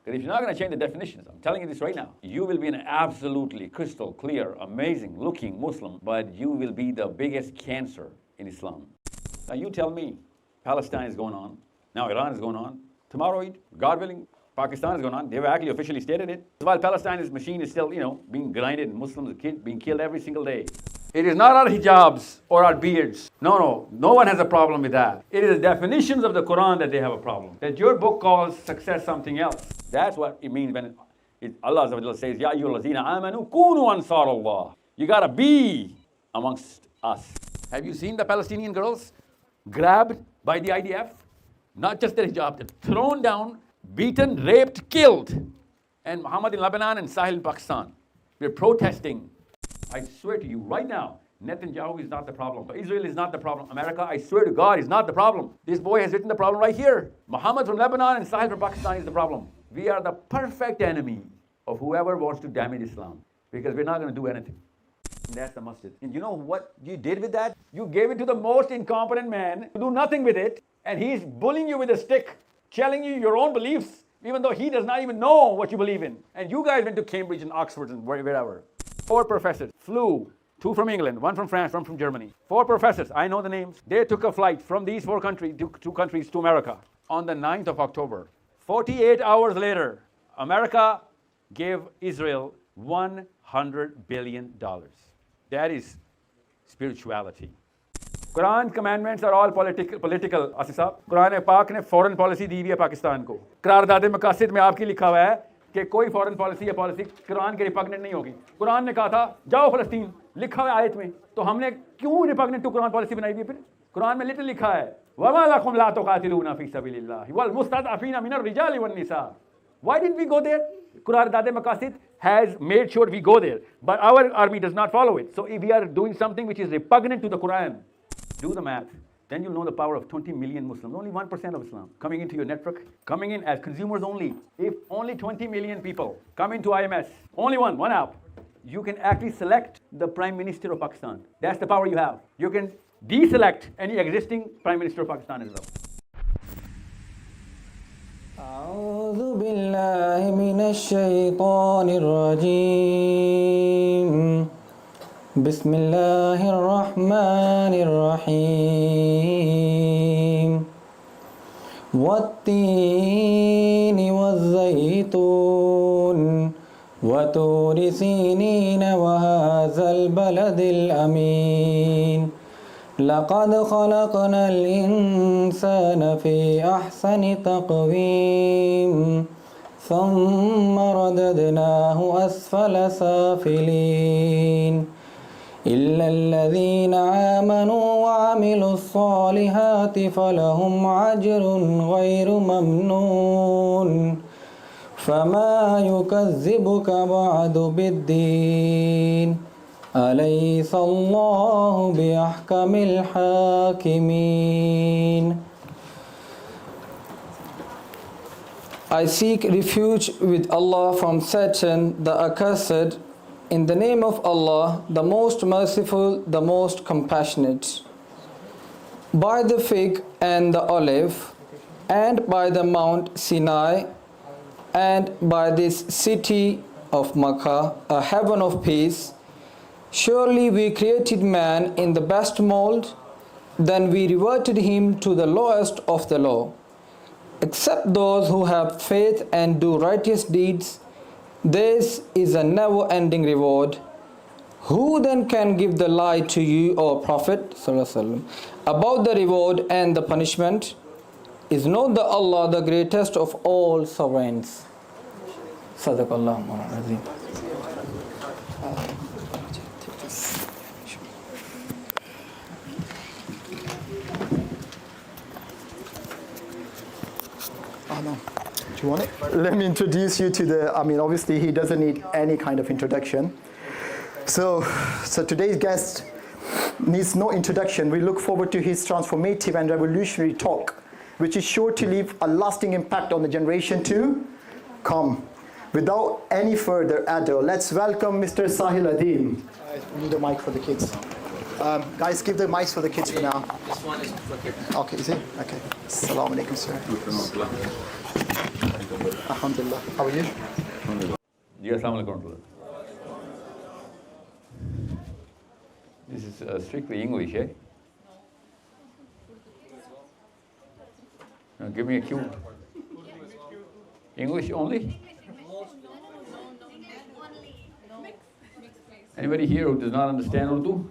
Because if you're not going to change the definitions, I'm telling you this right now, you will be an absolutely crystal clear, amazing looking Muslim, but you will be the biggest cancer in Islam. Now you tell me, Palestine is going on, now Iran is going on, tomorrow, God willing, Pakistan is going on. They've actually officially stated it. While Palestine's machine is still, being grinded and Muslims being killed every single day. It is not our hijabs or our beards. No one has a problem with that. It is the definitions of the Quran that they have a problem. That your book calls success something else. That's what it means when Allah says, Ya ayyuhallazina amanu kunu ansar Allah. You gotta be amongst us. Have you seen the Palestinian girls grabbed by the IDF? Not just their hijab, they're thrown down, beaten, raped, killed. And Muhammad in Lebanon and Sahil in Pakistan. We're protesting. I swear to you right now, Netanyahu is not the problem. Israel is not the problem. America, I swear to God, is not the problem. This boy has written the problem right here. Muhammad from Lebanon and Sahil from Pakistan is the problem. We are the perfect enemy of whoever wants to damage Islam. Because we're not going to do anything. And that's the mustard. And you know what you did with that? You gave it to the most incompetent man to do nothing with it. And he's bullying you with a stick, telling you your own beliefs, even though he does not even know what you believe in. And you guys went to Cambridge and Oxford and wherever. 4 professors flew, 2 from England, 1 from France, 1 from Germany. 4 professors, I know the names. They took a flight from these 4 countries, 2 countries to America on the 9th of October. 48 hours later, America gave Israel $100 billion. That is spirituality. Quran commandments are all political. Asif साहब, कुरान पाक ने foreign policy दी हुई है पाकिस्तान को. करारदाद मकासद में आपकी लिखा हुआ है कि कोई फॉरेन पॉलिसी या पॉलिसी कुरान के रिपग्नेंट नहीं होगी. कुरान ने कहा था जाओ फ़लस्तीन, लिखा है आयत में. तो हमने क्यों रिपग्नेंट टू कुरान पॉलिसी बनाई हुई? फिर कुरान में लिटरली लिखा है वमा लकुम ला तुकातिलूना फी सबिलिल्लाह वल मुस्तदअफीना मिनर रिजाली वन निसा. Why didn't we go there? Qur'an-e Maqasid has made sure we go there, but our army does not follow it. So if we are doing something which is repugnant to the Quran, do the math. Then you'll know the power of 20 million Muslims, only 1% of Islam, coming into your network, coming in as consumers only. If only 20 million people come into IMS, only one app, you can actually select the Prime Minister of Pakistan. That's the power you have. You can deselect any existing Prime Minister of Pakistan as well. أعوذ بالله من الشيطان الرجيم بسم الله الرحمن الرحيم والتين والزيتون وطور سينين وهذا البلد الأمين لقد خلقنا الإنسان في أحسن تقويم ثم رددناه أسفل سافلين إلا الذين آمنوا وعملوا الصالحات فلهم أجر غير ممنون فما يكذبك بعد بالدين أليس الله بأحكم الحاكمين. I seek refuge with Allah from Satan, the accursed, in the name of Allah, the most merciful, the most compassionate. By the fig and the olive, and by the Mount Sinai, and by this city of Makkah, a heaven of peace, surely we created man in the best mold, then we reverted him to the lowest of the low. Except those who have faith and do righteous deeds, this is a never-ending reward. Who then can give the lie to you, O Prophet about the reward and the punishment? Is not the Allah the greatest of all sovereigns? Sadaqallahu Azim. Do you want it? Let me introduce you to obviously he doesn't need any kind of introduction. So today's guest needs no introduction. We look forward to his transformative and revolutionary talk, which is sure to leave a lasting impact on the generation to come. Without any further ado, let's welcome Mr. Sahil Adeem. We need a mic for the kids. Guys, give the mics for the kids for now. This one is for kids. Okay, is it? Okay. Assalamu alaikum, sir. Alhamdulillah. How are you? Yes, assalamu alaikum. This is strictly English, eh? Now give me a cue. English only? Anybody here who does not understand Urdu?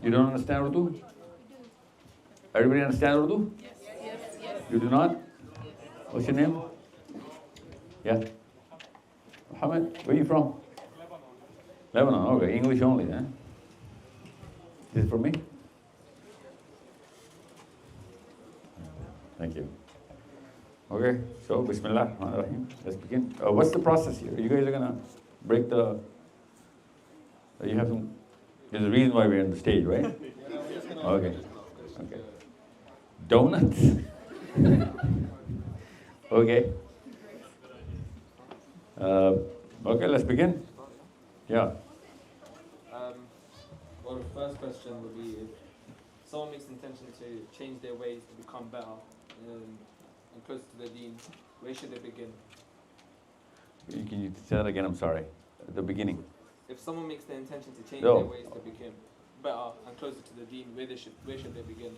You don't understand Urdu? Everybody understand Urdu? You do not? What's your name? Yeah. Mohammed, where are you from? Lebanon, okay, English only then. This is for me? Thank you. Okay, so Bismillah, Rahim. Let's begin. What's the process here? You guys are gonna break the. You have some. There's a reason why we're on the stage, right? Okay. Okay. Donuts. Okay. Okay, let's begin. Yeah. Well, the first question would be if someone makes the intention to change their ways to become better and closer to the deen, where should they begin? Can you say that again? I'm sorry. At the beginning. If someone makes the intention to change their ways to become better and closer to the deen, where should they begin?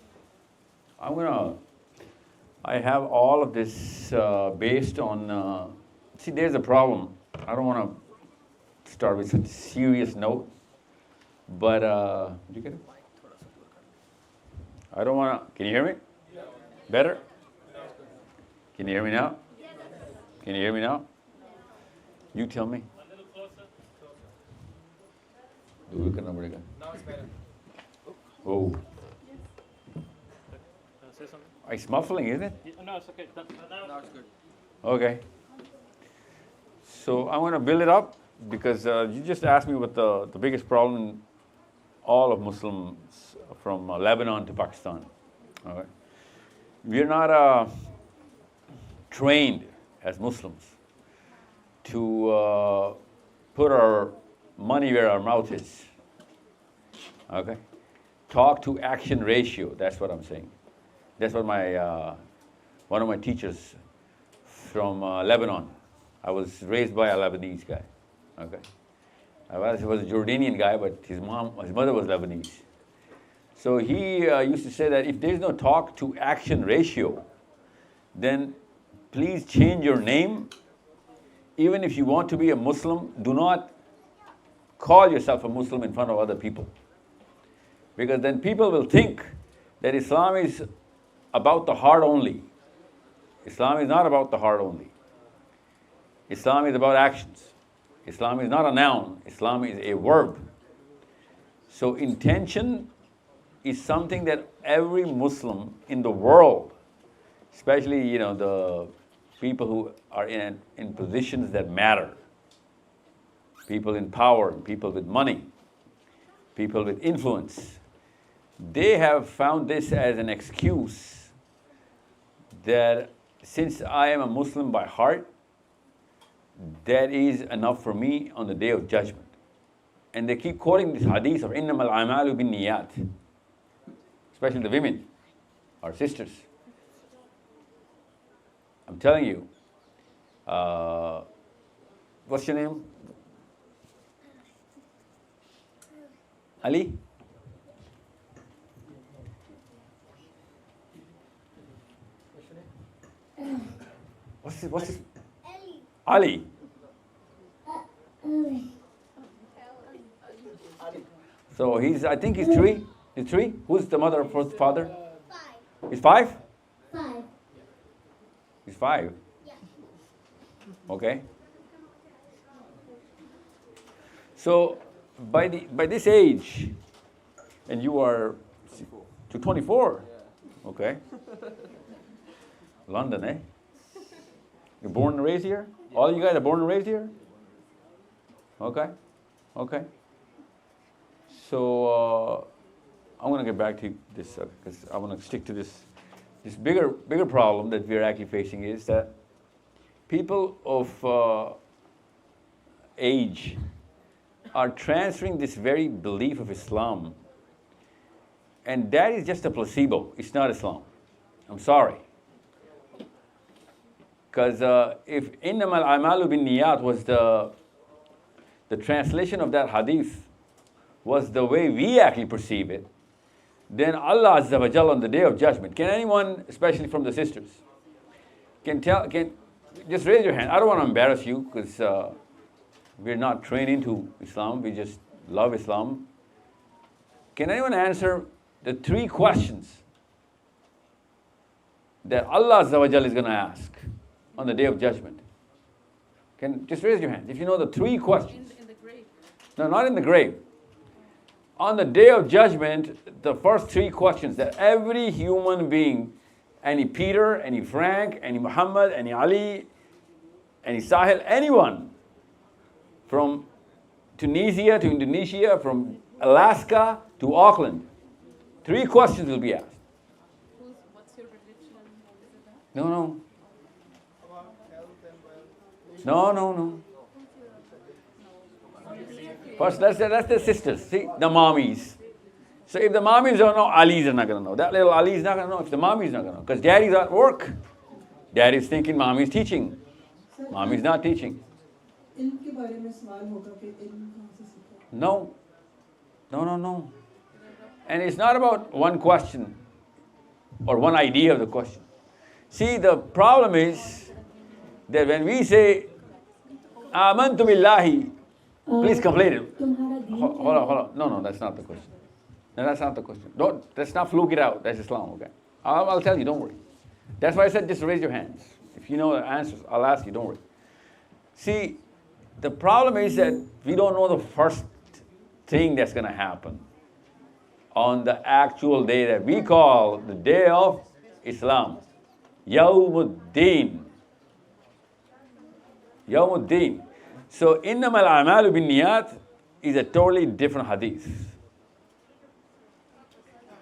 I have all of this based on, see, there's a problem. I don't want to start with such a serious note, but, did you get it? I don't want to, can you hear me? Better? Can you hear me now? Can you hear me now? You tell me. Now it's better. Oh, Say something? it's muffling, isn't it? No, it's okay. Now it's good. Okay. So I'm going to build it up because you just asked me what the biggest problem in all of Muslims from Lebanon to Pakistan. All right. We're not trained as Muslims to put our money where our mouth is. Okay. Talk to action ratio. That's what I'm saying. That's what my one of my teachers from Lebanon. I was raised by a Lebanese guy. Okay. I was a Jordanian guy, but his mother was Lebanese. So he used to say that if there's no talk to action ratio, then please change your name. Even if you want to be a Muslim, do not call yourself a Muslim in front of other people. Because then people will think that Islam is about the heart only. Islam is not about the heart only. Islam is about actions. Islam is not a noun. Islam is a verb. So intention is something that every Muslim in the world, especially the people who are in positions that matter, people in power, people with money, people with influence, they have found this as an excuse that since I am a Muslim by heart, that is enough for me on the day of judgment. And they keep quoting this hadith of إِنَّمَا الْأَعْمَالُ بِالنِّيَّاتِ, especially the women, our sisters. I'm telling you, what's your name? Ali? What's his? Ali. So I think he's three. He's three? Who's the mother or father? 5. He's 5? 5. He's 5. Yeah. Okay. So by this age, and you are to 24. Okay. London, eh? You're born and raised here? All you guys are born and raised here? Okay. Okay. So I'm going to get back to this because I want to stick to this. This bigger problem that we're actually facing is that people of age are transferring this very belief of Islam, and that is just a placebo. It's not Islam. I'm sorry. Because if innamal amalu bin niyat was the translation of that hadith was the way we actually perceive it, then Allah Azza wa Jalla on the Day of Judgment, can anyone, especially from the sisters, can just raise your hand. I don't want to embarrass you because we're not trained into Islam, we just love Islam. Can anyone answer the 3 questions that Allah Azza wa Jalla is going to ask on the Day of Judgment? Can just raise your hand if you know the 3 questions. In the grave. No, not in the grave. On the Day of Judgment, the first 3 questions that every human being, any Peter, any Frank, any Muhammad, any Ali, any Sahil, anyone from Tunisia to Indonesia, from Alaska to Auckland, 3 questions will be asked. What's your religion? Is it that? No. First, that's the sisters, see, the mommies. So if the mommies don't know, Ali's are not going to know. That little Ali's not going to know if the mommy's not going to know. Because daddy's at work. Daddy's thinking mommy's teaching. Mommy's not teaching. No. And it's not about one question or one idea of the question. See, the problem is that when we say, Amantu billahi, please complete it. Hold on. No, that's not the question. No, that's not the question. Let's not fluke it out. That's Islam, okay? I'll tell you, don't worry. That's why I said just raise your hands. If you know the answers, I'll ask you, don't worry. See, the problem is that we don't know the first thing that's going to happen on the actual day that we call the Day of Islam. Yawmuddin. So, innamal a'malu bin niyat is a totally different hadith.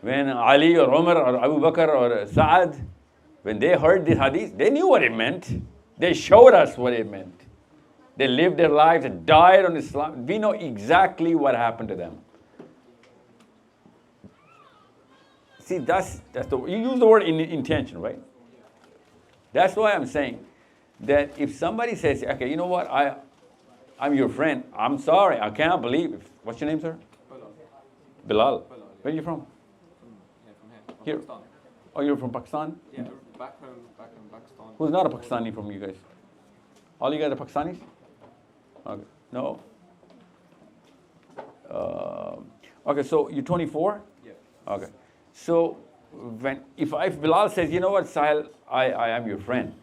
When Ali or Umar or Abu Bakr or Sa'ad, when they heard this hadith, they knew what it meant. They showed us what it meant. They lived their lives and died on Islam. We know exactly what happened to them. See, that's you use the word intention, right? That's why I'm saying that if somebody says, okay, you know what, I'm your friend, I'm sorry, I can't believe it. What's your name, sir? Bilal. Where are you from? From Here. Pakistan. Oh, you're from Pakistan? Yeah, back in Pakistan. Who's not a Pakistani from you guys? All you guys are Pakistanis? Okay. No? Okay, so you're 24? Yeah. Okay. So if Bilal says, you know what, Sahil, I am your friend.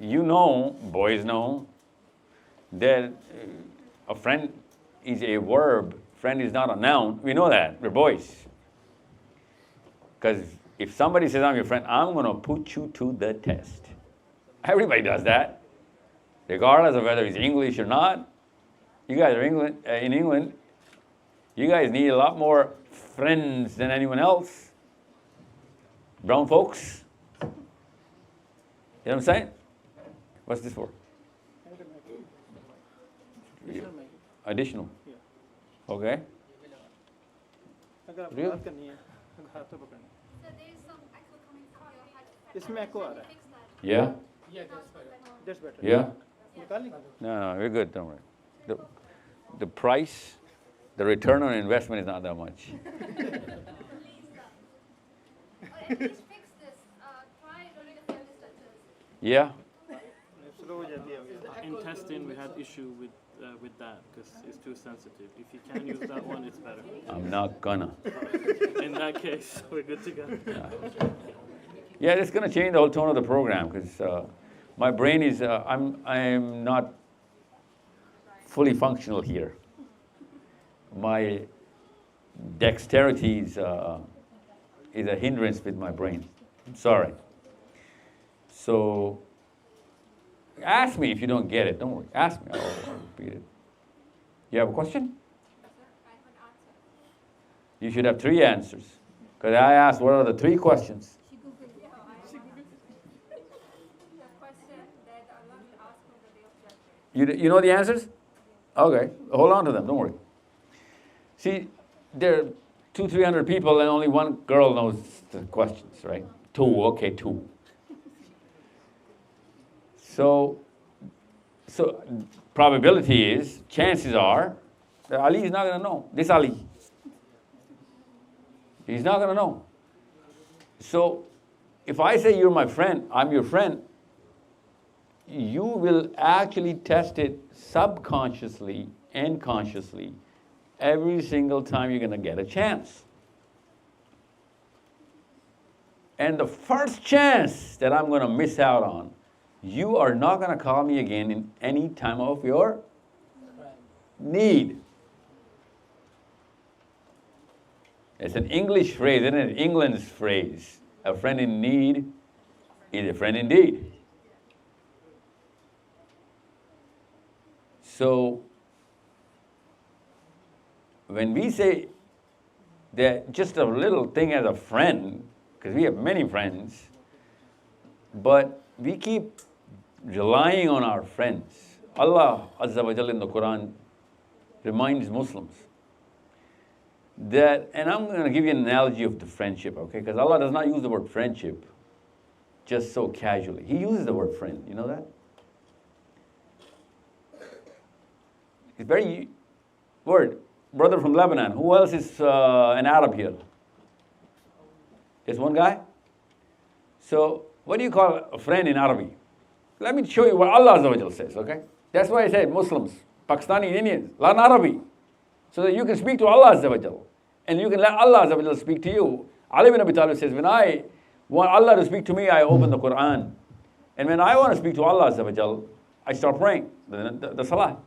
You know, boys know, that a friend is a verb, friend is not a noun. We know that, we're boys. Because if somebody says I'm your friend, I'm going to put you to the test. Everybody does that, regardless of whether he's English or not. You guys are in England, you guys need a lot more friends than anyone else. Brown folks. You know what I'm saying? What's this for? Additional. Okay. Real? So there is some echo coming from your headset. इसमें echo आ रहा है. Fix that. Yeah? That's better. Yeah? निकाल ली? No, we're good, don't worry. The price, the return on investment is not that much. Or at least fix this. Try during the failure structures. Yeah? Slow जल्दी आ गया. In testing, we had issue with that because it's too sensitive. If you can use that one, it's better. I'm not gonna. In that case, we're good to go. Yeah, it's gonna change the whole tone of the program because my brain is, I'm not fully functional here. My dexterity is a hindrance with my brain. I'm sorry. So, ask me if you don't get it. Don't worry. Ask me. I'll repeat it. You have a question? You should have 3 answers. Because I asked what are the 3 questions. You know the answers? Okay, hold on to them, don't worry. See, there are 200-300 people and only one girl knows the questions, right? 2, okay, 2. So probability is, chances are, that Ali is not going to know. This Ali. He's not going to know. So if I say you're my friend, I'm your friend, you will actually test it subconsciously and consciously every single time you're going to get a chance. And the first chance that I'm going to miss out on, you are not going to call me again in any time of your need. It's an English phrase, isn't it? England's phrase. A friend in need is a friend indeed. So, when we say that just a little thing as a friend, because we have many friends, but we keep relying on our friends. Allah Azza wa Jalla in the Quran reminds Muslims that, and I'm going to give you an analogy of the friendship, okay? Because Allah does not use the word friendship just so casually. He uses the word friend, you know that? It's very word. Brother from Lebanon. Who else is an Arab here? Just one guy? So, what do you call a friend in Arabic? Let me show you what Allah Azza wa Jal says, okay? That's why I said Muslims, Pakistani, Indians, learn Arabic. So that you can speak to Allah Azza wa Jal. And you can let Allah Azza wa Jal speak to you. Ali bin Abi Talib says, when I want Allah to speak to me, I open the Quran. And when I want to speak to Allah Azza wa Jal, I start praying, the Salah.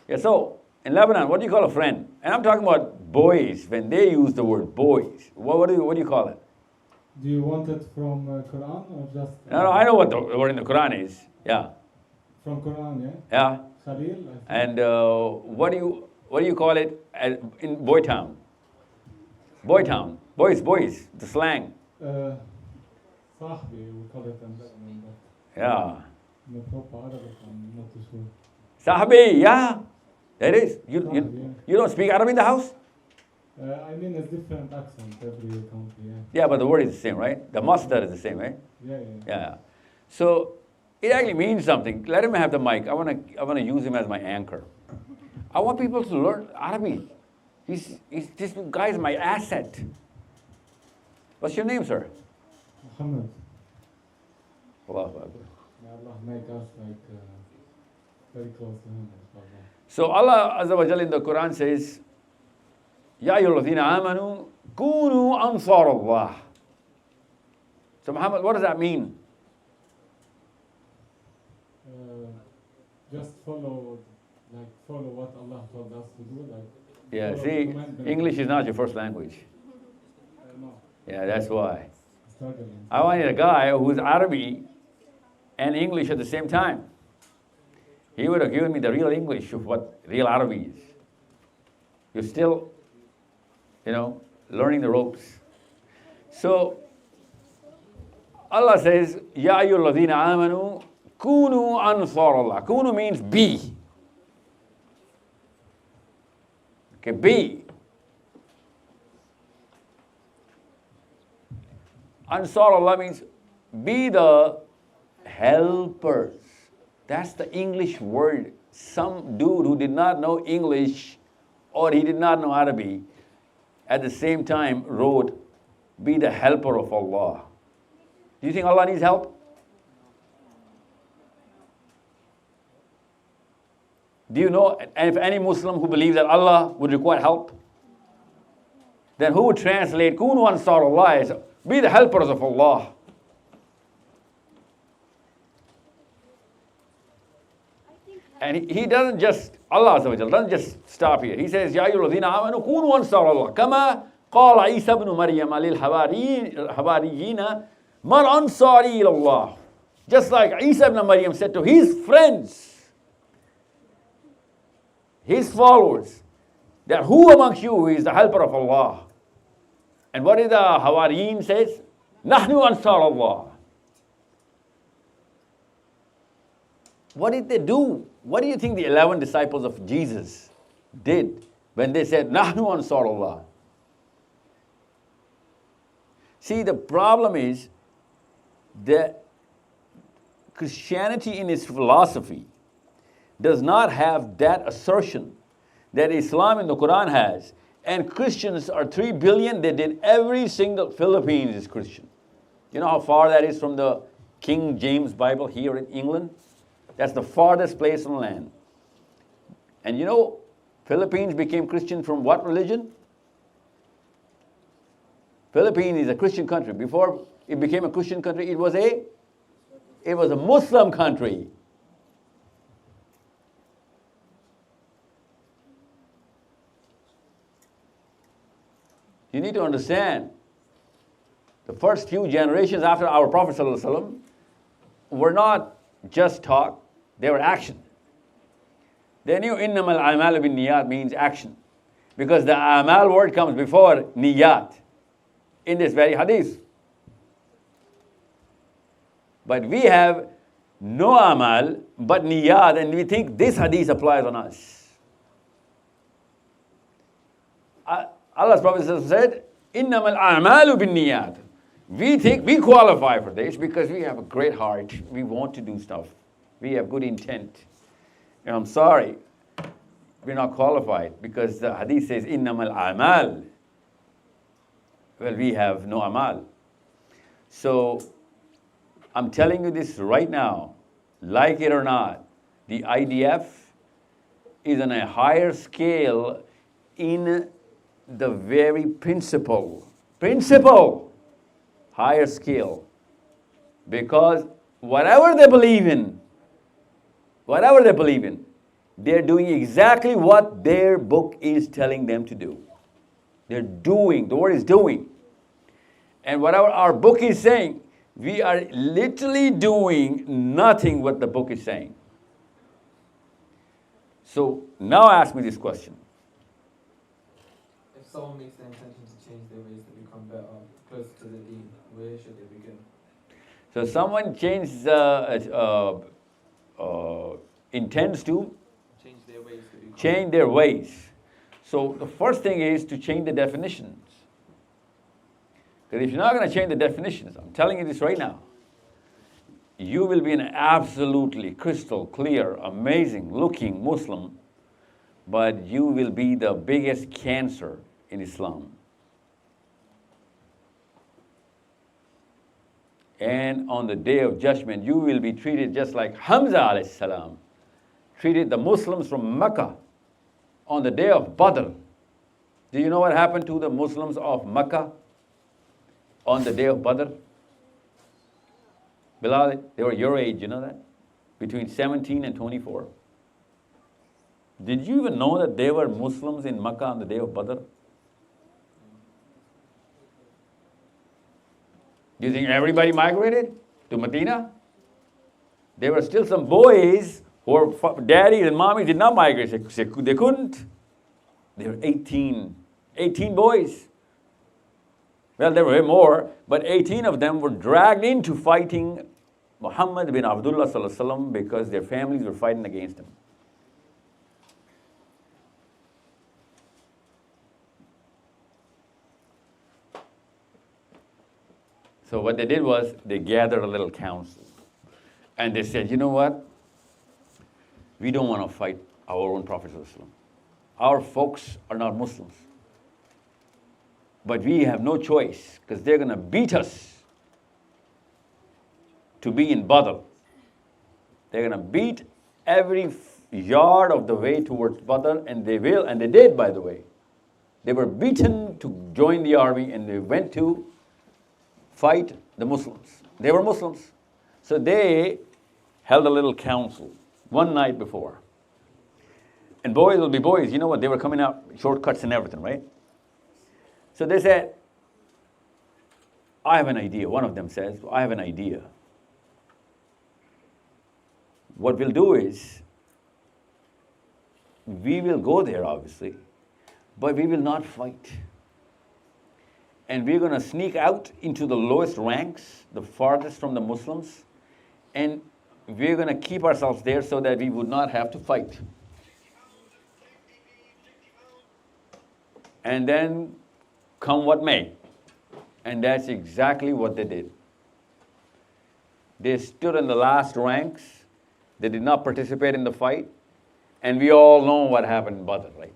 Yeah, so, in Lebanon, what do you call a friend? And I'm talking about boys, when they use the word boys. What do you call it? Do you want it from Quran or just? No, I know what the word in the Quran is. Yeah. From Quran, yeah. Yeah. Khalil. I think. And what do you call it in Boytown? Boytown, boys, the slang. Sahbi, we call it in Lebanon, but Yeah. in the proper Arabic, I'm not too sure. Sahbi, yeah. That is. You don't speak Arabic in the house? I mean, it's different accent every country, yeah. Yeah, but the word is the same, right? The masdar is the same, right? Yeah. Yeah. So it actually means something. Let him have the mic. I want to use him as my anchor. I want people to learn Arabic. This guy is my asset. What's your name, sir? Muhammad, Allahu Akbar. may Allah make us like very close to Him, inshallah. So Allah Azza wa Jalla in the Quran says, Ya ayyuhalladhina amanu kunu ansar Allah. So Muhammad, what does that mean? Just follow what Allah told us to do, like. Yeah, follow see, the commandments. English is not your first language. No, Yeah, that's why. struggling. I wanted a guy who's Arabic and English at the same time. He would have given me the real English of what real Arabic is. You're still, learning the ropes. So, Allah says, Ya ayyuhalladhina amanu kunu ansar Allah. Kunu means be. Okay, be. Ansar Allah means be the helpers. That's the English word. Some dude who did not know English or he did not know Arabic at the same time wrote, be the helper of Allah. Do you think Allah needs help? Do you know if any Muslim who believes that Allah would require help? Then who would translate Kunu Ansar Allah as be the helpers of Allah? And he doesn't just, Allah Azza wa Jalla doesn't just stop here. He says, Ya ayyuhalladhina amanu kunu ansar Allah. Kama qala Isa ibn Maryam lil hawariyina man ansari ila Allah. Just like Isa ibn Maryam said to his friends, his followers, that who amongst you is the helper of Allah? And what did the Hawariyin says? Nahnu ansar Allah. What did they do? What do you think the 11 disciples of Jesus did when they said, Nahnu ansar Allah? See, the problem is that Christianity in its philosophy does not have that assertion that Islam in the Quran has. And Christians are 3 billion. They did every single Philippines is Christian. You know how far that is from the King James Bible here in England? That's the farthest place on land. And you know, Philippines became Christian from what religion? Philippines is a Christian country. Before it became a Christian country, it was a Muslim country. You need to understand, the first few generations after our Prophet ﷺ were not just talk, they were action. They knew innamal a'malu bin niyat means action. Because the amal word comes before niyat in this very hadith. But we have no amal but niyat, and we think this hadith applies on us. Allah's Prophet said, innamal a'malu bin niyat. We think we qualify for this because we have a great heart. We want to do stuff. We have good intent. And I'm sorry, we're not qualified because the hadith says, innamal a'mal. Well, we have no amal. So, I'm telling you this right now, like it or not, the IDF is on a higher scale in the very principle, higher scale. Because whatever they believe in, they're doing exactly what their book is telling them to do. They're doing, the word is doing. And whatever our book is saying, we are literally doing nothing what the book is saying. So now ask me this question. If someone makes the intention to change their ways to become better, closer to the deen, where should they begin? So someone intends to Change their ways to become change their ways. So the first thing is to change the definitions. Because if you're not going to change the definitions, I'm telling you this right now, you will be an absolutely crystal clear, amazing looking Muslim, but you will be the biggest cancer in Islam. And on the day of judgment, you will be treated just like Hamza alayhi salam treated the Muslims from Mecca on the day of Badr. Do you know what happened to the Muslims of Mecca on the day of Badr? Bilal, they were your age, you know that? Between 17 and 24. Did you even know that there were Muslims in Mecca on the day of Badr? Do you think everybody migrated to Medina? There were still some boys who were daddies and mommies did not migrate. They couldn't. There were 18 boys. Well, there were more, but 18 of them were dragged into fighting Muhammad bin Abdullah sallallahu alaihi wasallam because their families were fighting against him. So what they did was they gathered a little council. And they said, you know what? We don't want to fight our own Prophet sallallahu alaihi wasallam. Our folks are not Muslims. But we have no choice because they're going to beat us to be in Badr. They're going to beat every yard of the way towards Badr, and they will, and they did, by the way. They were beaten to join the army, and they went to fight the Muslims. They were Muslims. So they held a little council one night before. And boys will be boys. You know what? They were coming out shortcuts and everything, right? So they said, I have an idea. One of them says, I have an idea. What we'll do is, we will go there, obviously, but we will not fight. And we're going to sneak out into the lowest ranks, the farthest from the Muslims, and we're going to keep ourselves there so that we would not have to fight. And then come what may. And that's exactly what they did. They stood in the last ranks. They did not participate in the fight. And we all know what happened in Badr, right?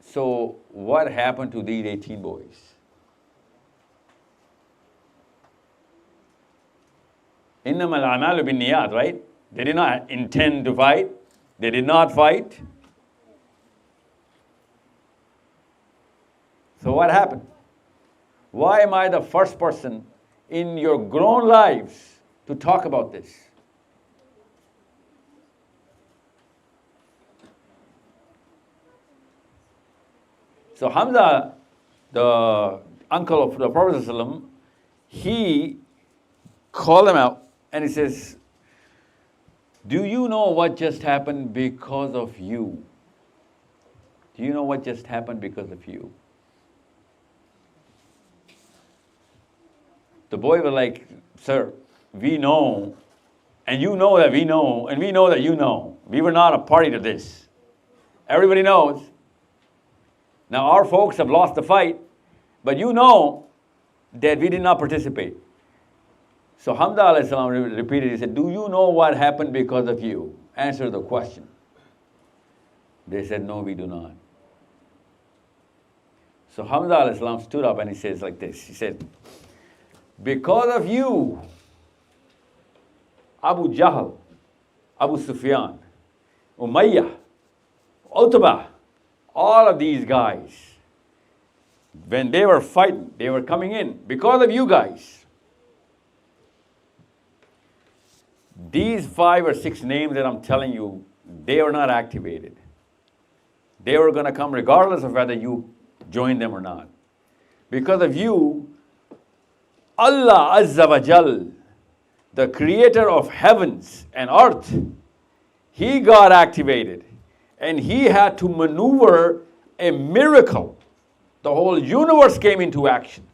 So what happened to these 18 boys? Innamal a'malu bin niyat, right? They did not intend to fight. They did not fight. So what happened? Why am I the first person in your grown lives to talk about this? So Hamza, the uncle of the Prophet ﷺ, he called him out and he says, do you know what just happened because of you? Do you know what just happened because of you? The boy was like, sir, we know, and you know that we know, and we know that you know. We were not a party to this. Everybody knows. Now our folks have lost the fight, but you know that we did not participate. So Hamza alayhi salam repeated, he said, do you know what happened because of you? Answer the question. They said, no, we do not. So Hamza alayhi salam stood up and he says like this. He said, because of you, Abu Jahl, Abu Sufyan, Umayyah, Utbah, all of these guys, when they were fighting, they were coming in because of you guys. These 5 or 6 names that I'm telling you, they were not activated. They were going to come regardless of whether you joined them or not. Because of you, Allah Azza wa Jal, the creator of heavens and earth, he got activated and he had to maneuver a miracle. The whole universe came into action.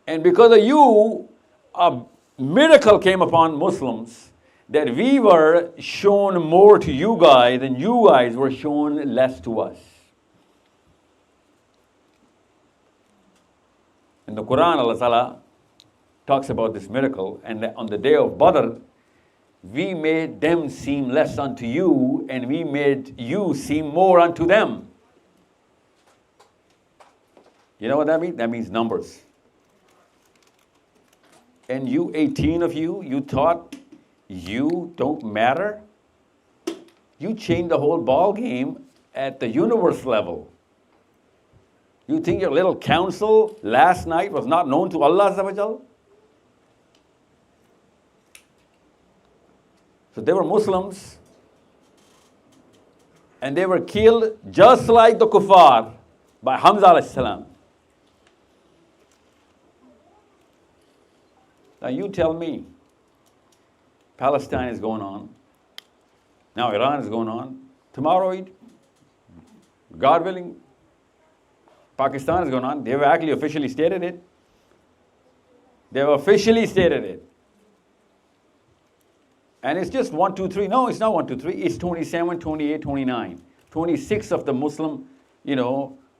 And because of you, a miracle came upon Muslims that we were shown more to you guys than you guys were shown less to us. In the Quran, Allah Ta'ala talks about this miracle, and on the day of Badr, we made them seem less unto you, and we made you seem more unto them. You know what that means? That means numbers. And you 18 of you, you thought you don't matter? You changed the whole ball game at the universe level. You think your little council last night was not known to Allah Azza wa Jal? So they were Muslims and they were killed just like the kuffar by Hamza alayhi salam. Now you tell me, Palestine is going on. Now Iran is going on. Tomorrow, God willing, Pakistan is going on. They have actually officially stated it. They have officially stated it. And it's just 1, 2, 3. No, it's not 1, 2, 3. It's 27, 28, 29. 26 of the Muslim,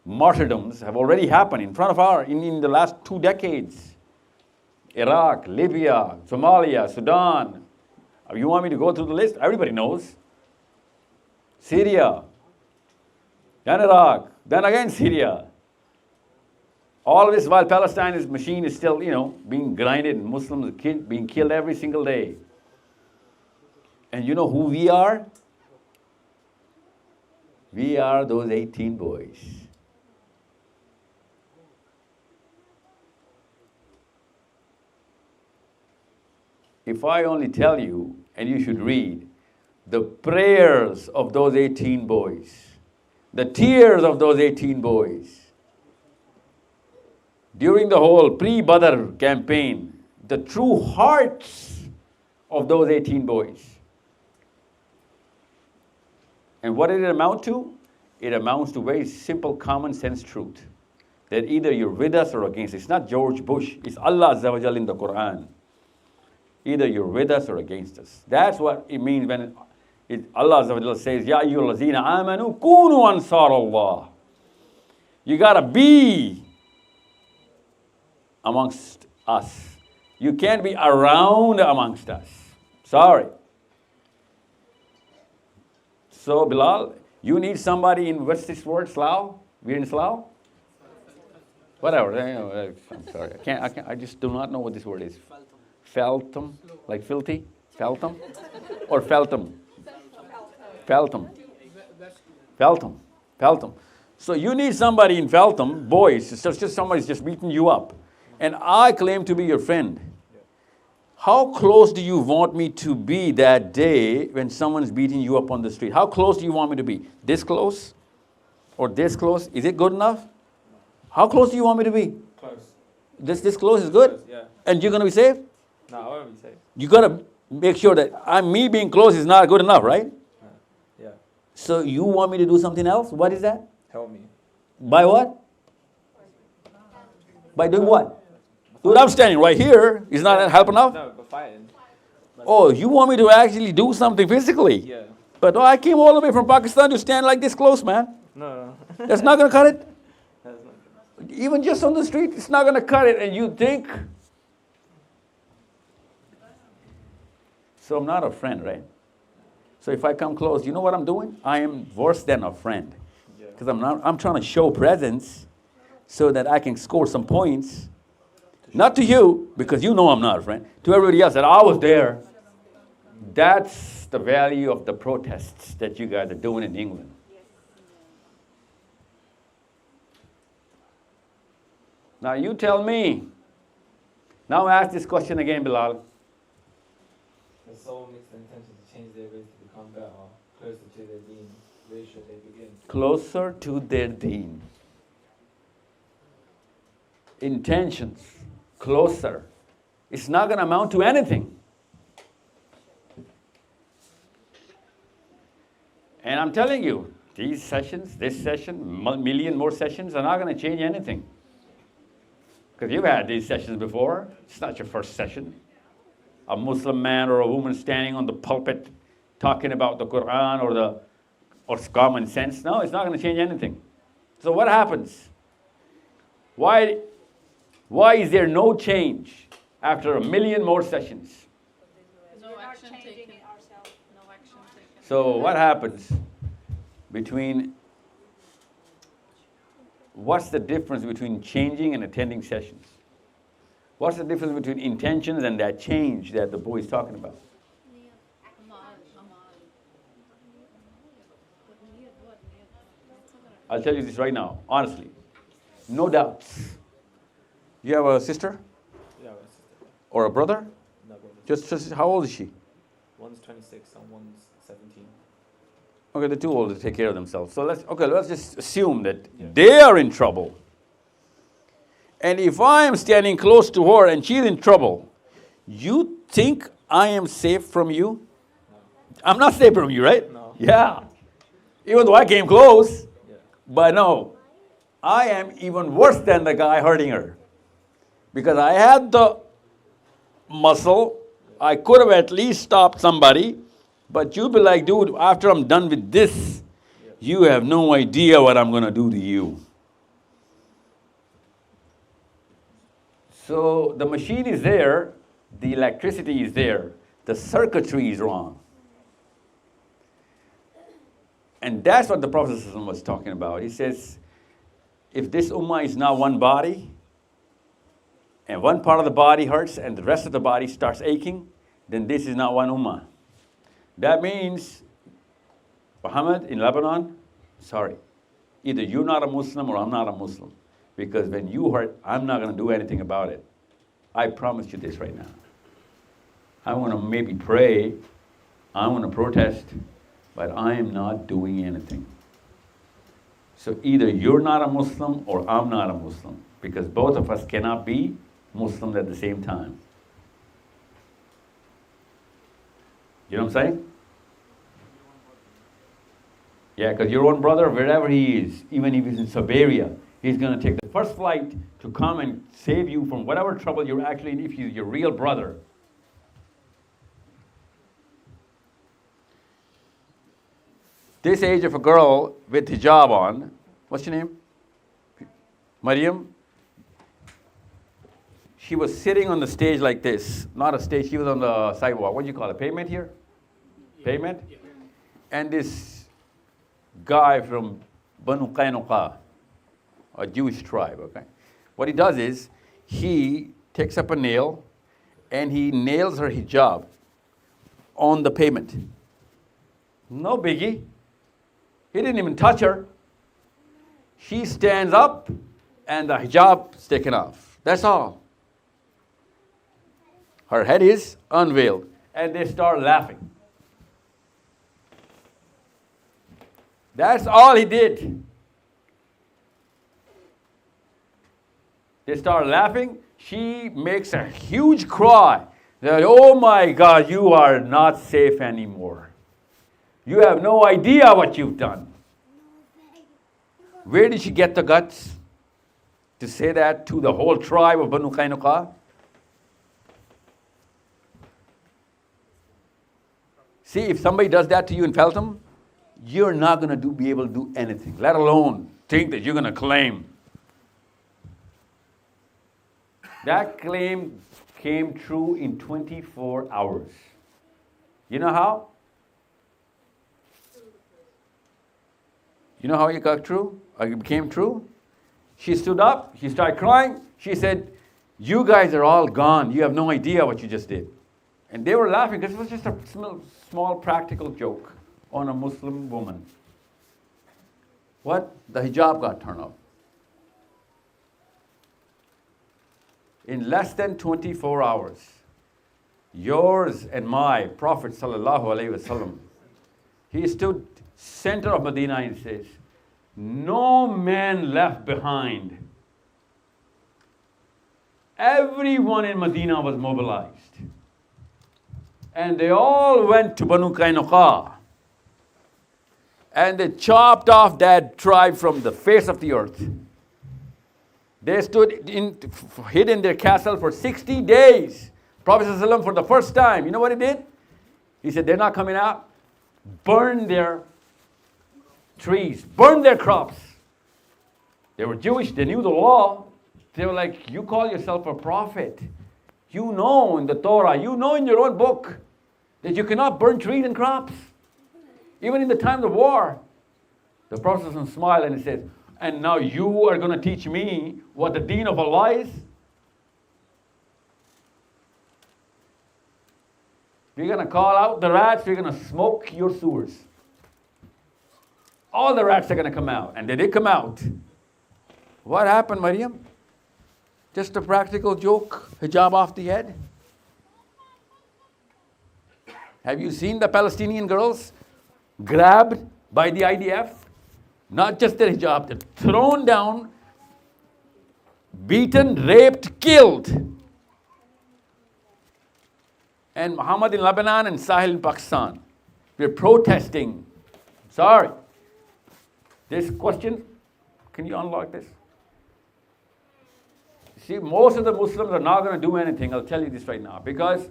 martyrdoms have already happened in front of in the last 2 decades. Iraq, Libya, Somalia, Sudan. You want me to go through the list? Everybody knows. Syria, then Iraq, then again Syria. All of this while Palestine's machine is still, being grinded and Muslims being killed every single day. And you know who we are? We are those 18 boys. If I only tell you, and you should read, the prayers of those 18 boys, the tears of those 18 boys, during the whole pre-Badr campaign, the true hearts of those 18 boys. And what did it amount to? It amounts to very simple common sense truth. That either you're with us or against us. It's not George Bush, it's Allah Azza wa Jal in the Quran. Either you're with us or against us. That's what it means when Allah Azza wa Jal says, Ya ayyuhallazina amanu kunu ansar Allah. You gotta be amongst us. You can't be around amongst us. Sorry. So Bilal, you need somebody in, what's this word, Slough? We're in Slough? Whatever. I'm sorry. I just do not know what this word is. Feltham, like filthy? Feltham? Or Feltham? Feltham. Feltham. Feltham. So you need somebody in Feltham, boys, it's just somebody's just beating you up. And I claim to be your friend. How close do you want me to be that day when someone's beating you up on the street? How close do you want me to be? This close? Or this close? Is it good enough? How close do you want me to be? Close. This close is good? Close, yeah. And you're going to be safe? No, I won't be safe. You got to make sure that me being close is not good enough, right? Yeah. So you want me to do something else? What is that? Help me. By what? By doing what? Dude, I'm standing right here. Is not help enough? No, but fighting. Oh, you want me to actually do something physically? Yeah. But I came all the way from Pakistan to stand like this close, man. No. That's not going to cut it? That's not. Even just on the street, it's not going to cut it. And you think? So I'm not a friend, right? So if I come close, you know what I'm doing? I am worse than a friend. Because I'm trying to show presence so that I can score some points. Not to you, because you know I'm not a friend. To everybody else that I was there. That's the value of the protests that you guys are doing in England. Now you tell me. Now ask this question again, Bilal. The soul makes the intention to change their ways to become better, closer to their deen. Where should they begin? Closer to their deen. Intentions. Closer. It's not going to amount to anything. And I'm telling you, these sessions, this session, million more sessions are not going to change anything. Because you've had these sessions before. It's not your first session. A Muslim man or a woman standing on the pulpit talking about the Quran or common sense. No, it's not going to change anything. So what happens? Why is there no change after a million more sessions? No action taken. No action taken. So what happens what's the difference between changing and attending sessions? What's the difference between intentions and that change that the boy is talking about? I'll tell you this right now, honestly. No doubts. You have a sister? Yeah, my sister. Or a brother? No, brother. Just how old is she? One's 26 and one's 17. Okay, they're too old to take care of themselves. So let's just assume that they are in trouble. And if I am standing close to her and she's in trouble, you think I am safe from you? No. I'm not safe from you, right? No. Yeah. Even though I came close. Yeah. But no, I am even worse than the guy hurting her. Because I had the muscle, I could have at least stopped somebody, but you'd be like, dude, after I'm done with this, you have no idea what I'm going to do to you. So the machine is there, the electricity is there, the circuitry is wrong. And that's what the Prophet ﷺ was talking about. He says, if this ummah is now one body, and one part of the body hurts and the rest of the body starts aching, then this is not one ummah. That means, Muhammad in Lebanon, sorry, either you're not a Muslim or I'm not a Muslim. Because when you hurt, I'm not going to do anything about it. I promise you this right now. I want to maybe pray, I want to protest, but I am not doing anything. So either you're not a Muslim or I'm not a Muslim, because both of us cannot be Muslims at the same time. You know what I'm saying? Yeah, because your own brother, wherever he is, even if he's in Siberia, he's going to take the first flight to come and save you from whatever trouble you're actually in if he's your real brother. This age of a girl with hijab on, what's your name? Maryam, she was sitting on the stage like this. Not a stage, she was on the sidewalk. What do you call it? Pavement here? Pavement? And this guy from Banu Qaynuqa, a Jewish tribe, okay? What he does is, he takes up a nail and he nails her hijab on the pavement. No biggie. He didn't even touch her. She stands up and the hijab's taken off. That's all. Her head is unveiled. And they start laughing. That's all he did. They start laughing. She makes a huge cry that, oh my God, you are not safe anymore. You have no idea what you've done. Where did she get the guts to say that to the whole tribe of Banu Qaynuqa? See, if somebody does that to you in Feltham, you're not going to be able to do anything, let alone think that you're going to claim. That claim came true in 24 hours. You know how? You know how it got true? It became true? She stood up, she started crying. She said, you guys are all gone. You have no idea what you just did. And they were laughing because it was just a small practical joke on a Muslim woman. What? The hijab got turned off. In less than 24 hours, yours and my Prophet sallallahu alaihi wasallam, he stood center of Medina and says, no man left behind. Everyone in Medina was mobilized. And they all went to Banu Qaynuqa. And they chopped off that tribe from the face of the earth. They stood hid in their castle for 60 days. Prophet ﷺ, for the first time, you know what he did? He said, they're not coming out. Burn their trees, burn their crops. They were Jewish, they knew the law. They were like, you call yourself a prophet. You know in the Torah, you know in your own book that you cannot burn trees and crops. Even in the time of war. The Prophet ﷺ smiled and he said, and now you are going to teach me what the deen of Allah is? We're going to call out the rats, we're going to smoke your sewers. All the rats are going to come out. And they did come out. What happened, Maryam? Just a practical joke, hijab off the head? Have you seen the Palestinian girls grabbed by the IDF? Not just their hijab, they're thrown down, beaten, raped, killed. And Muhammad in Lebanon and Sahil in Pakistan, we're protesting. Sorry. This question, can you unlock this? See, most of the Muslims are not going to do anything. I'll tell you this right now. Because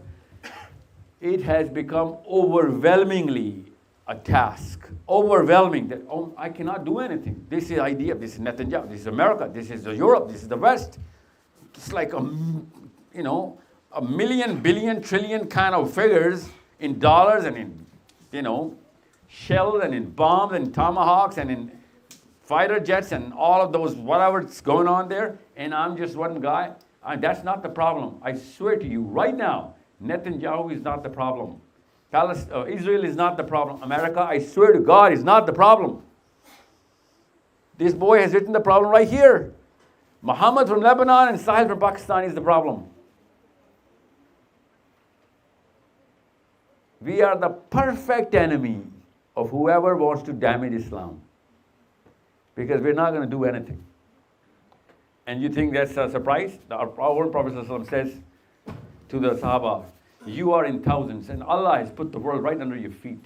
it has become overwhelmingly a task. Overwhelming. That, oh, I cannot do anything. This is the idea. This is Netanyahu. This is America. This is Europe. This is the West. It's like a million, billion, trillion kind of figures in dollars and in, shells and in bombs and tomahawks and in fighter jets and all of those, whatever's going on there, and I'm just one guy. That's not the problem. I swear to you right now, Netanyahu is not the problem. Israel is not the problem. America, I swear to God, is not the problem. This boy has written the problem right here. Muhammad from Lebanon and Sahil from Pakistan is the problem. We are the perfect enemy of whoever wants to damage Islam. Because we're not going to do anything. And you think that's a surprise? Our own Prophet ﷺ says to the Sahaba, you are in thousands and Allah has put the world right under your feet.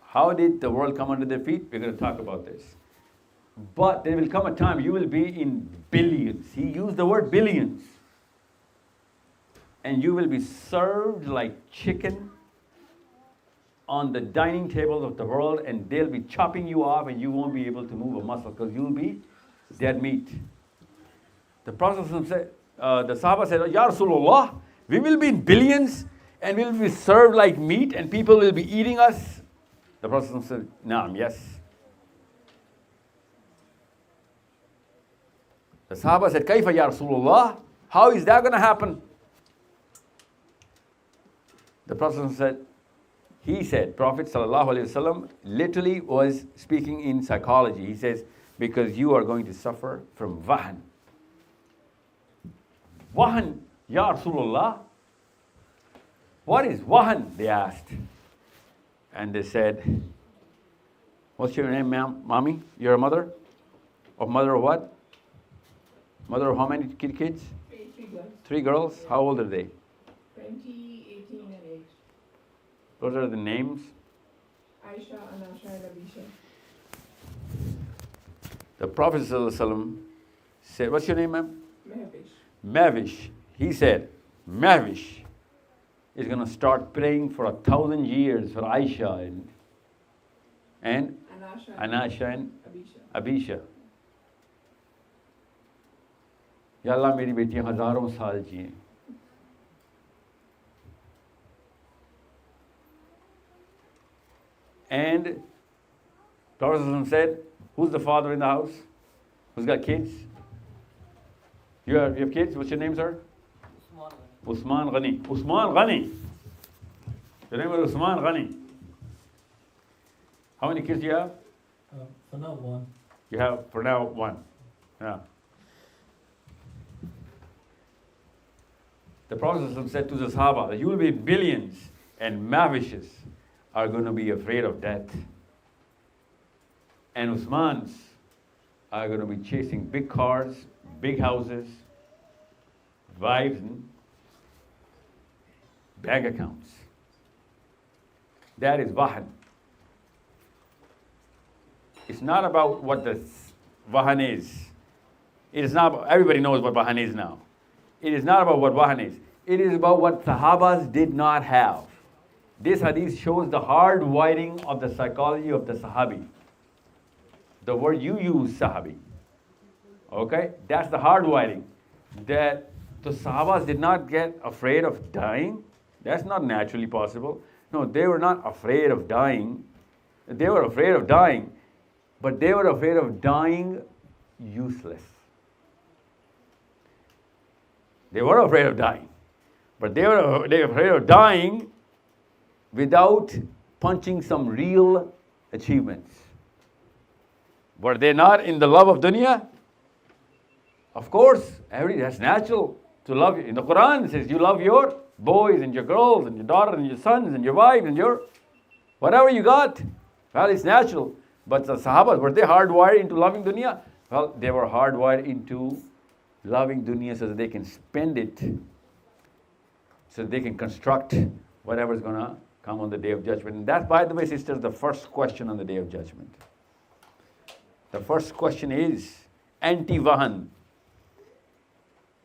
How did the world come under their feet? We're going to talk about this. But there will come a time you will be in billions. He used the word billions. And you will be served like chicken on the dining tables of the world, and they'll be chopping you off and you won't be able to move a muscle because you'll be dead meat. The Prophet said, the Sahaba said, Ya Rasulullah, we will be in billions and we'll be served like meat and people will be eating us. The Prophet said, Naam, yes. The Sahaba said, Kaifa Ya Rasulullah, how is that going to happen? The Prophet said, Prophet Sallallahu Alaihi Wasallam literally was speaking in psychology. He says, because you are going to suffer from wahan. Wahan, Ya Rasulullah. What is wahan? They asked. And they said, what's your name, ma'am? Mommy? You're a mother? Of mother of what? Mother of how many kids? Three girls. 3 girls. How old are they? 20, 18 and 8. Those are the names. Aisha, Anasha and Abisha. The Prophet ﷺ said, what's your name, ma'am? Mehvish. Mavish. He said, Mavish is going to start praying for 1,000 years for Aisha and Anasha and Abisha. Ya Allah, meri betiyan hazaron saal jiye. And Prophet ﷺ said, who's the father in the house? Who's got kids? You have kids? What's your name, sir? Usman Ghani. Usman Ghani. Your name is Usman Ghani. How many kids do you have? For now, one. You have, for now, 1. Yeah. The Prophet said to the Sahaba that you will be billions and mavishes are going to be afraid of death. And Usmans are going to be chasing big cars, big houses, wives, and bank accounts. That is wahan. It's not about what the wahan is. It is not, everybody knows what wahan is now. It is not about what wahan is. It is about what Sahabas did not have. This hadith shows the hard wiring of the psychology of the Sahabi. The word you use, Sahabi. Okay? That's the hard wiring. That the Sahabas did not get afraid of dying. That's not naturally possible. No, they were not afraid of dying. They were afraid of dying, but they were afraid of dying useless. They were afraid of dying, but they were afraid of dying without punching some real achievements. Were they not in the love of dunya? Of course, that's natural to love. In the Quran it says you love your boys and your girls and your daughters and your sons and your wives and your whatever you got. Well, it's natural. But the Sahabas, were they hardwired into loving dunya? Well, they were hardwired into loving dunya so that they can spend it, so that they can construct whatever is going to come on the Day of Judgment. And that's, by the way, sisters, the first question on the Day of Judgment. The first question is anti-wahan.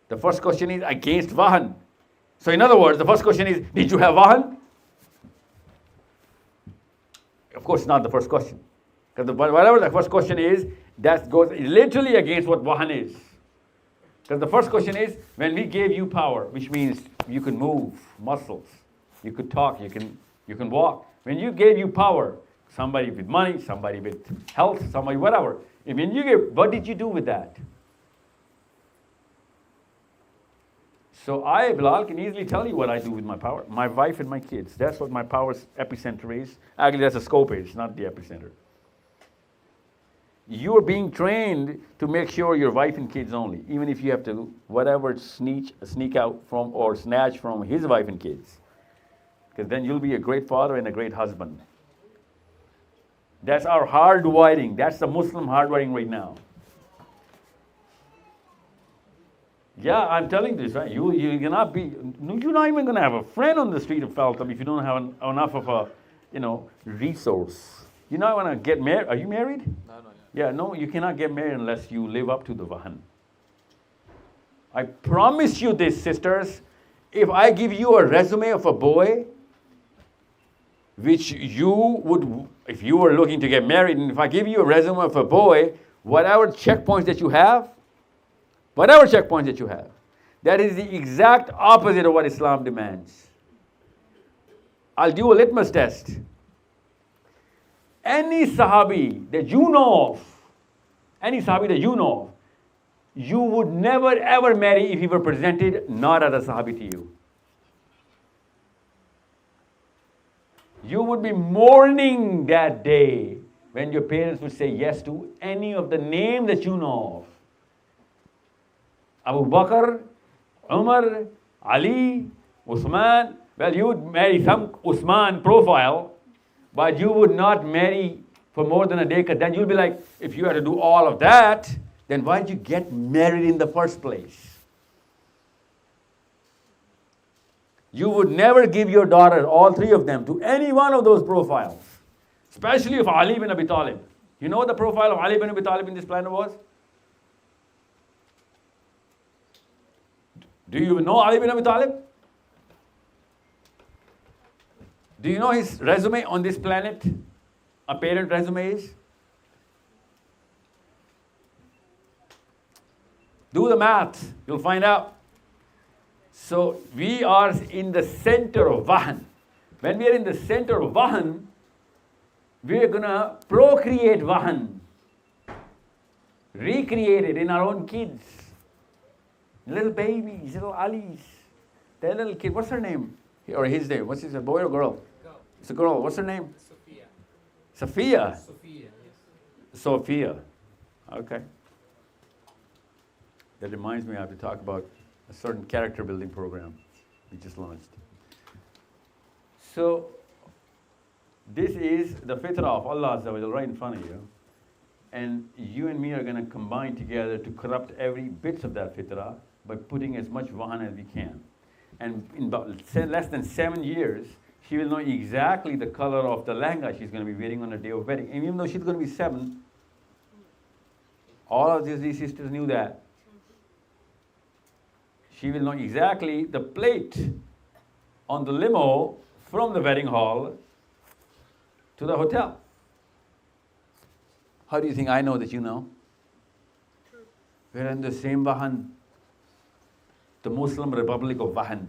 The first question is against wahan. So in other words, the first question is, did you have wahan? Of course, not the first question. Because whatever the first question is, that goes literally against what wahan is. Because the first question is, when we gave you power, which means you can move muscles, you could talk, you can walk. When you gave you power, somebody with money, somebody with health, somebody whatever. When you gave, what did you do with that? So I, Bilal, can easily tell you what I do with my power. My wife and my kids. That's what my power's epicenter is. Actually, that's a scope is, not the epicenter. You're being trained to make sure your wife and kids only, even if you have to, whatever, sneak out from or snatch from his wife and kids. Because then you'll be a great father and a great husband. That's our hard wiring. That's the Muslim hard wiring right now. Yeah, I'm telling you this, right? You cannot be, you're not even going to have a friend on the street of Feltham if you don't have enough of a, resource. You're not going to get married. Are you married? No, not Yeah, yet. no, you cannot get married unless you live up to the wahan. I promise you this, sisters. If I give you a resume of a boy which you would, if you were looking to get married, and if I give you a resume of a boy, whatever checkpoints that you have, that is the exact opposite of what Islam demands. I'll do a litmus test. Any Sahabi that you know of, you would never ever marry if he were presented not as a Sahabi to you. You would be mourning that day when your parents would say yes to any of the name that you know of. Abu Bakr, Umar, Ali, Uthman. Well, you would marry some Uthman profile, but you would not marry for more than a day, because then you'll be like, if you had to do all of that, then why did you get married in the first place? You would never give your daughter, all three of them, to any one of those profiles, especially of Ali bin Abi Talib. You know what the profile of Ali bin Abi Talib in this planet was? Do you know Ali bin Abi Talib? Do you know his resume on this planet? A parent resume is? Do the math, you'll find out. So we are in the center of Vahan. When we are in the center of Vahan, we are going to procreate Vahan, recreate it in our own kids. Little babies, little Alis. That little kid, what's her name? Or his name, what's his name, boy or girl? Girl. It's a girl, what's her name? Sophia. Sophia? Sophia, yes. Sophia, okay. That reminds me, I have to talk about a certain character building program we just launched. So, this is the fitrah of Allah Azza wa Jal right in front of you. And you and me are going to combine together to corrupt every bit of that fitrah by putting as much vahan as we can. And in about less than 7 years, she will know exactly the color of the lehenga she's going to be wearing on her day of wedding. And even though she's going to be 7, all of these sisters knew that. She will know exactly the plate on the limo from the wedding hall to the hotel. How do you think I know that you know? We're in the same Vahan, the Muslim Republic of Vahan.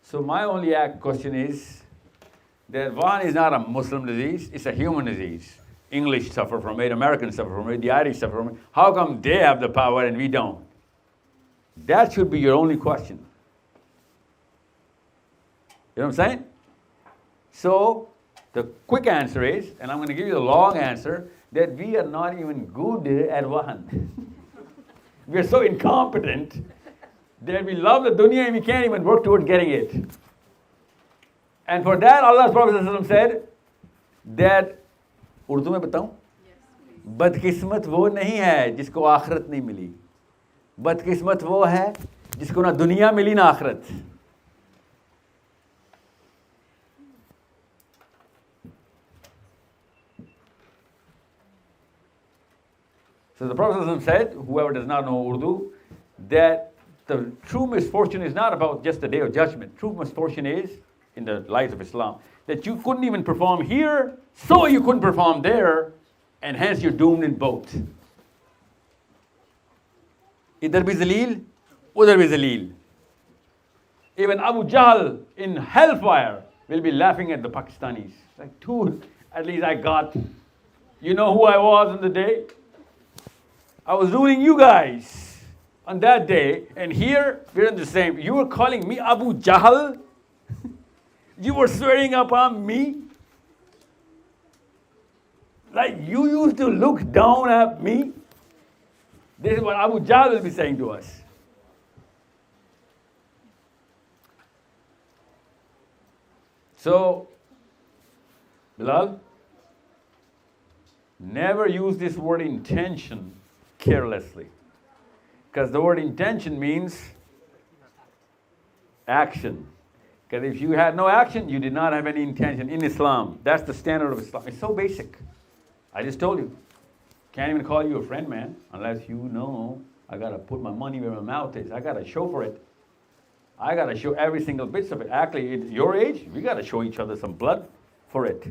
So my only question is that Vahan is not a Muslim disease, it's a human disease. English suffer from it, Americans suffer from it, the Irish suffer from it. How come they have the power and we don't? That should be your only question. You know what I'm saying? So, the quick answer is, and I'm going to give you the long answer, that we are not even good at Vahan. We are so incompetent that we love the dunya and we can't even work toward getting it. And for that, Allah's Prophet said that, Urdu में बताऊं? बदकिस्मत वो नहीं है जिसको आखिरत नहीं मिली. बदकिस्मत वो है जिसको ना दुनिया मिली ना आखिरत. So the Prophet said, whoever does not know Urdu, that the true misfortune is not about just the day of judgment. True misfortune is, in the light of Islam, that you couldn't even perform here, so you couldn't perform there, and hence you're doomed in both. Idhar bhi zaleel, udhar bhi zaleel. Even Abu Jahl in hellfire will be laughing at the Pakistanis. Like, dude, at least I got, you know who I was on the day? I was ruling you guys on that day, and here we're in the same. You were calling me Abu Jahl? You were swearing upon me? Like you used to look down at me? This is what Abu Jahl will be saying to us. So, Bilal, never use this word intention carelessly. Because the word intention means action. Because if you had no action, you did not have any intention in Islam. That's the standard of Islam. It's so basic. I just told you. Can't even call you a friend, man, unless you know I got to put my money where my mouth is. I got to show for it. I got to show every single bit of it. Actually, at your age, we got to show each other some blood for it.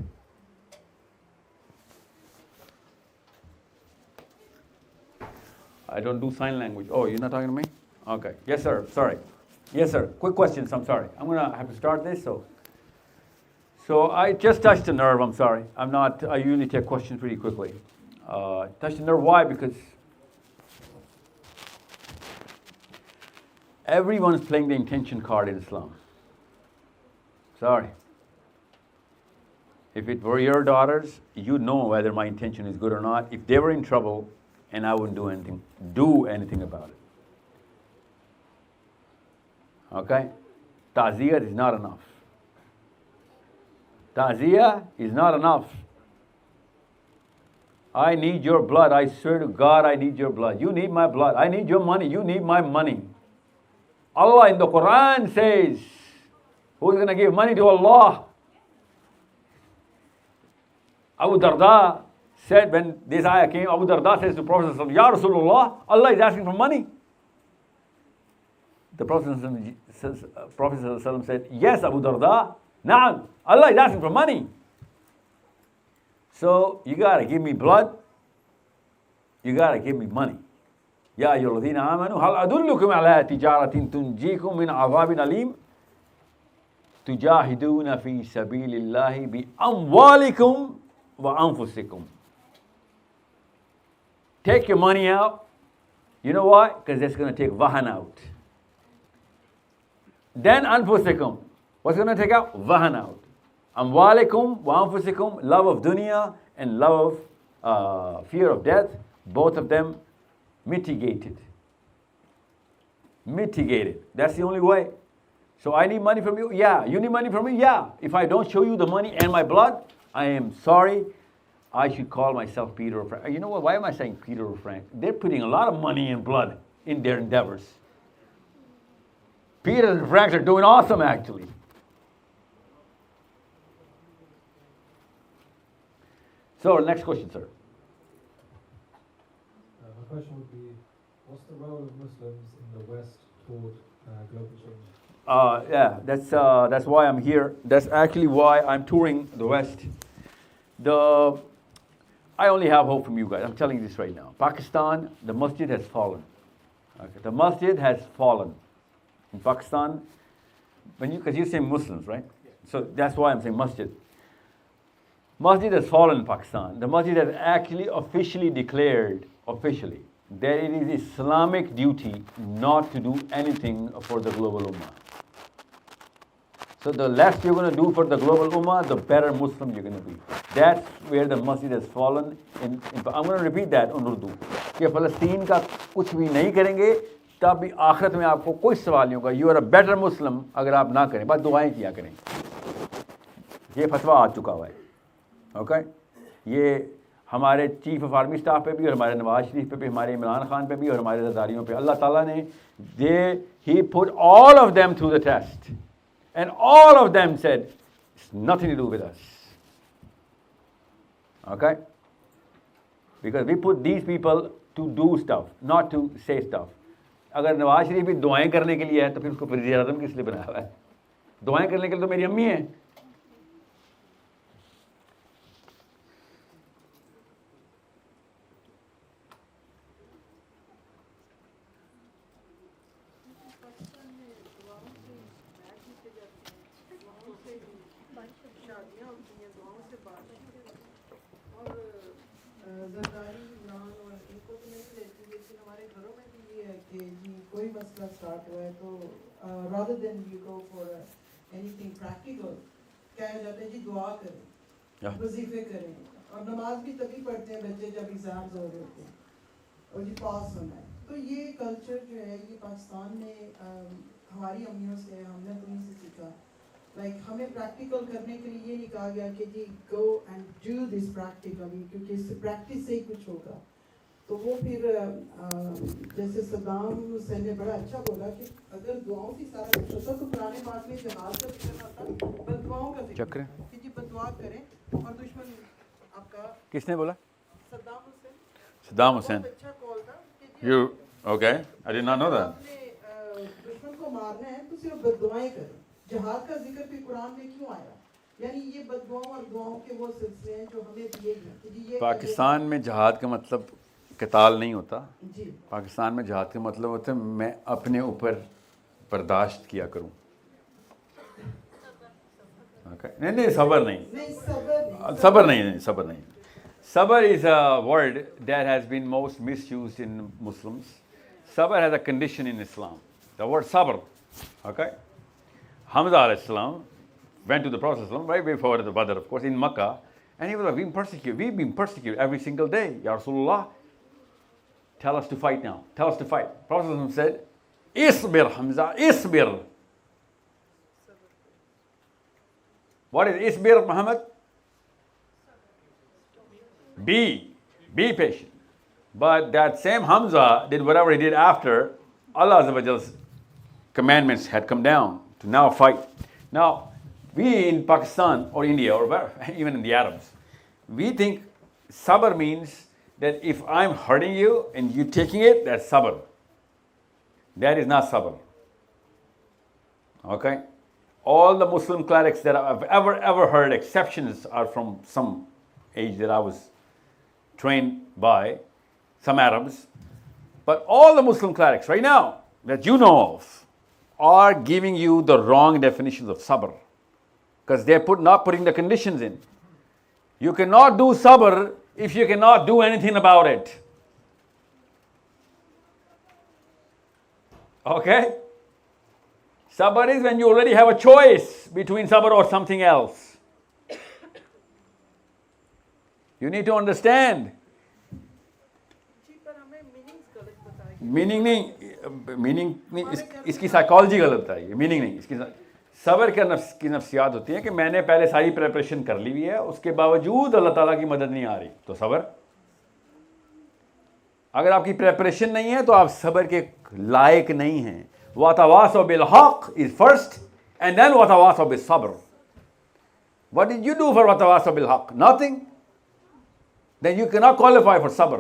I don't do sign language. Oh, you're not talking to me? Okay. Yes, sir. Sorry. Yes, sir. Quick questions. I'm sorry. I'm going to have to start this. So I just touched a nerve. I'm sorry. I usually take questions pretty quickly. Touched a nerve. Why? Because everyone's playing the intention card in Islam. Sorry. If it were your daughters, you'd know whether my intention is good or not. If they were in trouble, and I wouldn't do anything about it. Okay? Ta'ziyah is not enough. Ta'ziyah is not enough. I need your blood. I swear to God, I need your blood. You need my blood. I need your money. You need my money. Allah in the Quran says, who's going to give money to Allah? Abu Darda said when this ayah came, Abu Darda says to Prophet ﷺ, Ya Rasulullah, Allah is asking for money. The Prophet ﷺ said, yes, Abu Darda, na'am, Allah is asking for money. So you got to give me blood, you got to give me money. Ya ayyuhalladhina amanu, hal adullukum ala tijaratin tunjikum min azabin alim, tujahiduna fi sabilillahi bi amwalikum wa anfusikum. Take your money out. You know why? Because that's going to take vahan out. Then anfusikum. What's going to take out? Vahan out. Amwalikum wa anfusikum, love of dunya and love of fear of death, both of them mitigated. Mitigated. That's the only way. So I need money from you? Yeah. You need money from me? Yeah. If I don't show you the money and my blood, I am sorry. I should call myself Peter or Frank. You know what? Why am I saying Peter or Frank? They're putting a lot of money and blood in their endeavors. Peter and Frank are doing awesome, actually. So, next question, sir. My question would be, what's the role of Muslims in the West toward global change? Yeah, that's why I'm here. That's actually why I'm touring the West. I only have hope from you guys. I'm telling you this right now. Pakistan, the masjid has fallen. Okay. The masjid has fallen in Pakistan. Because you're saying Muslims, right? So that's why I'm saying masjid. Masjid has fallen in Pakistan. The masjid has actually officially declared, that it is Islamic duty not to do anything for the global ummah. So the less you're going to do for the global ummah, the better Muslim you're going to be. That's where the masjid has fallen. I'm going to repeat that in Urdu. कि फ़लस्तीन का कुछ भी नहीं करेंगे, तब भी आखिरत में आपको कोई सवाल नहीं होगा. You are a better Muslim अगर आप ना करें, बस दुआएं किया करें. ये फतवा आ चुका हुआ है. Okay? ये हमारे चीफ ऑफ आर्मी स्टाफ पे भी और हमारे नवाज शरीफ पे भी, हमारे इमरान खान पे भी और हमारे ज़रदारियों पे अल्लाह ताला ने he put all of them through the test. And all of them said, it's nothing to do with us. Okay? Because we put these people to do stuff, not to say stuff. अगर नवाज शरीफ भी दुआएं करने के लिए है तो फिर उसको वज़ीर आज़म किस लिए बनाया हुआ है? दुआएं करने के लिए तो मेरी अम्मी है. ज़रदारी इमरान और इनको तो नहीं लेती, लेकिन हमारे घरों में भी ये है कि जी कोई मसला स्टार्ट हुआ है तो rather than you go for anything practical, क्या जाता है जी दुआ करें, वजीफे करें और नमाज भी तभी पढ़ते हैं बच्चे जब एग्जाम्स हो रहे होते हैं और जी पास होना है. तो ये कल्चर जो है ये पाकिस्तान में हमारी अम्मियों से, हमने तो नहीं से सीखा. लाइक हमें प्रैक्टिकल करने के लिए ये नहीं कहा गया कि जी go and do this practically, क्योंकि इससे प्रैक्टिस से ही कुछ होगा. तो वो फिर जैसे सद्दाम हुसैन ने बड़ा अच्छा बोला कि अगर दुआओं से सारा कुछ होता तो पुराने बात में जहाज का जिक्र ना था, बददुआओं का जिक्र कि जी बददुआ करें और दुश्मन आपका. किसने बोला? सद्दाम हुसैन. सद्दाम हुसैन. अच्छा कॉल था. You okay? I did not know that. दुश्मन को को मारना है तो सिर्फ बददुआएं करो। जिहाद का जिक्र भी कुरान में क्यों आया? यानी ये बददुआओं और दुआओं के वो सिलसिले हैं जो हमें दिए गए कि जी ये पाकिस्तान में जहाद का मतलब क़िताल नहीं होता। जी पाकिस्तान में जहाद का मतलब होता है मैं अपने ऊपर बर्दाश्त किया करूं। Okay. नहीं सबर नहीं, सबर नहीं। Sabr is a word that has been most misused in Muslims. Sabr has a condition in Islam. The word sabr, okay? Hamza alayhi salam went to the Prophet right before the Badr, of course, in Makkah, and he was like, being persecuted. We've been persecuted every single day. Ya Rasulullah, tell us to fight now. Tell us to fight. Prophet said, Isbir Hamza, Isbir. What is Isbir, Muhammad? Be patient. But that same Hamza did whatever he did after Allah's commandments had come down to now fight. Now, we in Pakistan or India or even in the Arabs, we think sabr means that if I'm hurting you and you taking it, that's sabr. That is not sabr. Okay? All the Muslim clerics that I've ever heard, exceptions are from some age that I was trained by, some Arabs. But all the Muslim clerics right now that you know of are giving you the wrong definitions of sabr. Because they're not putting the conditions in. You cannot do sabr if you cannot do anything about it. Okay? Sabr is when you already have a choice between sabr or something else. You need to understand. Meaning नहीं इसकी psychology गलत है, ये meaning नहीं। इसकी सब्र की नफ्सियात होती है कि मैंने पहले सारी प्रिपरेशन कर ली हुई है, उसके बावजूद अल्लाह ताला की मदद नहीं आ रही, तो सब्र। अगर आपकी प्रिपरेशन नहीं है तो आप सब्र के लायक नहीं हैं। वतवासौ बिल हक इज फर्स्ट एंड देन वतवासौ बिल सब्र। What did you do for वतवासौ बिल हक? Nothing. Then you cannot qualify for sabr.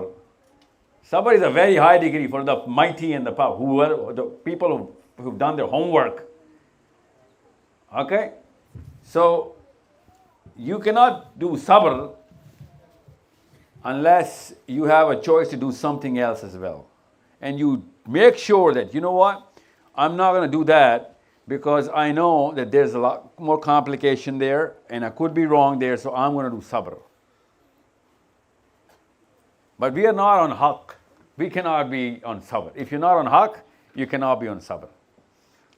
Sabr is a very high degree for the mighty and the power, the people who've done their homework. Okay? So, you cannot do sabr unless you have a choice to do something else as well. And you make sure that, you know what, I'm not going to do that because I know that there's a lot more complication there and I could be wrong there, so I'm going to do sabr. But we are not on haqq. We cannot be on sabr. If you're not on haqq, you cannot be on sabr.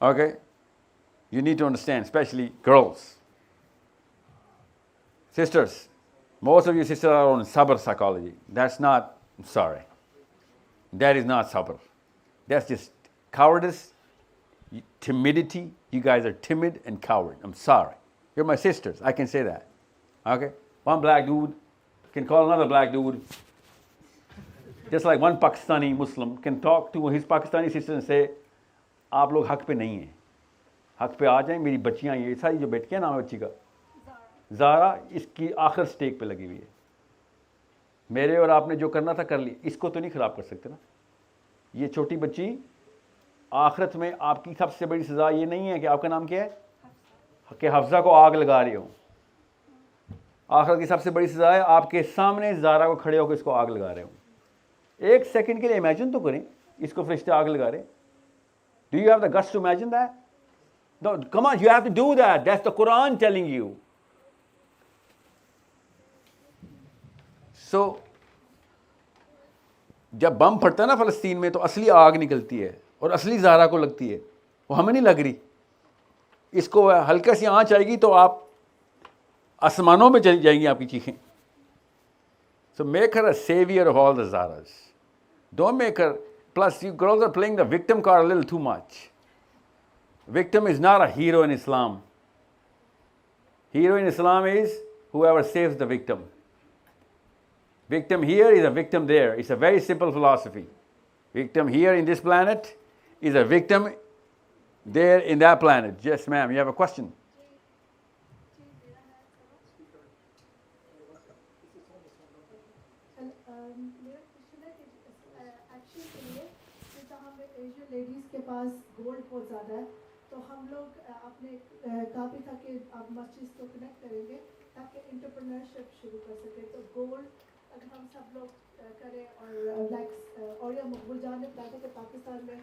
Okay? You need to understand, especially girls. Sisters, most of you sisters are on sabr psychology. That's not, I'm sorry. That is not sabr. That's just cowardice, timidity. You guys are timid and coward. I'm sorry. You're my sisters. I can say that. Okay? One black dude can call another black dude. Just like one Pakistani Muslim can talk to his Pakistani sister and say, आप लोग हक पे नहीं हैं, हक पे आ जाएं, मेरी बच्चियाँ ये सारी जो बेटी, क्या नाम है बच्ची का? ज़ारा, इसकी आखिर स्टेक पे लगी हुई है। मेरे और आपने जो करना था कर ली, इसको तो नहीं ख़राब कर सकते ना। ये छोटी बच्ची आखिरत में आपकी सबसे बड़ी सज़ा ये नहीं है कि आपका नाम क्या है कि हफ्ज़ा को आग लगा रही हो। आखिरत की सबसे बड़ी सज़ा है आपके सामने ज़ारा को खड़े होकर इसको आग लगा रहे हो। एक सेकंड के लिए इमेजिन तो करें, इसको फरिश्ते आग लगा रहे। Do you have the guts to imagine that? No, come on, you have to do that. That's the Quran telling you. So, जब बम फटता है ना फ़लस्तीन में तो असली आग निकलती है और असली ज़ारा को लगती है, वो हमें नहीं लग रही। इसको हल्का सी आंच आएगी तो आप आसमानों में चली जाएंगी आपकी चीखें। So make her a savior of all the Zaras. Don't make her, plus you girls are playing the victim card a little too much. Victim is not a hero in Islam. Hero in Islam is whoever saves the victim. Victim here is a victim there. It's a very simple philosophy. Victim here in this planet is a victim there in that planet. Yes, ma'am, you have a question? मेरा question है कि action के लिए जहाँ पे Asian ladies के पास gold बहुत ज़्यादा है, तो हम लोग अपने कहा भी था कि आप मस्जिद को कनेक्ट करेंगे ताकि एंटरप्रेन्योरशिप शुरू कर सकें। तो गोल्ड अगर हम सब लोग करें और लाइक और या मकबूल जान ने बताया था कि पाकिस्तान में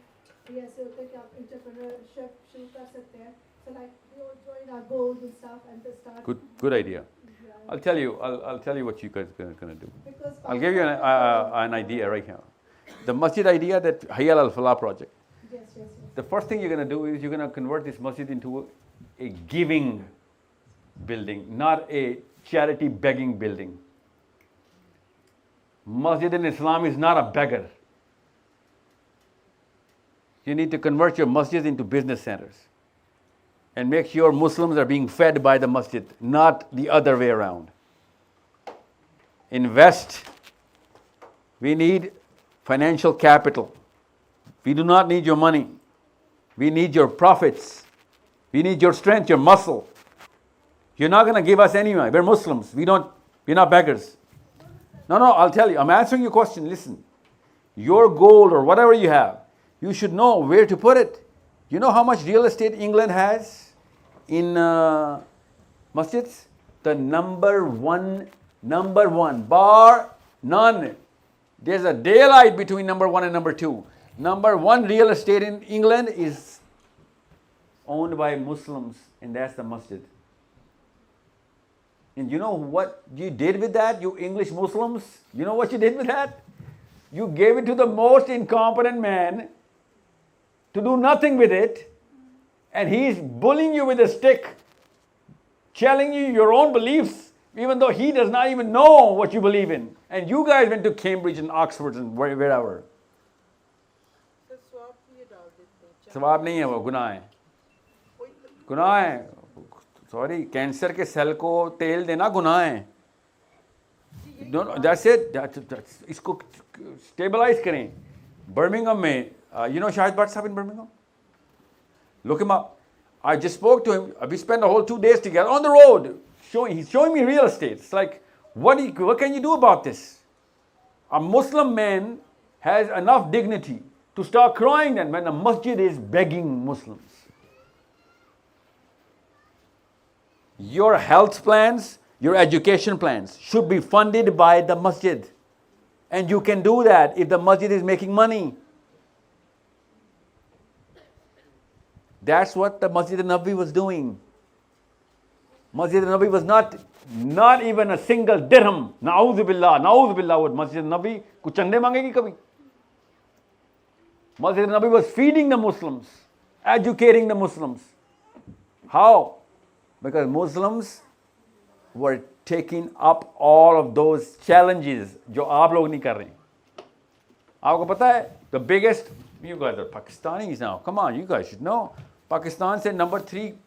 भी ऐसे होते हैं कि आप एंटरप्रेन्योरशिप शुरू कर सकते हैं। So like we all join our gold and stuff and to start. Good idea. Yeah. I'll tell you what you guys are going to do. Because I'll give you an idea right here. The masjid idea, that Hayya al Falah project. Yes. The first thing you're going to do is you're going to convert this masjid into a giving building, not a charity begging building. Masjid in Islam is not a beggar. You need to convert your masjids into business centers and make sure Muslims are being fed by the masjid, not the other way around. Invest. We need financial capital. We do not need your money. We need your profits. We need your strength, your muscle. You're not going to give us anyway. We're Muslims. We're not beggars. No, I'll tell you. I'm answering your question. Listen. Your gold or whatever you have, you should know where to put it. You know how much real estate England has in masjids? The number one, bar none. There's a daylight between number 1 and number 2. Number 1 real estate in England is owned by Muslims, and that's the masjid. And you know what you did with that, you English Muslims? You know what you did with that? You gave it to the most incompetent man to do nothing with it, and he's bullying you with a stick, telling you your own beliefs, even though he does not even know what you believe in. And you guys went to Cambridge and Oxford and wherever. सवाब नहीं है वो, गुनाह है, गुनाह है। Sorry, cancer के cell को तेल देना गुनाह है। That's it. इसको स्टेबलाइज करें। बर्मिंघम में, you know Shahid Bhatt in Birmingham? Look him up. I just spoke to him. We spent the whole 2 days together on the road. He's showing me real estate. It's like, what can you do about this? A Muslim man has enough dignity to start crying then when a masjid is begging Muslims. Your health plans, your education plans should be funded by the masjid. And you can do that if the masjid is making money. That's what the Masjid al-Nabawi was doing. Masjid al-Nabawi was not even a single dirham. Na'udhu billah would Masjid al-Nabawi kuch chande mangegi kabhi. Masjid al-Nabawi was feeding the Muslims, educating the Muslims. How? Because Muslims were taking up all of those challenges जो आप लोग नहीं कर रहे हैं। आपको पता है, the biggest, you guys are Pakistanis now, come on, you guys should know. Pakistan से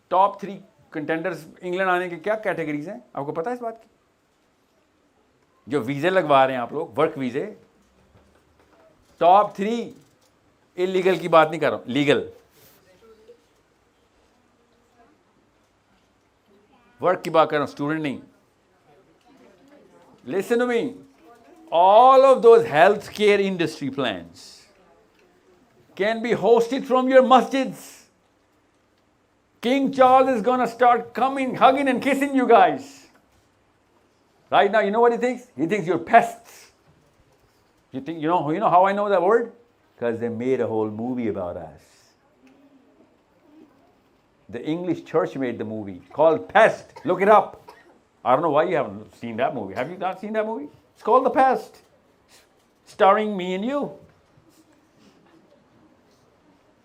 top 3 contenders इंग्लैंड आने के क्या कैटेगरीज हैं, आपको पता है इस बात की? जो वीज़े लगवा रहे हैं आप लोग, वर्क वीज़े, top 3, इलीगल की बात नहीं कर रहा हूँ, लीगल वर्क की बात कर रहा हूँ, स्टूडेंट नहीं। Listen to me. All of those healthcare industry plans can be hosted from your masjids. King Charles is going to start coming, hugging and kissing you guys. Right now, you know what he thinks? He thinks you're pests. You know how I know that word? Because they made a whole movie about us. The English church made the movie called Pest. Look it up. I don't know why you haven't seen that movie. Have you not seen that movie? It's called The Pest. Starring me and you.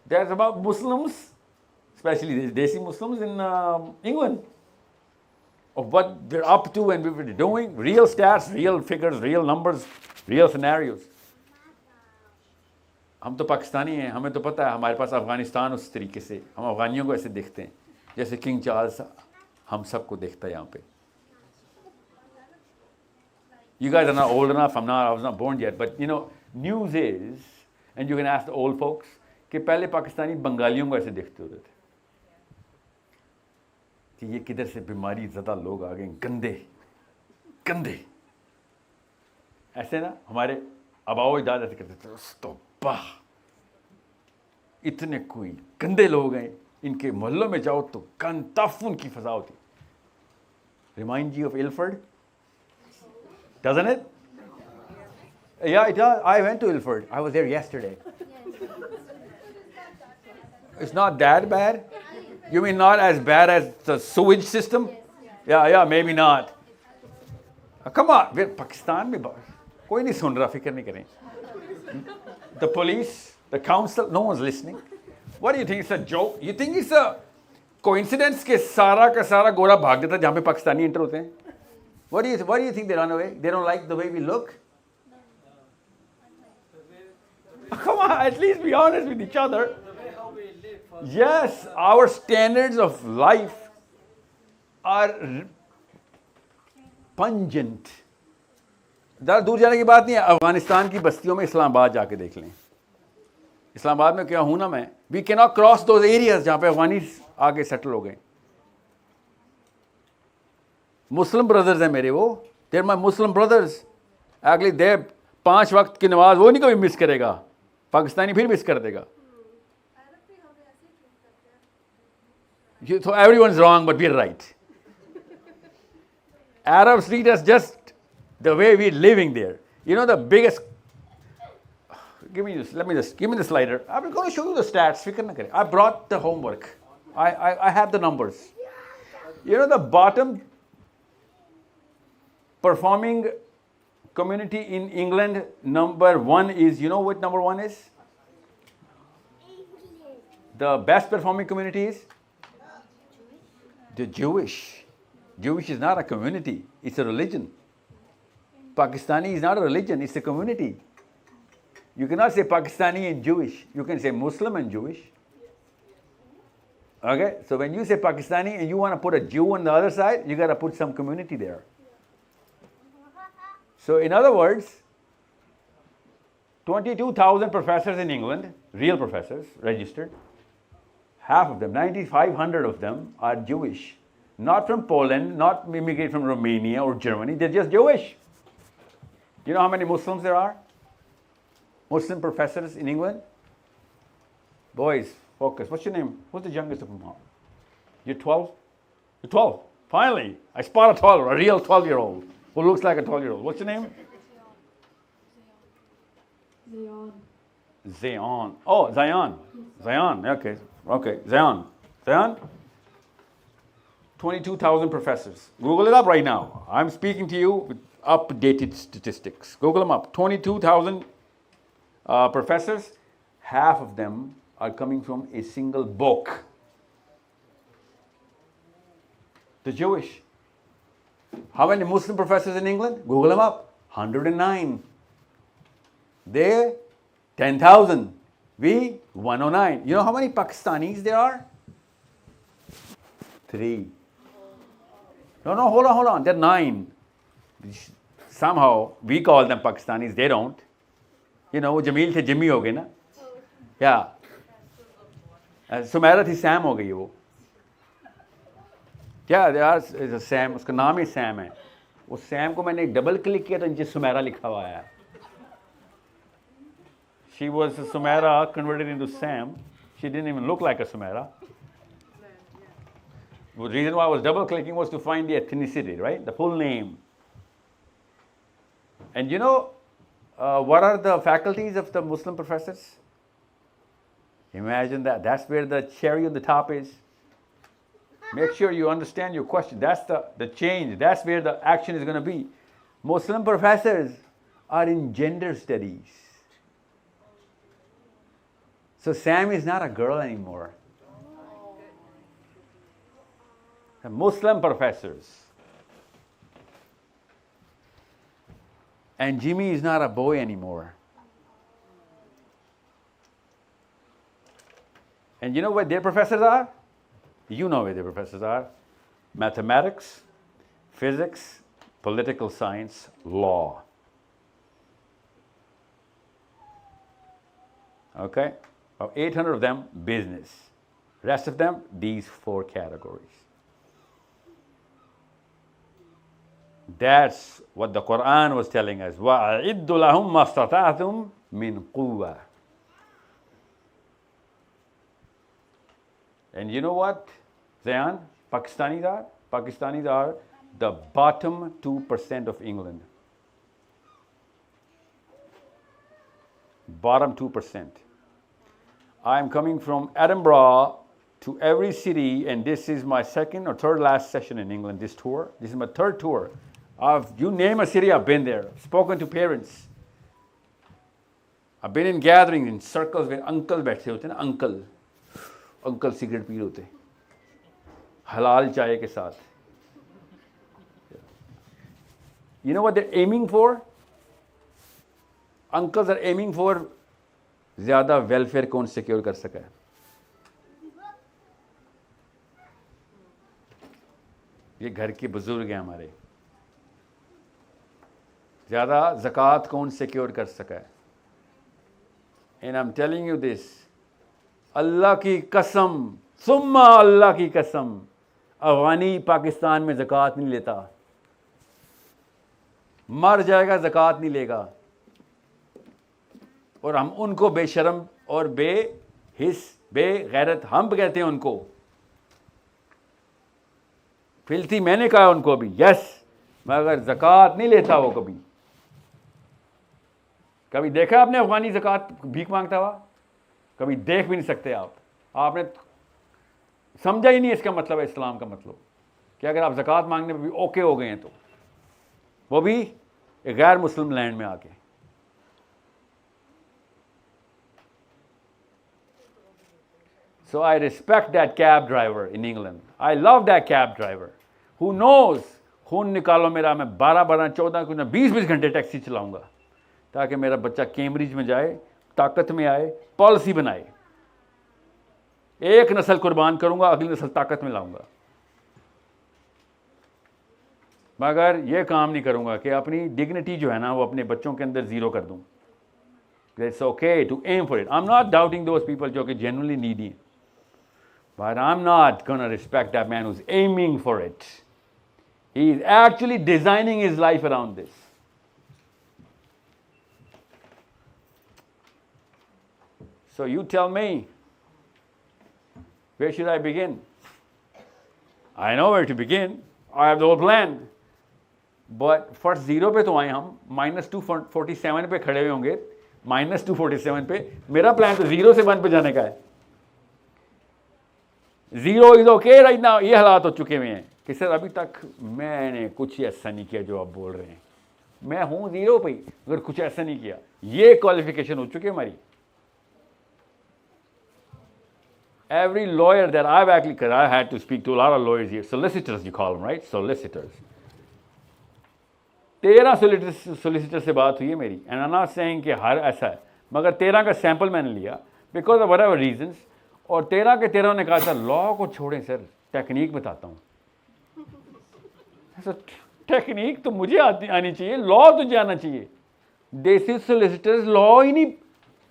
That's about Muslims, especially the Desi Muslims in England, of what they're up to and what they're doing. Real stats, real figures, real numbers, real scenarios. हम तो पाकिस्तानी हैं, हमें तो पता है हमारे पास अफ़गानिस्तान उस तरीके से, हम अफ़गानियों को ऐसे देखते हैं जैसे किंग चार्ल्स हम सबको देखता है यहाँ पे। You guys are not old enough, I was not born yet, but you know, news is, and you can ask the old folks, कि पहले पाकिस्तानी बंगालियों को ऐसे देखते होते थे कि ये किधर से बीमारी ज़्यादा लोग आ गए, गंदे ऐसे ना, हमारे आबाओ अजदाद ऐसे करते थे, इतने कोई गंदे लोग हैं, इनके मोहल्लों में जाओ तो कंताफुन की फजा होती. Remind you of Ilford? Doesn't it? Yeah, it does. I went to Ilford. I was there yesterday. It's not that bad? You mean not as bad as the sewage system? Yeah, maybe not. Come on, we're Pakistan mein koi nahi sun raha, fikr nahi kare. The police, the council, no one's listening. What do you think? It's a joke? You think it's a coincidence ke sara ka sara gora bhag deta jahan pe Pakistani enter hote hain? What do you think they run away? They don't like the way we look? Come on, at least be honest with each other. Yes, our standards of life are pungent. ज़्यादा दूर जाने की बात नहीं है. अफगानिस्तान की बस्तियों में इस्लामाबाद जाके देख लें. इस्लामाबाद में क्या हूं ना मैं. We cannot cross those areas जहाँ पे अफगानी आगे सेटल हो गए. मुस्लिम ब्रदर्स हैं मेरे वो. They're my Muslim brothers. Actually, they 5 वक्त की नमाज वो नहीं कभी मिस करेगा. पाकिस्तानी फिर मिस कर देगा. So everyone's wrong, but we're right. Arabs treat us just the way we're living there. You know the biggest. Give me the slider. I'm going to show you the stats. Fikr na kare. I brought the homework. I have the numbers. You know the bottom performing community in England, number 1 is, you know what number 1 is? The best performing community is? The Jewish. Jewish is not a community, it's a religion. Pakistani is not a religion, it's a community. You cannot say Pakistani and Jewish. You can say Muslim and Jewish. Okay? So when you say Pakistani and you want to put a Jew on the other side, you got to put some community there. So in other words, 22,000 professors in England, real professors, registered. Half of them, 9,500 of them are Jewish. Not from Poland, not immigrate from Romania or Germany, they're just Jewish. You know how many Muslims there are? Muslim professors in England? Boys, focus. What's your name? Who's the youngest of them all? You're 12? You're 12. Finally, I spot a 12, a real 12-year-old who looks like a 12-year-old. What's your name? Zayon. Oh, Zion. Zion, okay, Zion. 22,000 professors. Google it up right now. I'm speaking to you with updated statistics. Google them up. 22,000 professors. Half of them are coming from a single book. The Jewish. How many Muslim professors in England? Google them up. 109. They 10,000. We 109. You know how many Pakistanis there are? 3. No, hold on. They're 9. Somehow we call them Pakistanis. They don't. You know, Jamil the Jimmy ho gaye na. Yeah. Sumaira thi Sam ho gayi wo. Yeah, there is a Sam. उसका नाम ही Sam है. उस Sam को मैंने double click किया तो नीचे सुमेरा लिखा हुआ है. She was a Sumaira converted into Sam. She didn't even look like a Sumaira. The reason why I was double clicking was to find the ethnicity, right? The full name. And you know what are the faculties of the Muslim professors? Imagine that. That's where the cherry on the top is. Make sure you understand your question. That's the change. That's where the action is going to be. Muslim professors are in gender studies. So Sam is not a girl anymore. The Muslim professors. And Jimmy is not a boy anymore. And you know what their professors are? You know where their professors are. Mathematics, physics, political science, law. Okay? About 800 of them, business. Rest of them, these 4 categories. That's what the Quran was telling us. وَأَعِدُّ لَهُمْ مَا اسْتَطَعْتُمْ مِنْ قُوَّةٍ. And you know what, Zayan? Pakistanis are the bottom 2% of England. Bottom 2%. I am coming from Edinburgh to every city, and this is my second or third last session in England, this tour. This is my third tour. You name a city, I've been there, spoken to parents. I've been in gatherings, in circles where uncle बैठे होते हैं ना, uncle cigarette P रहे होते, halal चाय के साथ. You know what they're aiming for? Uncles are aiming for ज़्यादा welfare कौन secure कर सका है. ये घर के बुजुर्ग हैं हमारे. ज़्यादा ज़कात कौन सिक्योर कर सका है. And I'm telling you this, अल्लाह की कसम, सुम्मा अल्लाह की कसम, अफगानी पाकिस्तान में ज़कात नहीं लेता. मर जाएगा ज़कात नहीं लेगा. और हम उनको बेशर्म और बेगैरत हम कहते हैं उनको. फिल्थी मैंने कहा उनको अभी, यस, मगर ज़कात नहीं लेता वो कभी. कभी देखा आपने अफगानी ज़कात भीख मांगता हुआ? कभी देख भी नहीं सकते आप. आपने समझा ही नहीं इसका मतलब है इस्लाम का मतलब कि अगर आप ज़कात मांगने पर भी ओके हो गए हैं तो वो भी एक गैर मुस्लिम लैंड में आके. So I respect that cab driver in England. I love that cab driver. Who knows? खून निकालो मेरा, मैं 12, 14, कुछ ना 20 घंटे टैक्सी चलाऊंगा ताकि मेरा बच्चा कैम्ब्रिज में जाए, ताकत में आए, पॉलिसी बनाए. एक नस्ल कुर्बान करूंगा, अगली नस्ल ताकत में लाऊंगा. मगर ये काम नहीं करूंगा कि अपनी डिग्निटी जो है ना वो अपने बच्चों के अंदर ज़ीरो कर दूं. It's okay to aim for it. I'm not doubting those people जो कि genuinely needy. But I'm not going to respect that man who's aiming for it. He is actually designing his life around this. So you tell me, where should I begin? I know where to begin. I have the whole plan. But first zero पे तो आए हम, -247 पे खड़े हुए होंगे, -247 पे. मेरा प्लान तो 0 से 1 पे जाने का है. 0 इज ओके राइट नाउ. ये हालात हो चुके हुए हैं कि सर अभी तक मैंने कुछ ऐसा नहीं किया जो आप बोल रहे हैं. मैं हूँ 0 पे अगर कुछ ऐसा नहीं किया. ये क्वालिफिकेशन हो चुकी है हमारी. Every lawyer that I've actually, because I had to speak to a lot of lawyers here, solicitors you call them, right? Solicitors. 13 solicitor से बात हुई है मेरी. And I am not saying कि हर ऐसा है, मगर 13 का सैंपल मैंने लिया बिकॉज ऑफ व्हाटएवर रीजंस. और 13 के 13 ने कहा था लॉ को छोड़ें सर, टेक्निक बताता हूँ. टेक्निक तो मुझे आनी चाहिए, लॉ तुझे आना चाहिए. देसी सोलिसिटर्स लॉ ही नहीं,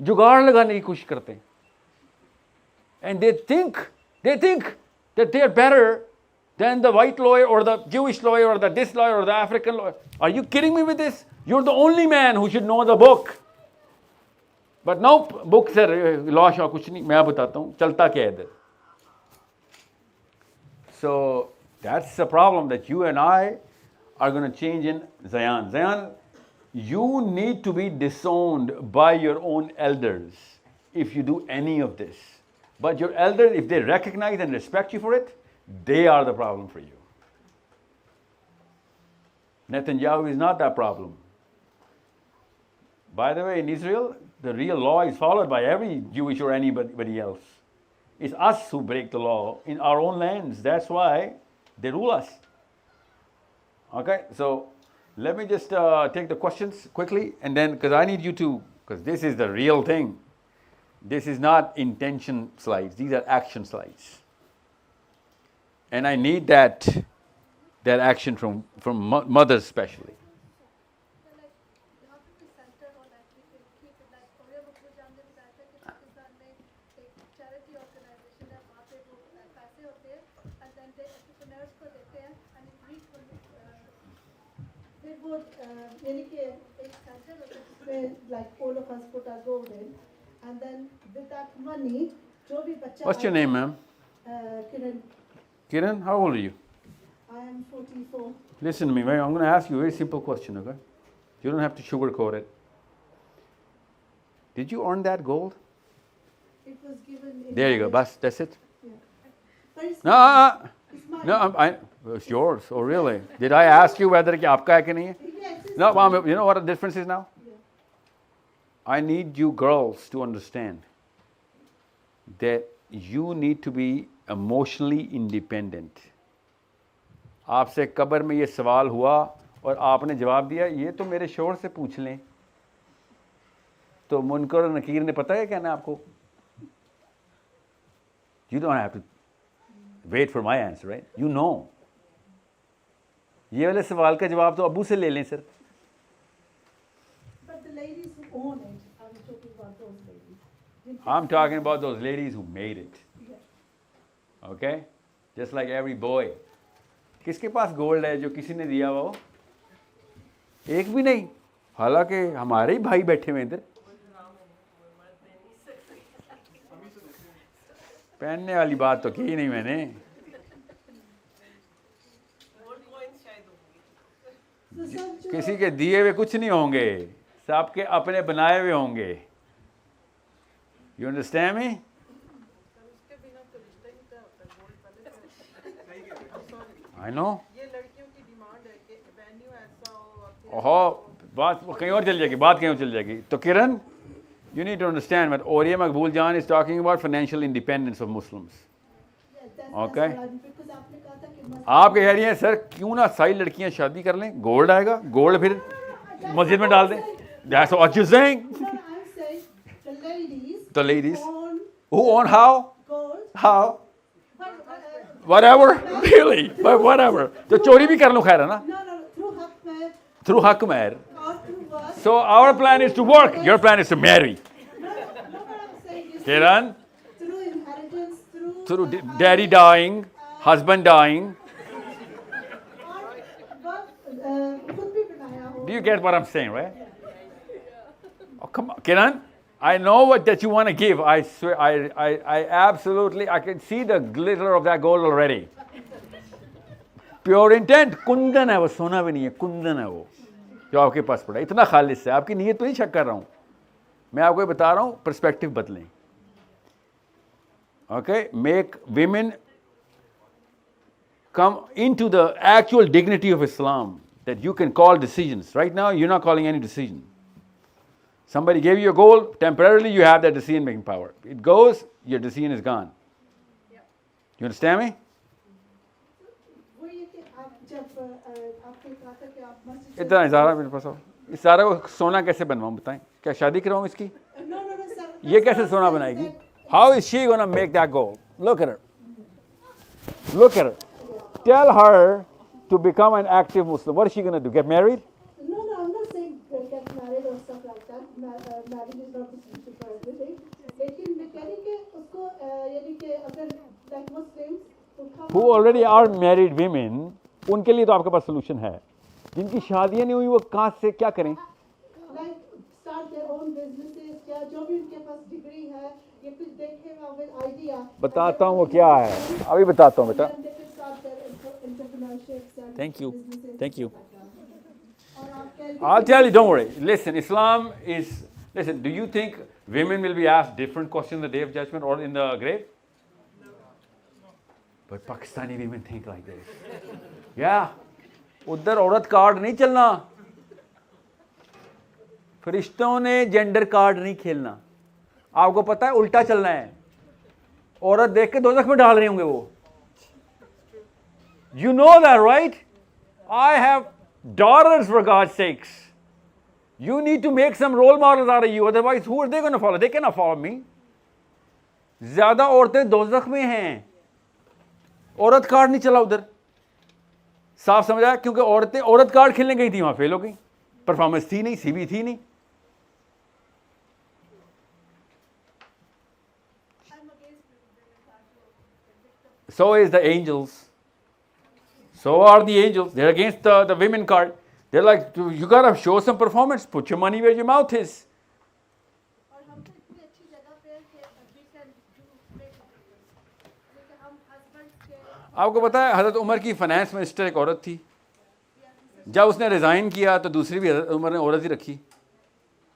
जुगाड़ लगाने की कोशिश करते हैं. And they think that they are better than the white lawyer or the Jewish lawyer or the this lawyer or the African lawyer. Are you kidding me with this? You're the only man who should know the book. But no, book sir, law Shaw कुछ नहीं, मैं बताता हूँ चलता क्या है इधर. So that's the problem that you and I are going to change in Zayan. Zayan, you need to be disowned by your own elders if you do any of this. But your elders, if they recognize and respect you for it, they are the problem for you. Netanyahu is not that problem. By the way, in Israel, the real law is followed by every Jewish or anybody else. It's us who break the law in our own lands. That's why they rule us. Okay, so let me just take the questions quickly, and then, because I need you to, because this is the real thing. This is not intention slides. These are action slides. And I need that action from mothers especially. Like all of us put our gold in, and then with that money, What's your name, ma'am? Kiran. Kiran, how old are you? I am 44. Listen to me, I'm going to ask you a very simple question, okay? You don't have to sugarcoat it. Did you earn that gold? It was given in There you go, marriage. that's it. Yeah. But it's No, mine. It's mine. no, it's yours. Oh, really? Did I ask you whether it's aapka hai ki nahi hai? Yes, it's No, mine. Mom, you know what the difference is now? Yeah. I need you girls to understand that you need to be emotionally independent. आपसे कब्र में ये सवाल हुआ और आपने जवाब दिया, ये तो मेरे शोहर से पूछ लें. तो मुनकर और नकीर ने पता है क्या ना आपको? You don't have to wait for my answer, right? You know. ये वाले सवाल का जवाब तो अबू से ले लें sir. But the ladies who own it, I was talking about those ladies. I'm talking about those ladies who made it. Yeah. Okay? Just like every boy. किसके पास गोल्ड है जो किसी ने दिया हुआ हो? एक भी नहीं. हालांकि हमारे ही भाई बैठे हुए इधर. पहनने वाली बात तो की नहीं मैंने. किसी के दिए हुए कुछ नहीं होंगे, सबके अपने बनाए हुए होंगे. You understand me? I know. ओहो, बात कहीं और चल जाएगी, बात कहीं और चल जाएगी. तो किरण, you need to understand that Oriya Maqbool Jan is talking about financial independence of Muslims. Okay? Because आपने कहा था कि आप कह रही हैं सर क्यों ना सारी लड़कियां शादी कर लें, गोल्ड आएगा, गोल्ड फिर मस्जिद में डाल दें. That's what you're saying. No, I'm saying the ladies. The ladies Own who own how? gold. How? But, Whatever. Really? But whatever. तो चोरी भी कर लो खैर है ना? no, through Hakmer Through Hakmer. or through work. So our plan is to work. Your plan is to marry. No, what I'm saying is Kiran, through inheritance, through daddy dying, husband dying. खुद भी बनाया हो. Do you get what I'm saying, right? Oh, come on, Kiran. I know what that you want to give. I swear, I absolutely, I can see the glitter of that gold already. Pure intent. Kundan है वो, सोना भी नहीं है, कुंदन है वो जो आपके पास पड़ा. इतना खालिस है. आपकी नीयत पे नहीं शक कर रहा हूँ. मैं आपको ये बता रहा हूँ, पर्सपेक्टिव बदलें. Okay, make women come into the actual dignity of Islam that you can call decisions. Right now, you're not calling any decision. Somebody gave you a goal, temporarily you have that decision-making power. It goes, your decision is gone. You understand me? वो ये कि आप जब आपने कहा था कि आप मस्जिद इतना इजारा मेरे पास आओ. इस सारा को सोना कैसे बनवाऊं बताएं? क्या शादी करवाऊं इसकी? No, sir. ये कैसे सोना बनाएगी? How is she going to make that goal? Look at her. Look at her. Tell her to become an active Muslim. What is she going to do? Get married? No, I'm not saying get married or stuff like that. Marriage is not the solution for everything. लेकिन मैं कह रही कि उसको यानी कि अगर like Muslims who come Who already are married women, उनके लिए तो आपके पास solution है. जिनकी शादियां नहीं हुई वो कहाँ से क्या करें? like start their own businesses या जो भी उनके पास डिग्री है ये कुछ देखेगा with idea. बताता हूँ वो क्या है. अभी बताता हूँ बेटा. And they can start their entrepreneurships and Thank you. businesses. Thank you. और आप कह रही I'll tell you, don't worry. Listen, Islam is, listen, do you think women will be asked different questions on the day of judgment or in the grave? But Pakistani women think like this. Yeah. उधर औरत card नहीं चलना. फरिश्तों ने gender card नहीं खेलना. आपको पता है उल्टा चलना है. औरत देख के दोज़ख में डाल रहे होंगे वो. You know that, right? I have daughters, for God's sakes. You need to make some role models out of you. Otherwise, who are they going to follow? They cannot follow me. ज़्यादा औरतें दोज़ख में हैं. औरत card नहीं चला उधर. साफ समझ आया? क्योंकि औरतें औरत कार्ड खेलने गई थी, वहां फेल हो गई. परफॉर्मेंस थी नहीं, सीवी थी नहीं. So is the angels. So are the angels. They're against the women card. They're like, you gotta show some performance. Put your money where your mouth is. और हम तो इतनी अच्छी जगह पे हैं कि we can do great difference. लेकिन हम आपको पता है हज़रत उमर की फाइनेंस मिनिस्टर एक औरत थी, जब उसने रिज़ाइन किया तो दूसरी भी हज़रत उमर ने औरत ही रखी।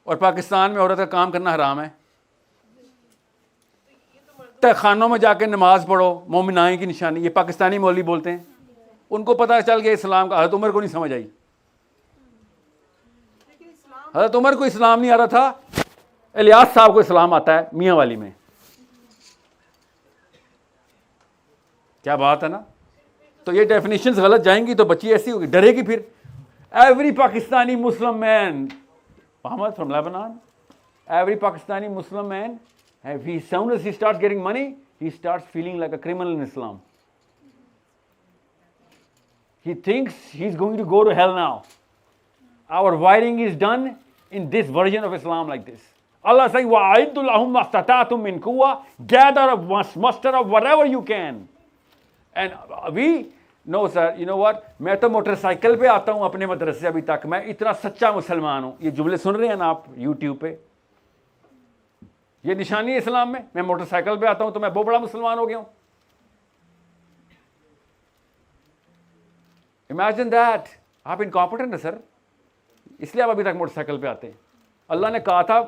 और पाकिस्तान में औरत का काम करना हराम है। तहखानों में जाके नमाज पढ़ो, मोमिनाई की निशानी, ये पाकिस्तानी मौलवी बोलते हैं। उनको पता चल गया इस्लाम का, हज़रत उमर को नहीं समझ आई। हज़रत उमर को इस्लाम नहीं आ रहा था, इलियास साहब को इस्लाम आता है मियाँ वाली में। क्या बात है ना। तो ये डेफिनेशंस गलत जाएंगी तो बच्ची ऐसी होगी, डरेगी फिर। Every Pakistani Muslim man, Mohammad from Lebanon, every Pakistani Muslim man, if he, as soon as he starts getting money, he starts feeling like a criminal in Islam. He thinks he's going to go to hell now. Our wiring is done in this version of Islam like this. Allah says, وَأَعِدُّ لَهُمْ مَا اسْتَطَعْتُم مِّن قُوَّةٍ, gather up, muster up whatever you can. And we, no sir, you know what, मैं तो motorcycle पे आता हूँ अपने मदरसे अभी तक, मैं इतना सच्चा मुसलमान हूँ। ये जुमले सुन रहे हैं ना आप यूट्यूब पे, ये निशानी है इस्लाम में। मैं मोटरसाइकिल पे आता हूं तो मैं बहुत बड़ा मुसलमान हो गया हूं। Imagine that. आप इनकॉम्पिटेंट है सर, इसलिए आप अभी तक मोटरसाइकिल पे आते हैं। अल्लाह ने कहा था,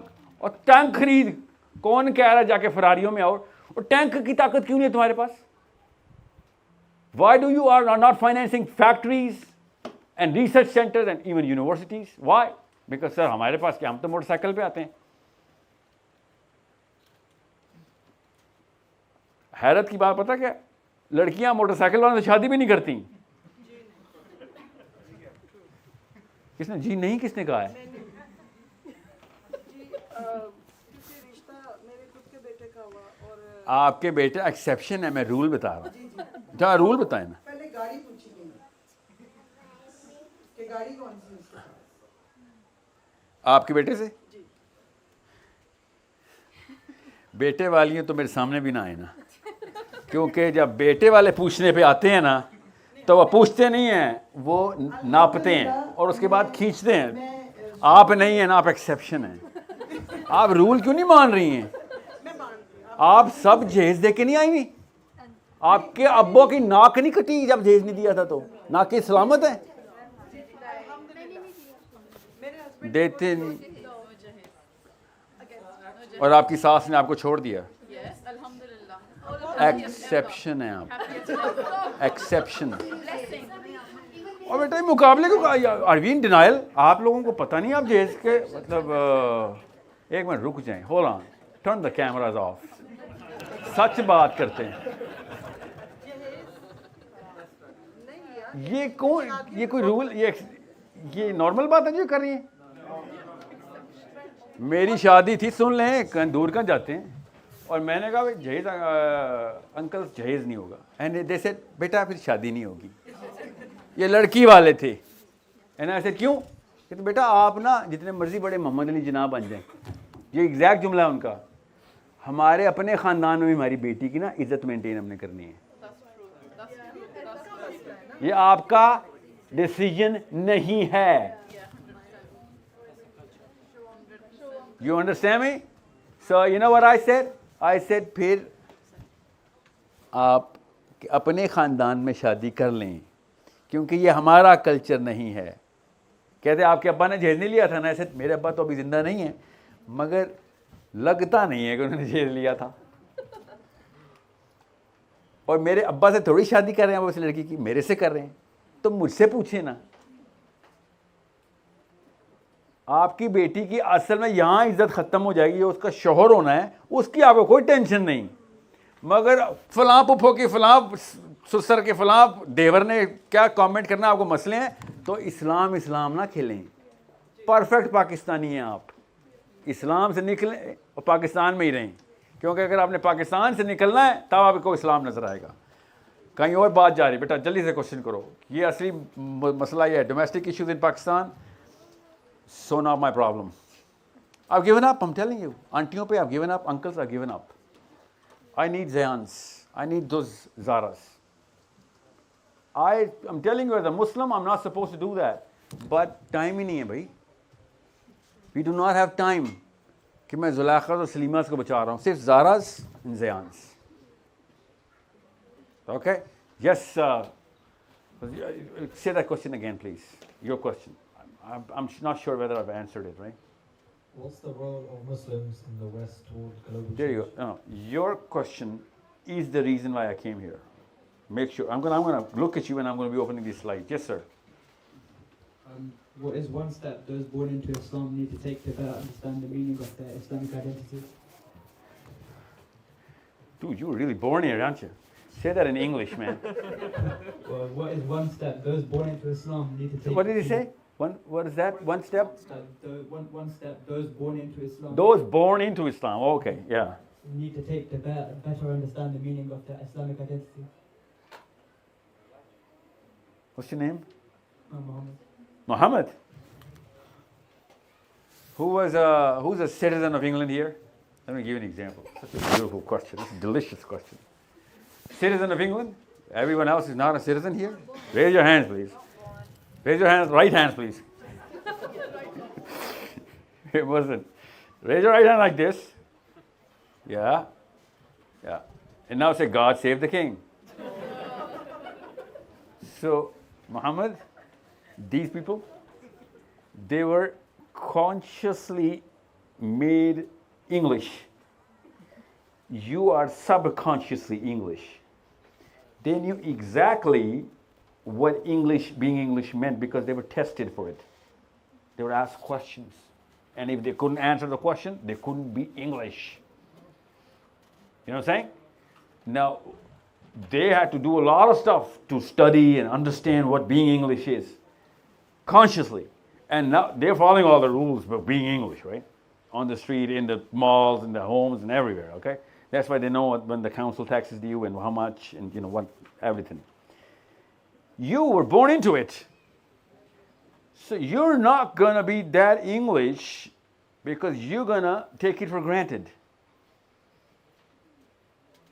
और टैंक खरीद, कौन कह रहा है जाके फरारियों में आओ, और टैंक की ताकत क्यों नहीं है तुम्हारे पास? Why do you are not financing factories and research centres and even universities? Why? Because sir हमारे पास क्या, हम तो मोटरसाइकिल पे आते हैं। हैरत की बात पता क्या, लड़कियां मोटरसाइकिल वालों से शादी भी नहीं करती। किसने जी नहीं, किसने कहा है? आपके बेटे एक्सेप्शन है, मैं रूल बता रहा हूँ। क्या रूल बताए ना। पहले गाड़ी पूछी गई कि गाड़ी कौन सी उसके पास? आपके बेटे से? बेटे वाली तो मेरे सामने भी ना आए ना, क्योंकि जब बेटे वाले पूछने पे आते हैं ना तो वो पूछते नहीं हैं, वो नापते हैं और उसके बाद खींचते हैं। आप नहीं है ना, आप एक्सेप्शन हैं। आप रूल क्यों नहीं मान रही हैं? आप सब जहेज दे के नहीं आई हुई? आपके अब्बों की नाक नहीं कटी जब जहेज नहीं दिया था? तो नाक की सलामत है? देते नहीं। और आपकी सास ने आपको छोड़ दिया। एक्सेप्शन है आप, एक्सेप्शन। और बेटा मुकाबले को आर वी इन डिनाइल? आप लोगों को पता नहीं आप जहेज के मतलब, एक मिनट रुक जाएं, hold on, turn the cameras off. सच बात करते हैं। ये कौन, ये कोई रूल, ये नॉर्मल बात है जो कर रही है? मेरी शादी थी, सुन लें, दूर कहाँ जाते हैं, और मैंने कहा भाई जहेज अंकल जहेज नहीं होगा, एंड दे सेड बेटा फिर शादी नहीं होगी। ये लड़की वाले थे, एंड ऐसे क्यों? कि तो बेटा आप ना जितने मर्जी बड़े मोहम्मद अली जनाब बन जाएं, ये एग्जैक्ट जुमला है उनका, हमारे अपने ख़ानदान में भी हमारी बेटी की ना इज्जत मेंटेन हमने करनी है। ये आपका डिसीजन नहीं है। You understand me? So you know what I said? I said फिर आप अपने ख़ानदान में शादी कर लें, क्योंकि ये हमारा कल्चर नहीं है। कहते आपके अब्बा ने जहेज नहीं लिया था ना? ऐसे मेरे अब्बा तो अभी ज़िंदा नहीं है, मगर लगता नहीं है कि उन्होंने जहेज लिया था। और मेरे अब्बा से थोड़ी शादी कर रहे हैं वो, उस लड़की की मेरे से कर रहे हैं, तो मुझसे पूछे ना। आपकी बेटी की असल में यहाँ इज्जत ख़त्म हो जाएगी, उसका शोहर होना है, उसकी आपको कोई टेंशन नहीं। मगर फलां पुप्पो के फलां ससुर के फलां देवर ने क्या कमेंट करना आपको मसले हैं, तो इस्लाम ना खेलें। परफेक्ट पाकिस्तानी हैं आप, इस्लाम से निकलें और पाकिस्तान में ही रहें, क्योंकि अगर आपने पाकिस्तान से निकलना है तब आपको इस्लाम नज़र आएगा। कहीं और बात जा रही, बेटा जल्दी से क्वेश्चन करो। ये असली मसला ये है, domestic issues in Pakistan. So now my problem. I've given up, I'm telling you. Auntiyon pe I've given up, uncles I've given up. I need Zayans. I need those Zaras. I'm telling you as a Muslim, I'm not supposed to do that. But time ही नहीं है भाई. We do not have time कि मैं जुलैखा और सलीमास को बचा रहा हूँ, सिर्फ Zaras and Zayans. Okay? Yes, say that question again, please. Your question. I'm not sure whether I've answered it, right? What's the role of Muslims in the West toward global There you change? go. No, your question is the reason why I came here. Make sure. I'm gonna look at you and I'm gonna be opening this slide. Yes, sir. What is one step those born into Islam need to take to better understand the meaning of their Islamic identity? Dude, you were really born here, aren't you? Say that in English, man. Well, what is one step those born into Islam need to take? What did he say? What is that? One step? One step those born into Islam. Those born into Islam. Okay, yeah. Need to take to better understand the meaning of their Islamic identity. What's your name? Muhammad. Muhammad. Who's a citizen of England here? Let me give you an example. Such a beautiful question. It's a delicious question. Citizen of England? Everyone else is not a citizen here? Raise your hands, please. Raise your hands, right hands, please. It wasn't. Raise your right hand like this. Yeah. Yeah. And now say, God save the king. So, Muhammad, these people, they were consciously made English. You are subconsciously English. They knew exactly what being English meant because they were tested for it. They were asked questions. And if they couldn't answer the question, they couldn't be English. You know what I'm saying? Now, they had to do a lot of stuff to study and understand what being English is, consciously. And now they're following all the rules of being English, right? On the street, in the malls, in the homes, and everywhere, okay? That's why they know when the council taxes due and how much and what, everything. You were born into it. So you're not going to be that English because you're going to take it for granted.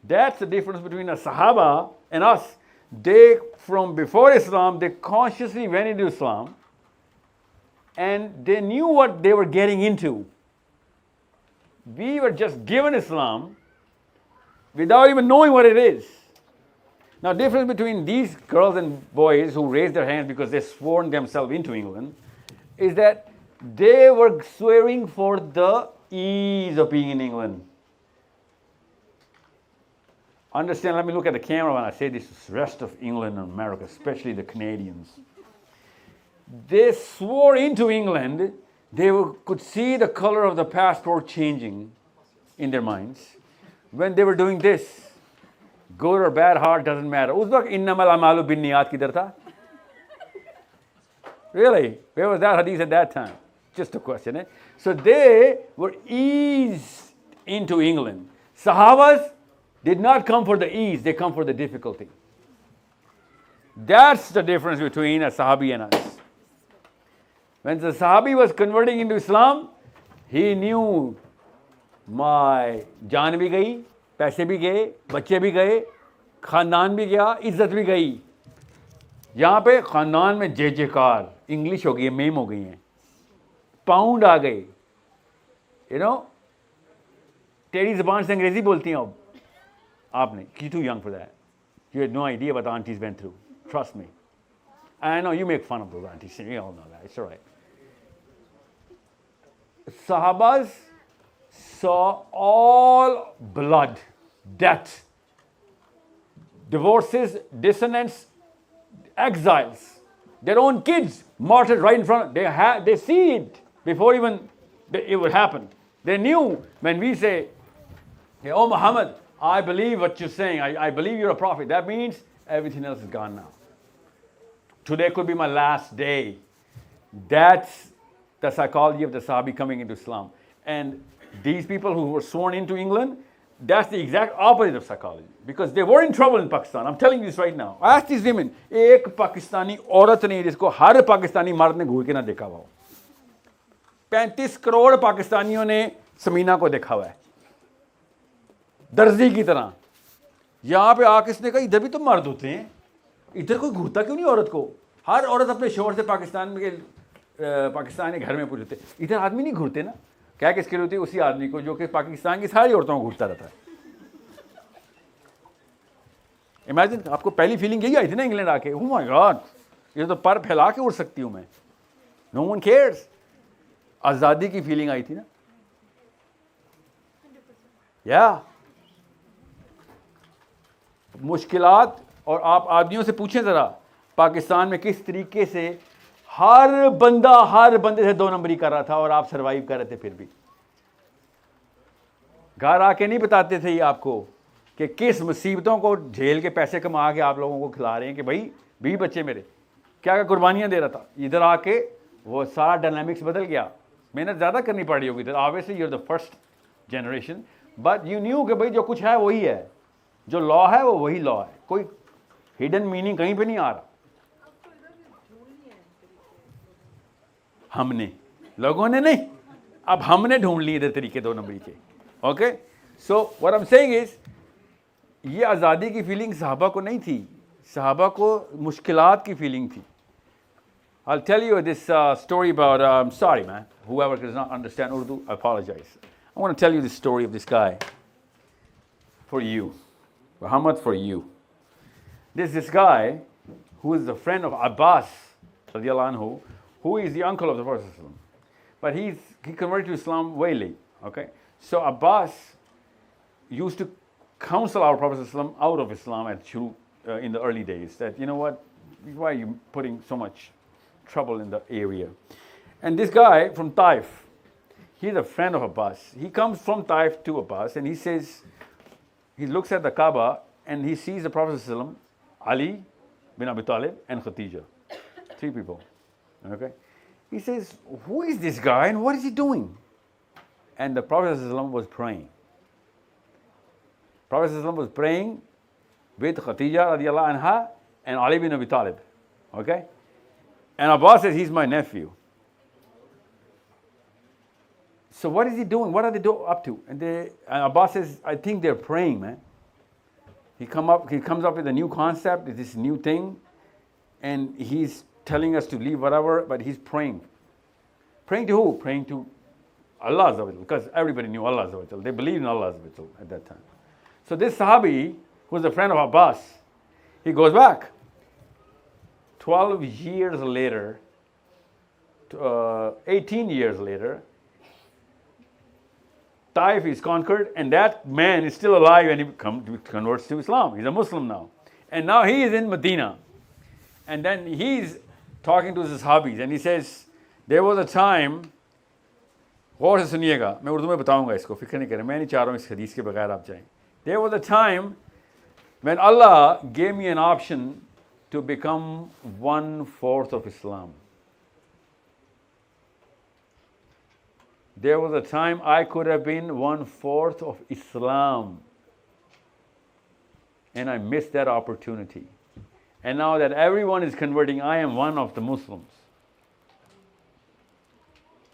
That's the difference between a Sahaba and us. They, from before Islam, they consciously went into Islam and they knew what they were getting into. We were just given Islam without even knowing what it is. Now, the difference between these girls and boys who raised their hands because they sworn themselves into England is that they were swearing for the ease of being in England. Understand, let me look at the camera when I say this is the rest of England and America, especially the Canadians. They swore into England. They could see the color of the passport changing in their minds when they were doing this. Good or bad heart doesn't matter. Us waqt innamal amalu binniyat kidhar tha? Really? Where was that hadith at that time? Just a question, eh? So they were eased into England. Sahabas did not come for the ease, they come for the difficulty. That's the difference between a Sahabi and us. When the Sahabi was converting into Islam, he knew my jaan bhi gayi, पैसे भी गए, बच्चे भी गए, ख़ानदान भी गया, इज़्ज़त भी गई. यहाँ पे ख़ानदान में जय जयकार, इंग्लिश हो गई है, मेम हो गई हैं, पाउंड आ गए, तेरी ज़बान से अंग्रेज़ी बोलती हैं अब आपने. You're too young for that. You had no idea what the aunties went through. Trust me. I know you make fun of those aunties. We all know that. It's all right. Sahabas saw all blood, death, divorces, dissonance, exiles, their own kids martyred right in front. They see it before even it would happen. They knew when we say, hey, oh Muhammad, I believe what you're saying. I believe you're a prophet. That means everything else is gone now. Today could be my last day. That's the psychology of the Sahabi coming into Islam. And these people who were sworn into England, that's the exact opposite of psychology. Because they were in trouble in Pakistan. I'm telling you this right now. Ask these women. एक पाकिस्तानी औरत ने जिसको हर पाकिस्तानी मर्द ने घूर के ना देखा हुआ हो. 35 करोड़ पाकिस्तानियों ने समीना को देखा हुआ है. दर्जी की तरह. यहाँ पे आके इसने कहा इधर भी तो मर्द होते हैं. इधर कोई घूरता क्यों नहीं औरत को? हर औरत अपने शोहर से पाकिस्तान के घर में पूछते. इधर आदमी नहीं घूरते ना? क्या किसके लिए होती है? उसी आदमी को जो कि पाकिस्तान की सारी औरतों को घूरता रहता है. इमेजिन, आपको पहली फीलिंग यही आई थी ना इंग्लैंड आके, ओह माय गॉड, ये तो पर फैला के उड़ सकती हूँ मैं, नो वन केयर्स। आज़ादी की फीलिंग आई थी ना, या मुश्किलात। और आप आदमियों से पूछें ज़रा, पाकिस्तान में किस तरीके से हर बंदे से 2 नंबरी कर रहा था और आप सरवाइव कर रहे थे। फिर भी घर आके नहीं बताते थे ये आपको कि किस मुसीबतों को झेल के पैसे कमा के आप लोगों को खिला रहे हैं कि भाई 20 बच्चे मेरे क्या क्या कुर्बानियाँ दे रहा था। इधर आके वो सारा डायनामिक्स बदल गया, मेहनत ज़्यादा करनी पड़ी होगी इधर। Obviously you are the first generation, but you knew कि भाई जो कुछ है वही है, जो लॉ है वो वही लॉ है, कोई हिडन मीनिंग कहीं पे नहीं आ रहा। हमने, लोगों ने नहीं, अब हमने ढूंढ लिए इधर तरीके 2 नंबरी के। Okay, so what I am saying is, ये आज़ादी की फीलिंग सहाबा को नहीं थी, सहाबा को मुश्किलात की फीलिंग थी। I'll tell you this story about, I'm sorry man, whoever does not understand Urdu, I apologize. I want to tell you the story of this guy for you, Muhammad, for you. This guy who is the friend of Abbas radiallahu anhu, who is the uncle of the Prophet ﷺ. But he converted to Islam way late. Okay, so Abbas used to counsel our Prophet ﷺ out of Islam in the early days, that you know what, why are you putting so much trouble in the area? And this guy from Taif, he's a friend of Abbas. He comes from Taif to Abbas and he says, he looks at the Kaaba and he sees the Prophet ﷺ, Ali bin Abi Talib and Khadija, 3 people. Okay, he says, who is this guy and what is he doing? And the Prophet ﷺ was praying. Prophet ﷺ was praying with Khadija radiallahu anha and Ali bin Abi Talib. Okay, and Abbas says, he's my nephew. So what is he doing? What are they up to? And Abbas says, I think they're praying, man. He comes up with a new concept, this new thing, and he's telling us to leave whatever, but he's praying. Praying to who? Praying to Allah Azza wa Jal, because everybody knew Allah Azza wa Jal. They believed in Allah Azza wa Jal at that time. So this Sahabi, who was a friend of Abbas, he goes back. 12 years later, 18 years later, Taif is conquered, and that man is still alive and he converts to Islam. He's a Muslim now. And now he is in Medina. And then he's talking to his Sahabis and he says, there was a time, गौर से सुनिएगा, मैं उर्दू में बताऊंगा इसको, फिक्र नहीं करें, मैं नहीं चाह रहा हूँ इस हदीस के बगैर आप जाएं. There was a time when Allah gave me an option to become 1/4 of Islam. There was a time I could have been 1/4 of Islam, and I missed that opportunity. And now that everyone is converting, I am one of the Muslims.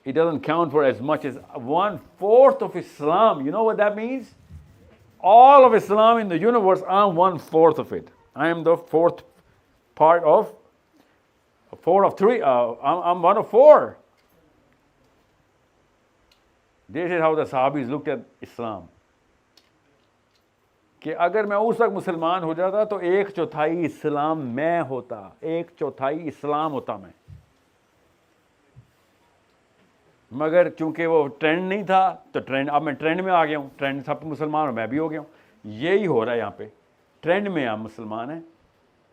It doesn't count for as much as 1/4 of Islam. You know what that means? All of Islam in the universe, I'm 1/4 of it. I am the 4th part of 4 of 3. I'm 1 of 4. This is how the Sahabis looked at Islam. कि अगर मैं उस वक्त मुसलमान हो जाता तो 1/4 इस्लाम मैं होता, 1/4 इस्लाम होता मैं. मगर चूंकि वो ट्रेंड नहीं था तो ट्रेंड, अब मैं ट्रेंड में आ गया हूँ, ट्रेंड सब मुसलमान और मैं भी हो गया हूँ. यही हो रहा है यहाँ पे, ट्रेंड में आप मुसलमान हैं.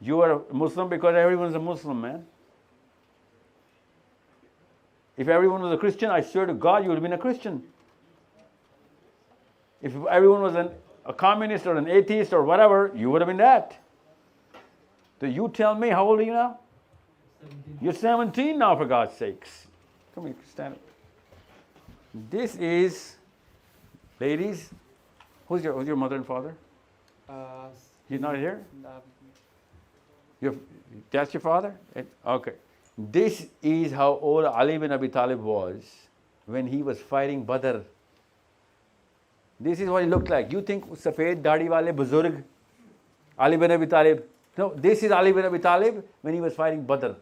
You are a Muslim because everyone is a Muslim, man. If everyone was a Christian, I swear to God, you would have been a Christian. If everyone was a communist or an atheist or whatever, you would have been that. So you tell me, how old are you now? 17. You're 17 now, for God's sakes. Come here, stand up. This is, ladies, who's your mother and father? He's not here? That's your father? Okay. This is how old Ali bin Abi Talib was when he was fighting Badr. This is what he looked like. You think Safed Dadi wale Buzurg, Ali bin Abi Talib? No, this is Ali bin Abi Talib when he was fighting Badr.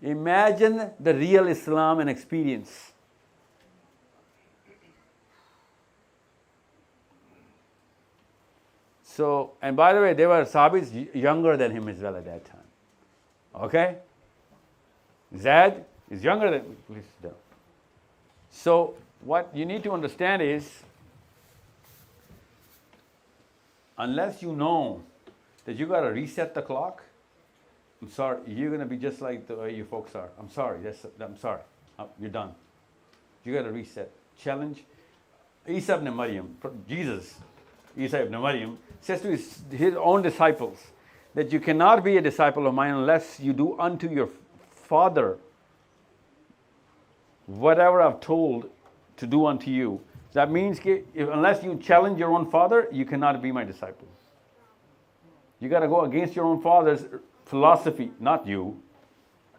Imagine the real Islam and experience. So, and by the way, there were Sahabis younger than him as well at that time. Okay? Zaid is younger than, please sit down. So, what you need to understand is, unless you know that you got to reset the clock, I'm sorry, you're going to be just like the way you folks are. I'm sorry, I'm sorry. You're done. You got to reset. Challenge. Isa ibn Maryam, Jesus, Isa ibn Maryam, says to his own disciples that you cannot be a disciple of mine unless you do unto your father whatever I've told to do unto you. That means unless you challenge your own father, you cannot be my disciple. You got to go against your own father's philosophy, not you.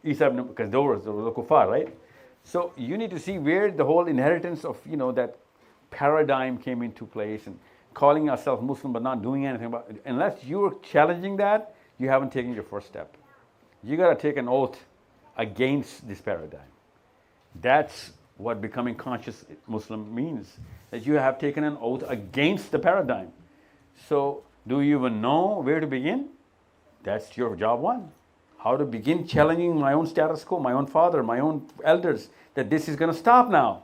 Isa ibn, because those were the kuffar, right? So you need to see where the whole inheritance of, that paradigm came into place, and calling yourself Muslim but not doing anything about it. Unless you're challenging that, you haven't taken your first step. You got to take an oath against this paradigm. That's what becoming conscious Muslim means, that you have taken an oath against the paradigm. So do you even know where to begin? That's your job one. How to begin challenging my own status quo, my own father, my own elders, that this is going to stop now.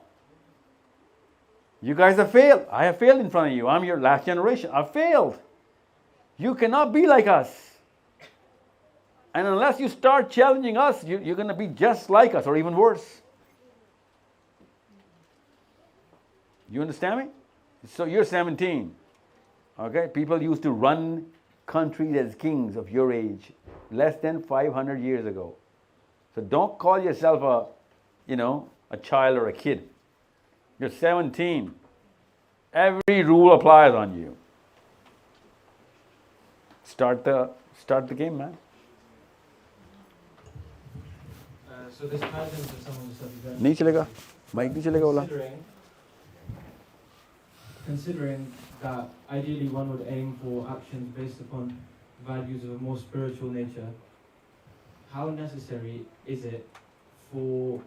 You guys have failed. I have failed in front of you. I'm your last generation. I've failed. You cannot be like us. And unless you start challenging us, you're going to be just like us or even worse. You understand me? So you're 17. Okay? People used to run countries as kings of your age less than 500 years ago. So don't call yourself a child or a kid. You're 17. Every rule applies on you. Start the game, man. So this ties into some of the stuff you've done. नहीं चलेगा, mic नहीं चलेगा बोला. Considering that ideally one would aim for actions based upon values of a more spiritual nature, how necessary is it for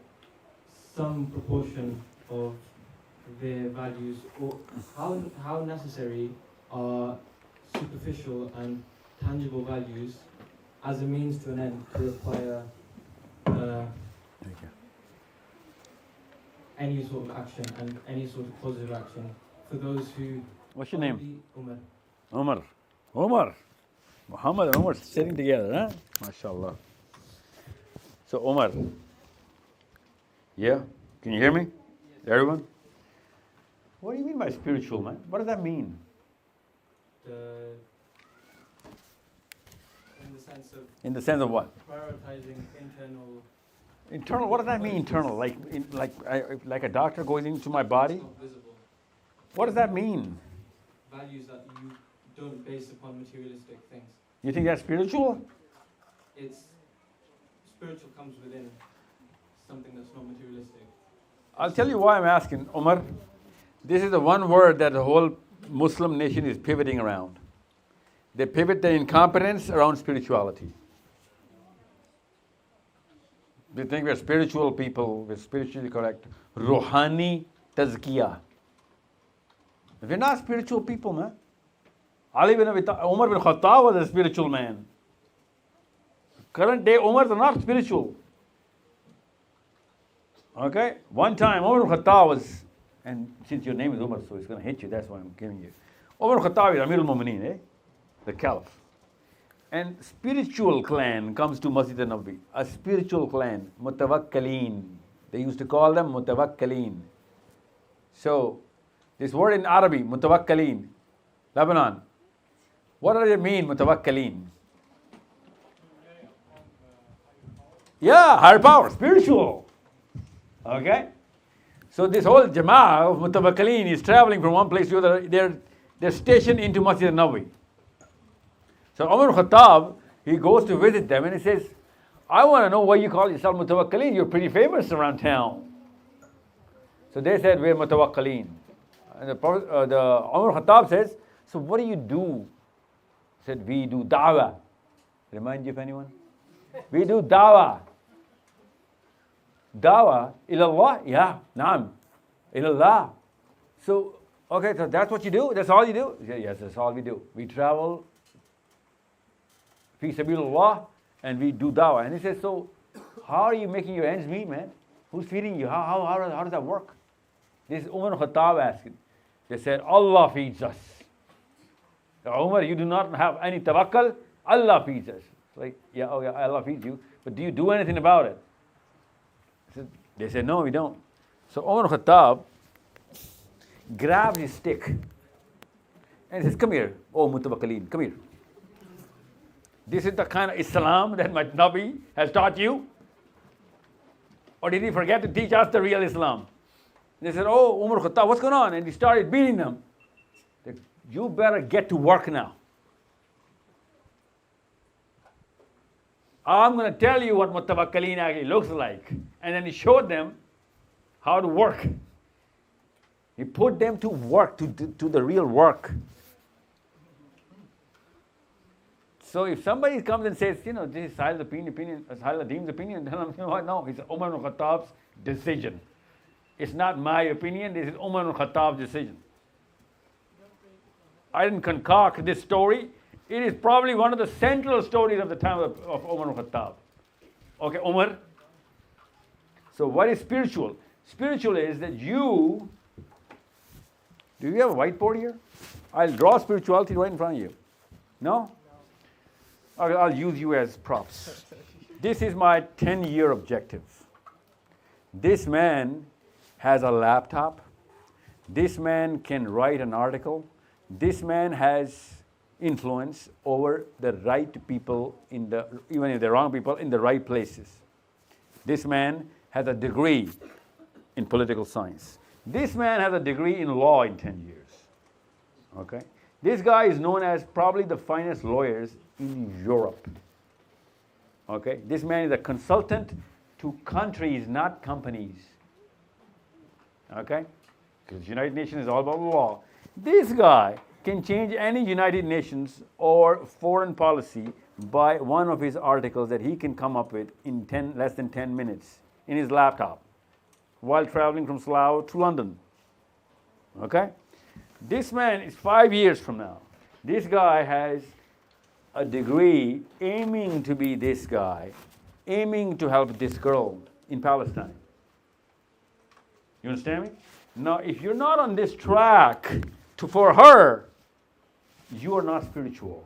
some proportion of their values, or how necessary are superficial and tangible values as a means to an end to require any sort of action and any sort of positive action for those who... What's your name? Umar. Umar. Muhammad and Umar sitting together, huh? MashaAllah. So Umar. Yeah? Can you hear me? Everyone? What do you mean by spiritual, man? What does that mean? In the sense of what? Prioritizing internal... Internal, what does that mean, internal? Like a doctor going into my body? What does that mean? Values that you don't base upon materialistic things. You think that's spiritual? It's spiritual comes within something that's not materialistic. I'll tell you why I'm asking, Umar. This is the one word that the whole Muslim nation is pivoting around. They pivot their incompetence around spirituality. They think we're spiritual people, we're spiritually correct. Ruhani tazkiyah. We're not spiritual people, man. Umar bin Khattab was a spiritual man. Current day Umars are not spiritual. Okay? One time Umar bin Khattab was, and since your name is Umar, so it's going to hit you, that's why I'm giving you. Umar bin Khattab is Amir al-Mu'mineen, the Caliph. And spiritual clan comes to Masjid al-Nabawi. A spiritual clan, mutawakkaleen. They used to call them mutawakkaleen. So, this word in Arabic, mutawakkaleen, Lebanon. What does it mean, mutawakkaleen? Yeah, higher power, spiritual. Okay? So this whole jama'ah of mutawakkaleen is traveling from one place to another. They're stationed into Masjid al-Nabawi. So Umar Khattab, he goes to visit them and he says, I want to know why you call yourself mutawakkaleen. You're pretty famous around town. So they said, we're mutawakkaleen. And the Umar Khattab says, so what do you do? He said, we do da'wah. Remind you of anyone? We do da'wah. Da'wah, ilallah, yeah, naam, ilallah. So Okay, so that's what you do? That's all you do? He said, yes, that's all we do. We travel, fi sabilillah, and we do dawah. And he says, so how are you making your ends meet, man? Who's feeding you? How does that work? This is Umar Khattab asking. They said, Allah feeds us. Umar, you do not have any tawakkul, Allah feeds us. It's like, yeah, oh yeah, Allah feeds you, but do you do anything about it? They said, no, we don't. So Umar Khattab grabs his stick and says, come here, oh mutawakkileen, come here. This is the kind of Islam that my Nabi has taught you? Or did he forget to teach us the real Islam? They said, oh, Umar Khattab, what's going on? And he started beating them. They said, you better get to work now. I'm going to tell you what mutawakkileen actually looks like. And then he showed them how to work. He put them to work, to the real work. So if somebody comes and says, you know, this is Sahil Adeem's opinion, tell them, you know what, no, it's Umar ibn Khattab's decision. It's not my opinion, this is Umar ibn Khattab's decision. I didn't concoct this story. It is probably one of the central stories of the time of Umar ibn Khattab. Okay, Umar. So what is spiritual? Spiritual is that do you have a whiteboard here? I'll draw spirituality right in front of you. No? Okay, I'll use you as props. This is my 10-year objective. This man has a laptop. This man can write an article. This man has influence over the right people, even if they're wrong people, in the right places. This man has a degree in political science. This man has a degree in law in 10 years. Okay? This guy is known as probably the finest lawyers in Europe. Okay? This man is a consultant to countries, not companies. Okay? Because United Nations is all about law. This guy can change any United Nations or foreign policy by one of his articles that he can come up with in less than 10 minutes in his laptop while traveling from Slough to London. Okay? This man is 5 years from now. This guy has a degree aiming to be this guy, aiming to help this girl in Palestine. You understand me? Now, if you're not on this track for her, you are not spiritual.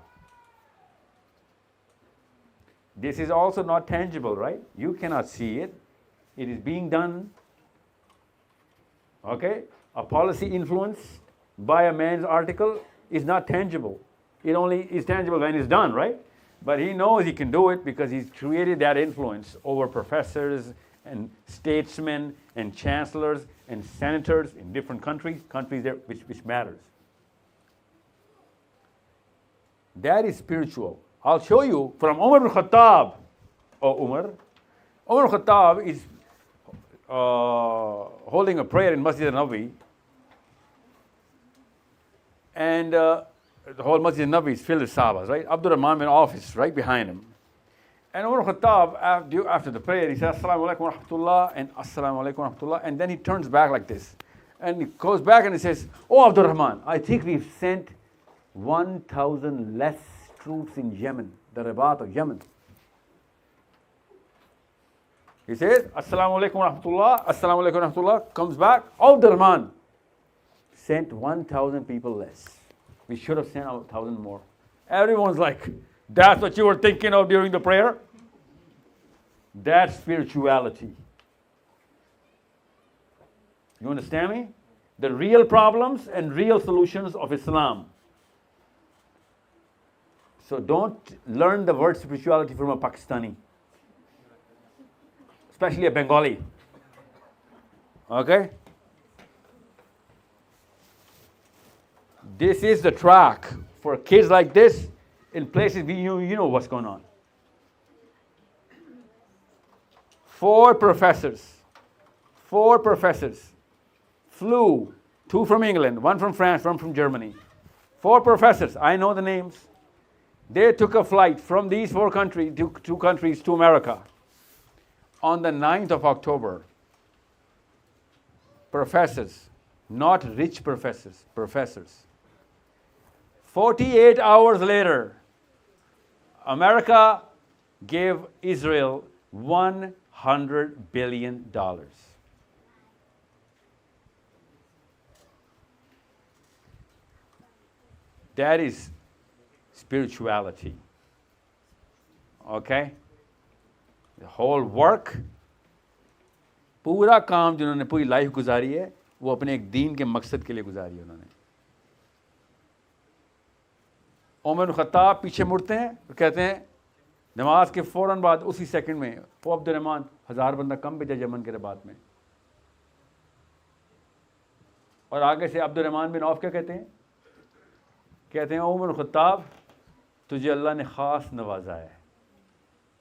This is also not tangible, right? You cannot see it. It is being done. Okay? A policy influenced by a man's article is not tangible. It only is tangible when it's done, right? But he knows he can do it because he's created that influence over professors and statesmen and chancellors and senators in different countries there which matters. That is spiritual. I'll show you from Umar ibn Khattab. Oh, Umar ibn Khattab is holding a prayer in Masjid al-Nabi. And the whole Masjid al-Nabi is filled with Sahabas, right? Abdul Rahman bin Auf is right behind him. And Umar ibn Khattab, after the prayer, he says, Assalamu alaikum wa rahmatullah, and Assalamu alaikum wa rahmatullah, and then he turns back like this. And he goes back and he says, oh, Abdul Rahman, I think we've sent 1,000 less troops in Yemen, the Rabat of Yemen. He says, Assalamu alaikum wa rahmatullah, Assalamu alaikum wa rahmatullah, comes back, Abdul Rahman sent 1,000 people less. We should have sent 1,000 more. Everyone's like, that's what you were thinking of during the prayer? That's spirituality. You understand me? The real problems and real solutions of Islam. So don't learn the word spirituality from a Pakistani, especially a Bengali. Okay? This is the track for kids like this in places you know what's going on. 4 professors flew, 2 from England, 1 from France, 1 from Germany. 4 professors, I know the names. They took a flight from these 4 countries, 2 countries to America on the 9th of October. Professors, not rich professors. 48 hours later, America gave Israel $100 billion. That is spirituality. Okay? The whole work, पूरा काम जिन्होंने पूरी life गुजारी है वो अपने एक दीन के मकसद के लिए गुजारी है उन्होंने। उमर बिन खत्ताब पीछे मुड़ते हैं और कहते हैं नमाज के फ़ौरन बाद उसी सेकंड में वो अब्दुर्रहमान 1000 बंदा कम भेजा यमन के रबात में, और आगे से अब्दुर्रहमान बिन औफ क्या कहते हैं? कहते हैं उमर बिन खत्ताब तुझे अल्लाह ने ख़ास नवाजा है,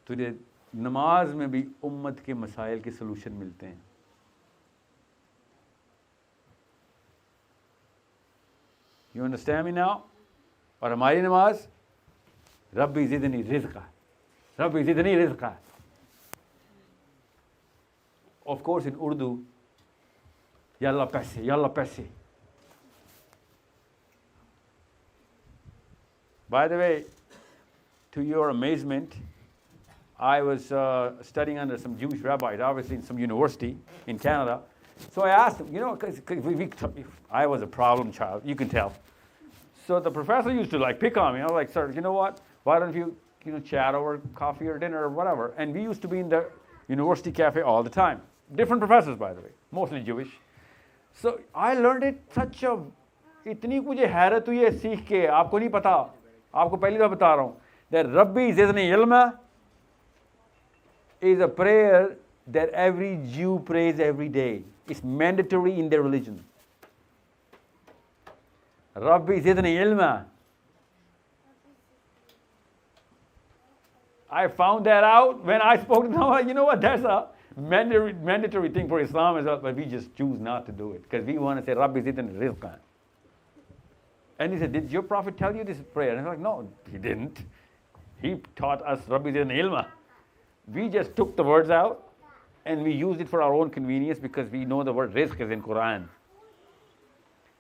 तुझे नमाज में भी उम्मत के मसाइल के सलूशन मिलते हैं। You understand me now? और हमारी नमाज रब्बी ज़िदनी रिज़्क़ा, रब्बी ज़िदनी रिज़्क़ा। ऑफ कोर्स इन उर्दू या अल्लाह पैसे, या अल्लाह पैसे। By the way, to your amazement, I was studying under some Jewish rabbis, obviously in some university in Canada. So I asked him, you know, because I was a problem child, you can tell. So the professor used to like pick on me. I was like, sir, you know what? Why don't you chat over coffee or dinner or whatever? And we used to be in the university cafe all the time. Different professors, by the way, mostly Jewish. So I learned it such a, इतनी मुझे हैरत हुई है सीख के, आपको नहीं पता, आपको पहली बार बता रहा हूँ, that Rabbi Zidni Ilma is a prayer that every Jew prays every day. It's mandatory in their religion. Rabbi Zidni Ilma. I found that out when I spoke to someone. You know what? That's a mandatory thing for Islam as well, but we just choose not to do it because we want to say Rabbi Zidni Rizqan. And he said, did your prophet tell you this prayer? And I'm like, no, he didn't. He taught us Rabbi Zidni Ilma. We just took the words out and we used it for our own convenience because we know the word rizq is in Quran.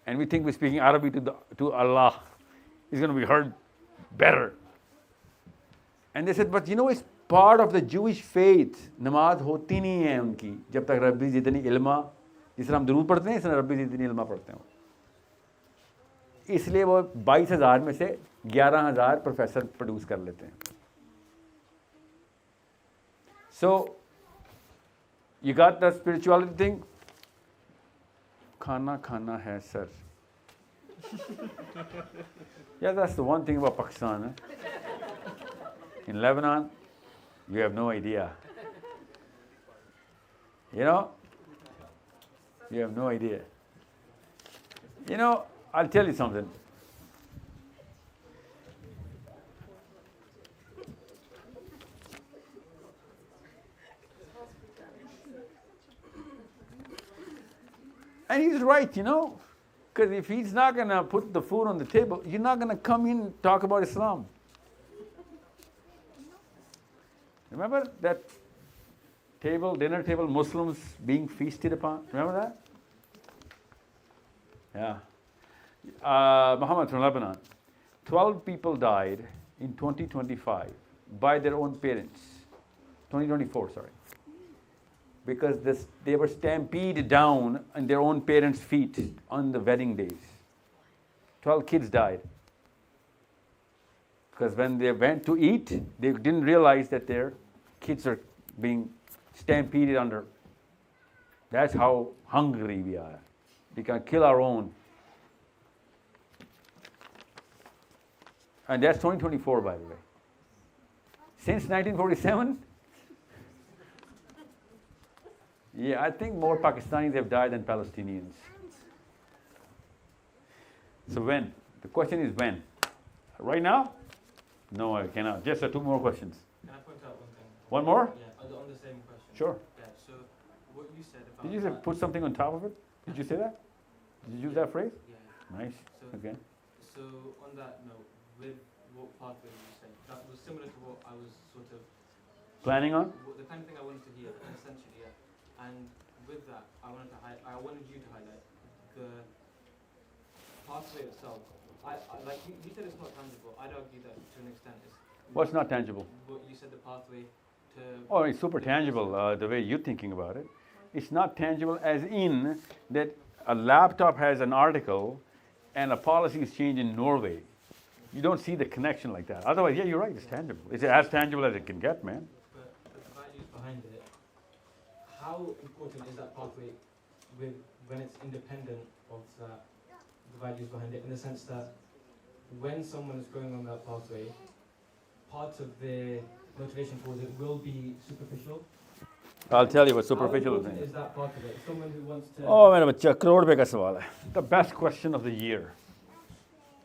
And we think we're speaking Arabic to Allah. He's going to be heard better. And they said, but you know, it's part of the Jewish faith. Namaz hoti nahi hai unki, jab tak Rabbi Zidni Ilma, जिस तरह हम दुरूद पढ़ते हैं, इस तरह रब्बी ज़िदनी इल्मा पढ़ते हैं। इसलिए वो 22,000 में से 11,000 प्रोफेसर प्रोड्यूस कर लेते हैं। So, you got the spirituality thing? Khana khana hai, sir. Yeah, that's the one thing about Pakistan. Eh? In Lebanon, you have no idea. You know? You have no idea. You know, I'll tell you something. And he's right, you know, because if he's not going to put the food on the table, you're not going to come in and talk about Islam. Remember that table, dinner table, Muslims being feasted upon? Remember that? Yeah. Muhammad from Lebanon. 12 people died in 2025 by their own parents. 2024, sorry. Because they were stampeded down on their own parents' feet on the wedding days. 12 kids died. Because when they went to eat, they didn't realize that their kids are being stampeded under. That's how hungry we are. We can kill our own. And that's 2024, by the way. Since 1947, yeah, I think more Pakistanis have died than Palestinians. So when? The question is when? Right now? No, I cannot. Just two more questions. Can I point out one thing? One more? Yeah, on the same question. Sure. Yeah, so what you said about... Did you say put something on top of it? Did you say that? Did you use that phrase? Yeah. Nice. So, okay. So on that note, with what pathway you said, that was similar to what I was sort of... Planning on? The kind of thing I wanted to hear, essentially, yeah. And with that, I wanted you to highlight the pathway itself. Like you said, it's not tangible. I'd argue that to an extent it's. What's not tangible? What you said, the pathway to. Oh, it's super tangible, the way you're thinking about it. It's not tangible as in that a laptop has an article and a policy is changed in Norway. You don't see the connection like that. Otherwise, yeah, you're right, it's tangible. It's as tangible as it can get, man. But the values behind it, how important is that pathway when it's independent of the values behind it, in the sense that when someone is going on that pathway, part of their motivation towards it will be superficial. I'll tell you what superficial is. How important is that part of it? Someone who wants to. Oh, मेरा बच्चा करोड़ रुपए का सवाल है. The best question of the year.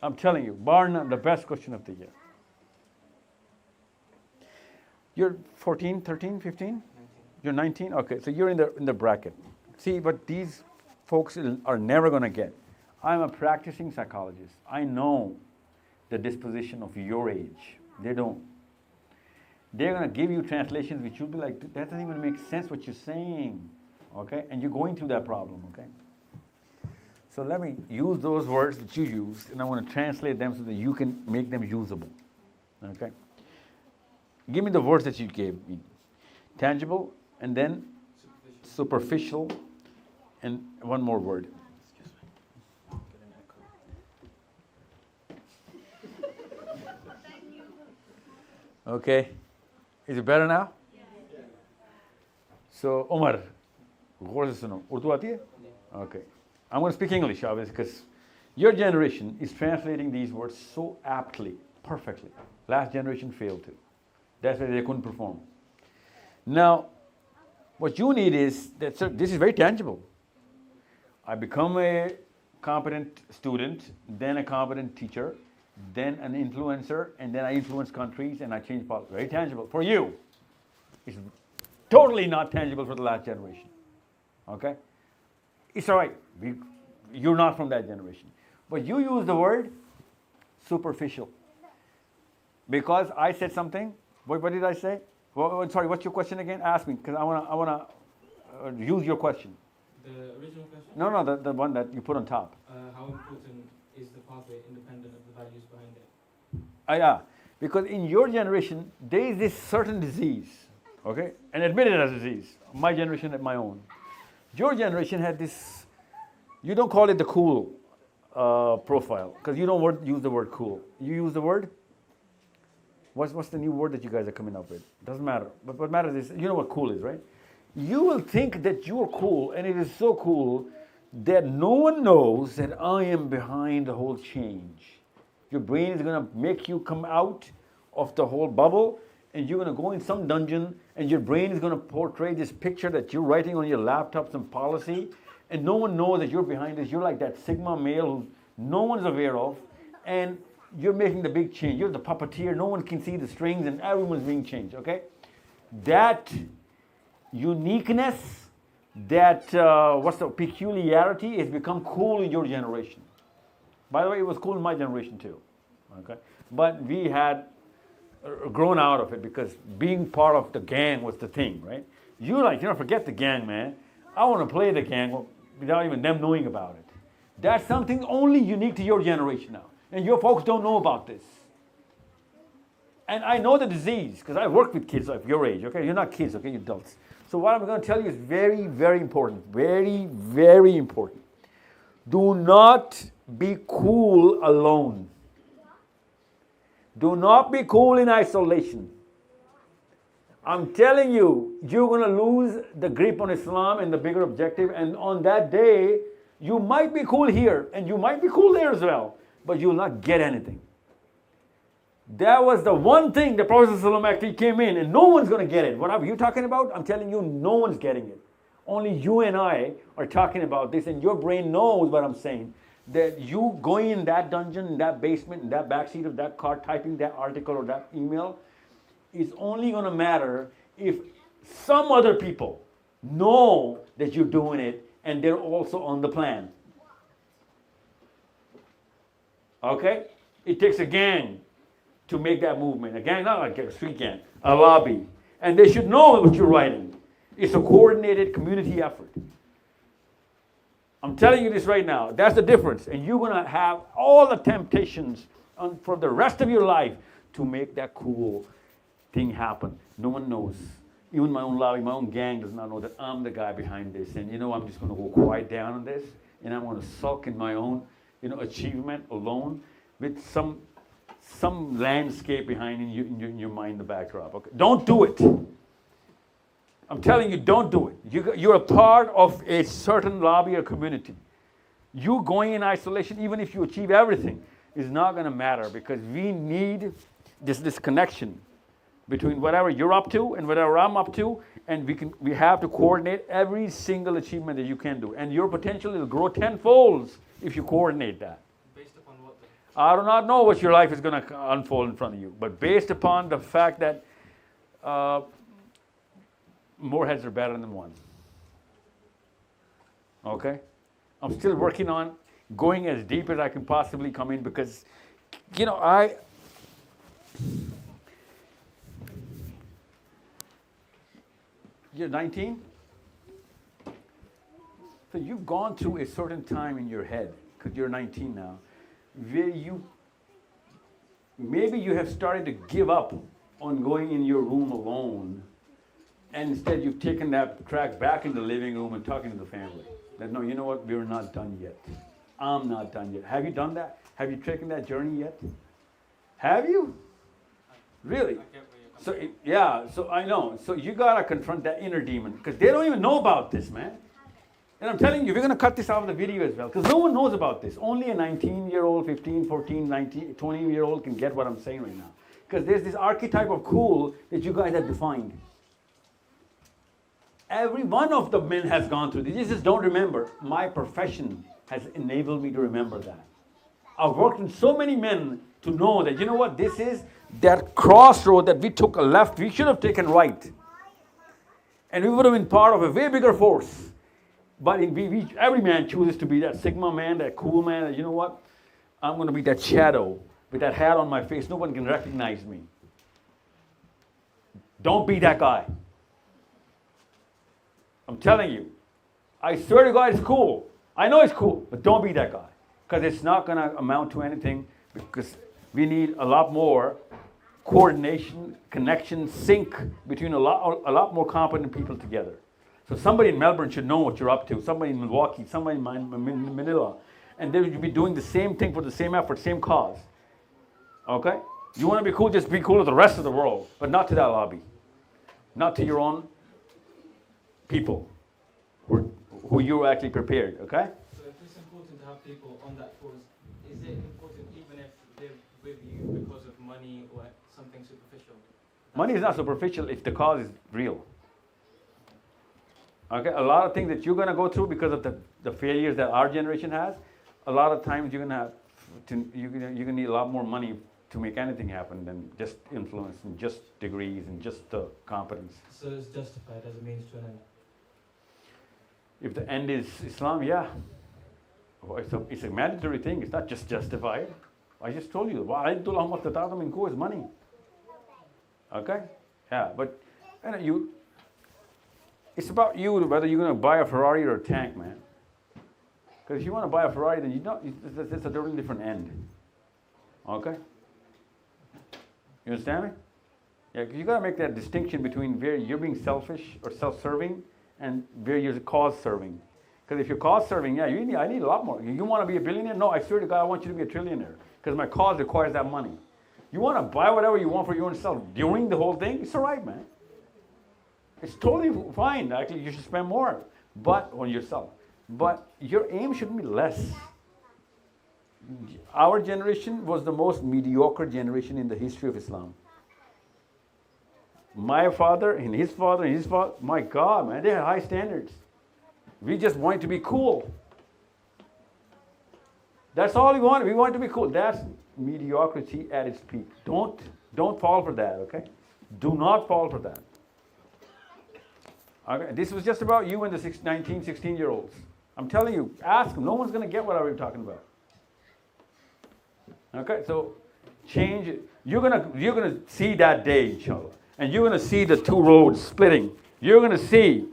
I'm telling you, bar none, the best question of the year. You're 14, 13, 15? 19. You're 19? Okay, so you're in the bracket. See, but these folks are never going to get. I'm a practicing psychologist. I know the disposition of your age. They don't. They're going to give you translations which you'll be like, that doesn't even make sense what you're saying. Okay? And you're going through that problem, okay? So let me use those words that you used, and I want to translate them so that you can make them usable. Okay? Give me the words that you gave me. Tangible, and then superficial, and one more word. Okay. Is it better now? Yeah. So, Umar, गौर से सुनो. उर्दू आती है? Okay. I'm going to speak English, obviously, because your generation is translating these words so aptly, perfectly. Last generation failed to. That's why they couldn't perform. Now, what you need is that, sir, this is very tangible. I become a competent student, then a competent teacher, then an influencer, and then I influence countries and I change policy. Very tangible. For you, it's totally not tangible for the last generation. Okay? It's all right. You're not from that generation. But you use the word superficial. Because I said something. What did I say? Well, sorry, what's your question again? Ask me, because I wanna use your question. The original question? No, the one that you put on top. How important is the pathway independent of the values behind it? Yeah, because in your generation, there is this certain disease, okay? And admit it as a disease. My generation and my own. Your generation had this, you don't call it the cool profile, because you don't use the word cool. You use the word? What's the new word that you guys are coming up with? Doesn't matter. But what matters is, you know what cool is, right? You will think that you're cool, and it is so cool that no one knows that I am behind the whole change. Your brain is going to make you come out of the whole bubble, and you're going to go in some dungeon, and your brain is going to portray this picture that you're writing on your laptop, some policy, and no one knows that you're behind this. You're like that Sigma male who no one's aware of, and you're making the big change. You're the puppeteer. No one can see the strings, and everyone's being changed, okay? That uniqueness, that what's the peculiarity has become cool in your generation. By the way, it was cool in my generation too, okay? But we had grown out of it because being part of the gang was the thing, right? Forget the gang, man. I want to play the gang without even them knowing about it. That's something only unique to your generation now. And your folks don't know about this. And I know the disease because I work with kids of your age, okay? You're not kids, okay? You're adults. So what I'm going to tell you is very, very important. Very, very important. Do not be cool alone. Do not be cool in isolation. I'm telling you, you're going to lose the grip on Islam and the bigger objective. And on that day, you might be cool here and you might be cool there as well, but you will not get anything. That was the one thing the Prophet ﷺ actually came in, and no one's going to get it. What are you talking about? I'm telling you, no one's getting it. Only you and I are talking about this, and your brain knows what I'm saying. That you going in that dungeon, in that basement, in that backseat of that car, typing that article or that email, is only going to matter if some other people know that you're doing it, and they're also on the plan. Okay? It takes a gang to make that movement. A gang, not like a street gang, a lobby. And they should know what you're writing. It's a coordinated community effort. I'm telling you this right now. That's the difference. And you're going to have all the temptations for the rest of your life to make that cool thing happen. No one knows. Even my own lobby, my own gang does not know that I'm the guy behind this. And I'm just going to go quiet down on this. And I'm going to sulk in my own, achievement alone with some landscape behind in your mind, the backdrop. Okay? Don't do it. I'm telling you, don't do it. You're a part of a certain lobby or community. You going in isolation, even if you achieve everything, is not going to matter because we need this connection between whatever you're up to and whatever I'm up to, and we have to coordinate every single achievement that you can do. And your potential will grow tenfold if you coordinate that. Based upon what? I do not know what your life is going to unfold in front of you, but based upon the fact that more heads are better than one. Okay? I'm still working on going as deep as I can possibly come in because, you're 19? So you've gone through a certain time in your head, because you're 19 now, where maybe you have started to give up on going in your room alone, and instead you've taken that track back in the living room and talking to the family. That, no, you know what, we're not done yet. I'm not done yet. Have you done that? Have you taken that journey yet? Have you? Really? So I know. So you gotta confront that inner demon, because they don't even know about this, man. And I'm telling you, we're gonna cut this out of the video as well, because no one knows about this. Only a 19-year-old, 15, 14, 19, 20-year-old can get what I'm saying right now. Because there's this archetype of cool that you guys have defined. Every one of the men has gone through this. You just don't remember. My profession has enabled me to remember that. I've worked with so many men to know that, you know what, this is that crossroad that we took a left, we should have taken right. And we would have been part of a way bigger force. But every man chooses to be that Sigma man, that cool man, that, you know what, I'm going to be that shadow with that hat on my face. No one can recognize me. Don't be that guy. I'm telling you. I swear to God, it's cool. I know it's cool, but don't be that guy. Because it's not going to amount to anything, because we need a lot more coordination, connection, sync between a lot more competent people together. So somebody in Melbourne should know what you're up to, somebody in Milwaukee, somebody in Manila, and they would be doing the same thing for the same effort, same cause. Okay? You want to be cool, just be cool with the rest of the world, but not to that lobby. Not to your own people who you're actually prepared, okay? So if it's important to have people on that cause, is it important even if they're with you because of money or something superficial? Money is not superficial if the cause is real. Okay, a lot of things that you're going to go through because of the failures that our generation has, a lot of times you're going to need a lot more money to make anything happen than just influence and just degrees and just competence. So it's justified as a means to an end? If the end is Islam, yeah. Well, it's a mandatory thing. It's not just justified. I just told you. Is money. Okay? Yeah, but it's about you whether you're going to buy a Ferrari or a tank, man. Because if you want to buy a Ferrari, then it's a totally different end. Okay? You understand me? Yeah, you got to make that distinction between where you're being selfish or self-serving and where you're cause-serving. Because if you're cause-serving, yeah, I need a lot more. You want to be a billionaire? No, I swear to God, I want you to be a trillionaire. Because my cause requires that money. You want to buy whatever you want for your own self during the whole thing? It's all right, man. It's totally fine. Actually, you should spend more, but on yourself. But your aim shouldn't be less. Our generation was the most mediocre generation in the history of Islam. My father and his father and his father, my God, man, they had high standards. We just wanted to be cool. That's all we wanted. We wanted to be cool. That's mediocrity at its peak. Don't fall for that, okay? Do not fall for that. Okay? This was just about you and the 19, 16-year-olds. I'm telling you, ask them. No one's going to get what we're talking about. Okay, so change it. You're gonna see that day, inshallah. And you're going to see the two roads splitting. You're going to see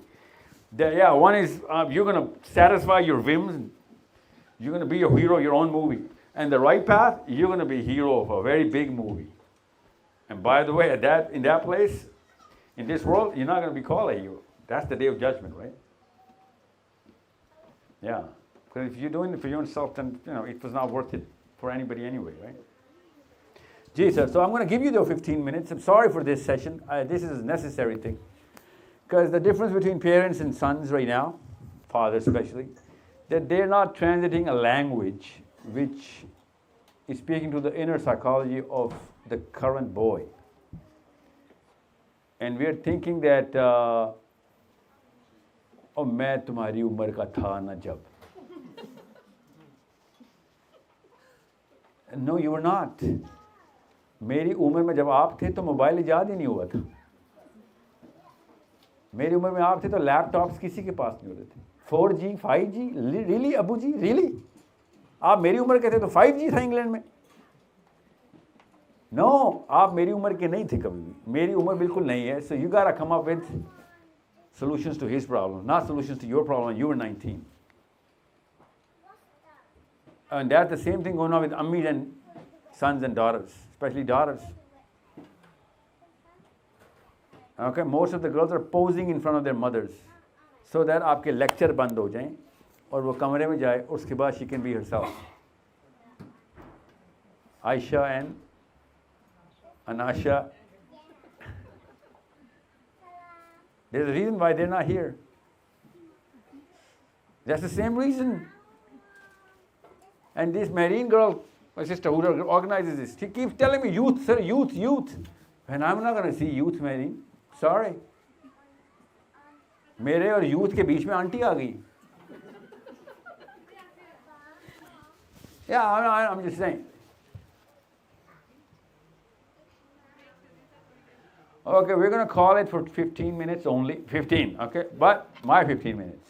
Yeah, one is you're going to satisfy your whims. You're going to be a hero of your own movie. And the right path, you're going to be a hero of a very big movie. And by the way, in that place, in this world, you're not going to be called a hero. That's the day of judgment, right? Yeah. Because if you're doing it for yourself, then it was not worth it for anybody anyway, right? Gee, sir, so I'm going to give you the 15 minutes. I'm sorry for this session. This is a necessary thing. Because the difference between parents and sons right now, fathers especially, that they're not transiting a language which is speaking to the inner psychology of the current boy. And we're thinking that, oh, मैं तुम्हारी उम्र का था ना जब. No, you were not. मेरी उम्र में जब आप थे तो मोबाइल इजाद ही नहीं हुआ था. मेरी उम्र में आप थे तो लैपटॉप्स किसी के पास नहीं होते थे. 4G, 5G, really अबू जी, really? आप मेरी उम्र के थे तो 5G था इंग्लैंड में. No, आप मेरी उम्र के नहीं थे कभी भी. मेरी उम्र बिल्कुल नहीं है. So you gotta come up with solutions to his problem, not solutions to your problem. You were 19. And that's the same thing going on with ammis and sons and daughters, especially daughters. Okay, most of the girls are posing in front of their mothers so that आपके lecture बंद हो जाएं और वो कमरे में जाए. उसके बाद she can be herself. Aisha and Anasha. There's a reason why they're not here. That's the same reason. And this Marine girl, my sister who organizes this, she keeps telling me, youth, sir, youth, youth. And I'm not going to see youth Marine. Sorry. मेरे और youth के बीच में aunty आ गई. Yeah, I'm just saying. Okay, we're going to call it for 15 minutes only. 15, okay? But my 15 minutes,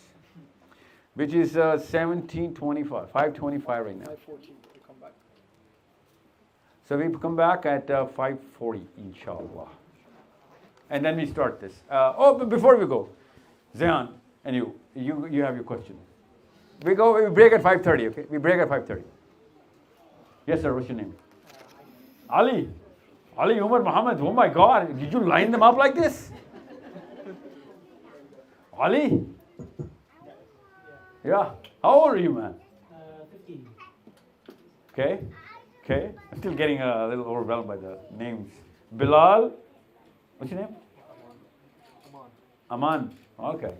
which is 17:25, 5:25 right now. 5:40 to come back. So we come back at 5:40, inshallah. And then we start this. But before we go, Zayan and you have your question. We break at 5:30, okay? We break at 5:30. Yes, sir, what's your name? Ali. Ali, Umar, Muhammad, oh my God, did you line them up like this? Ali? Yeah. How old are you, man? 15. Okay. I'm still getting a little overwhelmed by the names. Bilal? What's your name? Aman. Okay.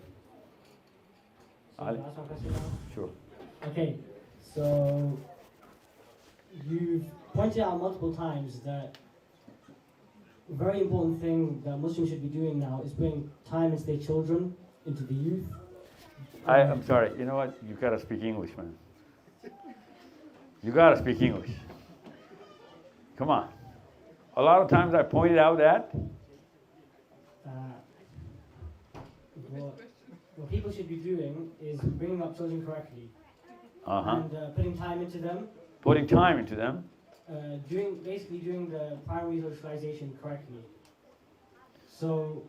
So can I ask one question now? Sure. Okay, so you've pointed out multiple times that a very important thing that Muslims should be doing now is putting time into their children, into the youth. I'm sorry, you know what? You gotta speak English, man. You gotta speak English. Come on. A lot of times I pointed out that what people should be doing is bringing up children correctly and putting time into them. Putting time into them. Doing the primary socialization correctly. So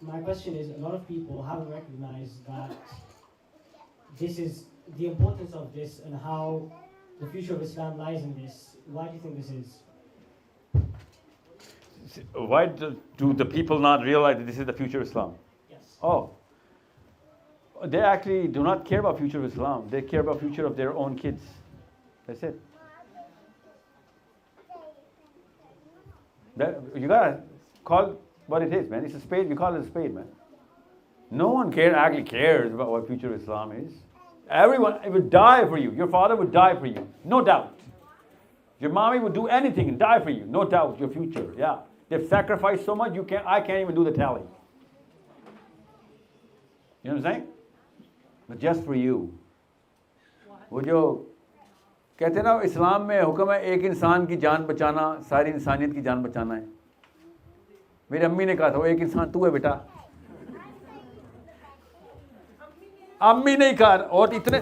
my question is, a lot of people haven't recognized that this is the importance of this and how the future of Islam lies in this. Why do you think this is? Why do the people not realize that this is the future of Islam? Yes. Oh. They actually do not care about future of Islam. They care about future of their own kids. That's it. You gotta call what it is, man. It's a spade. We call it a spade, man. No one actually cares about what future of Islam is. Everyone would die for you. Your father would die for you, no doubt. Your mommy would do anything and die for you, no doubt. Your future, yeah. They've sacrificed so much. I can't even do the tally. You know what I'm saying? But just for you. वो जो कहते हैं ना इस्लाम में हुक्म है एक इंसान की जान बचाना सारी इंसानियत की जान बचाना है. मेरी अम्मी ने कहा था वो एक इंसान तू है बेटा. अम्मी नहीं कहा और इतने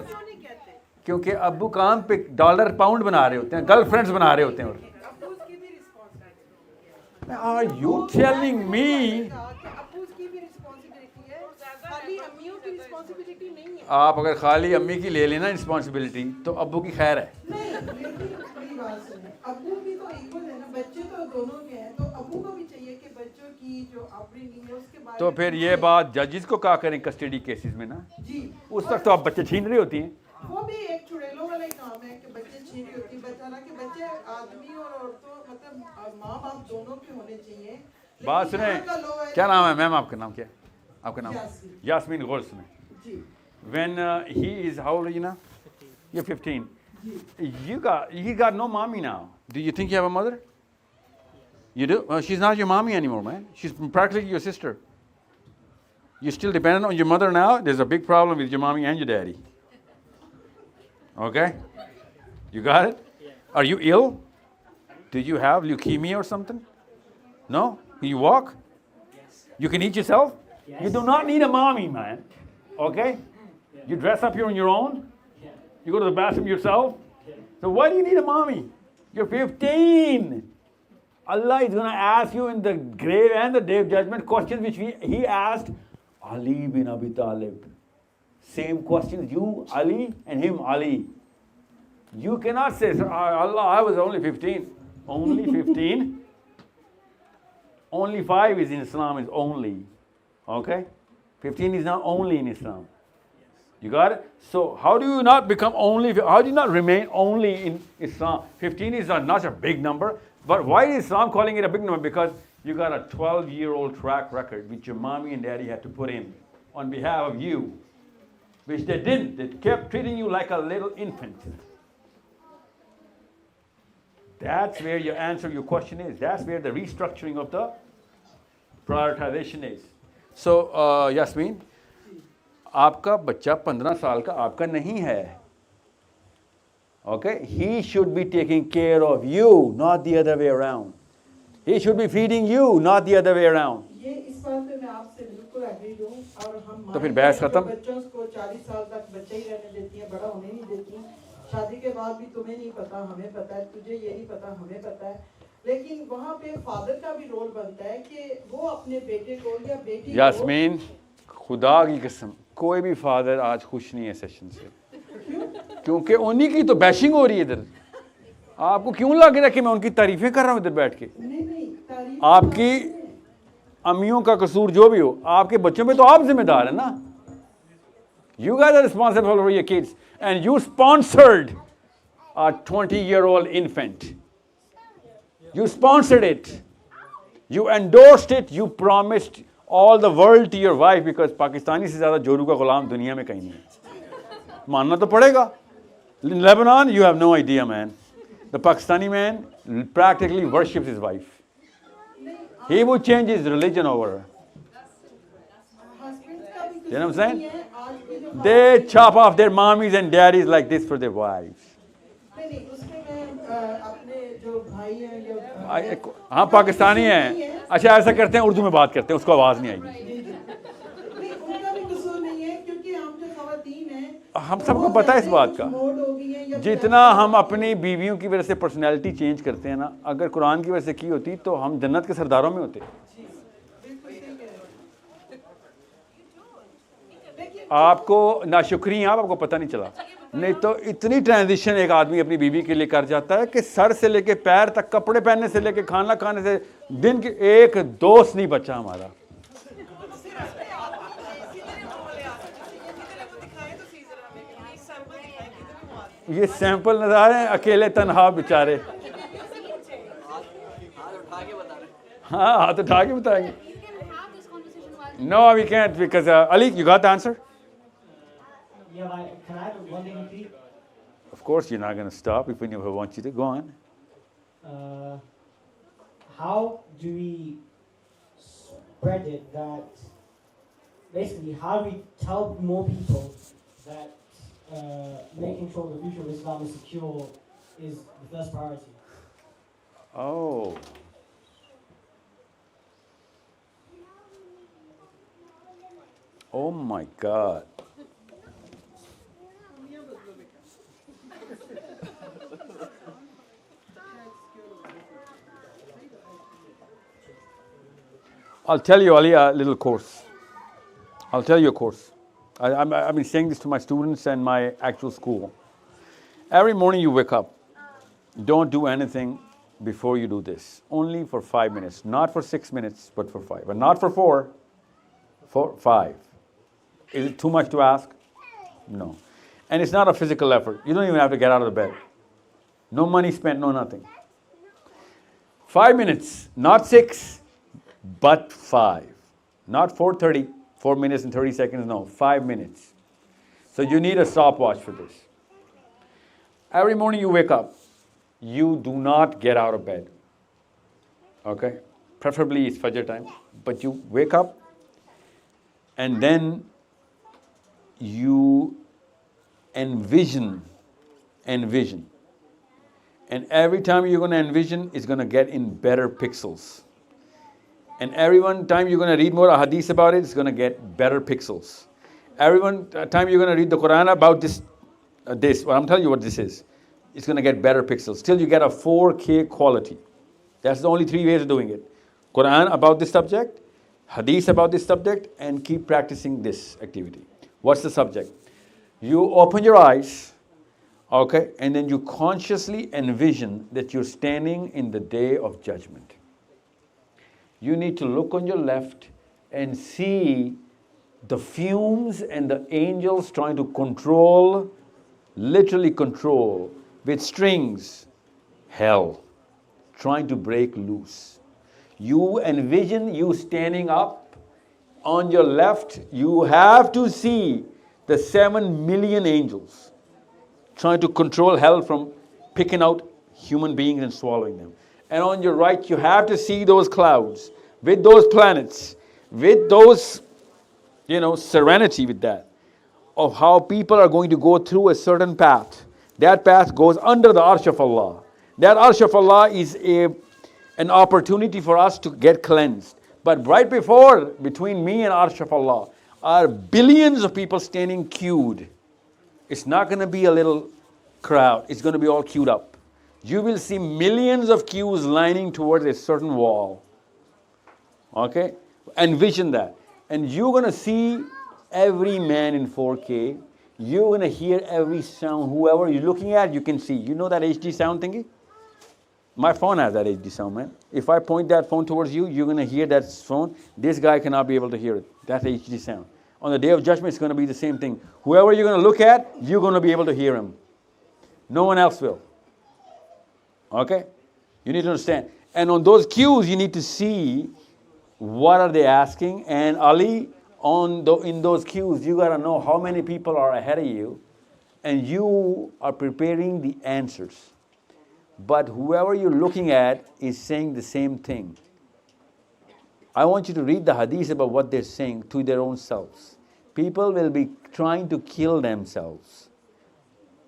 क्योंकि अब्बू काम पे डॉलर पाउंड बना रहे होते हैं, गर्लफ्रेंड्स बना रहे होते हैं. Are you telling me? आपकी रिस्पॉन्सिबिलिटी नहीं है। आप अगर खाली अम्मी की ले लेना रिस्पॉन्सिबिलिटी तो अब्बू की खैर है। नहीं, लेकिन मेरी बात सुनिए, अब्बू भी तो इक्वल है ना, बच्चे तो दोनों के हैं, तो अब्बू को भी चाहिए कि बच्चों की जो अपब्रिंगिंग है उसके बारे तो में फिर ये बात जजेस को कहा करें कस्टडी केसेस में ना, जी, उस वक्त तो आप बच्चे छीन रही होती हैं। वो भी एक चुड़ैलों वाला ही काम है कि बच्चे छीन रही होती है। बेचारा कि बच्चे आदमी और औरतों मतलब माँ बाप दोनों के होने चाहिए। बात सुने, क्या नाम है मैम आपका? नाम क्या है आपका? नाम यास्मीन गौर सुने। When he is how old are you now? You're 15. You got no mommy now. Do you think you have a mother? You do? Well, she's not your mommy anymore, man. She's practically your sister. You're still dependent on your mother now. There's a big problem with your mommy and your daddy. Okay? You got it? Are you ill? Do you have leukemia or something? No? Can you walk? You can eat yourself? You do not need a mommy, man. Okay? You dress up here on your own? You go to the bathroom yourself? So why do you need a mommy? You're 15. Allah is going to ask you in the grave and the day of judgment questions which he asked Ali bin Abi Talib. Same questions, you, Ali, and him, Ali. You cannot say, Allah, I was only 15. Only 15? Only 5 is in Islam, is only. Okay? 15 is not only in Islam. You got it? So how do you not become only, how do you not remain only in Islam? 15 is not a big number, but why is Islam calling it a big number? Because you got a 12-year-old track record which your mommy and daddy had to put in on behalf of you, which they didn't. They kept treating you like a little infant. That's where your answer, your question is. That's where the restructuring of the prioritization is. So, Yasmin, आपका बच्चा 15 साल का आपका नहीं है. Okay? He should be taking care of you, not the other way around. He should be feeding you, not the other way around. ये इस बात पे मैं आपसे बिल्कुल एग्री हूँ और हम तो फिर बहस खत्म. बच्चों को 40 साल तक बच्चे ही रहने देती हैं, बड़ा होने नहीं देती. शादी के बाद भी तुम्हें नहीं पता, हमें पता है, तुझे ये नहीं पता, हमें पता है. लेकिन वहाँ पे फादर का भी रोल बनता है कि वो अपने बेटे को या बेटी को. यास्मीन, खुदा की कसम, कोई भी फादर आज खुश नहीं है सेशन से. क्योंकि उन्हीं की तो बैशिंग हो रही है इधर. आपको क्यों लग रहा है कि मैं उनकी तारीफें कर रहा हूँ इधर बैठ के? आपकी अम्मियों का कसूर जो भी हो, आपके बच्चों पे तो आप जिम्मेदार है ना. You guys are responsible for your kids, and you sponsored a 20-year-old infant. You sponsored it. You endorsed it. You promised all the world to your wife, because Pakistani से ज़्यादा जोरू का गुलाम दुनिया में कहीं नहीं है. मानना तो पड़ेगा. In Lebanon, you have no idea, man. The Pakistani man practically worships his wife. He would change his religion over her. You know what I'm saying? They chop off their mommies and daddies like this for their wives. हाँ पाकिस्तानी हैं. अच्छा ऐसा करते हैं, उर्दू में बात करते हैं, उसको आवाज़ नहीं आएगी. हम सबको पता है इस बात का. जितना हम अपनी बीवियों की वजह से पर्सनैलिटी चेंज करते हैं ना, अगर कुरान की वजह से की होती तो हम जन्नत के सरदारों में होते. आपको नाशुक्री आप, आपको पता नहीं चला. नहीं तो इतनी ट्रांजिशन एक आदमी अपनी बीवी के लिए कर जाता है कि सर से लेके पैर तक, कपड़े पहनने से लेके खाना खाने से, दिन के एक दोस्त नहीं बचा हमारा. ये सैंपल नजर आ रहे हैं, अकेले तन्हा बेचारे. हाँ हाथ उठा के बताएंगे. No, we can't, because Ali, you got the answer? Yeah, can I have one thing, please? Of course, you're not going to stop if we never want you to. Go on. How do we spread it that, basically, how do we tell more people that making sure the future of Islam is secure is the first priority? Oh. Oh my God. I'll tell you, Ali, a little course. I'll tell you a course. I've been saying this to my students and my actual school. Every morning you wake up, don't do anything before you do this. Only for 5 minutes. Not for 6 minutes, but for 5. But not for 4, for 5. Is it too much to ask? No. And it's not a physical effort. You don't even have to get out of the bed. No money spent, no nothing. 5 minutes, not 6, but 5. Not 4:30, 4 minutes and 30 seconds, no, 5 minutes. So you need a stopwatch for this. Every morning you wake up, you do not get out of bed. Okay? Preferably it's Fajr time. But you wake up and then you envision. And every time you're going to envision, it's going to get in better pixels. And every one time you're going to read more hadith about it, it's going to get better pixels. Every one time you're going to read the Quran about this, well, I'm telling you what this is. It's going to get better pixels till you get a 4K quality. That's the only 3 ways of doing it. Quran about this subject, hadith about this subject, and keep practicing this activity. What's the subject? You open your eyes, okay, and then you consciously envision that you're standing in the day of judgment. You need to look on your left and see the fumes and the angels trying to control, literally control, with strings, hell, trying to break loose. You envision you standing up on your left, you have to see the 7 million angels trying to control hell from picking out human beings and swallowing them. And on your right, you have to see those clouds with those planets, with those, serenity with that, of how people are going to go through a certain path. That path goes under the Arsh of Allah. That Arsh of Allah is an opportunity for us to get cleansed. But right between me and Arsh of Allah, are billions of people standing queued. It's not going to be a little crowd. It's going to be all queued up. You will see millions of queues lining towards a certain wall. Okay? Envision that. And you're going to see every man in 4K. You're going to hear every sound. Whoever you're looking at, you can see. You know that HD sound thingy? My phone has that HD sound, man. If I point that phone towards you, you're going to hear that phone. This guy cannot be able to hear it. That's HD sound. On the day of judgment, it's going to be the same thing. Whoever you're going to look at, you're going to be able to hear him. No one else will. Okay? You need to understand. And on those cues, you need to see what are they asking. And Ali, in those cues, you got to know how many people are ahead of you. And you are preparing the answers. But whoever you're looking at is saying the same thing. I want you to read the hadith about what they're saying to their own selves. People will be trying to kill themselves.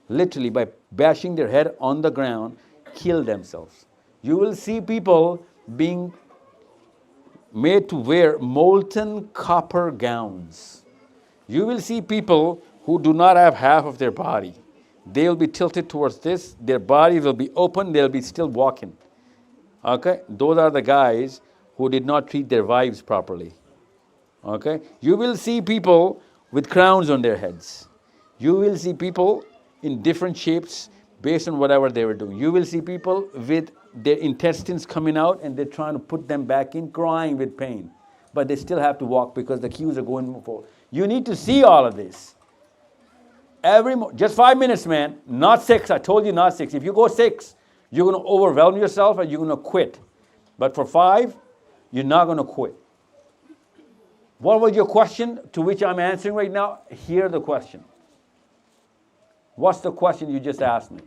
Literally, by bashing their head on the ground, kill themselves. You will see people being made to wear molten copper gowns. You will see people who do not have half of their body. They will be tilted towards this. Their body will be open. They'll be still walking. Okay? Those are the guys who did not treat their wives properly. Okay? You will see people with crowns on their heads. You will see people in different shapes based on whatever they were doing. You will see people with their intestines coming out and they're trying to put them back in, crying with pain. But they still have to walk because the queues are going forward. You need to see all of this. Just 5 minutes, man. Not 6. I told you not 6. If you go 6, you're going to overwhelm yourself and you're going to quit. But for 5, you're not going to quit. What was your question to which I'm answering right now? Hear the question. What's the question you just asked me?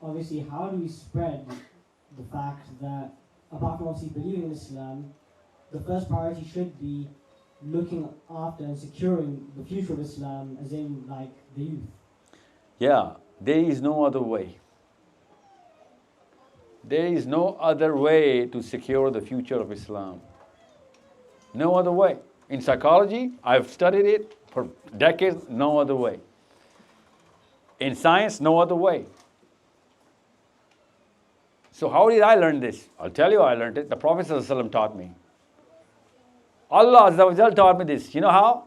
Obviously, how do we spread the fact that, apart from obviously believing in Islam, the first priority should be looking after and securing the future of Islam, as in like the youth? Yeah, there is no other way. There is no other way to secure the future of Islam. No other way. In psychology, I've studied it for decades, no other way. In science, no other way. So how did I learn this? I'll tell you how I learned it. The Prophet ﷺ taught me. Allah Azza wa Jal taught me this. You know how?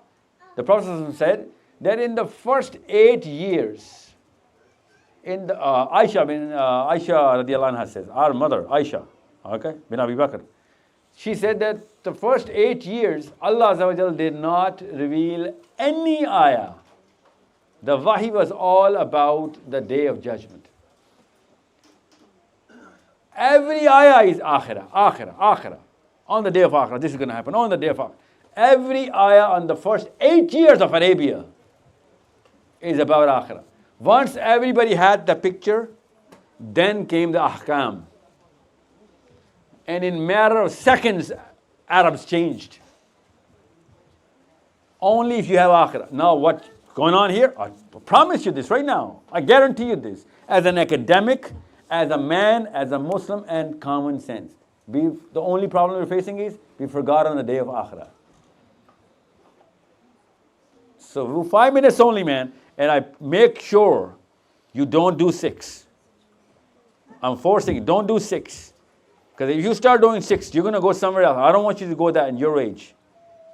The Prophet said that in the first 8 years, in the, Aisha radiallahu anha says, our mother, Aisha, okay, bin Abi Bakr, she said that the first 8 years, Allah Azza wa Jal did not reveal any ayah. The wahi was all about the day of judgment. Every ayah is akhirah, akhirah, akhirah. On the day of akhirah, this is going to happen. On the day of akhirah. Every ayah on the first 8 years of Arabia is about akhirah. Once everybody had the picture, then came the ahkam. And in matter of seconds, Arabs changed. Only if you have akhirah. Now what's going on here? I promise you this right now. I guarantee you this. As an academic, as a man, as a Muslim, and common sense. The only problem we're facing is we forgot on the day of akhirah. So 5 minutes only, man, and I make sure you don't do 6. I'm forcing you, don't do 6. Because if you start doing 6, you're going to go somewhere else. I don't want you to go that in your age.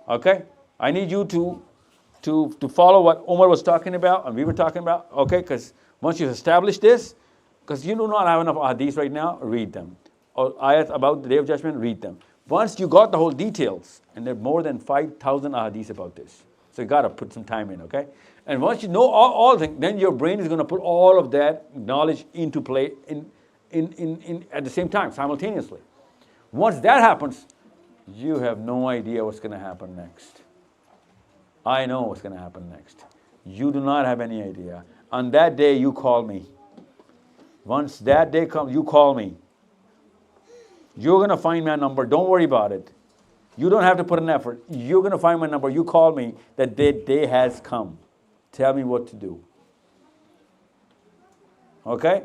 Okay? I need you to follow what Umar was talking about and we were talking about. Okay? Because once you establish this, because you do not have enough hadiths right now, read them. Or ayat about the Day of Judgment, read them. Once you got the whole details, and there are more than 5,000 hadiths about this. So you got to put some time in, okay? And once you know all things, then your brain is going to put all of that knowledge into play at the same time, simultaneously. Once that happens, you have no idea what's going to happen next. I know what's going to happen next. You do not have any idea. On that day, you call me. Once that day comes, you call me. You're going to find my number. Don't worry about it. You don't have to put an effort. You're going to find my number. You call me. That day has come. Tell me what to do. Okay?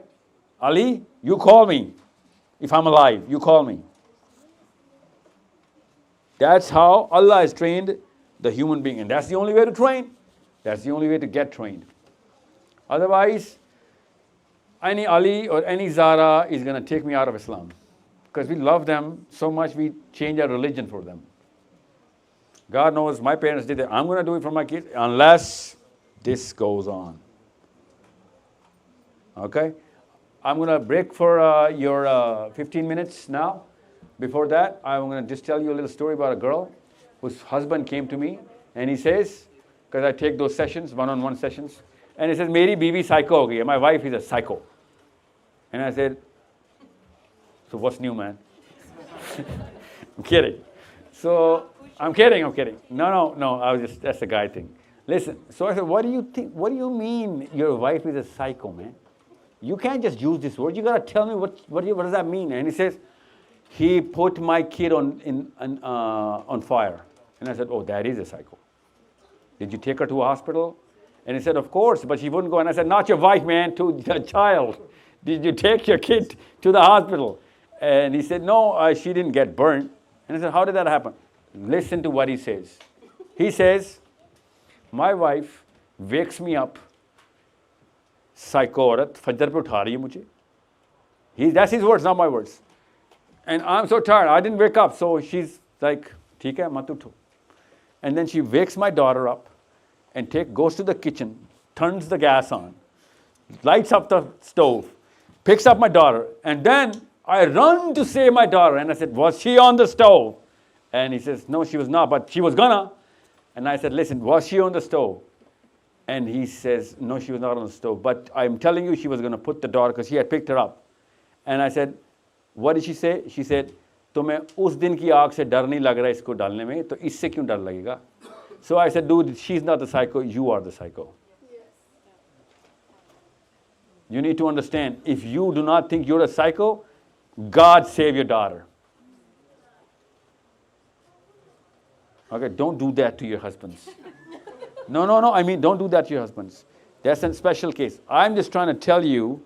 Ali, you call me. If I'm alive, you call me. That's how Allah has trained the human being. And that's the only way to train. That's the only way to get trained. Otherwise, any Ali or any Zara is going to take me out of Islam. Because we love them so much, we change our religion for them. God knows my parents did it. I'm going to do it for my kids unless this goes on. Okay? I'm going to break for your 15 minutes now. Before that, I'm going to just tell you a little story about a girl whose husband came to me and he says, because I take those sessions, one-on-one sessions, and he says, Meri bibi psycho ho gayi hai. My wife is a psycho. And I said, so what's new, man? I'm kidding. So, I'm kidding. No, I was just, that's a guy thing. Listen, so I said, what do you think, what do you mean your wife is a psycho, man? You can't just use this word. You got to tell me what does that mean? And he says, he put my kid on fire. And I said, oh, that is a psycho. Did you take her to a hospital? And he said, of course, but she wouldn't go. And I said, not your wife, man, to the child. Did you take your kid to the hospital? And he said, no, she didn't get burnt. And I said, how did that happen? Listen to what he says. He says, my wife wakes me up, psycho aurat, fajr pe utha rahi hai mujhe. That's his words, not my words. And I'm so tired, I didn't wake up. So she's like, theek hai, mat utho. And then she wakes my daughter up and goes to the kitchen, turns the gas on, lights up the stove, picks up my daughter, and then I run to save my daughter. And I said, was she on the stove? And he says, no, she was not, but she was gonna. And I said, listen, was she on the stove? And he says, no, she was not on the stove. But I'm telling you, she was gonna put the daughter, because he had picked her up. And I said, what did she say? She said, तुम्हें उस दिन की आग से डर नहीं लग रहा इसको डालने में, तो इससे क्यों डर लगेगा? So I said, dude, she's not the psycho, you are the psycho. You need to understand, if you do not think you're a psycho, God save your daughter. Okay, don't do that to your husbands. No, I mean, don't do that to your husbands. That's a special case. I'm just trying to tell you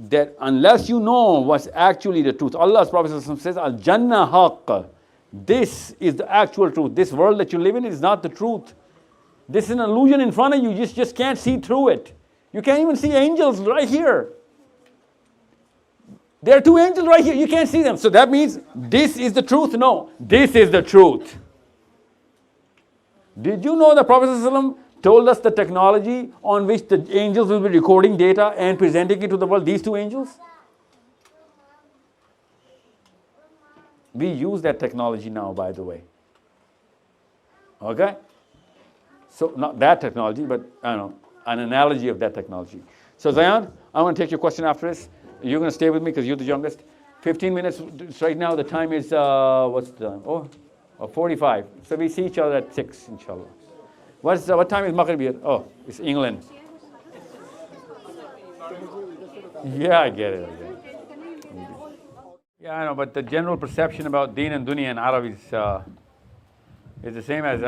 that unless you know what's actually the truth, Allah's Prophet says, Al-Jannah haqq. This is the actual truth. This world that you live in is not the truth. This is an illusion in front of you. You just can't see through it. You can't even see angels right here. There are 2 angels right here. You can't see them. So that means this is the truth? No, this is the truth. Did you know the Prophet ﷺ told us the technology on which the angels will be recording data and presenting it to the world? These two angels? We use that technology now, by the way. Okay? So, not that technology, but I don't know, an analogy of that technology. So, Zayan, I want to take your question after this. You're going to stay with me because you're the youngest. 15 minutes right now. The time is, what's the time? Oh, 45. So, we see each other at 6, inshallah. What time is Maghrib here? Oh, it's England. Yeah, I get it. Yeah, I know, but the general perception about deen and dunya in Arab is the same as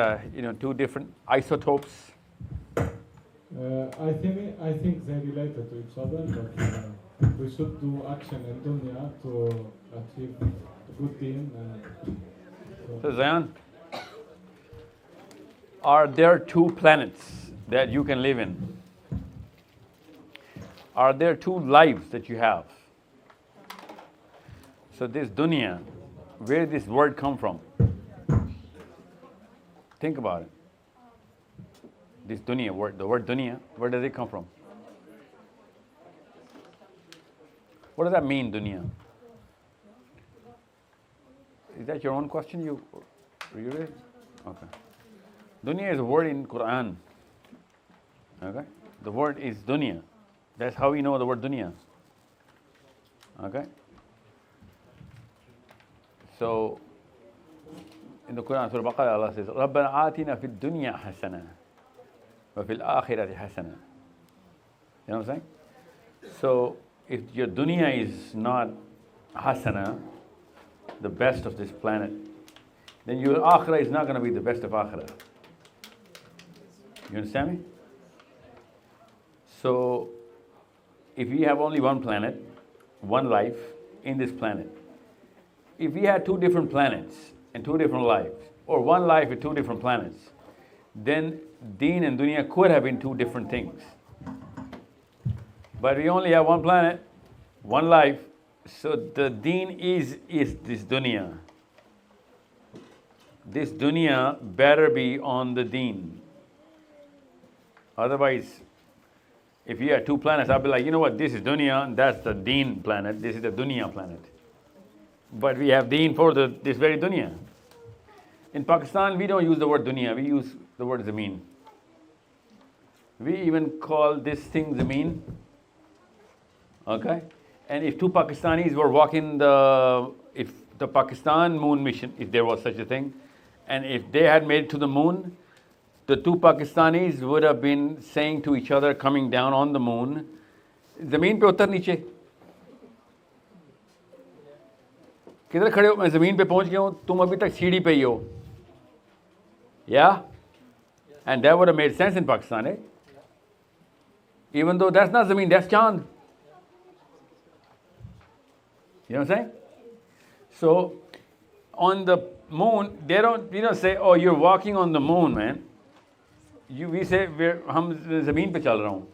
two different isotopes. I think they related to each other, but we should do action in dunya to achieve good deen. So Zayan, are there two planets that you can live in? Are there two lives that you have? So this dunya, where did this word come from? Think about it. This dunya word, the word dunya, where does it come from? What does that mean, dunya? Is that your own question? You read it? Okay. Dunya is a word in Quran. Okay? The word is dunya. That's how we know the word dunya. Okay? So, in the Quran, Surah Baqarah, Allah says, رَبَّنَا آتِنَا فِي الدُّنْيَا حَسَنًا وَفِي الْآخِرَةِ حَسَنًا. You know what I'm saying? So, if your dunya is not hasana, the best of this planet, then your akhirah is not going to be the best of akhirah. You understand me? So, if we have only one planet, one life in this planet, if we had two different planets and two different lives, or one life with two different planets, then deen and dunya could have been two different things. But we only have one planet, one life, so the deen is this dunya. This dunya better be on the deen. Otherwise, if you had two planets, I'll be like, you know what, this is dunya, and that's the deen planet, this is the dunya planet. But we have deen for this very dunya. In Pakistan, we don't use the word dunya, we use the word zameen. We even call this thing zameen. Okay? And if two Pakistanis were walking if the Pakistan moon mission, if there was such a thing, and if they had made it to the moon, the two Pakistanis would have been saying to each other coming down on the moon, zameen pe utar niche. किधर खड़े हो? मैं ज़मीन पे पहुंच गया हूँ, तुम अभी तक सीढ़ी पे ही हो. Yeah? And that would have made sense in Pakistan, eh? Even though that's not Zameen, that's Chand. You know what I'm saying? So, on the moon, we don't say, oh, you're walking on the moon, man. We say, हम ज़मीन पे चल रहा हूँ.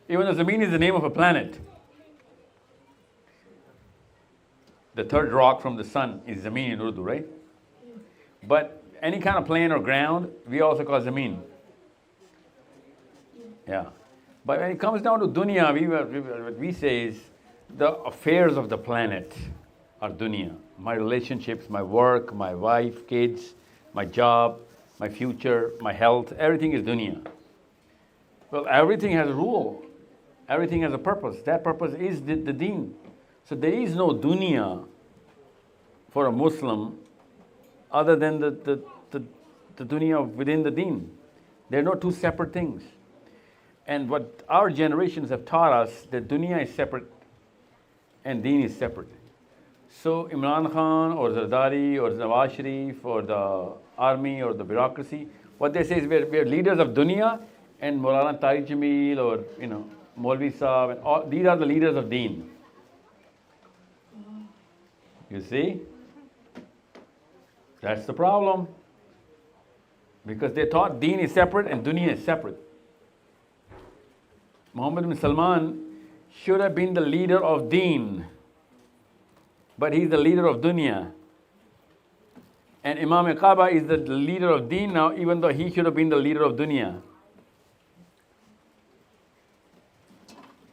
Even though Zameen is the name of a planet. The third rock from the sun is Zameen in Urdu, right? But any kind of plane or ground, we also call Zameen. Yeah. But when it comes down to dunya, what we say is the affairs of the planet are dunya. My relationships, my work, my wife, kids, my job, my future, my health, everything is dunya. Well, everything has a rule. Everything has a purpose. That purpose is the deen. So there is no dunya for a Muslim other than the dunya within the deen. There are no two separate things. And what our generations have taught us, that dunya is separate and deen is separate. So Imran Khan or Zardari or Nawaz Sharif or the army or the bureaucracy, what they say is we're leaders of dunya, and Maulana Tariq Jameel or Maulvi Saab, and all, these are the leaders of deen. You see? That's the problem. Because they thought deen is separate and dunya is separate. Muhammad bin Salman should have been the leader of deen, but he's the leader of dunya. And Imam Kaaba is the leader of deen now, even though he should have been the leader of dunya.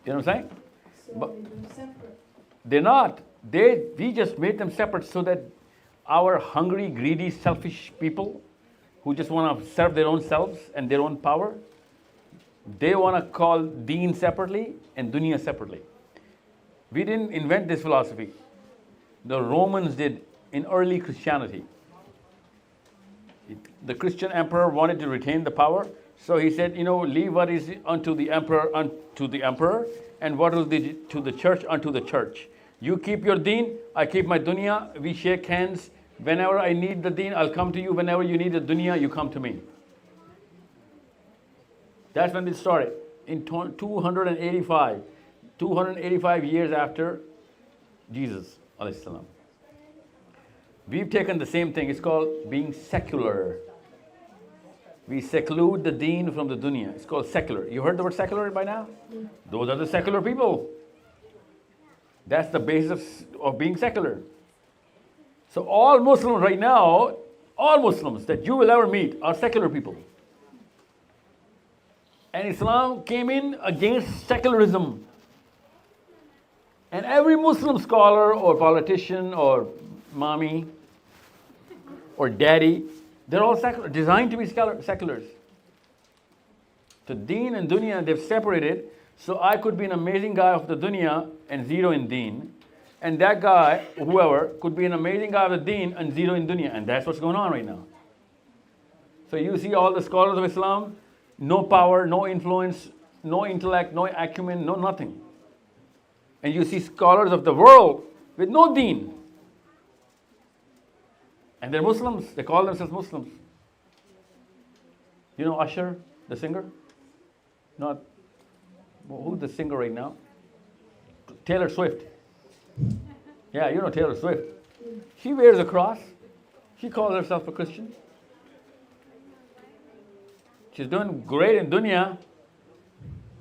You know what I'm saying? So they're separate. They're not. We just made them separate so that our hungry, greedy, selfish people who just want to serve their own selves and their own power, they want to call deen separately and dunya separately. We didn't invent this philosophy. The Romans did in early Christianity. The Christian emperor wanted to retain the power, so he said, leave what is unto the emperor, and what is to the church unto the church. You keep your deen, I keep my dunya, we shake hands. Whenever I need the deen, I'll come to you. Whenever you need the dunya, you come to me. That's when it started, in 285 years after Jesus, alayhi salam. We've taken the same thing. It's called being secular. We seclude the deen from the dunya. It's called secular. You heard the word secular by now? Those are the secular people. That's the basis of being secular. So all Muslims right now, all Muslims that you will ever meet are secular people. And Islam came in against secularism. And every Muslim scholar or politician or mommy or daddy, they're all secular, designed to be seculars. So deen and dunya, they've separated. So I could be an amazing guy of the dunya and zero in deen. And that guy, whoever, could be an amazing guy of the deen and zero in dunya. And that's what's going on right now. So you see all the scholars of Islam, no power, no influence, no intellect, no acumen, no nothing. And you see scholars of the world with no deen. And they're Muslims. They call themselves Muslims. You know Usher, the singer? Not, who's the singer right now? Taylor Swift. Yeah, you know Taylor Swift. She wears a cross. She calls herself a Christian. She's doing great in dunya.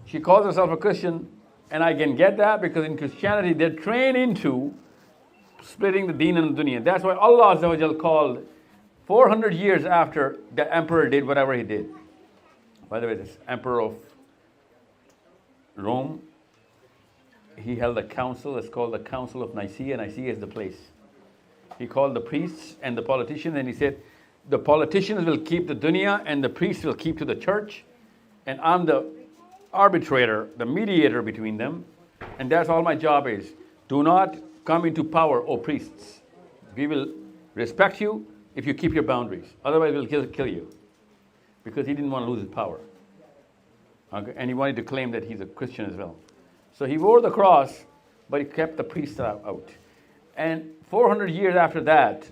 She calls herself a Christian. And I can get that because in Christianity, they're trained into splitting the deen and the dunya. That's why Allah Azza wa Jal called 400 years after the emperor did whatever he did. By the way, this emperor of Rome, he held a council. It's called the Council of Nicaea. Nicaea is the place. He called the priests and the politicians, and he said, the politicians will keep the dunya and the priests will keep to the church, and I'm the arbitrator, the mediator between them, and that's all my job is. Do not come into power, O priests. We will respect you if you keep your boundaries. Otherwise, we'll kill you. Because he didn't want to lose his power. Okay? And he wanted to claim that he's a Christian as well. So he wore the cross, but he kept the priests out. And 400 years after that,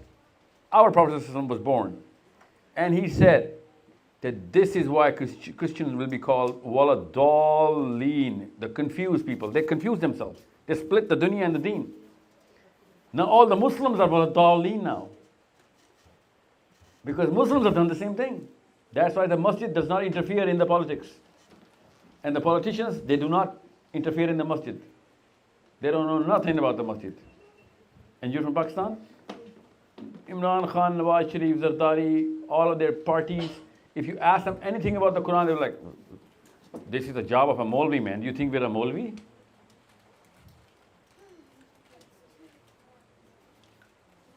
our Prophet ﷺ was born. And he said that this is why Christians will be called waladallin, the confused people. They confuse themselves. They split the dunya and the deen. Now all the Muslims are waladallin now. Because Muslims have done the same thing. That's why the masjid does not interfere in the politics. And the politicians, they do not interfere in the masjid. They don't know nothing about the masjid. And you're from Pakistan? Imran Khan, Nawaz Sharif, Zardari, all of their parties, if you ask them anything about the Quran, they're like, this is the job of a Maulvi, man. Do you think we're a Maulvi?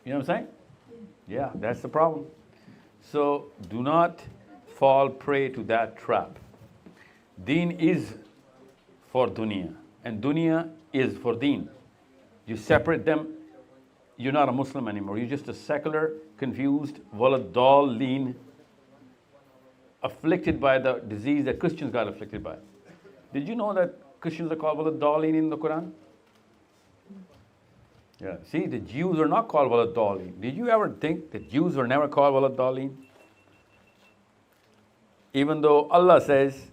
You know what I'm saying? Yeah, that's the problem. So do not fall prey to that trap. Deen is for dunya, and dunya is for deen. You separate them, you're not a Muslim anymore. You're just a secular, confused, waladallin, afflicted by the disease that Christians got afflicted by. Did you know that Christians are called waladallin in the Quran? Yeah. See, the Jews are not called waladallin. Did you ever think that Jews were never called waladallin? Even though Allah says,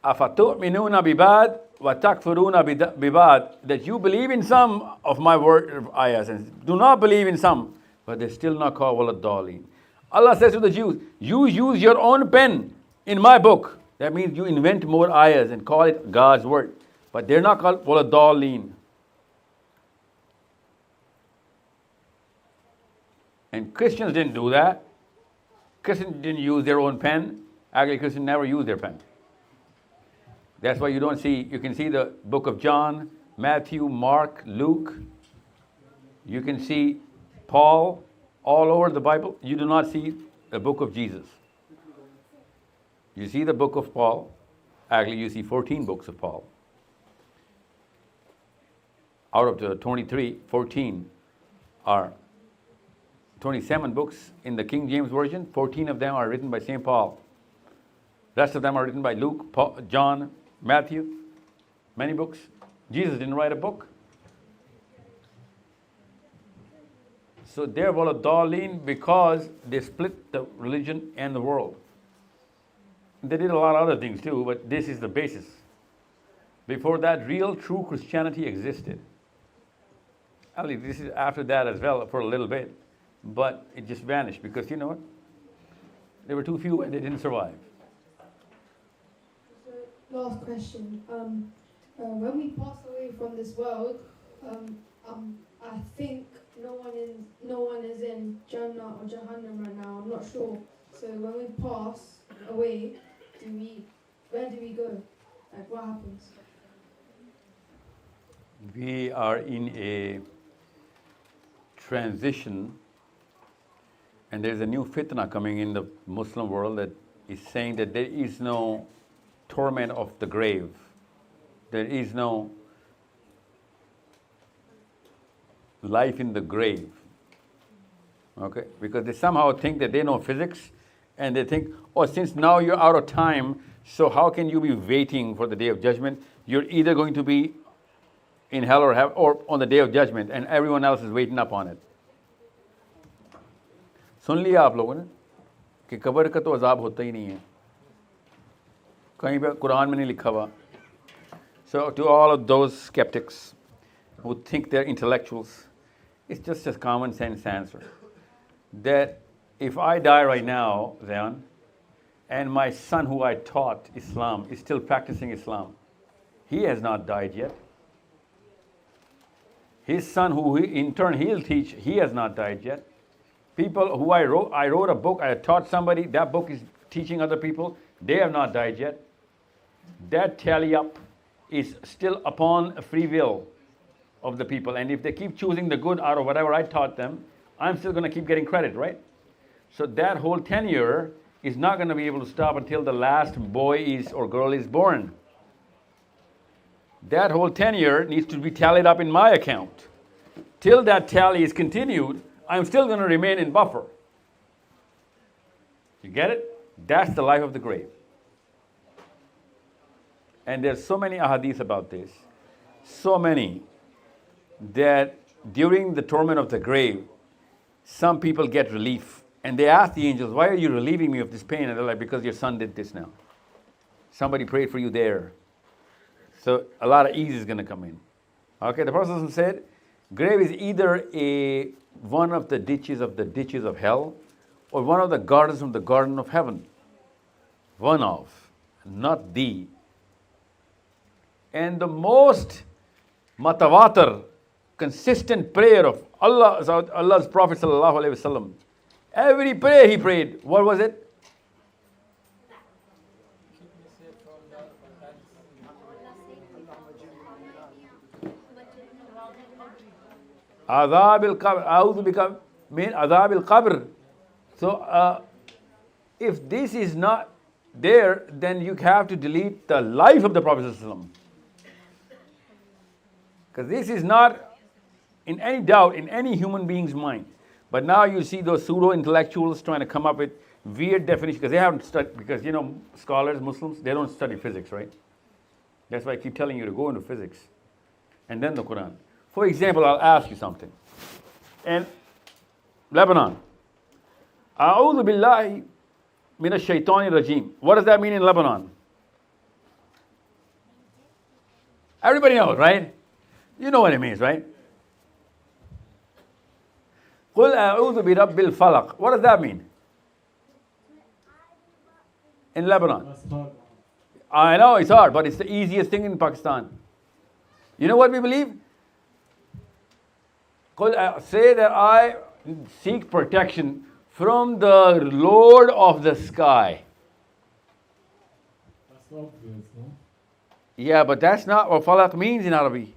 أَفَتُؤْمِنُونَ بِبَعْضٍ وَتَكْفُرُونَ بِبَعْضٍ, that you believe in some of my word ayahs and do not believe in some, but they're still not called waladallin. Allah says to the Jews, you use your own pen in my book. That means you invent more ayahs and call it God's word. But they're not called waladallin. And Christians didn't do that. Christians didn't use their own pen. Actually, Christians never used their pen. That's why you don't see, you can see the book of John, Matthew, Mark, Luke. You can see Paul all over the Bible. You do not see the book of Jesus. You see the book of Paul. Actually, you see 14 books of Paul. Out of the 23, 14 are 27 books in the King James Version. 14 of them are written by St. Paul. Rest of them are written by Luke, Paul, John, Matthew. Many books. Jesus didn't write a book. So they're Waladdallin because they split the religion and the world. They did a lot of other things too, but this is the basis. Before that, real, true Christianity existed. Actually, this is after that as well for a little bit, but it just vanished because you know what? There were too few and they didn't survive. Last question. When we pass away from this world, I think no one is in Jannah or Jahannam right now. I'm not sure. So when we pass away, where do we go? Like what happens? We are in a transition, and there's a new fitna coming in the Muslim world that is saying that there is no torment of the grave. There is no life in the grave. Okay? Because they somehow think that they know physics, and they think, oh, since now you're out of time, so how can you be waiting for the day of judgment? You're either going to be in hell or on the day of judgment, and everyone else is waiting up on it. सुन लिया आप लोगों ने कि कब्र का तो अजाब होता ही नहीं है, कहीं पे कुरान में नहीं लिखा हुआ. So to all of those skeptics who think they're intellectuals, it's just a common sense answer that if I die right now, then, and my son who I taught Islam is still practicing Islam, he has not died yet. His son, who in turn he'll teach, he has not died yet. People who I wrote a book, I taught somebody, that book is teaching other people, they have not died yet. That tally up is still upon free will of the people. And if they keep choosing the good out of whatever I taught them, I'm still going to keep getting credit, right? So that whole tenure is not going to be able to stop until the last boy is or girl is born. That whole tenure needs to be tallied up in my account. Till that tally is continued, I'm still going to remain in buffer. You get it? That's the life of the grave. And there's so many ahadith about this, so many, that during the torment of the grave, some people get relief. And they ask the angels, why are you relieving me of this pain? And they're like, because your son did this now. Somebody prayed for you there. So a lot of ease is going to come in. Okay, the Prophet said, grave is either one of the ditches of hell, or one of the gardens from the garden of heaven. One of, not the. And the most matawatir, consistent prayer of Allah's Prophet sallallahu alaihi wasallam, every prayer he prayed, what was it? Adhab al-qabr, a'udhu bika min adhab al-qabr. So if this is not there, then you have to delete the life of the Prophet sallallahu alaihi wasallam. Because this is not in any doubt in any human being's mind. But now you see those pseudo-intellectuals trying to come up with weird definitions, because they haven't studied, because you know, scholars, Muslims, they don't study physics, right? That's why I keep telling you to go into physics. And then the Quran. For example, I'll ask you something. In Lebanon, A'udhu billahi minash shaitani rajim. What does that mean in Lebanon? Everybody knows, right? You know what it means, right? Qul a'udhu bi rabbil falaq. What does that mean? In Lebanon. I know it's hard, but it's the easiest thing in Pakistan. You know what we believe? Say that I seek protection from the Lord of the sky. That's obvious, no? Yeah, but that's not what falak means in Arabic.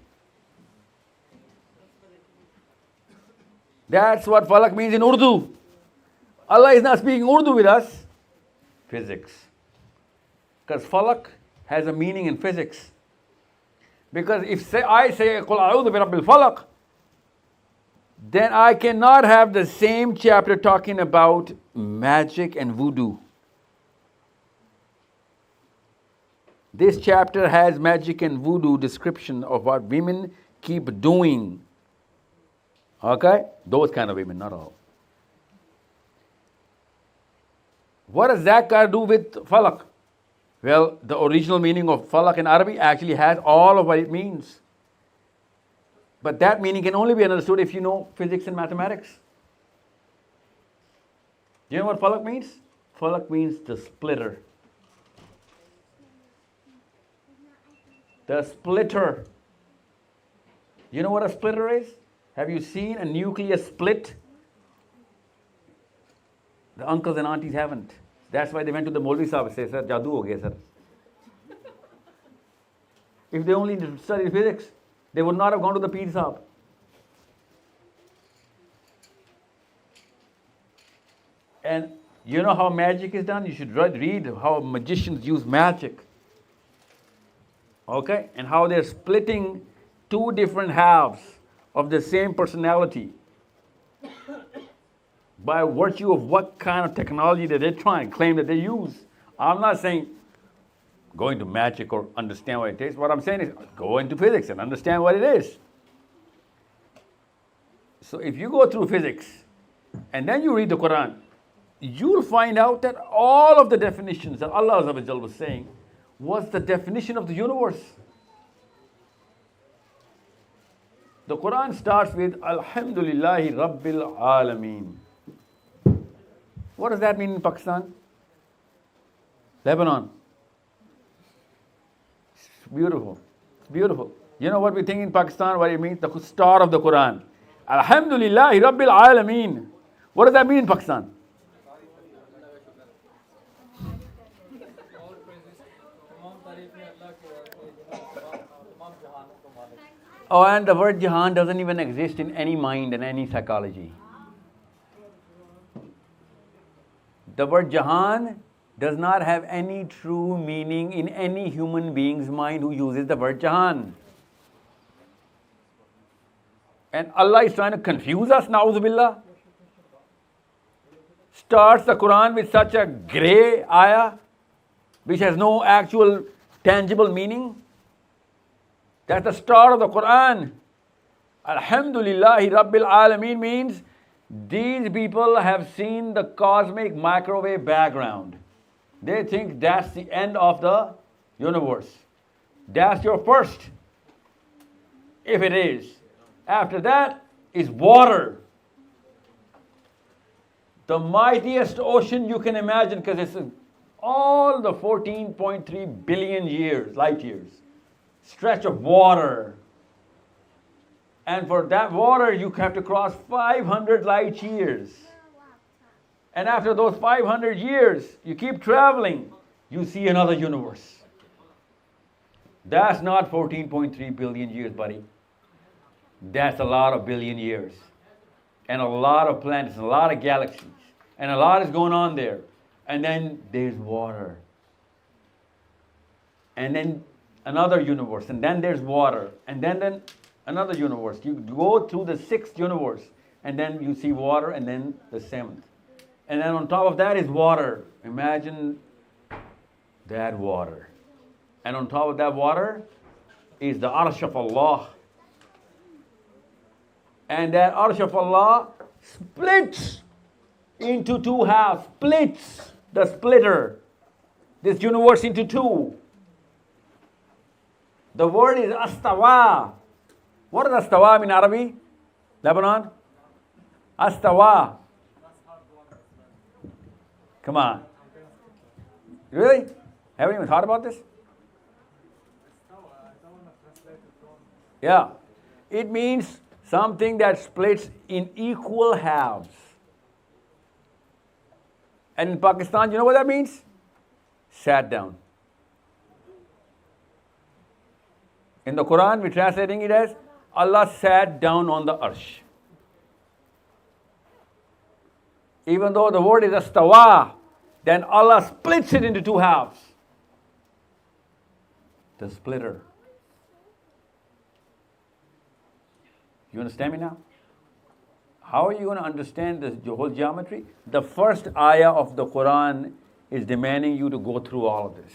That's what falak means in Urdu. Allah is not speaking Urdu with us. Physics. Because falak has a meaning in physics. Because if I say, Qul a'udhu bi rabbil falaq, then I cannot have the same chapter talking about magic and voodoo. This chapter has magic and voodoo description of what women keep doing. Okay? Those kind of women, not all. What does that got to do with falak? Well, the original meaning of falak in Arabic actually has all of what it means. But that meaning can only be understood if you know physics and mathematics. Do you know what falak means? Falak means the splitter. The splitter. You know what a splitter is? Have you seen a nuclear split? The uncles and aunties haven't. That's why they went to the Molvi Sahib and said, Sir, jadoo ho gaya, sir. If they only studied physics, they would not have gone to the Peer Sahib. And you know how magic is done? You should read how magicians use magic. Okay? And how they're splitting two different halves of the same personality by virtue of what kind of technology that they try and claim that they use. I'm not saying go into magic or understand what it is. What I'm saying is go into physics and understand what it is. So if you go through physics and then you read the Quran, you'll find out that all of the definitions that Allah was saying was the definition of the universe. The Quran starts with Alhamdulillahi Rabbil Alameen. What does that mean in Pakistan? Lebanon. It's beautiful. It's beautiful. You know what we think in Pakistan? What it means? The start of the Quran. Alhamdulillahi Rabbil Alameen. What does that mean in Pakistan? Oh, and the word Jahan doesn't even exist in any mind and any psychology. The word Jahan does not have any true meaning in any human being's mind who uses the word Jahan. And Allah is trying to confuse us, na'udhu billah. Starts the Quran with such a grey ayah, which has no actual tangible meaning. That's the start of the Quran. Alhamdulillahi Rabbil Alameen means these people have seen the cosmic microwave background. They think that's the end of the universe. That's your first. If it is. After that is water. The mightiest ocean you can imagine, because it's all the 14.3 billion years, light years. Stretch of water. And for that water, you have to cross 500 light years. And after those 500 years, you keep traveling, you see another universe. That's not 14.3 billion years, buddy. That's a lot of billion years. And a lot of planets, and a lot of galaxies. And a lot is going on there. And then there's water. And then another universe, and then there's water, and then another universe. You go through the sixth universe, and then you see water, and then the seventh. And then on top of that is water. Imagine that water. And on top of that water is the Arsh of Allah. And that Arsh of Allah splits into two halves, splits the splitter, this universe into two. The word is astawa. What does astawa mean in Arabic? Lebanon? Astawa. Come on. Really? Haven't even thought about this? Yeah. It means Something that splits in equal halves. And in Pakistan, you know what that means? Sat down. In the Quran, we're translating it as Allah sat down on the arsh. Even though the word is astawa, then Allah splits it into two halves. The splitter. You understand me now? How are you going to understand this whole geometry? The first ayah of the Quran is demanding you to go through all of this.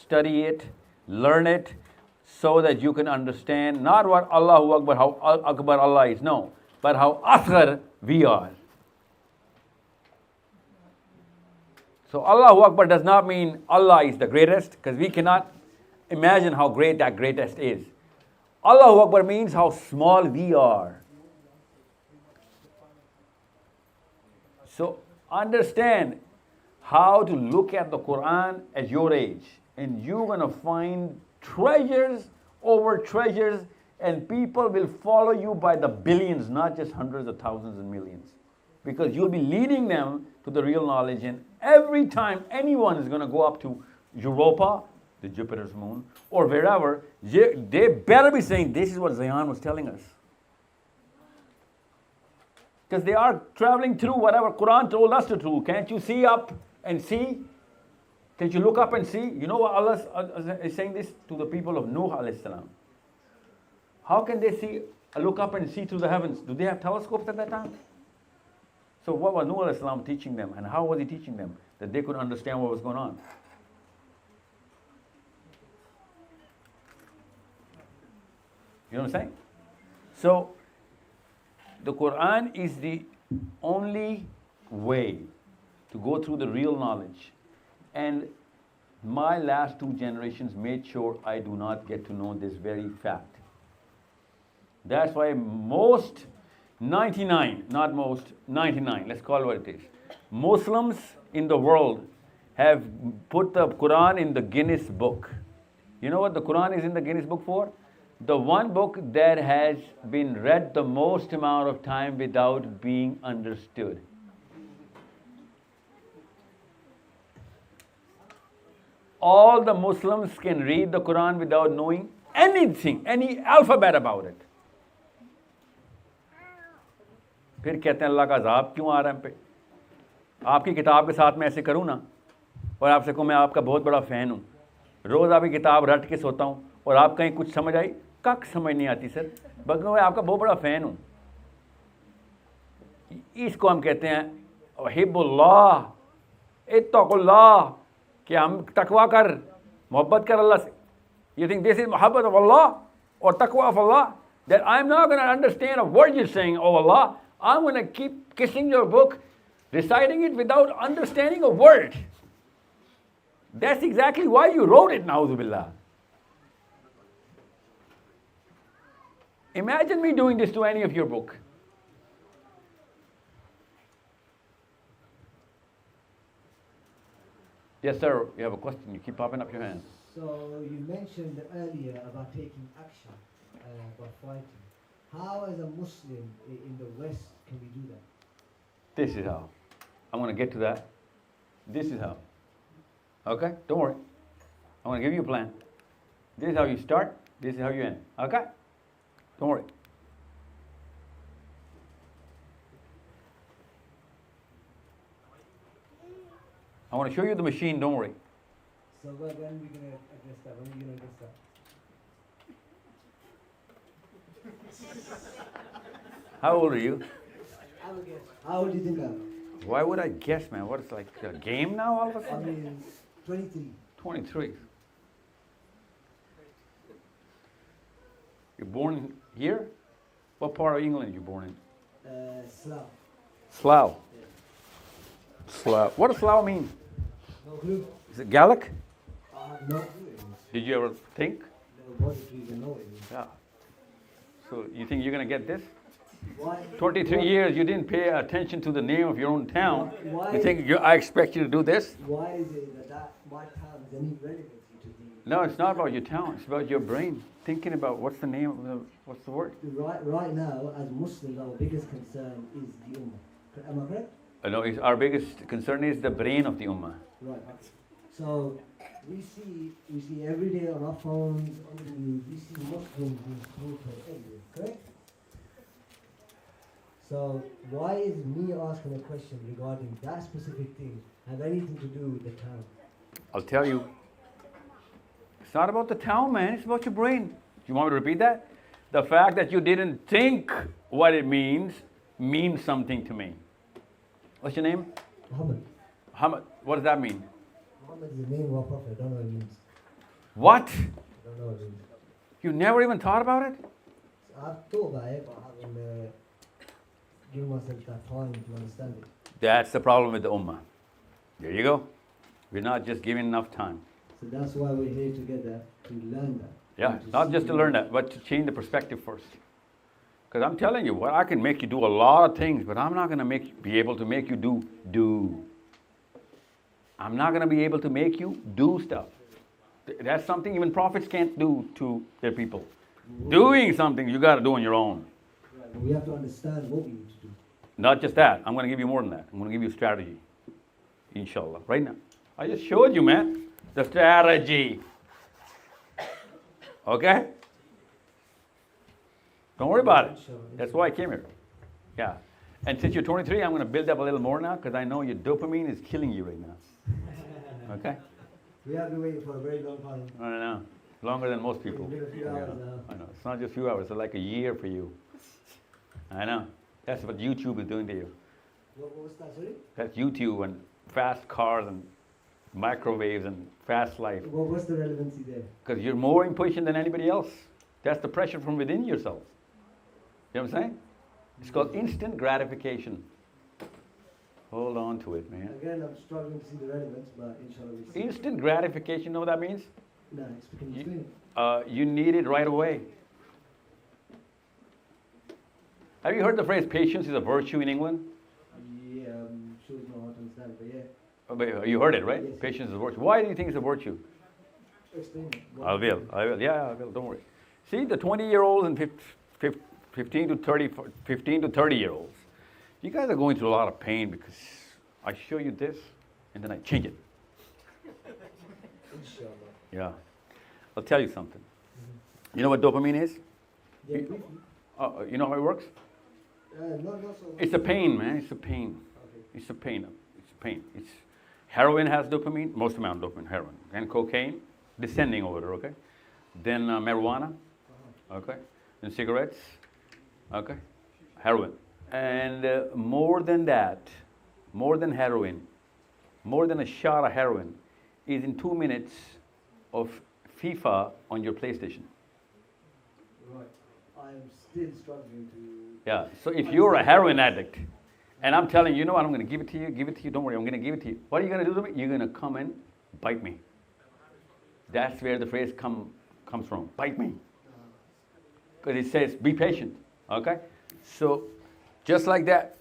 Study it, learn it, so that you can understand not what Allahu Akbar, how Akbar Allah is, no, but how Asghar we are. So Allahu Akbar does not mean Allah is the greatest, because we cannot imagine how great that greatest is. Allahu Akbar means how small we are. So understand how to look at the Quran at your age, and you're going to find treasures over treasures, and people will follow you by the billions, not just hundreds of thousands and millions, because you'll be leading them to the real knowledge. And every time anyone is going to go up to Europa, the Jupiter's moon, or wherever, they better be saying, this is what Zayan was telling us. Because they are traveling through whatever Quran told us to do. Can't you see up and see? Can't you look up and see? You know what Allah is saying this to the people of Nuh alayhi salam. How can they see, look up and see through the heavens? Do they have telescopes at that time? So what was Nuh alayhi salam teaching them, and how was he teaching them? That they could understand what was going on. You know what I'm saying? So the Quran is the only way to go through the real knowledge. And my last two generations made sure I do not get to know this very fact. That's why most, 99, not most, 99, let's call it what it is. Muslims in the world have put the Quran in the Guinness book. You know what the Quran is in the Guinness book for? The one book that has been read the most amount of time without being understood. All the Muslims can read the Quran without knowing anything, any alphabet about it. फिर कहते हैं अल्लाह का अज़ाब क्यों आ रहा है हम पे? आपकी किताब के साथ मैं ऐसे करूँ ना, और आपसे कहूँ मैं आपका बहुत बड़ा फ़ैन हूँ, रोज़ आपकी किताब रट के सोता हूँ, और आप कहीं कुछ समझ आई, कक समझ नहीं आती सर, बल्कि मैं आपका बहुत बड़ा फ़ैन हूँ. इसको हम कहते हैं हिब्बुल्लाह, इत्तक़ुल्लाह, कि हम तकवा कर, मोहब्बत कर अल्लाह से. You think this is मोहब्बत of Allah or taqwa of Allah? That I'm not going to understand a word you're saying, oh Allah. I'm going to keep kissing your book, reciting it without understanding a word. That's exactly why you wrote it, na'udhu billah. Imagine me doing this to any of your book. Yes, sir, you have a question. You keep popping up your hand. So you mentioned earlier about taking action by fighting. How, as a Muslim in the West, can we do that? This is how. I'm going to get to that. This is how. Okay? Don't worry. I'm going to give you a plan. This is how you start. This is how you end. Okay? Don't worry. I want to show you the machine. Don't worry. So when are we going to address that? When are we going to address that? How old are you? I will guess. How old do you think I am? Why would I guess, man? What, it's like a game now all of a I sudden? mean, 23. 23. You're born here? What part of England are you born in? Slough. Slough. Slough. What does Slough mean? No clue. Is it Gaelic? No clue. Did you ever think? No, what did you even know it? Yeah. So you think you're going to get this? Why? 23 years, you didn't pay attention to the name of your own town. Why? You think I expect you to do this? Why is it that my town is any relevancy to No, it's not about your town. It's about your brain. Thinking about what's the name of what's the word? Right now, as Muslims, our biggest concern is the Ummah. Am I correct? No, our biggest concern is the brain of the Ummah. Right. So we see every day on our phones, on the news, we see Muslims being slaughtered everywhere, correct? So why is me asking a question regarding that specific thing have anything to do with the town? I'll tell you. It's not about the town, man. It's about your brain. You want me to repeat that? The fact that you didn't think what it means something to me. What's your name? Muhammad. Muhammad. What does that mean? Muhammad is the name of our prophet. I don't know what it means. What? I don't know what it means. You never even thought about it? I've thought about it, but I haven't given myself that time to understand it. That's the problem with the Ummah. There you go. We're not just giving enough time. So that's why we're here together, to learn that. Yeah, not just to learn that, but to change the perspective first. Because I'm telling you, I can make you do a lot of things, but I'm not going to be able to make you do. I'm not going to be able to make you do stuff. That's something even prophets can't do to their people. Doing something you got to do on your own. Right, but we have to understand what we need to do. Not just that. I'm going to give you more than that. I'm going to give you a strategy. Inshallah. Right now. I just showed you, man. The strategy. Okay? Don't worry about it. That's why I came here. Yeah. And since you're 23, I'm going to build up a little more now because I know your dopamine is killing you right now. Okay? We have been waiting for a very long time. I know. Longer than most people. It's been a few hours now. I know. It's not just a few hours. It's like a year for you. I know. That's what YouTube is doing to you. What was that, sorry? That's YouTube and fast cars and microwaves and fast life. What's the relevancy there? Because you're more impatient than anybody else. That's the pressure from within yourself. You know what I'm saying? It's called instant gratification. Hold on to it, man. Again, I'm struggling to see the relevance, but inshallah we see. Instant gratification, you know what that means? No, can you explain? You need it right away. Have you heard the phrase patience is a virtue in England? Yeah, I'm sure it's not hard to understand, but yeah. Oh, but you heard it, right? Yes. Patience is a virtue. Why do you think it's a virtue? Explain it. I will. Yeah, I will. Don't worry. See, the 20-year-olds and 15 to 30-year-olds, you guys are going through a lot of pain because I show you this and then I change it. Inshallah. Yeah. I'll tell you something. You know what dopamine is? Yeah, you know how it works? not so much. It's a pain, man. It's a pain. Okay. It's a pain. It's a pain. Heroin has dopamine, most amount of dopamine, heroin. And cocaine, descending order, okay? Then marijuana, okay? Then cigarettes, okay? Heroin. And more than that, more than heroin, more than a shot of heroin, is in 2 minutes of FIFA on your PlayStation. Right. I'm still struggling to... Yeah, so if you're a heroin addict, and I'm telling you, you know what, I'm going to give it to you, don't worry, I'm going to give it to you. What are you going to do to me? You're going to come and bite me. That's where the phrase comes from, bite me. Because it says, be patient, okay? So, just like that,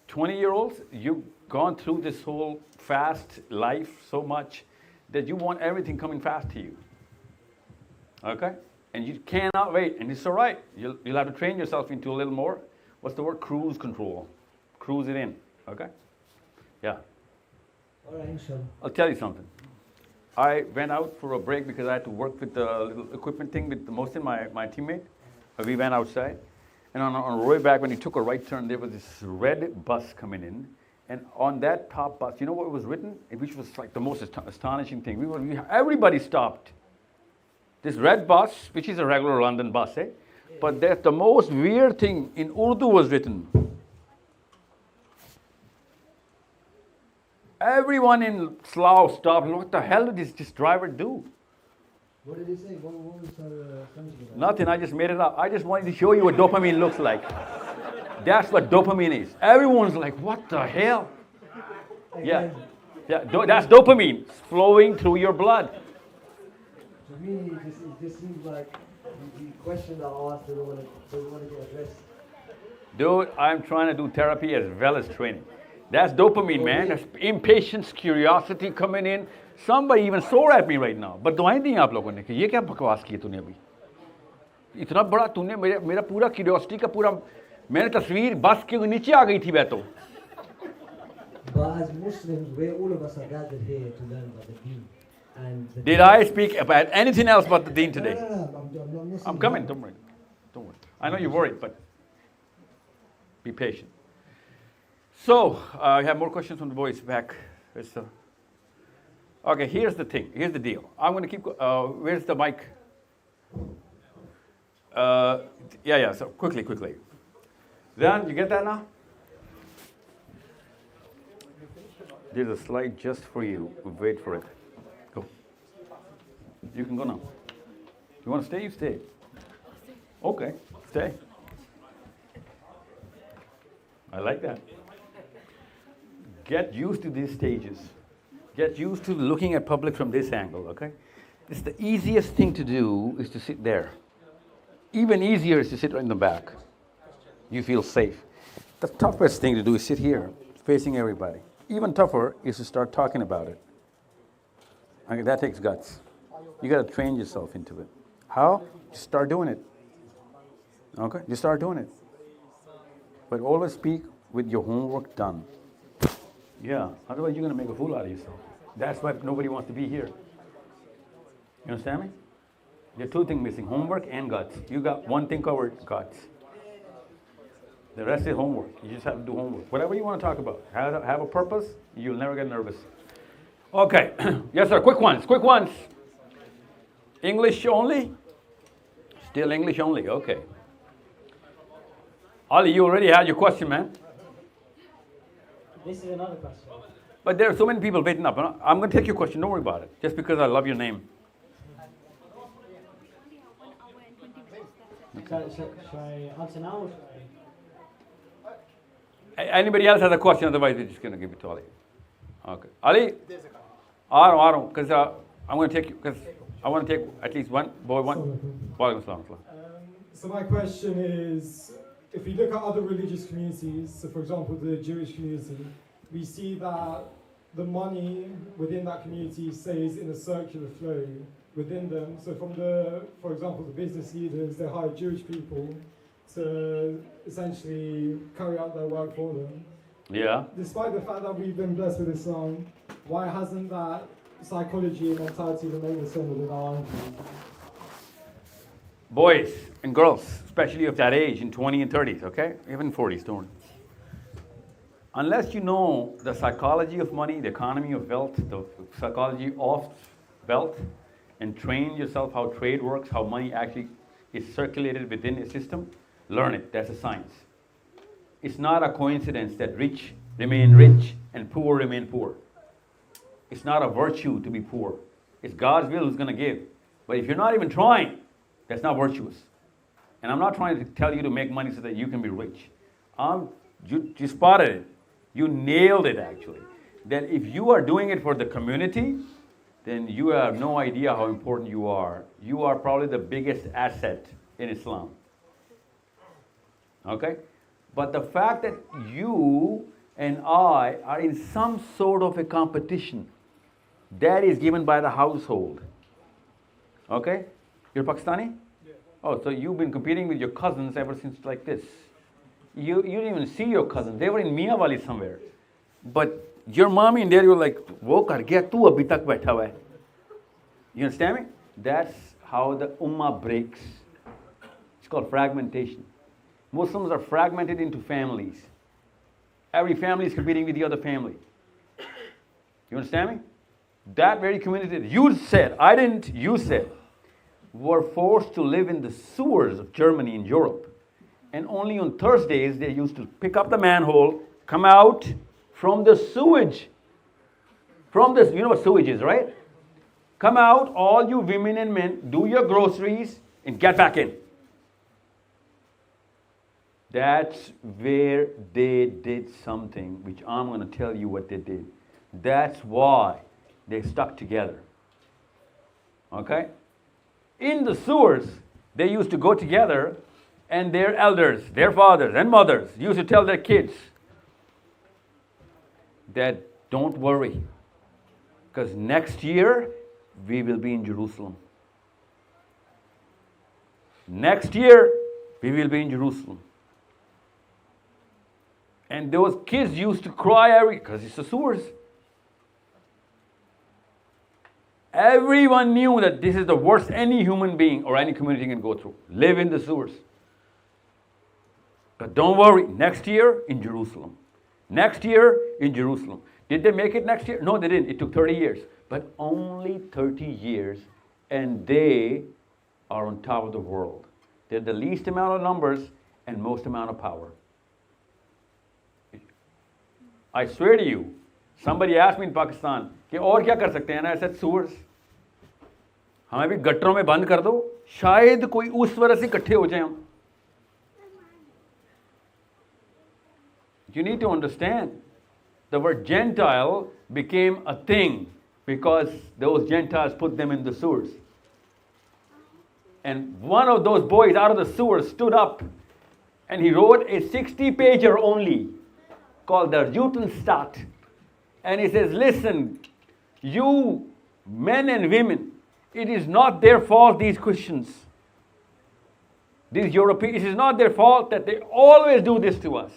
20-year-olds, you've gone through this whole fast life so much that you want everything coming fast to you, okay? And you cannot wait, and it's all right. You'll have to train yourself into a little more, what's the word? Cruise control. Cruise it in, okay? Yeah. All right, inshallah. I'll tell you something. I went out for a break because I had to work with the little equipment thing with Mohsin, my teammate. We went outside. And on the way back, when he took a right turn, there was this red bus coming in. And on that top bus, you know what was written? Which was like the most astonishing thing. Everybody stopped. This red bus, which is a regular London bus, eh? But the most weird thing in Urdu was written. Everyone in Slough stopped. What the hell did this driver do? What did he say? What was something about? Nothing, I just made it up. I just wanted to show you what dopamine looks like. That's what dopamine is. Everyone's like, what the hell? Yeah, that's dopamine. It's flowing through your blood. To me, it just seems like the question that I asked doesn't want to get addressed. Dude, I'm trying to do therapy as well as training. That's dopamine, man. That's impatience, curiosity coming in. Somebody even sore at me right now. But दुआएं दी आप लोगों ने कि ये क्या बकवास की तूने अभी? इतना बड़ा तूने मेरा पूरा क्यूरियोसिटी का पूरा मैंने तस्वीर बस के नीचे आ गई थी वह तो. But as Muslims, all of us are gathered here to learn about the deen. And the Did I speak about anything else but the deen today? No. I'm coming. Don't worry. Don't worry. I know you're worried, but be patient. So, I have more questions from the boys back. Okay, here's the thing. Here's the deal. I'm going to keep. Where's the mic? Yeah. So quickly. Then you get that now? There's a slide just for you. Wait for it. Go. You can go now. You want to stay? You stay. Okay, stay. I like that. Get used to these stages. Get used to looking at public from this angle, okay? It's the easiest thing to do is to sit there. Even easier is to sit right in the back. You feel safe. The toughest thing to do is sit here, facing everybody. Even tougher is to start talking about it. Okay, that takes guts. You got to train yourself into it. How? Just start doing it. Okay? Just start doing it. But always speak with your homework done. Yeah, otherwise you're going to make a fool out of yourself. That's why nobody wants to be here. You understand me? There are two things missing, homework and guts. You got one thing covered, guts. The rest is homework. You just have to do homework. Whatever you want to talk about. Have a purpose, you'll never get nervous. Okay. Yes, sir. Quick ones. English only? Still English only. Okay. Ali, you already had your question, man. This is another question. But there are so many people waiting up. I'm going to take your question. Don't worry about it. Just because I love your name. Should I answer now or should Anybody else has a question? Otherwise, we're just going to give it to Ali. Okay. Ali? Aaron, because I'm going to take you, because I want to take at least one. Walaikum assalam. So my question is, if we look at other religious communities, so for example the Jewish community, we see that the money within that community stays in a circular flow within them. So for example, the business leaders, they hire Jewish people to essentially carry out their work for them. Yeah. Despite the fact that we've been blessed with Islam, why hasn't that psychology and mentality remained the same within our own community? Boys and girls, especially of that age, in 20s and 30s, okay? Even 40s, don't worry. Unless you know the psychology of money, the economy of wealth, the psychology of wealth, and train yourself how trade works, how money actually is circulated within a system, learn it. That's a science. It's not a coincidence that rich remain rich and poor remain poor. It's not a virtue to be poor. It's God's will who's going to give. But if you're not even trying, that's not virtuous. And I'm not trying to tell you to make money so that you can be rich. You spotted it. You nailed it, actually. That if you are doing it for the community, then you have no idea how important you are. You are probably the biggest asset in Islam. Okay? But the fact that you and I are in some sort of a competition, that is given by the household. Okay? You're Pakistani? Yeah. Oh, so you've been competing with your cousins ever since like this. You didn't even see your cousins. They were in Miyawali somewhere. But your mommy and daddy were like, wo kar gaya, tu abhi tak baitha hua hai. You understand me? That's how the ummah breaks. It's called fragmentation. Muslims are fragmented into families. Every family is competing with the other family. You understand me? That very community, you said, I didn't, you said, were forced to live in the sewers of Germany and Europe. And only on Thursdays they used to pick up the manhole, come out from the sewage. From this, you know what sewage is, right? Come out, all you women and men, do your groceries and get back in. That's where they did something, which I'm going to tell you what they did. That's why they stuck together. Okay? In the sewers, they used to go together, and their elders, their fathers and mothers, used to tell their kids, that don't worry, because next year we will be in Jerusalem. Next year we will be in Jerusalem. And those kids used to cry because it's the sewers. Everyone knew that this is the worst any human being or any community can go through. Live in the sewers. But don't worry, next year in Jerusalem. Next year in Jerusalem. Did they make it next year? No, they didn't. It took 30 years. But only 30 years, and they are on top of the world. They're the least amount of numbers and most amount of power. I swear to you, somebody asked me in Pakistan, कि और क्या कर सकते हैं ना? I said sewers. हमें भी गटरों में बंद कर दो, शायद कोई उस वजह से इकट्ठे हो जाए हम. You need to understand, the word Gentile became a thing because those Gentiles put them in the sewers. And one of those boys out of the sewers stood up and he wrote a 60-pager only called the Jutenstadt. And he says, listen, you men and women, it is not their fault, these Christians, these Europeans, it is not their fault that they always do this to us.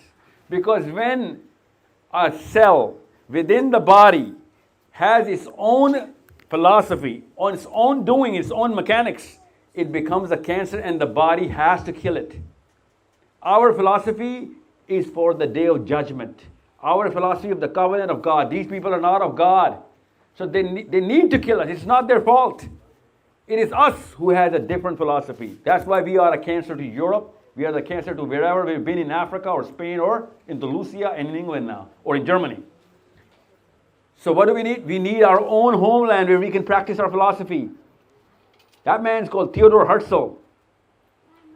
Because when a cell within the body has its own philosophy, on its own doing, its own mechanics, it becomes a cancer and the body has to kill it. Our philosophy is for the day of judgment. Our philosophy of the covenant of God. These people are not of God. So they need to kill us. It's not their fault. It is us who has a different philosophy. That's why we are a cancer to Europe. We are the cancer to wherever we've been in Africa or Spain or in Andalusia and in England now or in Germany. So what do we need? We need our own homeland where we can practice our philosophy. That man's called Theodor Herzl.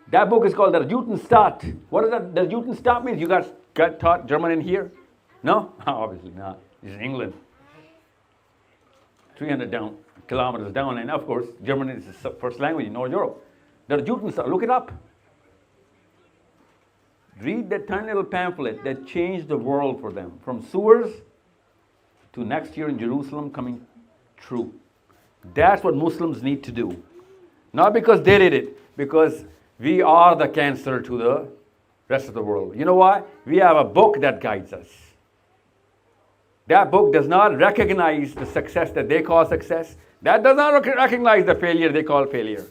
That book is called the Jutenstadt. What does that? The Jutenstadt means? You guys got taught German in here? No? Obviously not. This is England. 300 kilometers down, and of course, German is the first language in North Europe. The Jutenstadt, look it up. Read that tiny little pamphlet that changed the world for them. From sewers to next year in Jerusalem coming true. That's what Muslims need to do. Not because they did it, because we are the cancer to the rest of the world. You know why? We have a book that guides us. That book does not recognize the success that they call success. That does not recognize the failure they call failure.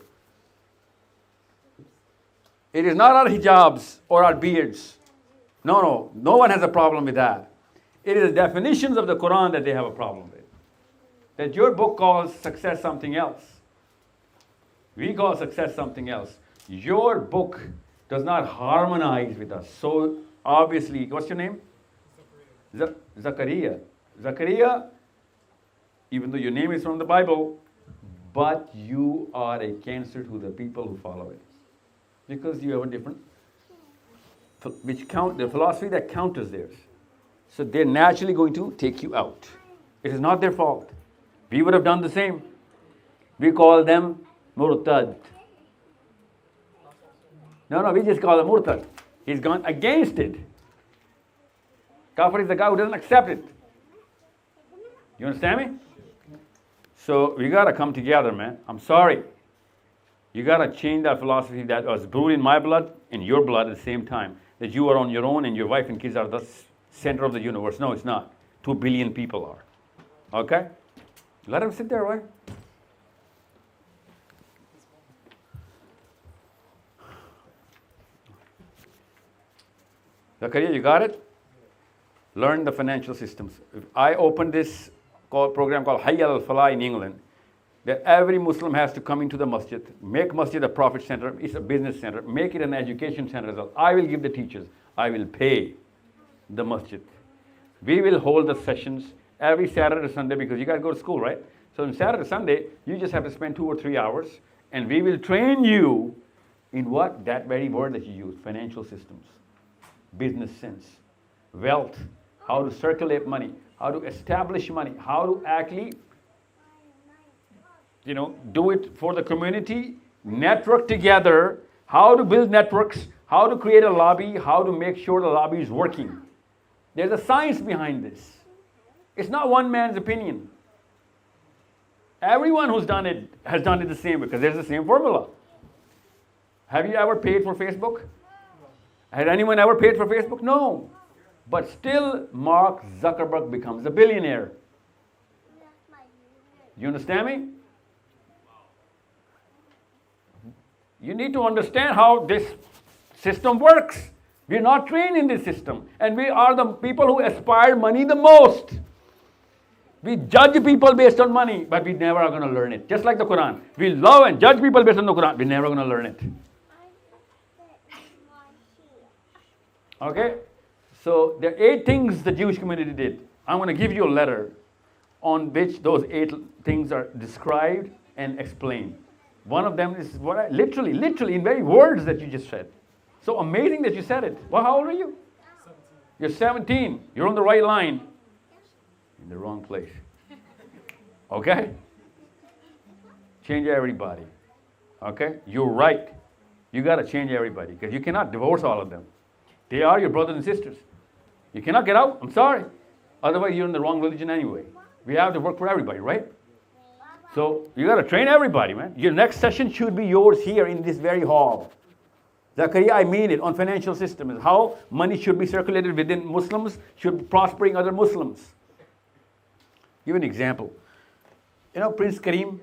It is not our hijabs or our beards. No one has a problem with that. It is the definitions of the Quran that they have a problem with. That your book calls success something else. We call success something else. Your book does not harmonize with us. So obviously, what's your name? Zakaria. Zakaria, even though your name is from the Bible, but you are a cancer to the people who follow it. Because you have a different, the philosophy that counters theirs. So they're naturally going to take you out. It is not their fault. We would have done the same. We call them murtad. No, we just call them murtad. He's gone against it. Kafir is the guy who doesn't accept it. You understand me? So we got to come together, man. I'm sorry. You got to change that philosophy that was brewed in my blood, in your blood at the same time. That you are on your own and your wife and kids are the center of the universe. No, it's not. 2 billion people are. Okay? Let them sit there, right? Zakaria, you got it? Learn the financial systems. I opened this program called Hayy al-Falah in England, that every Muslim has to come into the masjid, make masjid a profit center, it's a business center, make it an education center as well. I will give the teachers, I will pay the masjid. We will hold the sessions every Saturday, Sunday, because you got to go to school, right? So on Saturday, Sunday, you just have to spend 2 or 3 hours, and we will train you in what? That very word that you use, financial systems, business sense, wealth, how to circulate money, how to establish money, how to actually do it for the community, network together, how to build networks, how to create a lobby, how to make sure the lobby is working. There's a science behind this. It's not one man's opinion. Everyone who's done it has done it the same way because there's the same formula. Have you ever paid for Facebook? Has anyone ever paid for Facebook? No. But still, Mark Zuckerberg becomes a billionaire. You understand me? You need to understand how this system works. We're not trained in this system. And we are the people who aspire money the most. We judge people based on money, but we never are going to learn it. Just like the Quran. We love and judge people based on the Quran. We're never going to learn it. Okay? So there are 8 things the Jewish community did. I'm going to give you a letter on which those 8 things are described and explained. One of them is what I literally in very words that you just said. So amazing that you said it. Well, how old are you? 17. You're 17. You're on the right line. In the wrong place. Okay? Change everybody. Okay? You're right. You got to change everybody because you cannot divorce all of them. They are your brothers and sisters. You cannot get out. I'm sorry. Otherwise, you're in the wrong religion anyway. We have to work for everybody, right? So you got to train everybody, man. Your next session should be yours here in this very hall. Zakaria, I mean it, on financial system, is how money should be circulated within Muslims, should be prospering other Muslims. Give an example. You know Prince Karim,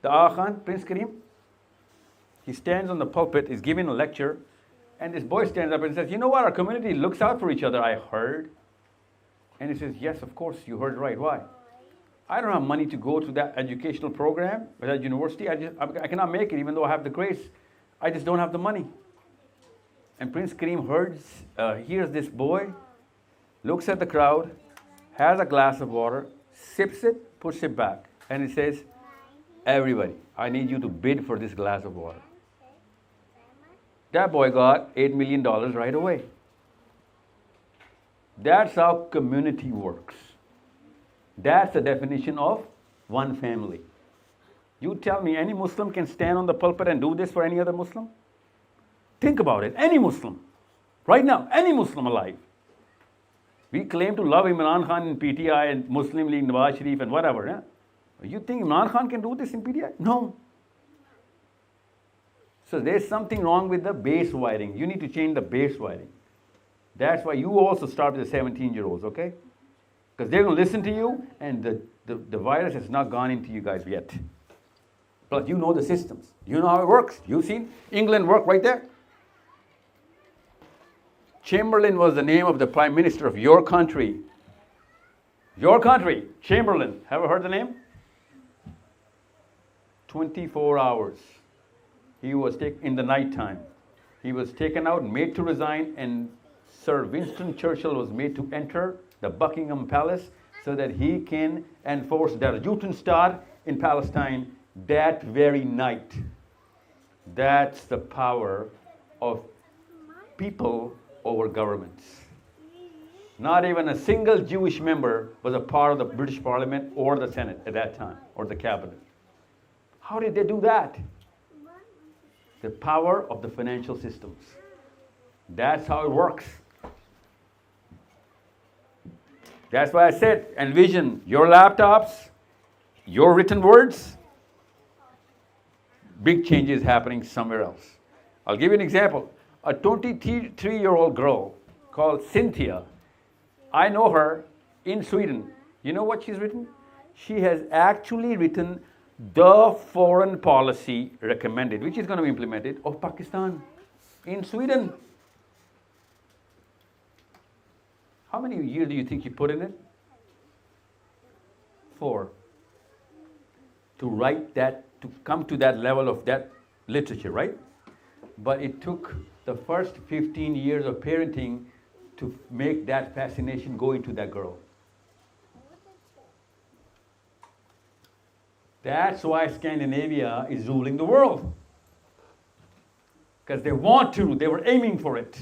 the Aga Khan, Prince Karim? He stands on the pulpit, is giving a lecture, and this boy stands up and says, you know what, our community looks out for each other, I heard. And he says, yes, of course, you heard right. Why? I don't have money to go to that educational program at that university. I cannot make it even though I have the grace. I just don't have the money. And Prince Karim hears this boy, looks at the crowd, has a glass of water, sips it, puts it back. And he says, everybody, I need you to bid for this glass of water. That boy got $8 million right away. That's how community works. That's the definition of one family. You tell me any Muslim can stand on the pulpit and do this for any other Muslim? Think about it. Any Muslim. Right now, any Muslim alive. We claim to love Imran Khan in PTI and Muslim League, Nawaz Sharif and whatever. Yeah? You think Imran Khan can do this in PTI? No. So there's something wrong with the base wiring. You need to change the base wiring. That's why you also start with the 17-year-olds, okay? Because they're going to listen to you, and the virus has not gone into you guys yet. Plus, you know the systems. You know how it works. You've seen England work right there. Chamberlain was the name of the Prime Minister of your country. Your country, Chamberlain. Have you heard the name? 24 hours. He was taken in the nighttime. He was taken out, made to resign, and Sir Winston Churchill was made to enter the Buckingham Palace so that he can enforce the Jutenstaat in Palestine that very night. That's the power of people over governments. Not even a single Jewish member was a part of the British Parliament or the Senate at that time, or the cabinet. How did they do that? The power of the financial systems. That's how it works. That's why I said, envision your laptops, your written words, big changes happening somewhere else. I'll give you an example. A 23-year-old girl called Cynthia, I know her in Sweden. You know what she's written? She has actually written the foreign policy recommended, which is going to be implemented, of Pakistan in Sweden. How many years do you think you put in it? 4. To write that, to come to that level of that literature, right? But it took the first 15 years of parenting to make that fascination go into that girl. That's why Scandinavia is ruling the world. Because they want to, they were aiming for it.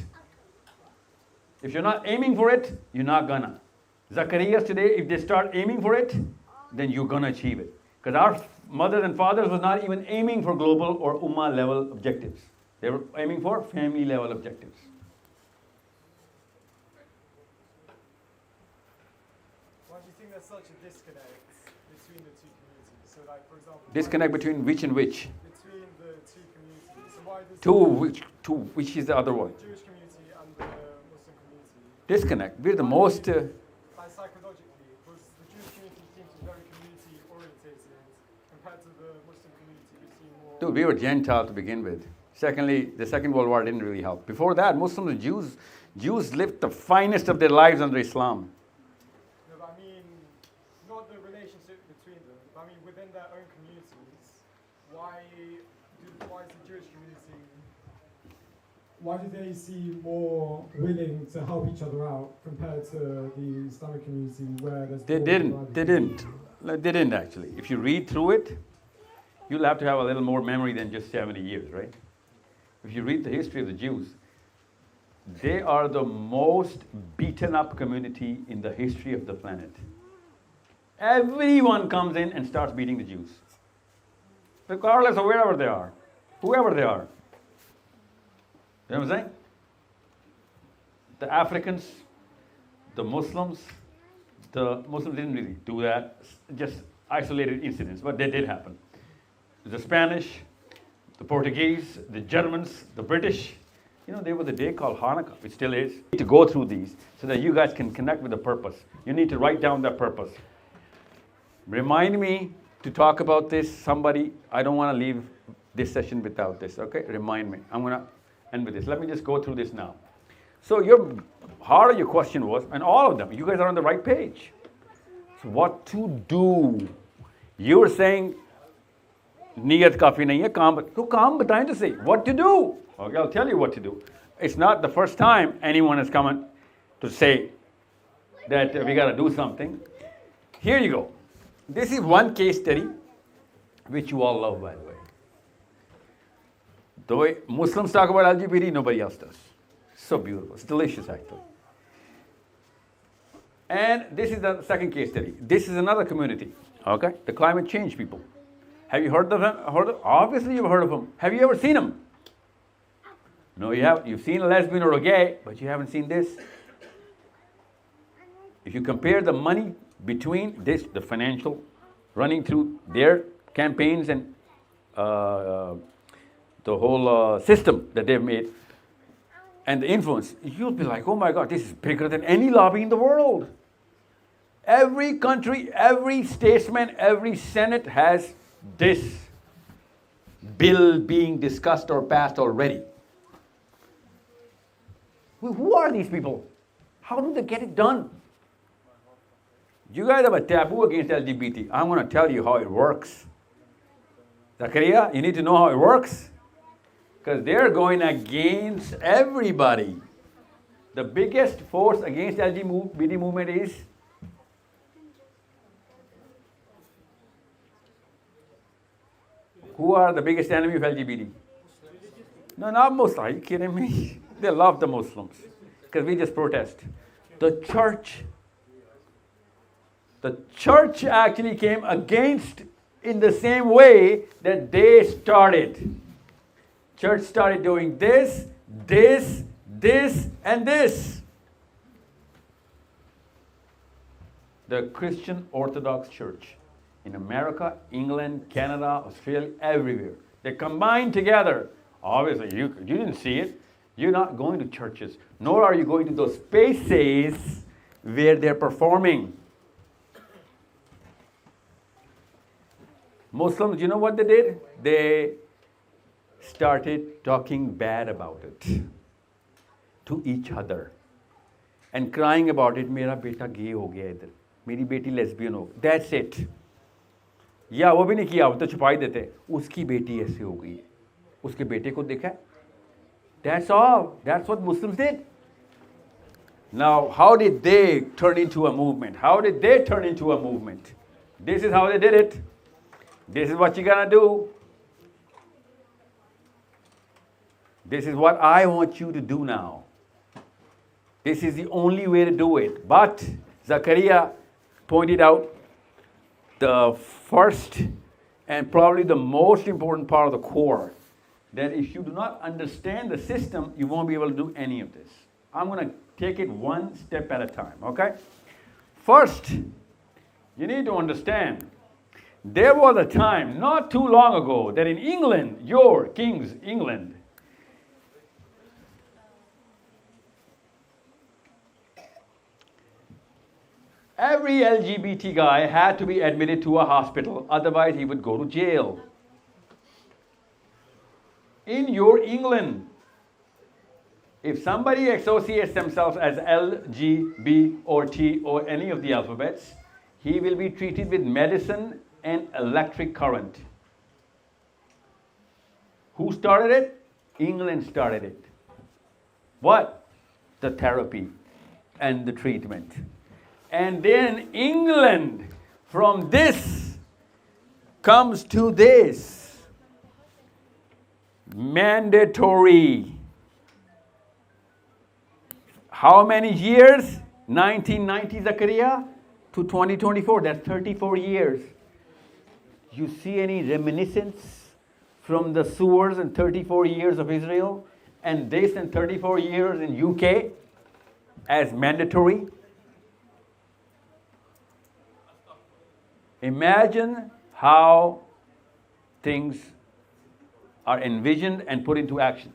If you're not aiming for it, you're not gonna. Zacchaeus today, if they start aiming for it, then you're gonna achieve it. Because our mothers and fathers was not even aiming for global or ummah level objectives. They were aiming for family level objectives. Why do you think there's such a disconnect between the two communities? So, like, for example, Disconnect between which and which? between the two communities. So why does Which is the other one? the Jewish community and the Muslim community? Disconnect. We're the most. Like psychologically, because the Jewish community seems to be very community orientated compared to the Muslim community, who seem more. Dude, we were Gentile to begin with. Secondly, the Second World War didn't really help. Before that, Muslims and Jews lived the finest of their lives under Islam. No, but I mean, not the relationship between them. But I mean, within their own communities, why is the Jewish community? Why do they seem more willing to help each other out compared to the Islamic community, where there's? They didn't actually. If you read through it, you'll have to have a little more memory than just 70 years, right? If you read the history of the Jews, they are the most beaten up community in the history of the planet. Everyone comes in and starts beating the Jews, regardless of wherever they are, whoever they are. You know what I'm saying? The Africans, the Muslims didn't really do that, just isolated incidents, but they did happen. The Spanish, the Portuguese, the Germans, the British, there was a day called Hanukkah, which still is. You need to go through these so that you guys can connect with the purpose. You need to write down that purpose. Remind me to talk about this. Somebody, I don't want to leave this session without this, okay? Remind me. I'm going to end with this. Let me just go through this now. So your heart of your question was, and all of them, you guys are on the right page. So what to do? You were saying, Niyat kafi nahi hai, kaam bataएं to say, what to do? Okay, I'll tell you what to do. It's not the first time anyone has come to say that we got to do something. Here you go. This is one case study, which you all love, by the way. The way Muslims talk about LGBT, nobody else does. So beautiful. It's delicious, actually. And this is the second case study. This is another community, okay? The climate change people. Have you heard of them? Obviously, you've heard of them. Have you ever seen them? No, you haven't. You've seen a lesbian or a gay, but you haven't seen this. If you compare the money between this, the financial, running through their campaigns and the whole system that they've made, and the influence, you'll be like, oh my God, this is bigger than any lobby in the world. Every country, every statesman, every Senate has this bill being discussed or passed already. Who are these people? How do they get it done? You guys have a taboo against LGBT. I'm going to tell you how it works. Zakaria, you need to know how it works. Because they're going against everybody. The biggest force against LGBT movement is who are the biggest enemy of LGBT? No, not Muslims. Are you kidding me? They love the Muslims because we just protest. The church actually came against in the same way that they started. Church started doing this, and this. The Christian Orthodox Church in America, England, Canada, Australia, everywhere. They combined together. Obviously, you didn't see it. You're not going to churches, nor are you going to those spaces where they're performing. Muslims, you know what they did? They started talking bad about it to each other and crying about it. Mera beta gay ho gaya idhar. Meri beti lesbian ho. That's it. या वो भी नहीं किया, वो तो छुपाई देते. उसकी बेटी ऐसे हो गई. उसके बेटे को देखा. That's all. That's what Muslims did. Now, how did they turn into a movement? How did they turn into a movement? This is how they did it. This is what you're gonna do. This is what I want you to do now. This is the only way to do it. But Zakaria pointed out the first and probably the most important part of the core, that if you do not understand the system, you won't be able to do any of this. I'm going to take it one step at a time, okay? First, You need to understand. There was a time not too long ago that in England, your king's England, every LGBT guy had to be admitted to a hospital, otherwise he would go to jail. In your England, if somebody associates themselves as L, G, B, or T, or any of the alphabets, he will be treated with medicine and electric current. Who started it? England started it. What? The therapy and the treatment. And then England, from this, comes to this. Mandatory. How many years? 1990, Zakaria, to 2024. That's 34 years. You see any reminiscence from the sewers in 34 years of Israel and this in 34 years in UK as mandatory? Imagine how things are envisioned and put into action.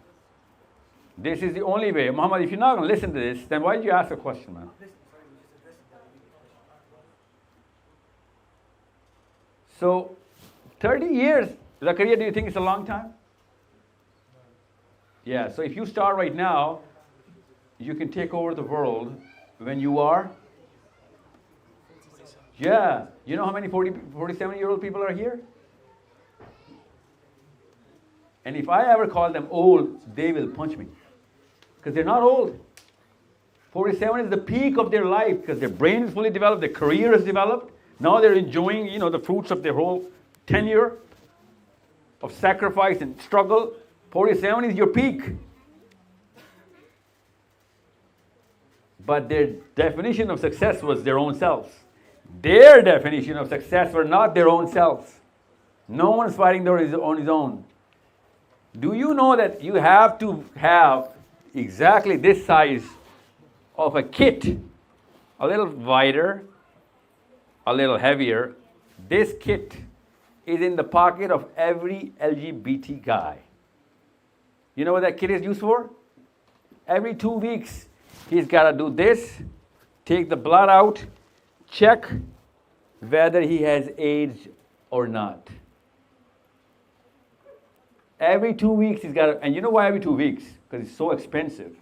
This is the only way. Muhammad, if you're not going to listen to this, then why did you ask a question, man? So, 30 years, Zakaria, do you think it's a long time? Yeah, so if you start right now, you can take over the world when you are? Yeah. You know how many 47-year-old people are here? And if I ever call them old, they will punch me. Because they're not old. 47 is the peak of their life because their brain is fully developed, their career is developed. Now they're enjoying, the fruits of their whole tenure of sacrifice and struggle. 47 is your peak. But their definition of success was their own selves. Their definition of success were not their own selves. No one's fighting on his own. Do you know that you have to have exactly this size of a kit, a little wider, a little heavier? This kit is in the pocket of every LGBT guy. You know what that kit is used for? Every 2 weeks, he's got to do this, take the blood out, check whether he has AIDS or not. Every 2 weeks he's got to, and you know why every 2 weeks? Because it's so expensive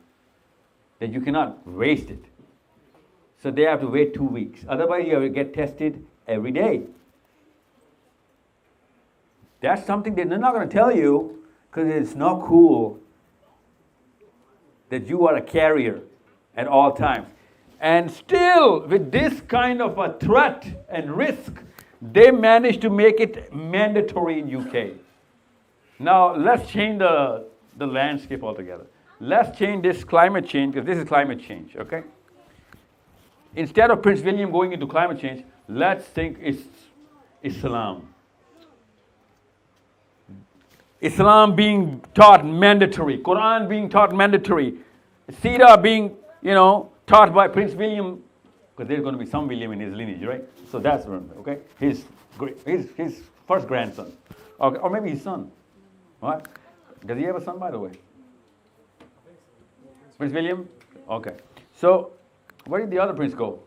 that you cannot waste it. So they have to wait 2 weeks. Otherwise you have to get tested every day. That's something they're not going to tell you because it's not cool that you are a carrier at all times. And still, with this kind of a threat and risk, they managed to make it mandatory in UK. Now, let's change the landscape altogether. Let's change this climate change, because this is climate change, okay? Instead of Prince William going into climate change, let's think it's Islam. Islam being taught mandatory, Quran being taught mandatory, Sira being, taught by Prince William, because there's going to be some William in his lineage, right? So that's okay. His first grandson, okay, or maybe his son. What? Does he have a son, by the way? Prince William? Okay. So, where did the other prince go?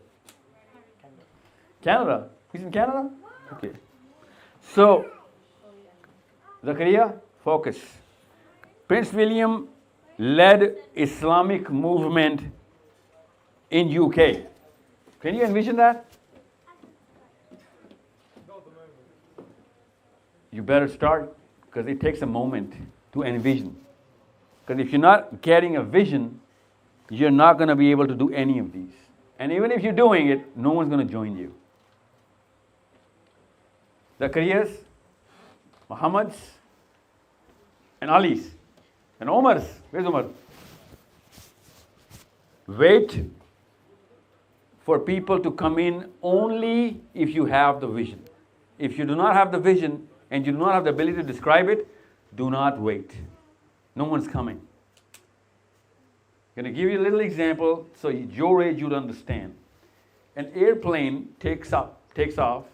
Canada. He's in Canada? Okay. So, Zakaria, focus. Prince William led Islamic movement in UK. Can you envision that? You better start, because it takes a moment to envision. Because if you're not getting a vision, you're not going to be able to do any of these. And even if you're doing it, no one's going to join you. Zakarias, Muhammad's, and Ali's, and Omar's. Where's Omar? Wait for people to come in only if you have the vision. If you do not have the vision and you do not have the ability to describe it, do not wait. No one's coming. I'm going to give you a little example so your age you'd understand. An airplane takes up takes off,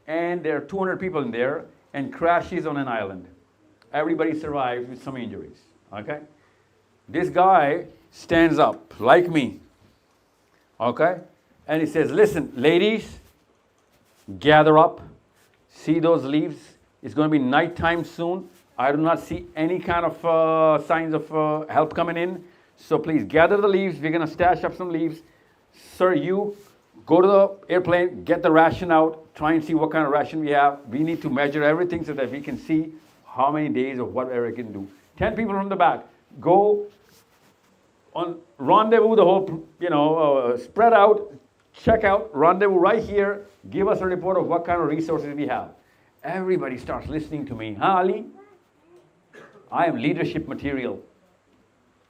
and there are 200 people in there, and crashes on an island. Everybody survives with some injuries, okay? This guy stands up, like me, okay? And he says, listen, ladies, gather up. See those leaves? It's going to be nighttime soon. I do not see any kind of signs of help coming in. So please gather the leaves. We're going to stash up some leaves. Sir, you go to the airplane, get the ration out, try and see what kind of ration we have. We need to measure everything so that we can see how many days of whatever it can do. 10 people from the back, go on rendezvous, the whole, spread out, check out, rendezvous right here, give us a report of what kind of resources we have. Everybody starts listening to me. Huh, Ali? I am leadership material.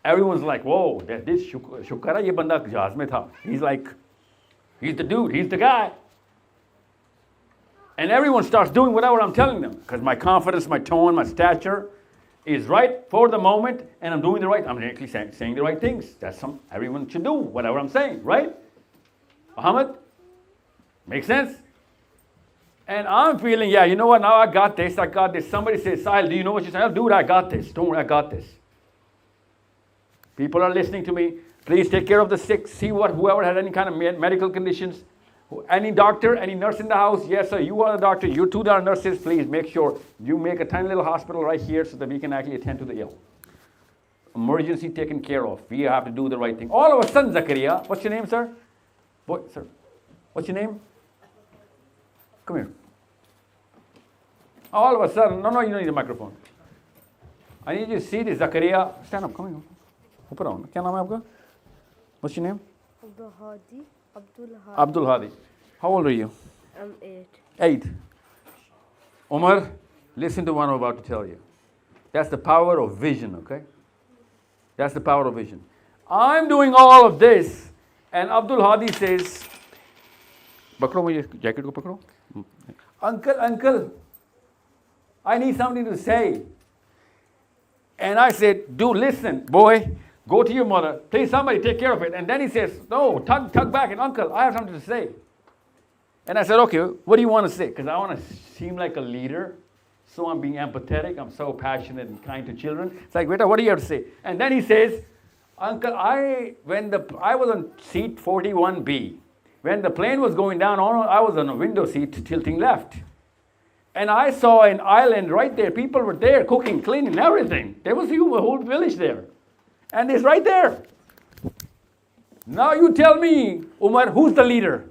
Everyone's like, whoa, this Shukara ye banda jahaz mein tha. He's like, he's the dude, he's the guy. And everyone starts doing whatever I'm telling them, because my confidence, my tone, my stature is right for the moment, and I'm doing the right, I'm actually saying the right things. Everyone should do whatever I'm saying, right? Muhammad? Makes sense? And I'm feeling, yeah, you know what, now I got this. Somebody says, Sahil, do you know what you're saying? Dude, I got this. Don't worry, I got this. People are listening to me. Please take care of the sick. See whoever has any kind of medical conditions. Any doctor, any nurse in the house? Yes, sir, you are the doctor. You two are nurses. Please make sure you make a tiny little hospital right here so that we can actually attend to the ill. Emergency taken care of. We have to do the right thing. All of a sudden, Zakaria, what's your name, sir? Sir, what's your name? Come here. All of a sudden, no, you don't need the microphone. I need you to see this, Zakaria. Stand up, come here. What's your name? What's your name? Abdul Hadi. How old are you? I'm 8. 8. Omar, listen to what I'm about to tell you. That's the power of vision, okay? That's the power of vision. I'm doing all of this, and Abdul Hadi says, Bakro, mujhe jacket ko pakro. Uncle, I need something to say. And I said, dude, listen, boy, go to your mother. Please, somebody take care of it. And then he says, no, tug back. And uncle, I have something to say. And I said, okay, what do you want to say? Because I want to seem like a leader. So I'm being empathetic. I'm so passionate and kind to children. It's like, Beta, what do you have to say? And then he says, uncle, I was on seat 41B. When the plane was going down, I was on a window seat tilting left. And I saw an island right there. People were there cooking, cleaning, everything. There was a whole village there. And it's right there. Now you tell me, Umar, who's the leader?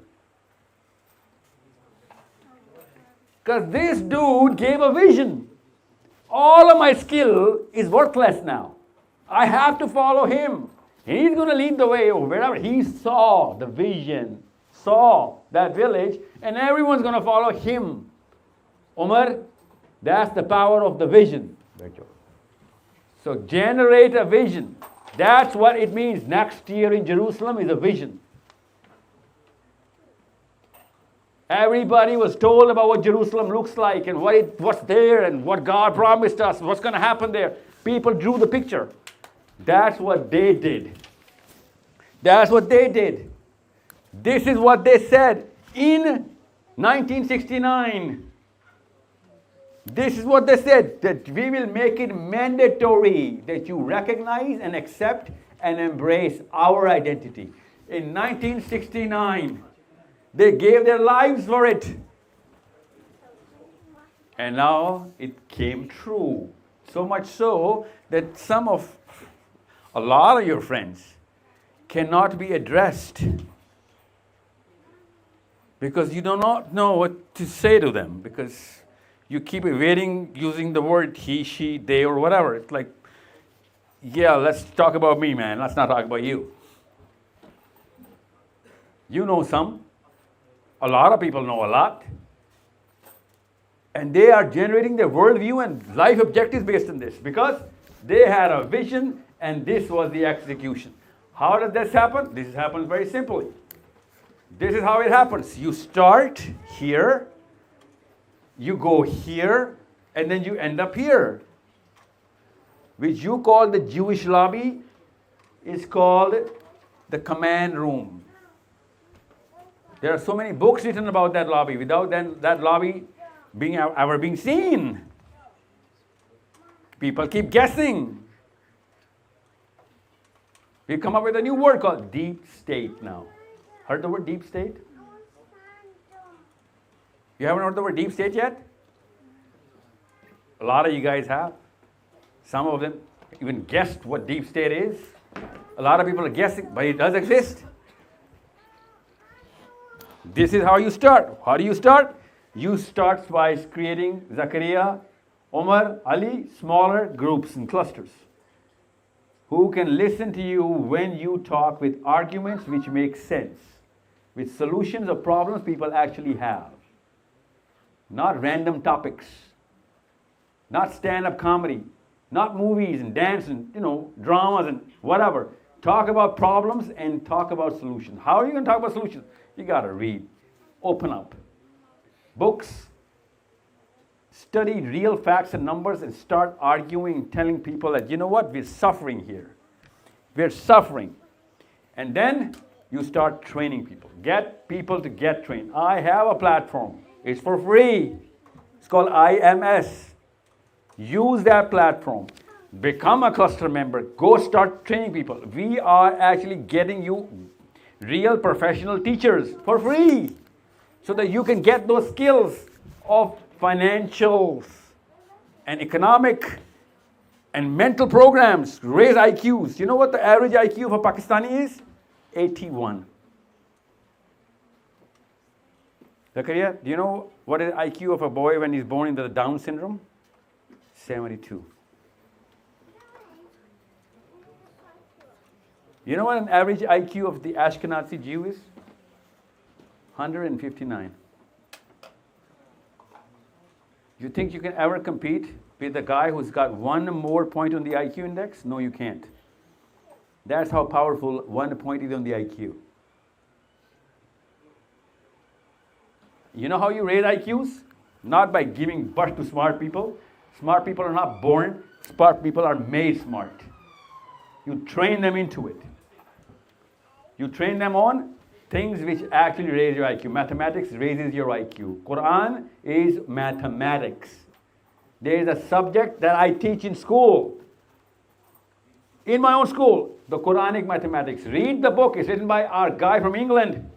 Because this dude gave a vision. All of my skill is worthless now. I have to follow him. He's going to lead the way or wherever. He saw the vision, saw that village, and everyone's going to follow him. Umar, that's the power of the vision. So generate a vision. That's what it means. Next year in Jerusalem is a vision. Everybody was told about what Jerusalem looks like and what's there and what God promised us, what's going to happen there. People drew the picture. That's what they did. That's what they did. This is what they said in 1969. This is what they said, that we will make it mandatory that you recognize and accept and embrace our identity. In 1969, they gave their lives for it. And now it came true. So much so that a lot of your friends cannot be addressed because you do not know what to say to them, because you keep evading using the word he, she, they, or whatever. It's like, yeah, let's talk about me, man. Let's not talk about you. You know some. A lot of people know a lot. And they are generating their worldview and life objectives based on this because they had a vision and this was the execution. How does this happen? This happens very simply. This is how it happens. You start here, you go here, and then you end up here. Which you call the Jewish lobby is called the command room. There are so many books written about that lobby without that lobby ever being seen. People keep guessing. We've come up with a new word called deep state now. Heard the word deep state? You haven't heard the word deep state yet? A lot of you guys have. Some of them even guessed what deep state is. A lot of people are guessing, but it does exist. This is how you start. How do you start? You start by creating Zakaria, Omar, Ali, smaller groups and clusters who can listen to you when you talk with arguments which make sense, with solutions of problems people actually have. Not random topics, not stand-up comedy, not movies and dance and dramas and whatever. Talk about problems and talk about solutions. How are you going to talk about solutions? You got to read, open up books, study real facts and numbers, and start arguing, telling people that, you know what, we're suffering here. We're suffering. And then you start training people. Get people to get trained. I have a platform. It's for free. It's called IMS. Use that platform. Become a cluster member. Go start training people. We are actually getting you real professional teachers for free so that you can get those skills of financials and economic and mental programs, raise IQs. You know what the average IQ of a Pakistani is? 81. Zakaria, do you know what is IQ of a boy when he's born into the Down syndrome? 72. You know what an average IQ of the Ashkenazi Jew is? 159. You think you can ever compete with a guy who's got one more point on the IQ index? No, you can't. That's how powerful 1 point is on the IQ. You know how you raise IQs? Not by giving birth to smart people. Smart people are not born. Smart people are made smart. You train them into it. You train them on things which actually raise your IQ. Mathematics raises your IQ. Quran is mathematics. There is a subject that I teach in school. In my own school, the Quranic mathematics. Read the book. It's written by our guy from England.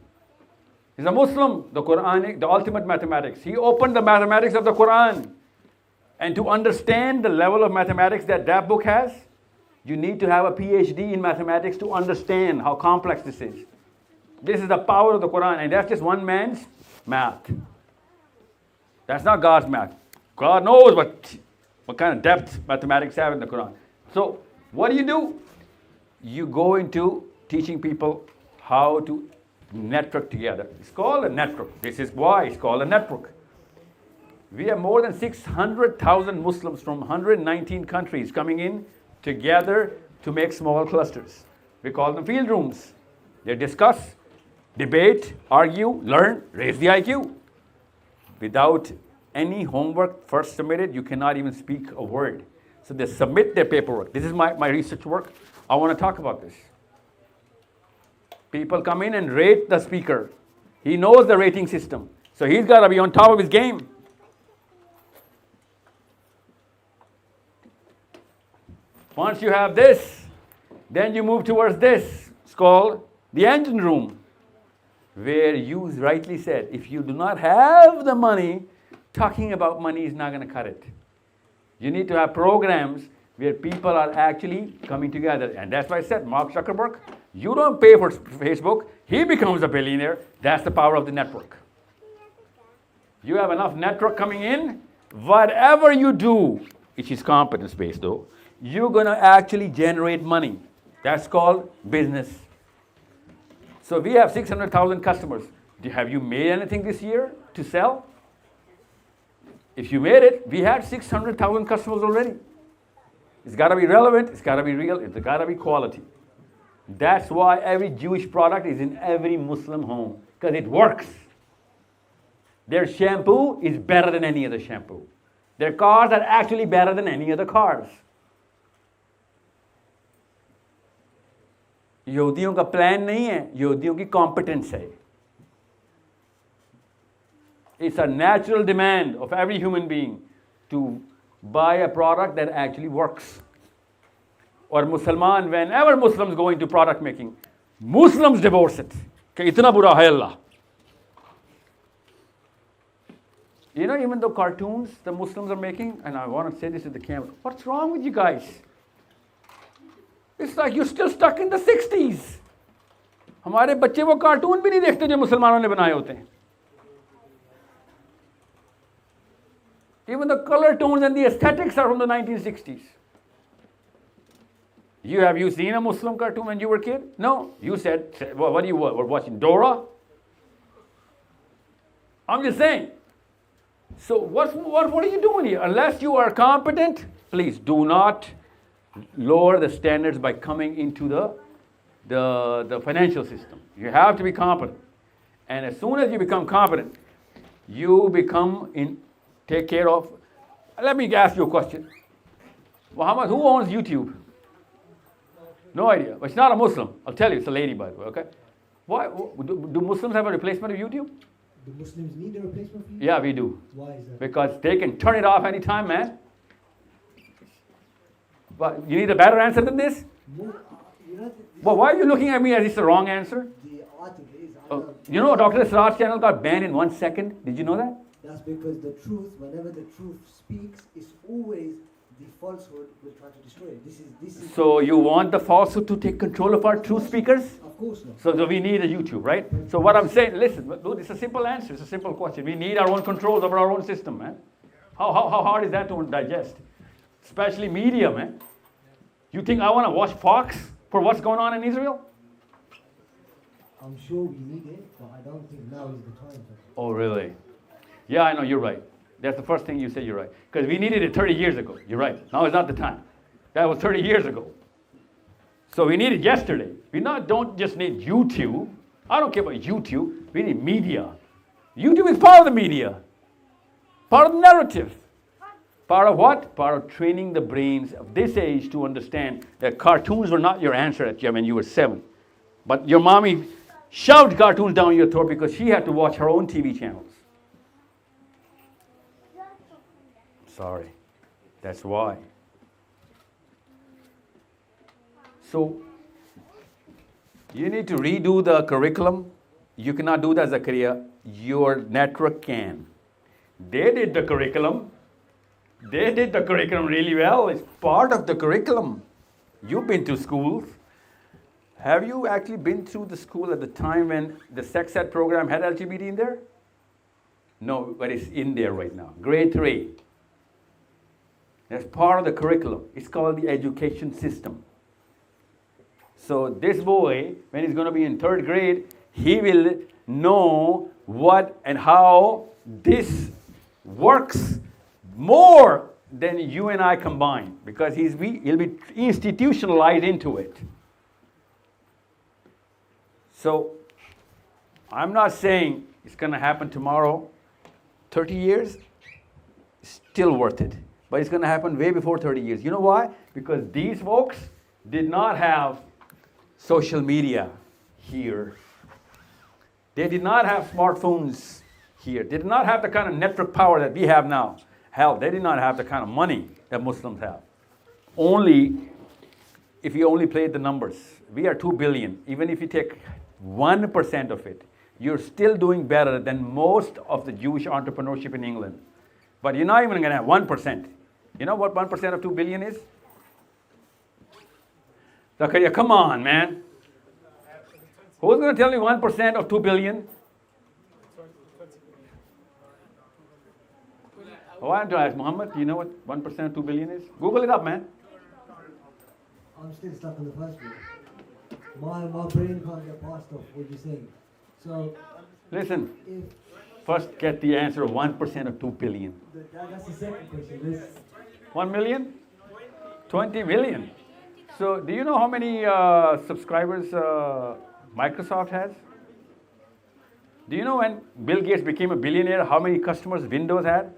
He's a Muslim. The Quranic, the ultimate mathematics. He opened the mathematics of the Quran. And to understand the level of mathematics that that book has, you need to have a PhD in mathematics to understand how complex this is. This is the power of the Quran, and that's just one man's math. That's not God's math. God knows what kind of depth mathematics have in the Quran. So what do? You go into teaching people how to network together. It's called a network. This is why it's called a network. We have more than 600,000 Muslims from 119 countries coming in together to make small clusters. We call them field rooms. They discuss, debate, argue, learn, raise the IQ. Without any homework first submitted, you cannot even speak a word. So they submit their paperwork. This is my research work. I want to talk about this. People come in and rate the speaker. He knows the rating system. So he's got to be on top of his game. Once you have this, then you move towards this. It's called the engine room, where you rightly said, if you do not have the money, talking about money is not going to cut it. You need to have programs where people are actually coming together. And that's why I said, Mark Zuckerberg, you don't pay for Facebook, he becomes a billionaire. That's the power of the network. You have enough network coming in, whatever you do, which is competence-based though, you're going to actually generate money. That's called business. So we have 600,000 customers. Have you made anything this year to sell? If you made it, we had 600,000 customers already. It's got to be relevant, it's got to be real, it's got to be quality. That's why every Jewish product is in every Muslim home, because it works. Their shampoo is better than any other shampoo. Their cars are actually better than any other cars. यहूदियों का plan नहीं है, यहूदियों की competence है. It's a natural demand of every human being to buy a product that actually works. Or Musliman, whenever Muslims go into product making, Muslims divorce it. कि इतना बुरा है अल्लाह. You know, even though cartoons the Muslims are making, and I want to say this to the camera, what's wrong with you guys? It's like you're still stuck in the 60s. हमारे बच्चे वो cartoon भी नहीं देखते जो मुसलमानों ने बनाए होते हैं. Even the color tones and the aesthetics are from the 1960s. Have you seen a Muslim cartoon when you were a kid? No. You said, well, what were watching Dora? I'm just saying. So what are you doing here? Unless you are competent, please do not lower the standards by coming into the financial system. You have to be competent. And as soon as you become competent, you take care of. Let me ask you a question. Muhammad, who owns YouTube? No idea. But it's not a Muslim. I'll tell you, it's a lady, by the way, okay? Why do Muslims have a replacement of YouTube? Do Muslims need a replacement for YouTube? Yeah, we do. Why is that? Because they can turn it off anytime, man. But you need a better answer than this? Well, why are you looking at me as it's the wrong answer? The article is... You know, Dr. Siraj's channel got banned in 1 second. Did you know that? That's because the truth, whenever the truth speaks, is always the falsehood will try to destroy it. This is. So you want the falsehood to take control of our truth speakers? Of course not. So we need a YouTube, right? So what I'm saying, listen, dude, it's a simple answer. It's a simple question. We need our own controls over our own system, man. How hard is that to digest? Especially media, man. You think I want to watch Fox for what's going on in Israel? I'm sure we need it, but I don't think now is the time. Oh, really? Yeah, I know, you're right. That's the first thing you said, you're right. Because we needed it 30 years ago. You're right. Now is not the time. That was 30 years ago. So we need it yesterday. We don't just need YouTube. I don't care about YouTube. We need media. YouTube is part of the media. Part of the narrative. Part of what? Part of training the brains of this age to understand that cartoons were not your answer when you were 7. But your mommy shoved cartoons down your throat because she had to watch her own TV channels. Sorry. That's why. So, you need to redo the curriculum. You cannot do that, Zakaria. Your network can. They did the curriculum. They did the curriculum really well. It's part of the curriculum. You've been to schools. Have you actually been through the school at the time when the sex ed program had LGBT in there? No, but it's in there right now. Grade 3. That's part of the curriculum. It's called the education system. So this boy, when he's going to be in 3rd grade, he will know what and how this works more than you and I combined, because he'll be institutionalized into it. So I'm not saying it's going to happen tomorrow. 30 years, still worth it. But it's going to happen way before 30 years. You know why? Because these folks did not have social media here. They did not have smartphones here. They did not have the kind of network power that we have now. Hell, they did not have the kind of money that Muslims have. Only, if you only played the numbers, we are 2 billion. Even if you take 1% of it, you're still doing better than most of the Jewish entrepreneurship in England. But you're not even going to have 1%. You know what 1% of 2 billion is? Zakaria, come on, man. Who's going to tell me 1% of 2 billion? I want to ask Muhammad, do you know what 1% of 2 billion is? Google it up, man. I'm still stuck on the first bit. My brain can't get past off what you're saying. So, listen, first get the answer of 1% of 2 billion. That's the second question. 1 million? 20 million. So, do you know how many subscribers Microsoft has? Do you know when Bill Gates became a billionaire, how many customers Windows had?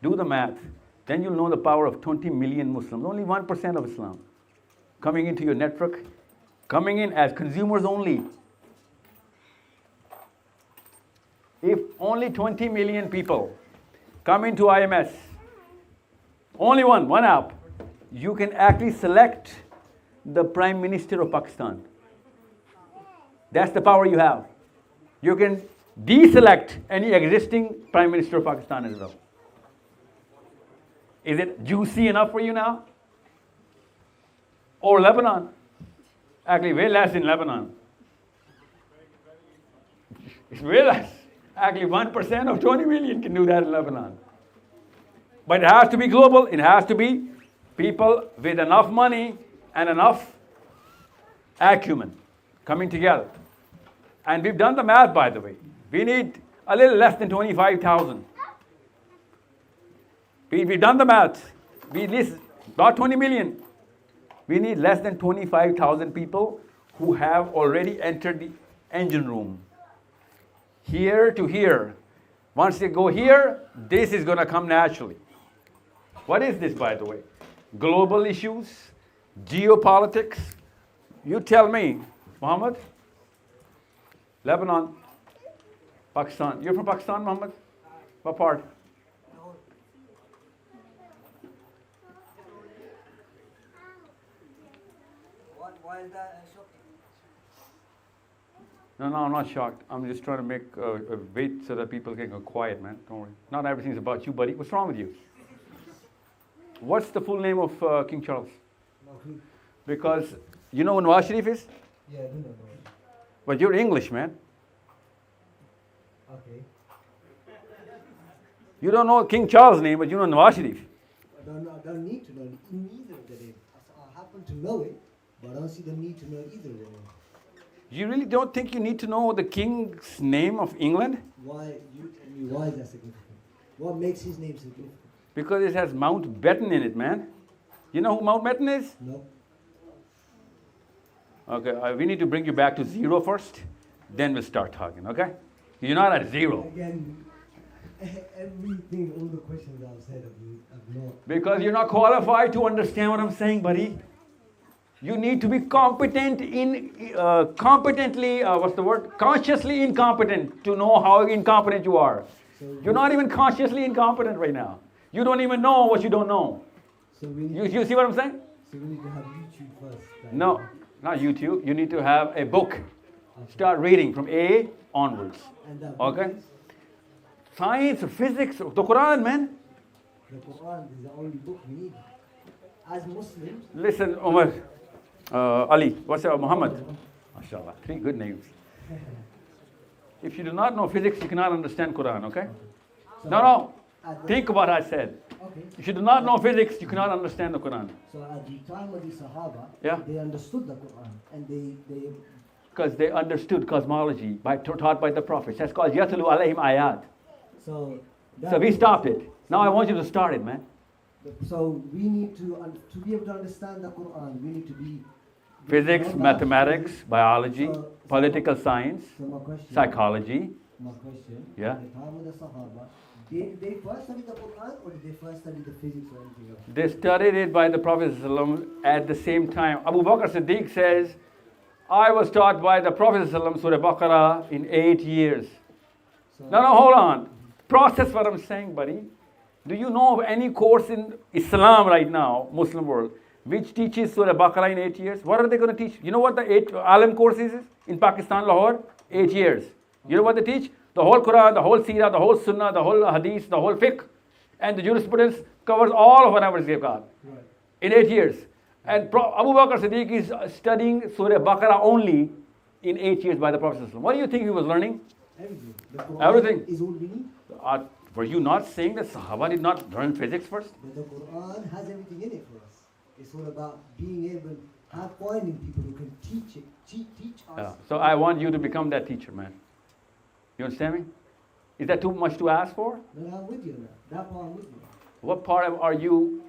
Do the math. Then you'll know the power of 20 million Muslims. Only 1% of Islam coming into your network, coming in as consumers only. only 20 million people come into IMS, only one app, you can actually select the Prime Minister of Pakistan. That's the power you have. You can deselect any existing Prime Minister of Pakistan as well. Is it juicy enough for you now? Or Lebanon? Actually, way less in Lebanon. It's way less. Actually, 1% of 20 million can do that in Lebanon. But it has to be global. It has to be people with enough money and enough acumen coming together. And we've done the math, by the way. We need a little less than 25,000. We've done the math. We list about 20 million. We need less than 25,000 people who have already entered the engine room. Here to here. Once they go here, this is going to come naturally. What is this, by the way? Global issues, geopolitics. You tell me, Muhammad? Lebanon, Pakistan. You're from Pakistan, Muhammad? What part? Why is that shocking? No, I'm not shocked. I'm just trying to make a wait so that people can go quiet, man. Don't worry. Not everything's about you, buddy. What's wrong with you? What's the full name of King Charles? No. Because you know what Nawaz Sharif is? Yeah, I do know. But you're English, man. Okay. You don't know King Charles' name, but you know Nawaz Sharif. I don't need to know neither of the names. I happen to know it, but I don't see the need to know either of them. You really don't think you need to know the king's name of England? Why? You tell me why is that significant? What makes his name significant? Because it has Mountbatten in it, man. You know who Mountbatten is? No. Okay, we need to bring you back to zero first, then we'll start talking, okay? You're not at zero. Again, everything, all the questions I've said, I've not. Because you're not qualified to understand what I'm saying, buddy. You need to be competent consciously incompetent to know how incompetent you are. You're not even consciously incompetent right now. You don't even know what you don't know. So we need You see what I'm saying? So we need to have YouTube first. Right? No, not YouTube. You need to have a book. Start reading from A onwards. And that Okay? book is- Science, physics, the Quran, man. The Quran is the only book we need. As Muslims, Listen, Umar, Ali, what's your Muhammad? MashaAllah, 3 good names. If you do not know physics, you cannot understand Quran, okay? No. Think about what I said. Okay. If you do not know physics, you cannot understand the Quran. So at the time of the Sahaba, Yeah. they understood the Quran and they Because they understood cosmology taught by the prophets. That's called Yatlu alayhim ayat. so So we stopped it. Now I want you to start it, man. So we need to be able to understand the Quran, we need to be Physics, mathematics, biology, So- political science, So my question, psychology. My question. Yeah. At the time of the Sahaba, did they first study the Quran or did they first study the physics or anything else? They studied it by the Prophet ﷺ at the same time. Abu Bakr Siddiq says, I was taught by the Prophet ﷺ Surah Baqarah in 8 years. No, hold on. Process what I'm saying, buddy. Do you know of any course in Islam right now, Muslim world, which teaches Surah Baqarah in 8 years? What are they going to teach? You know what the 8 Alim course is in Pakistan, Lahore? 8 years. You know what they teach? The whole Quran, the whole Seerah, the whole Sunnah, the whole Hadith, the whole Fiqh, and the jurisprudence covers all of whatever they've got in 8 years. And Abu Bakr Siddiq is studying Surah Baqarah only in 8 years by the Prophet ﷺ. What do you think he was learning? Everything. The Quran Everything. is all we need. Were you not saying that Sahaba did not learn physics first? But the Quran has everything in it for us. It's all about being able, finding people who can teach it, teach us. Yeah. So I want you to become that teacher, man. You understand me? Is that too much to ask for? No, I'm with you on that. That part I'm with you. What part are you?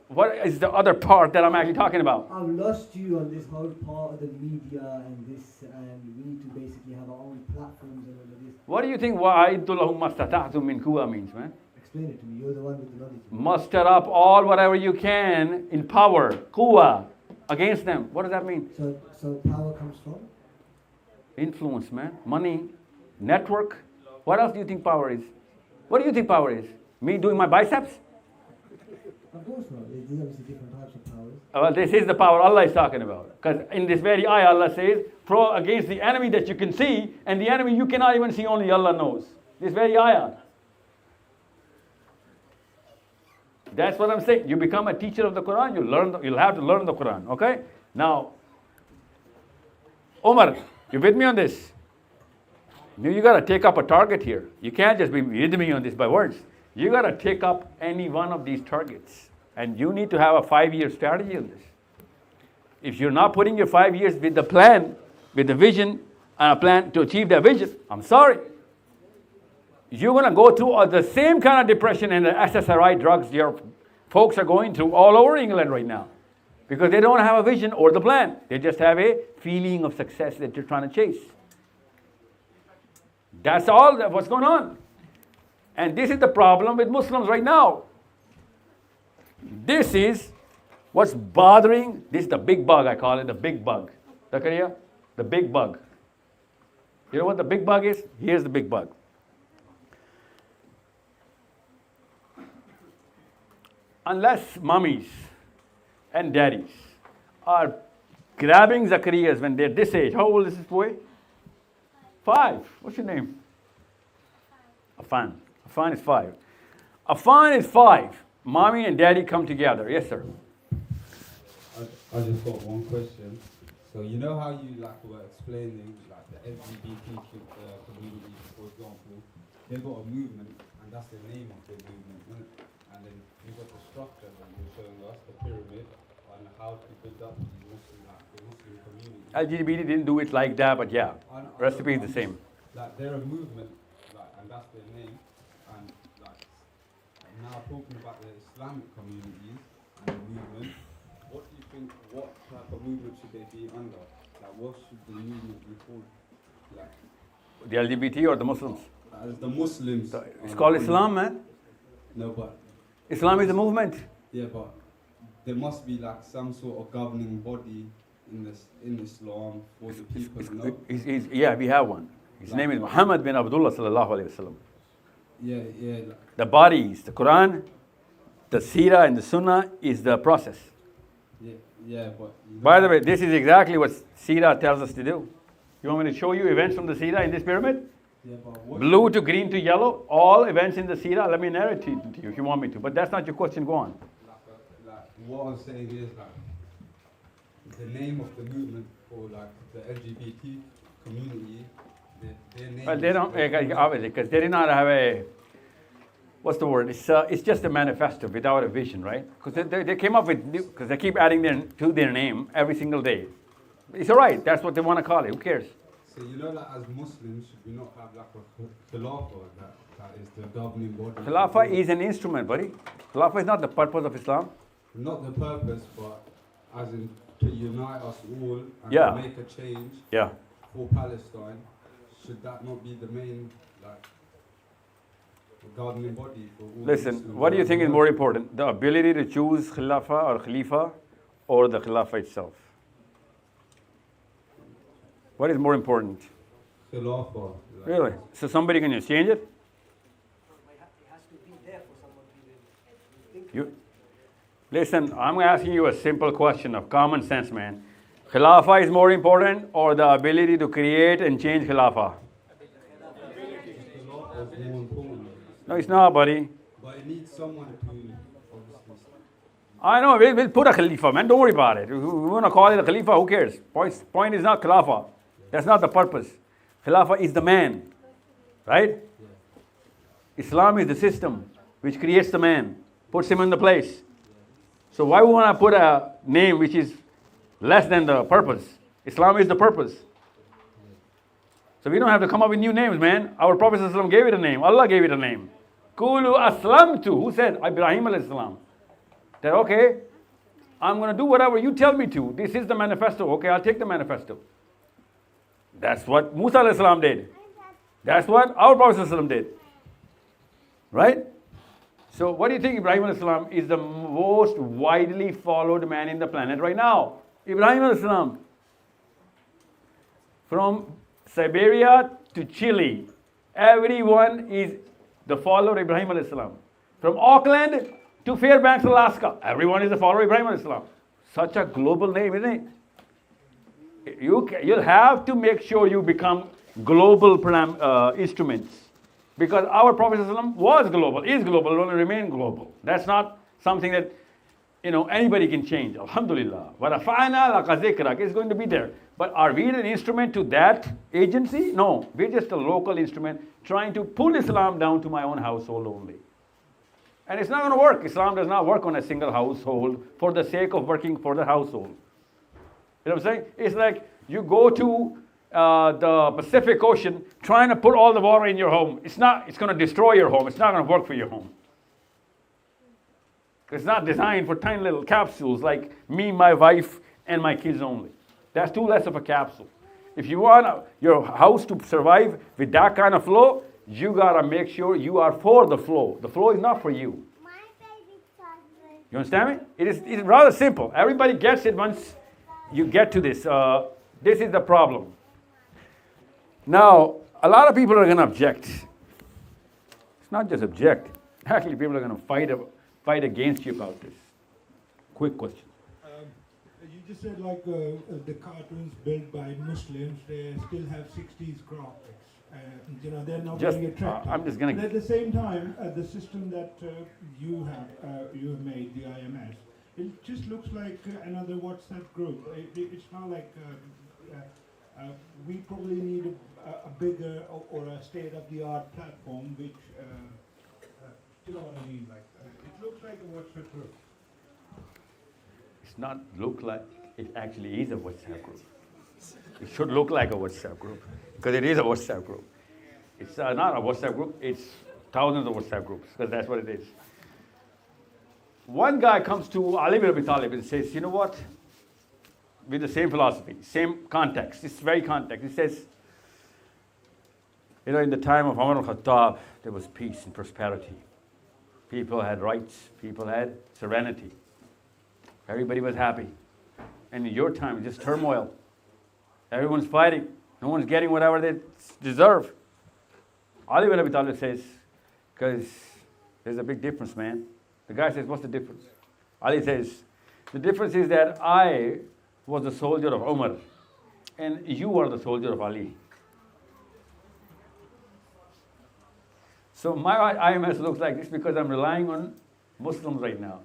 What is the other part that I'm actually talking about? I've lost you on this whole part of the media and this, and we need to basically have our own platforms and all of this. What do you think وَأَعِدُّ لَهُمْ مَا اسْتَطَعْتُم مِّن قُوَّةٍ means, man? Explain it to me. You're the one with the knowledge. Muster up all whatever you can in power, quwwah, against them. What does that mean? So power comes from? Influence, man. Money, network, What else do you think power is? What do you think power is? Me doing my biceps? Of course not. There's obviously different types of powers. Well, this is the power Allah is talking about. Because in this very ayah, Allah says, pro against the enemy that you can see, and the enemy you cannot even see, only Allah knows. This very ayah. That's what I'm saying. You become a teacher of the Quran, you'll have to learn the Quran, okay? Now, Omar, you with me on this? You got to take up a target here. You can't just be with me on this by words. You got to take up any one of these targets. And you need to have a 5-year strategy on this. If you're not putting your 5 years with the plan, with the vision, and a plan to achieve that vision, I'm sorry. You're going to go through the same kind of depression and the SSRI drugs your folks are going through all over England right now. Because they don't have a vision or the plan. They just have a feeling of success that you're trying to chase. That's all what's going on. And this is the problem with Muslims right now. This is what's bothering, this is the big bug, I call it the big bug. Zakaria, the big bug. You know what the big bug is? Here's the big bug. Unless mummies and daddies are grabbing Zakarias when they're this age. How old is this boy? 5. What's your name? Afan. Afan is 5. Afan is 5. Mommy and daddy come together. Yes, sir. I just got one question. So you know how you were explaining the LGBT community, for example, they've got a movement and that's the name of their movement, isn't it? And then you've got the structure that you're showing us, the pyramid, and how to build up the Muslim community. LGBT didn't do it like that, but yeah, recipe is the same. They're a movement, and that's their name. And now talking about the Islamic community and the movement, what do you think? What type of movement should they be under? What should the movement be called? The LGBT or the Muslims? As the Muslims. It's called Islam, man. No, but Islam is a movement. Yeah, but there must be some sort of governing body in Islam for the people, no? Yeah, we have one. His name is Muhammad bin Abdullah sallallahu alayhi wasallam. Yeah. The body is the Quran, the Seerah and the Sunnah is the process. Yeah, but... By the way, this is exactly what Seerah tells us to do. You want me to show you events from the Seerah in this pyramid? Yeah, but Blue to green to yellow, all events in the Seerah. Let me narrate to you if you want me to. But that's not your question. Go on. What I'm saying is the name of the movement for the LGBT community, their name... Well, they don't, obviously, because they did not have a... What's the word? It's just a manifesto without a vision, right? Because they came up with, because they keep adding to their name every single day. It's all right. That's what they want to call it. Who cares? So as Muslims, should we not have a khilafah that is the governing body? Khilafah is an instrument, buddy. Khilafah is not the purpose of Islam. Not the purpose, but as in to unite us all and to make a change for Palestine. Should that not be the main governing body for all? Listen, Muslims? what do you think is more important? The ability to choose Khilafah or Khalifa or the Khilafah itself? What is more important? Khilafah. Really? So somebody can just change it? Listen, I'm asking you a simple question of common sense, man. Khilafah is more important or the ability to create and change Khilafah? No, it's not, buddy. But it needs someone to... I know, we'll put a Khalifa, man. Don't worry about it. We want to call it a Khalifa, who cares? Point is not Khilafah. That's not the purpose. Khilafah is the man, right? Islam is the system which creates the man, puts him in the place. So why we want to put a name which is less than the purpose? Islam is the purpose. So we don't have to come up with new names, man. Our Prophet ﷺ gave it a name. Allah gave it a name. Qulu aslamtu. Who said? Ibrahim alayhi salam. That, okay, I'm going to do whatever you tell me to. This is the manifesto. Okay, I'll take the manifesto. That's what Musa alayhi salam did. That's what our Prophet ﷺ did. Right? So what do you think? Ibrahim alayhi salam is the most widely followed man in the planet right now. Ibrahim alayhi salam. From Siberia to Chile, Everyone is the follower of Ibrahim alayhi salam. From Auckland to Fairbanks, Alaska, everyone is a follower of Ibrahim alayhi salam. Such a global name, isn't it? You'll have to make sure you become global instruments. Because our Prophet ﷺ was global, is global, will remain global. That's not something that anybody can change. Alhamdulillah. وَرَفَعْنَا لَكَ ذِكْرَكَ is going to be there. But are we an instrument to that agency? No. We're just a local instrument trying to pull Islam down to my own household only. And it's not going to work. Islam does not work on a single household for the sake of working for the household. You know what I'm saying? It's like you go to the Pacific Ocean trying to put all the water in your home. It's going to destroy your home. It's not going to work for your home. It's not designed for tiny little capsules like me, my wife, and my kids only. That's too less of a capsule. If you want your house to survive with that kind of flow, you gotta make sure you are for the flow. The flow is not for you. You understand me? It's rather simple. Everybody gets it once you get to this. This is the problem. Now, a lot of people are going to object. It's not just object. Actually, people are going to fight against you about this. Quick question. You just said the cartoons built by Muslims, they still have 60s graphics. They're not very attractive. I'm just going to. At the same time, the system that you have made, the IMS, it just looks like another WhatsApp group. It's not like we probably need a bigger or a state-of-the-art platform, which you know what I mean. It looks like a WhatsApp group. It's not look like, it actually is a WhatsApp group. It should look like a WhatsApp group because it is a WhatsApp group. It's not a WhatsApp group, it's thousands of WhatsApp groups because that's what it is. One guy comes to Ali bin Abi Talib and says, you know what? With the same philosophy, same context, it's very context. He says, in the time of Umar al-Khattab, there was peace and prosperity. People had rights, people had serenity. Everybody was happy. And in your time, it's just turmoil. Everyone's fighting. No one's getting whatever they deserve. Ali bin Abi Talib says, because there's a big difference, man. The guy says, what's the difference? Ali says, the difference is that I was the soldier of Umar, and you are the soldier of Ali. So my IMS looks like this because I'm relying on Muslims right now.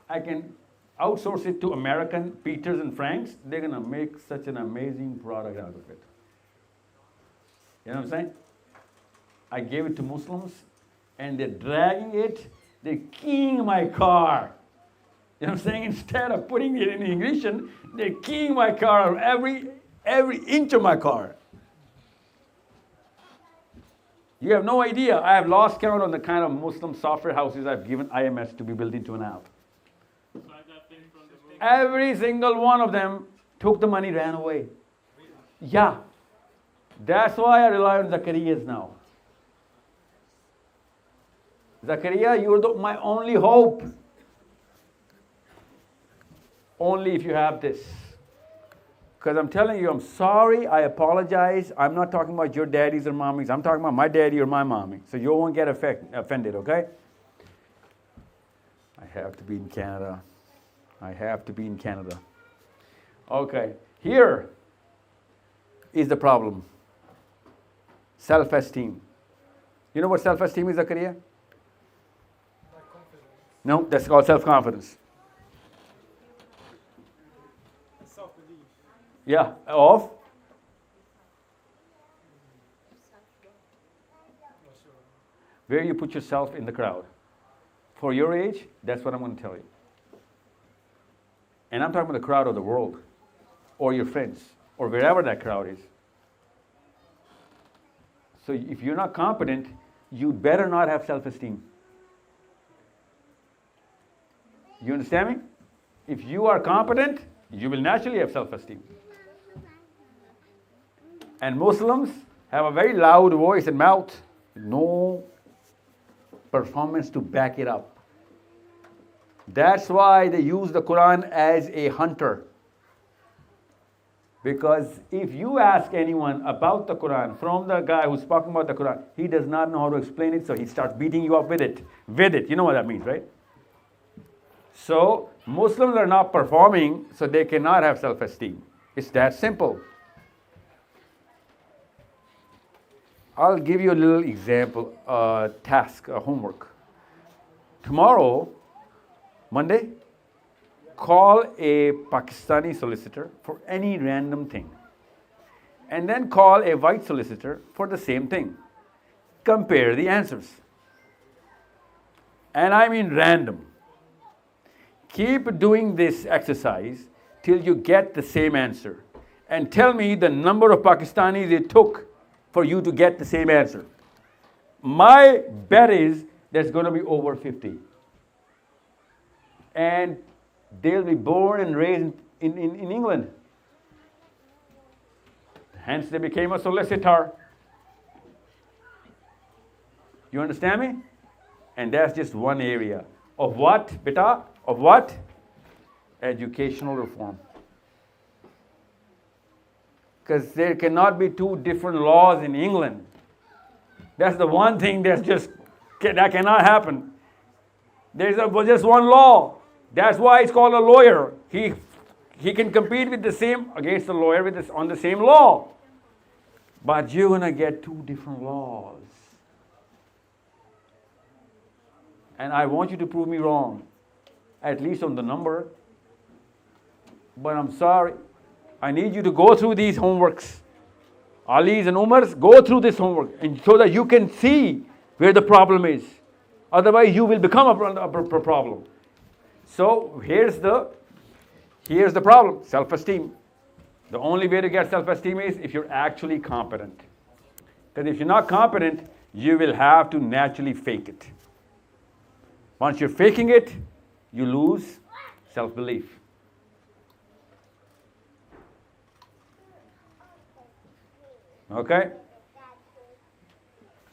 I can outsource it to American Peters and Franks. They're going to make such an amazing product out of it. You know what I'm saying? I gave it to Muslims, and they're dragging it. They're keying my car. You know what I'm saying? Instead of putting it in ignition, they're keying my car, every inch of my car. You have no idea. I have lost count on the kind of Muslim software houses I've given IMS to be built into an app. Every single one of them took the money, ran away. Yeah. That's why I rely on Zacarias now. Zakaria, you're my only hope. Only if you have this. Because I'm telling you, I'm sorry, I apologize. I'm not talking about your daddies or mommies. I'm talking about my daddy or my mommy. So you won't get offended, okay? I have to be in Canada. I have to be in Canada. Okay, here is the problem. Self-esteem. You know what self-esteem is, Zakaria? No, that's called self-confidence. Self-belief. Yeah, of? Where you put yourself in the crowd. For your age, that's what I'm going to tell you. And I'm talking about the crowd of the world, or your friends, or wherever that crowd is. So if you're not competent, you better not have self-esteem. You understand me? If you are competent, you will naturally have self-esteem. And Muslims have a very loud voice and mouth, no performance to back it up. That's why they use the Quran as a hunter. Because if you ask anyone about the Quran from the guy who's talking about the Quran, he does not know how to explain it, so he starts beating you up with it. With it. You know what that means, right? So Muslims are not performing, so they cannot have self-esteem. It's that simple. I'll give you a little example, a task, a homework. Tomorrow, Monday, call a Pakistani solicitor for any random thing. And then call a white solicitor for the same thing. Compare the answers. And I mean random. Keep doing this exercise till you get the same answer. And tell me the number of Pakistanis it took for you to get the same answer. My bet is there's going to be over 50. And they'll be born and raised in England. Hence they became a solicitor. You understand me? And that's just one area. Of what, beta? Of what? Educational reform. Because there cannot be two different laws in England. That's the one thing that cannot happen. There's just one law. That's why it's called a lawyer. He can compete with the same against the lawyer on the same law. But you're gonna get two different laws. And I want you to prove me wrong, at least on the number. But I'm sorry. I need you to go through these homeworks. Ali's and Umar's, go through this homework and so that you can see where the problem is. Otherwise, you will become a problem. So here's the problem, self-esteem. The only way to get self-esteem is if you're actually competent. Because if you're not competent, you will have to naturally fake it. Once you're faking it, you lose self-belief. Okay?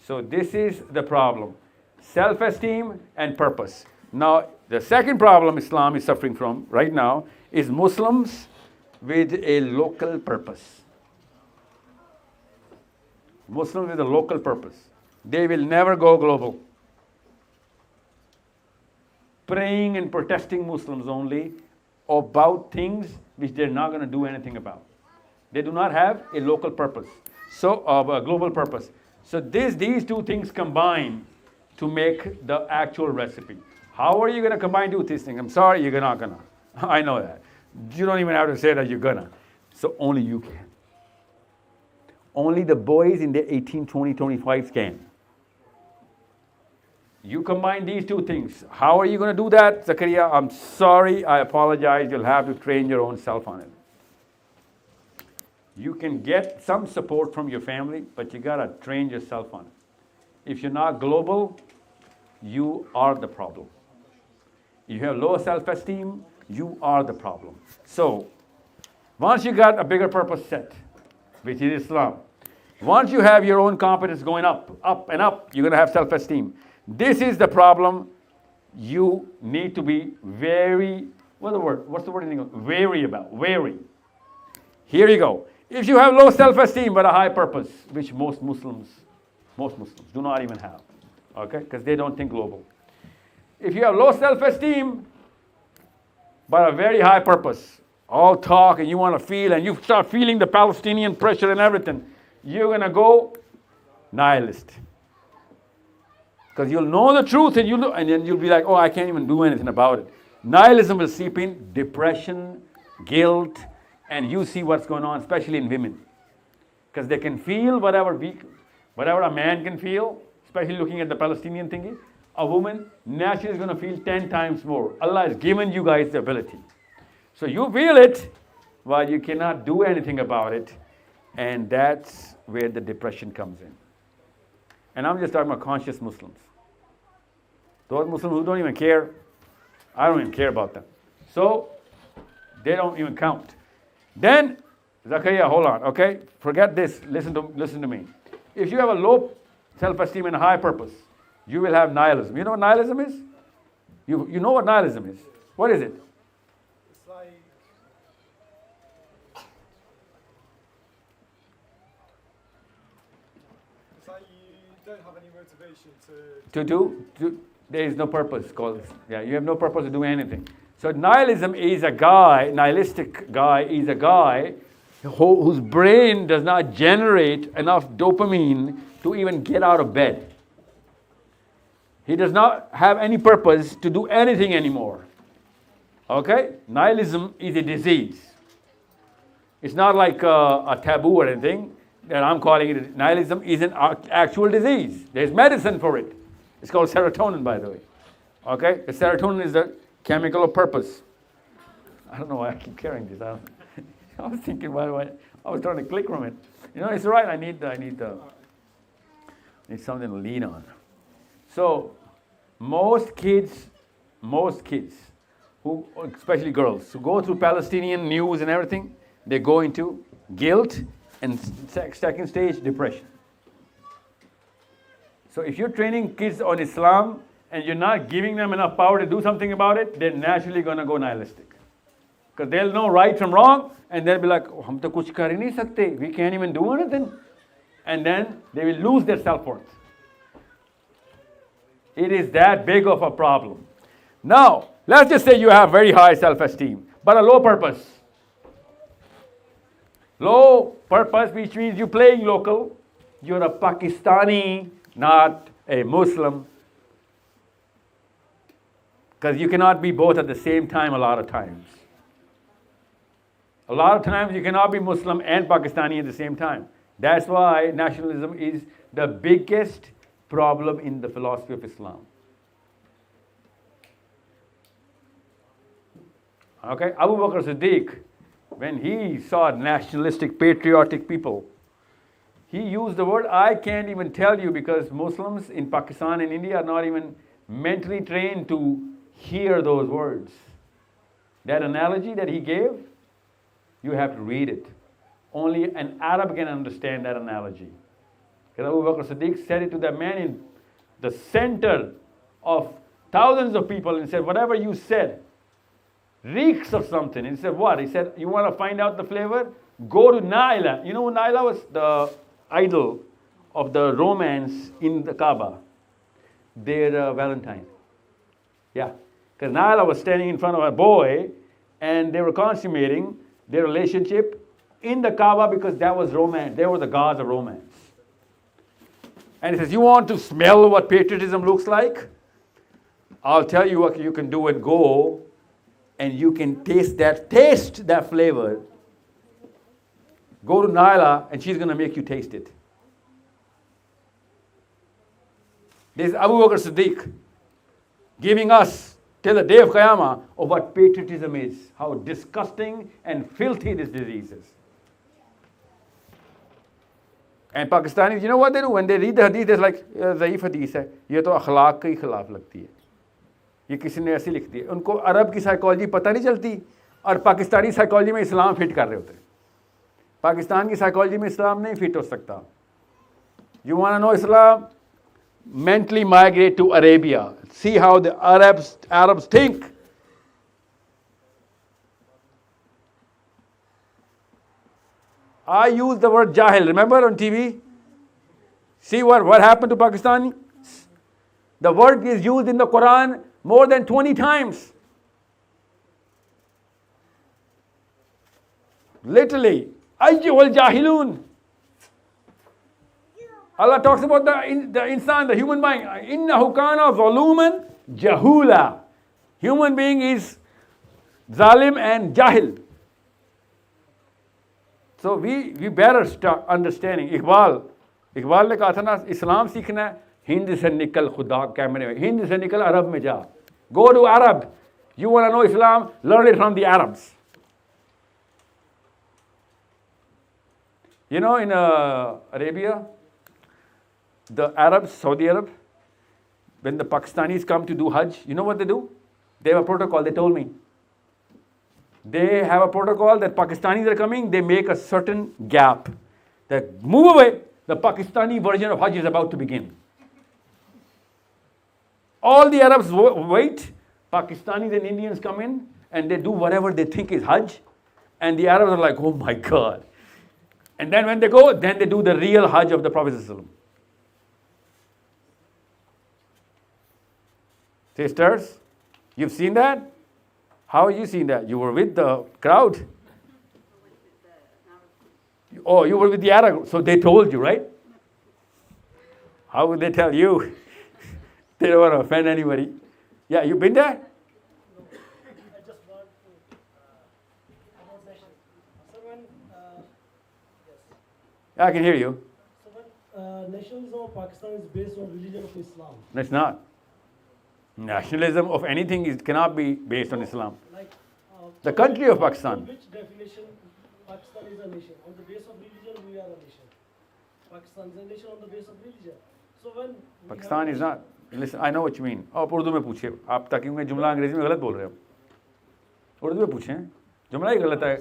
So this is the problem. Self-esteem and purpose. Now, the second problem Islam is suffering from right now is Muslims with a local purpose. Muslims with a local purpose. They will never go global. Praying and protesting Muslims only about things which they're not going to do anything about. They do not have a local purpose. So, a global purpose. So these two things combine to make the actual recipe. How are you going to combine two these things? I'm sorry, you're not going to. I know that. You don't even have to say that you're going to. So only you can. Only the boys in the 18, 20, 25s can. You combine these two things. How are you going to do that, Zakaria? I'm sorry, I apologize. You'll have to train your own self on it. You can get some support from your family, but you got to train yourself on it. If you're not global, you are the problem. You have low self-esteem, you are the problem. So, once you got a bigger purpose set, which is Islam, once you have your own competence going up and up, you're going to have self-esteem. This is the problem you need to be very, what's the word in English? Wary about, wary. Here you go. If you have low self-esteem but a high purpose, which most Muslims do not even have, okay, because they don't think global. If you have low self-esteem but a very high purpose, all talk and you want to feel and you start feeling the Palestinian pressure and everything, you're going to go nihilist. Because you'll know the truth and then you'll be like, oh, I can't even do anything about it. Nihilism will seep in, depression, guilt, and you see what's going on, especially in women. Because they can feel whatever a man can feel, especially looking at the Palestinian thingy. A woman naturally is going to feel 10 times more. Allah has given you guys the ability. So you feel it, while you cannot do anything about it. And that's where the depression comes in. And I'm just talking about conscious Muslims. Those Muslims who don't even care, I don't even care about them. So they don't even count. Then, Zakaria, hold on, okay? Forget this, listen to me. If you have a low self-esteem and a high purpose, you will have nihilism. You know what nihilism is? You know what nihilism is. What is it? It's like don't have any motivation there is no purpose. You have no purpose to do anything. So nihilism is a guy, nihilistic guy is a guy whose brain does not generate enough dopamine to even get out of bed. He does not have any purpose to do anything anymore. Okay? Nihilism is a disease. It's not like a taboo or anything that I'm calling it. Nihilism is an actual disease. There's medicine for it. It's called serotonin, by the way. Okay? The serotonin is the chemical of purpose. I don't know why I keep carrying this. I was thinking, why I was trying to click from it. It's right. I need something to lean on. So, most kids, who, especially girls, who go through Palestinian news and everything, they go into guilt and second stage depression. So if you're training kids on Islam and you're not giving them enough power to do something about it, they're naturally going to go nihilistic. Because they'll know right from wrong, and they'll be like, hum to kuch kar hi nahi sakte, we can't even do anything. And then they will lose their self-worth. It is that big of a problem. Now, let's just say you have very high self-esteem, but a low purpose. Low purpose, which means you're playing local. You're a Pakistani, not a Muslim. Because you cannot be both at the same time a lot of times. A lot of times you cannot be Muslim and Pakistani at the same time. That's why nationalism is the biggest problem in the philosophy of Islam. Okay, Abu Bakr Siddiq, when he saw nationalistic, patriotic people, he used the word, I can't even tell you, because Muslims in Pakistan and India are not even mentally trained to hear those words. That analogy that he gave, you have to read it. Only an Arab can understand that analogy. Because Abu Bakr Siddiq said it to that man in the center of thousands of people and said, whatever you said reeks of something. And he said, what? He said, you want to find out the flavor? Go to Naila. You know who Naila was? The idol of the romance in the Kaaba. Their Valentine. Yeah. Because Naila was standing in front of a boy and they were consummating their relationship in the Kaaba because that was romance. They were the gods of romance. And he says, you want to smell what patriotism looks like? I'll tell you what you can do and go, and you can taste that flavor. Go to Naila, and she's going to make you taste it. This is Abu Bakr Siddiq giving us till the day of Qiyamah of what patriotism is, how disgusting and filthy this disease is. And Pakistanis, you know what they do? When they read the hadith, they're like, ज़ईफ़ hadith है, ये तो अखलाक के ही खिलाफ लगती है. ये किसी ने ऐसी लिख दी है. उनको अरब की साइकोलॉजी पता नहीं चलती और पाकिस्तानी साइकोलॉजी में इस्लाम फिट कर रहे होते हैं. पाकिस्तान की साइकोलॉजी में इस्लाम नहीं फिट हो सकता. You want to know Islam? Mentally migrate to Arabia. See how the Arabs think. I used the word jahil, remember on TV? See what happened to Pakistani? The word is used in the Quran more than 20 times. Literally, ayyuhal jahilun. Allah talks about the insan, the human being. Innahu kana zaluman jahula. Human being is zalim and jahil. So we better start understanding. Iqbal ने कहा था ना, इस्लाम सीखना है, हिंद से निकल खुदा कैमरे में, हिंद से निकल अरब में जा. Go to Arab. You want to know Islam? Learn it from the Arabs. You know, in Arabia, the Arabs, Saudi Arab, when the Pakistanis come to do Hajj, you know what they do? They have a protocol, they told me. They have a protocol that Pakistanis are coming, they make a certain gap. They move away, the Pakistani version of Hajj is about to begin. All the Arabs wait, Pakistanis and Indians come in, and they do whatever they think is Hajj, and the Arabs are like, oh my God. And then when they go, then they do the real Hajj of the Prophet ﷺ. Sisters, you've seen that? How have you seen that? You were with the crowd? Oh, you were with the Arab, so they told you, right? How would they tell you? They don't want to offend anybody. Yeah, you been there? I can hear you. Nationalism of Pakistan is based on religion of Islam. No, it's not. Nationalism of anything cannot be based on Islam. The country of Pakistan. Which definition Pakistan is a nation? On the basis of religion, we are a nation. Pakistan is a nation on the basis of religion. So when Pakistan is not. Listen, I know what you mean. आप उर्दू में पूछिए. आप ताकि मैं जुमला अंग्रेजी में गलत बोल रहे हो. उर्दू में पूछें. जुमला ही गलत है.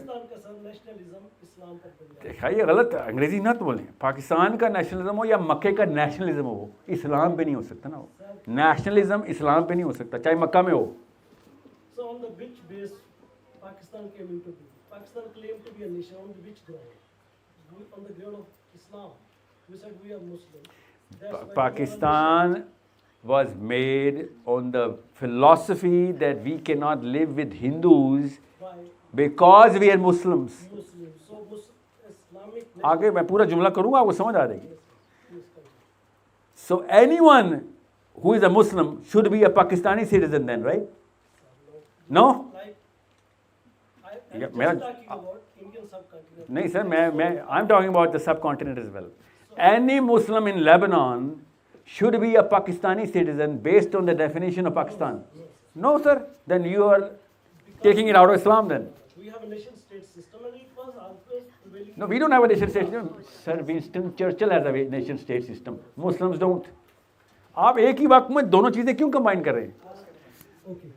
देखा ये गलत है. अंग्रेजी ना तो बोलें. पाकिस्तान का नेशनलिज्म हो या मक्के का नेशनलिज्म हो, इस्लाम पे नहीं हो सकता ना वो. नेशनलिज्म इस्लाम पे नहीं हो सकता, चाहे मक्का में हो. So on the which base Pakistan came into being? Pakistan claimed to be a nation on which ground? On the ground of Islam. We said we are Muslim. Pakistan was made on the philosophy that we cannot live with Hindus because we are Muslims. आगे मैं पूरा जुमला करूँगा, आपको समझ आ जाएगी. So anyone who is a Muslim should be a Pakistani citizen then, right? No? नहीं sir, I'm talking about the subcontinent as well. Any Muslim in Lebanon should be a Pakistani citizen based on the definition of Pakistan. No, sir. Then you are taking it out of Islam then. We have a nation-state system and it was always prevailing. No, we don't have a nation-state system. Sir, Winston Churchill has a nation-state system. Muslims don't. आप एक ही वक्त में दोनों चीजें क्यों combine कर रहे हैं? Okay,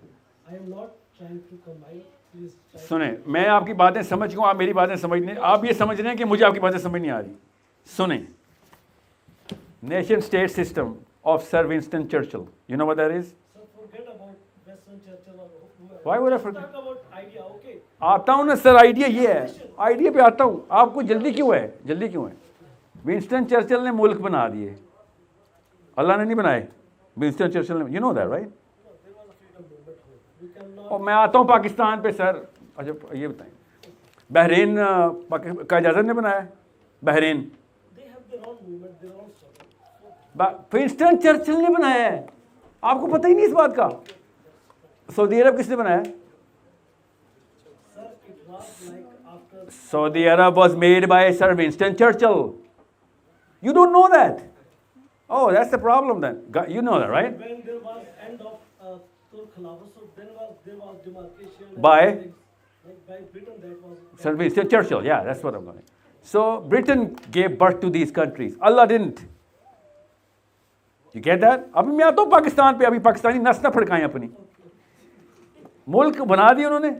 I am not trying to combine. Please. सुने, मैं आपकी बातें समझ गया, आप मेरी बातें समझ नहीं. आप ये समझ रहे हैं कि मुझे आपकी बातें समझ नहीं आ रही. सुने. Nation-state system of Sir Winston Churchill. You know what that is? So forget about Winston Churchill or whoever. Why would I forget? Talk about idea, okay? आता हूँ ना सर, आइडिया ये है. आइडिया पे आता हूँ. आपको जल्दी क्यों है? जल्दी क्यों है? विंस्टन चर्चिल ने मुल्क बना दिए. अल्लाह ने नहीं बनाए. विंस्टन चर्चिल ने. You know that, right? और मैं आता हूँ पाकिस्तान पे सर. अच्छा ये बताएं. बहरीन का इजाज़त ने बनाया. बहरीन. विंस्टन चर्चिल ने बनाया है. आपको पता ही नहीं इस बात का. सऊदी अरब किसने बनाया? Saudi Arab was made by Sir Winston Churchill. You don't know that? Oh, that's the problem then. You know that, right? When there was end of Turk Khilafat, so then there was demarcation. By Britain, that was. Sir Winston Churchill. Yeah, that's what I'm going. So Britain gave birth to these countries. Allah didn't. You get that? अभी मैं आता हूँ पाकिस्तान पे. अभी पाकिस्तानी नस ना फड़काएं अपनी. मुल्क बना दिए उन्होंने.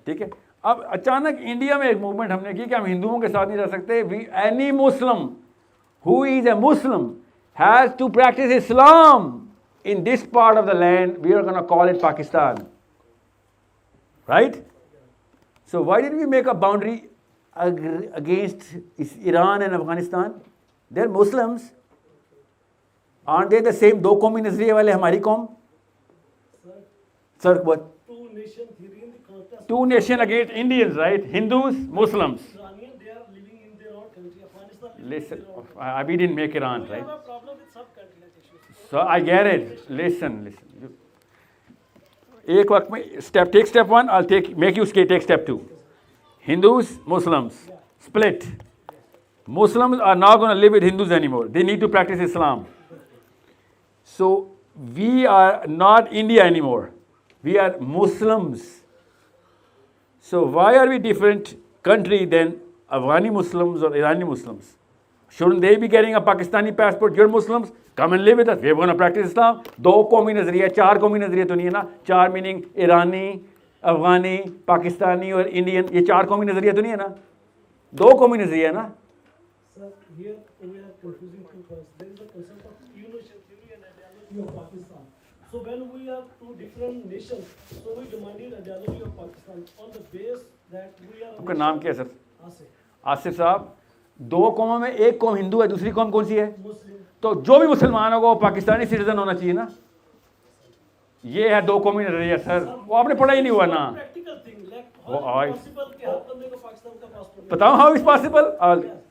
ठीक है. अब अचानक इंडिया में एक मूवमेंट हमने की कि हम हिंदुओं के साथ नहीं रह सकते. Any Muslim who is a Muslim has to practice Islam in this part of the land. We are going to call it Pakistan. Right? So why did we make a boundary against Iran and Afghanistan? They're Muslims. Aren't they the same? दो कौमी नजरिए वाले हमारी कौम. Sir, what? Two-nation theory in the context. Two nation against Indians, right? Hindus, Muslims. Iranian, they are living in their own country. Afghanistan. Listen, we didn't make Iran, We right? have a problem with subcontinent issues. So I get it. Listen. एक वक्त में take step one. I'll make you take step two. Hindus, Muslims, split. Muslims are not going to live with Hindus anymore. They need to practice Islam. So we are not India anymore. We are Muslims. So why are we different country than Afghani Muslims or Irani Muslims? Shouldn't they be getting a Pakistani passport? You're Muslims, come and live with us. We're going to practice Islam. दो कौमी नजरिया, चार कौमी नजरिया तो नहीं है ना. चार meaning ईरानी, अफगानी, पाकिस्तानी और इंडियन. ये चार कौमी नजरिया तो नहीं है ना. दो कौमी नजरिया है ना. Sir, here we are confusing two points. There is a concept of unison theory and ideology of Pakistan. So when we are two different nations, so we demanded ideology of Pakistan on the base that we are. आपका नाम क्या है sir? Asif. Asif साहब, दो कौमों में एक कौम हिंदू है, दूसरी कौम कौन सी है? तो जो भी मुसलमान होगा वो पाकिस्तानी सिटीजन होना चाहिए ना. ये है दो कौमी नजरिया सर, वो आपने पढ़ा ही नहीं हुआ ना। वो आज बताओ हाउ इज पॉसिबल,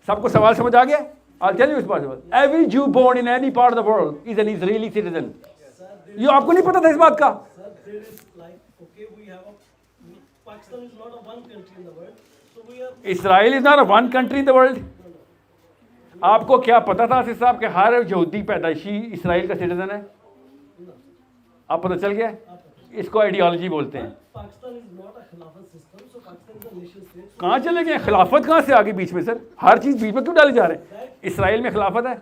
सबको सवाल समझ आ गया? I'll tell you it's possible. Every Jew born in any part of the world is an Israeli citizen. ये आपको नहीं पता था इस बात का? Israel is not a one country in the world. आपको क्या पता था आसिफ साहब कि हर यहूदी पैदाइशी इसराइल का सिटीजन है? आप पता चल गया? इसको आइडियोलॉजी बोलते हैं। कहाँ चले गए? खिलाफत कहाँ से आ गई बीच में सर? हर चीज बीच में क्यों डाले जा रहे हैं? इसराइल में खिलाफत है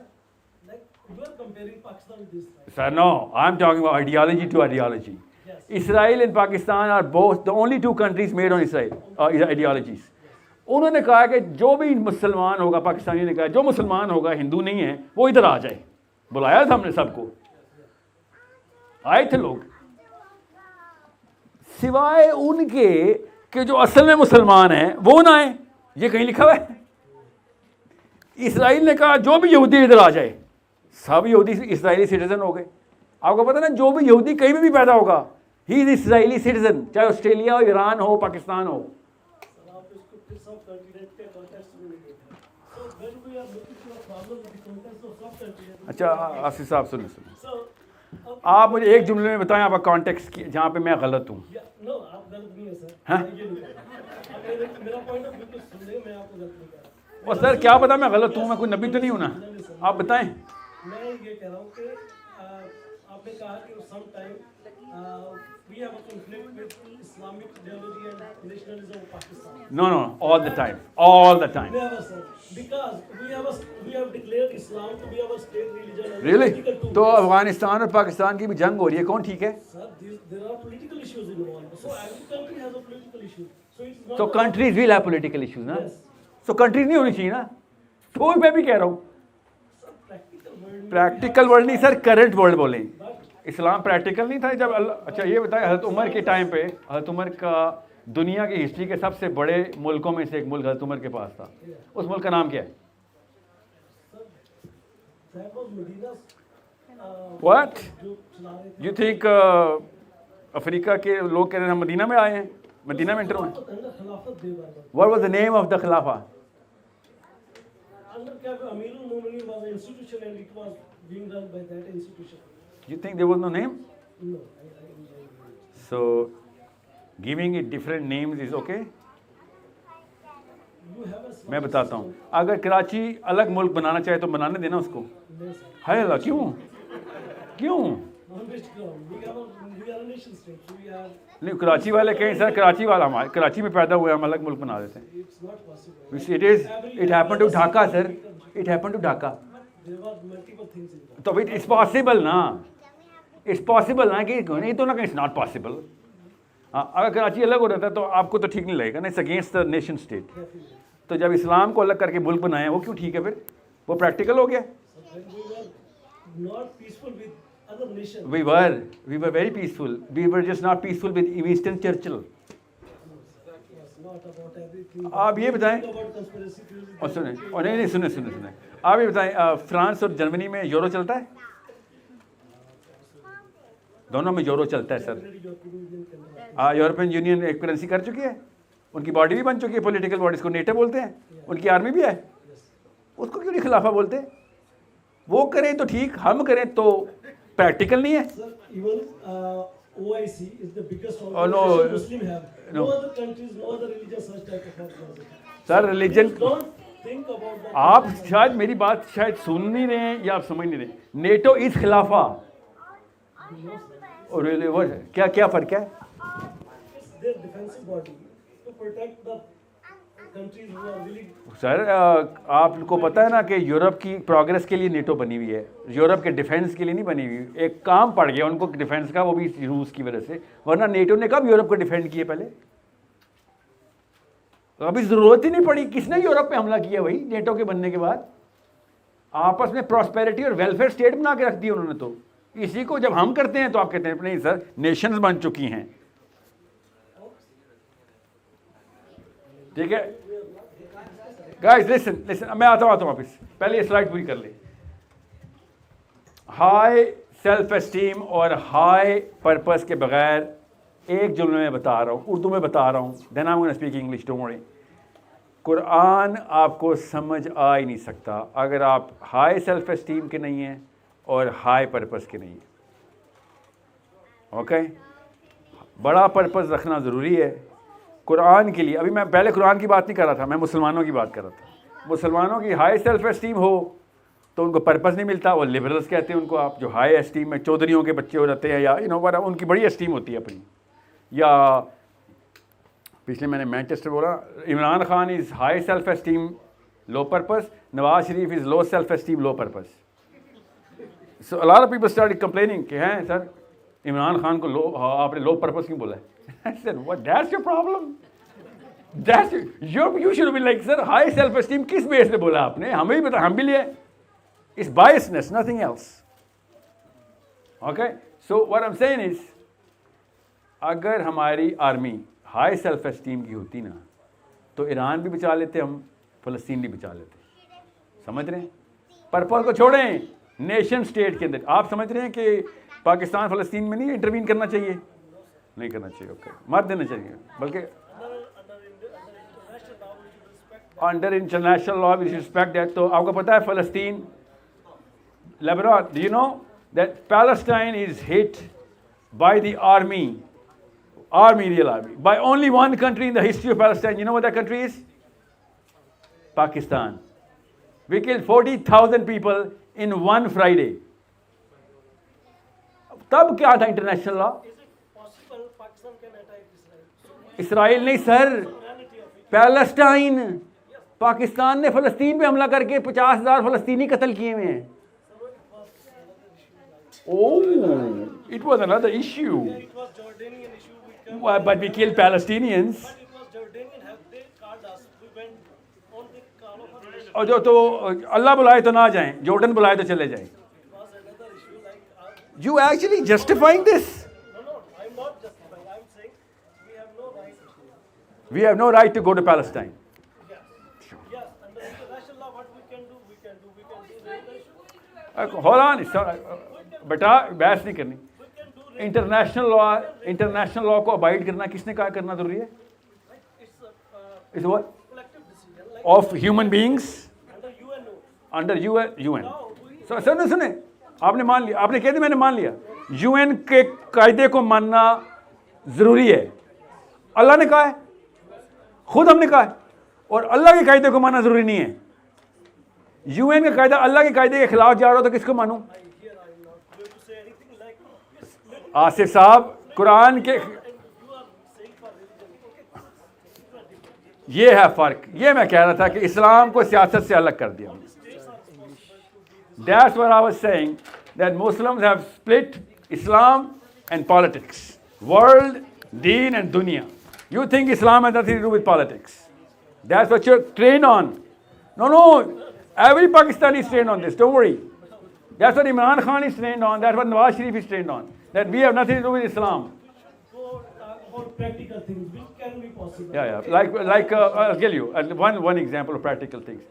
सर? No, I am talking about ideology to ideology. Israel and Pakistan are both the only two countries made on Israel ideologies. उन्होंने कहा कि जो भी मुसलमान होगा, पाकिस्तानी ने कहा जो मुसलमान होगा, हिंदू नहीं है, वो इधर आ जाए. बुलाया था हमने सबको, आए थे लोग, सिवाय उनके कि जो असल में मुसलमान हैं वो ना आए. ये कहीं लिखा हुआ है? इसराइल ने कहा जो भी यहूदी इधर आ जाए. सब यहूदी इसराइली सिटीजन हो गए. आपको पता ना, जो भी यहूदी कहीं भी पैदा होगा, ही इज इसराइली सिटीजन, चाहे ऑस्ट्रेलिया हो, ईरान हो, पाकिस्तान हो. अच्छा आसिफ साहब सुनिए सुनिए, आप मुझे एक जुमले में बताएं आपका कॉन्टेक्स्ट जहाँ पे मैं गलत हूँ. और सर क्या पता मैं गलत हूँ, मैं कोई नबी तो नहीं हूँ ना, आप बताएं. मैं ये कह रहा हूँ कि आपने कहा कि some time we have a conflict with Islamic ideology and nationalism of Pakistan. No, all the time, all the time. Never, sir. Because we have declared Islam to be our state religion. Really? तो अफगानिस्तान और पाकिस्तान की भी जंग हो रही है, कौन ठीक है? Sir, there are political issues involved. So every country has a political issue. So it's not. So countries will have political issues, ना? So countries नहीं होनी चाहिए ना? तो मैं भी कह रहा हूँ. प्रैक्टिकल वर्ल्ड नहीं सर, करंट वर्ल्ड बोलें. इस्लाम प्रैक्टिकल नहीं था जब अल्लाह. अच्छा ये बताएं, हज़रत उमर के टाइम पे, हज़रत उमर का दुनिया की हिस्ट्री के सबसे बड़े मुल्कों में से एक मुल्क हज़रत उमर के पास था. उस मुल्क का नाम क्या है? What you think? अफ्रीका के लोग कह रहे हैं हम मदीना में आए हैं, मदीना में एंटर हुए. What was the name of the खिलाफा? Being done by that institution. You think there was no name? No. So, giving it different names is okay? मैं बताता हूँ, अगर कराची अलग मुल्क बनाना चाहे तो बनाने देना उसको. है अल्लाह, क्यों? क्यों? नहीं, कराची वाले कहीं सर, कराची वाला हमारे कराची में पैदा हुए, हम अलग मुल्क बना देते हैं. It happened to Dhaka, sir. It happened to Dhaka. तो इट्स पॉसिबल ना, इट्स पॉसिबल ना कि नहीं तो ना कहीं इट्स नॉट पॉसिबल. हाँ, अगर कराची अलग हो जाता है तो आपको तो ठीक नहीं लगेगा ना, it's against the nation state. तो जब इस्लाम को अलग करके मुल्क बनाए वो क्यों ठीक है फिर? वो प्रैक्टिकल हो गया. We were very peaceful. We were just not peaceful with Winston Churchill. आप ये बताएं, और सुने, और नहीं सुने सुने सुने, आप ये बताएं, फ्रांस और जर्मनी में यूरो चलता है? दोनों में यूरो चलता है सर. यूरोपियन यूनियन एक करेंसी कर चुकी है, उनकी बॉडी भी बन चुकी है, पॉलिटिकल बॉडी, इसको नेटो बोलते हैं, उनकी आर्मी भी है. उसको क्यों नहीं खिलाफा बोलते? वो करें तो ठीक, हम करें तो प्रैक्टिकल नहीं है. OIC is the biggest organization Muslim have. No other countries, no other religions such type of organization. Sir religion, Don't think about that. आप शायद मेरी बात शायद सुन नहीं रहे हैं या आप समझ नहीं रहे. नेटो इज खिलाफा और क्या क्या फर्क है? It's their defensive body to protect the countries who are willing. Sir आपको पता है ना कि यूरोप की प्रोग्रेस के लिए नेटो बनी हुई है, यूरोप के डिफेंस के लिए नहीं बनी हुई. एक काम पड़ गया उनको डिफेंस का, वो भी रूस की वजह से, वरना नेटो ने कब यूरोप को डिफेंड किया पहले? अभी जरूरत ही नहीं पड़ी. किसने यूरोप पे हमला किया भाई नेटो के बनने के बाद? आपस में प्रॉस्पेरिटी और वेलफेयर स्टेट बना के रख दी उन्होंने. तो इसी को जब हम करते हैं तो आप कहते हैं नहीं सर नेशंस बन चुकी हैं. ठीक है गाइस, लिसन, मैं आता हूँ वापस. पहले ये स्लाइड पूरी कर ले. हाई सेल्फ एस्टीम और हाई पर्पस के बगैर एक जुमले में बता रहा हूँ, उर्दू में बता रहा हूँ, then I am gonna speak English, don't worry. Quran आपको समझ आ ही नहीं सकता अगर आप हाई सेल्फ एस्टीम के नहीं हैं और हाई पर्पस के नहीं हैं। ओके बड़ा पर्पस रखना ज़रूरी है कुरान के लिए। अभी मैं पहले कुरान की बात नहीं कर रहा था, मैं मुसलमानों की बात कर रहा था। मुसलमानों की हाई सेल्फ एस्टीम हो तो उनको पर्पस नहीं मिलता, वो लिबरल्स कहते हैं उनको। आप जो हाई एस्टीम में चौधरियों के बच्चे हो जाते हैं या उनकी बड़ी एस्टीम होती है अपनी। या पिछले मैंने मैनचेस्टर बोला, Imran Khan is high self esteem low purpose, Nawaz Sharif is low self esteem low purpose. So a lot of people started complaining कि हैं सर इमरान खान को आपने लो पर्पस क्यों बोला है? I said, what? That's your problem. You should be like, sir, high self-esteem किस base पे बोला आपने? हमें भी पता, हम भी लिए। It's biasness, nothing else. Okay? So what I'm saying is, अगर हमारी आर्मी हाई सेल्फ एस्टीम की होती ना तो ईरान भी बचा लेते हम, फ़लस्तीन भी बचा लेते। समझ रहे हैं? पर्पल को छोड़ें, नेशन स्टेट के अंदर आप समझ रहे हैं कि पाकिस्तान फ़लस्तीन में नहीं इंटरवीन करना चाहिए? नहीं करना चाहिए, ओके मत देना चाहिए, बल्कि under international law we respect that. तो आपको पता है फ़लस्तीन, Lebanon, do you know that Palestine is hit by the army, real army, by only one country in the history of Palestine. You know what that country is? Pakistan. We killed 40,000 people in one Friday. तब क्या था international law? Israel नहीं sir, Palestine. Pakistan ने फ़लस्तीन पे हमला करके 50,000 फ़लस्तीनी कत्ल किए हुए हैं। Oh, it was another issue, but we killed Palestinians. और जो तो अल्लाह बुलाए तो ना जाएं, जॉर्डन बुलाए तो चले जाएं। You actually justifying this? We have no right to go to Palestine. Hold on, बेटा बहस नहीं करनी। इंटरनेशनल लॉ को अबाइड करना किसने कहा करना जरूरी है? Is what? Of human beings under UN. So सुने आपने मान लिया, आपने कह दिया मैंने मान लिया। यूएन के कायदे को मानना जरूरी है, अल्लाह ने कहा है, खुद हमने कहा है। और अल्लाह के कायदे को मानना जरूरी नहीं है। यूएन का कायदा अल्लाह के कायदे के खिलाफ जा रहा हो तो किसको मानूं? आसिफ साहब, कुरान के ये है फर्क। ये मैं कह रहा था कि इस्लाम को सियासत से अलग कर दिया। That's what I was saying, that Muslims have split Islam and politics, world, deen and dunya. You think Islam has nothing to do with politics. That's what you're trained on. No, every Pakistani is trained on this, don't worry. That's what Imran Khan is trained on, that's what Nawaz Sharif is trained on, that we have nothing to do with Islam. For practical things, which can be possible. Yeah, like I'll tell you one example of practical things.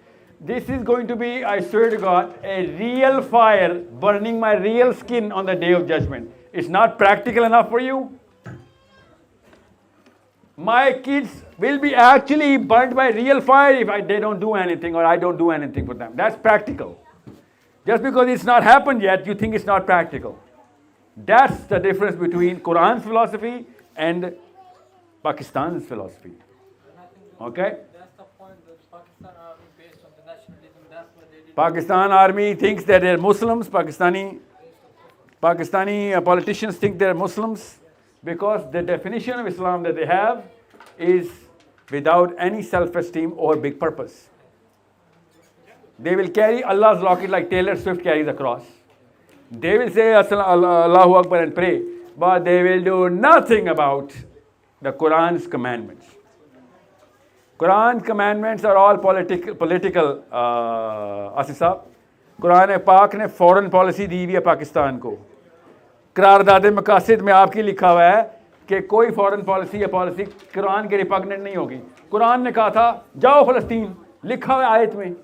This is going to be, I swear to God, a real fire burning my real skin on the day of judgment. It's not practical enough for you? My kids will be actually burnt by real fire if they don't do anything or I don't do anything for them. That's practical. Just because it's not happened yet, you think it's not practical. That's the difference between Quran's philosophy and Pakistan's philosophy. Okay? Pakistan army thinks that they're Muslims. Pakistani politicians think they're Muslims because the definition of Islam that they have is without any self-esteem or big purpose. They will carry Allah's locket like Taylor Swift carries a cross. They will say Allahu Akbar and pray, but they will do nothing about the Quran's commandments. Quran's commandments are all political. Asif साहब, कुरान पाक ने foreign policy दी हुई है पाकिस्तान को। करारदाद मकासद में आपकी लिखा हुआ है कि कोई फॉरेन पॉलिसी या पॉलिसी कुरान के रिपग्नेंट नहीं होगी। कुरान ने कहा था जाओ फ़लस्तीन, लिखा हुआ है आयत में,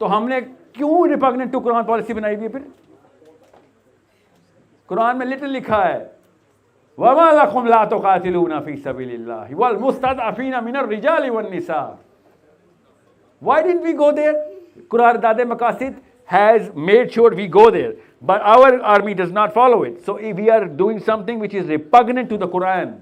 तो हमने क्यों रिपग्नेंट टू कुरान पॉलिसी बनाई हुई है? फिर कुरान में लिटरली लिखा है वमा लकुम ला तुकातिलूना फी सबीलिल्लाह वल मुस्तदअफीना मिनर रिजाली वन निसा. Why didn't we go there? Quran Dade Maqasid has made sure we go there, but our army does not follow it. So if we are doing something which is repugnant to the Quran,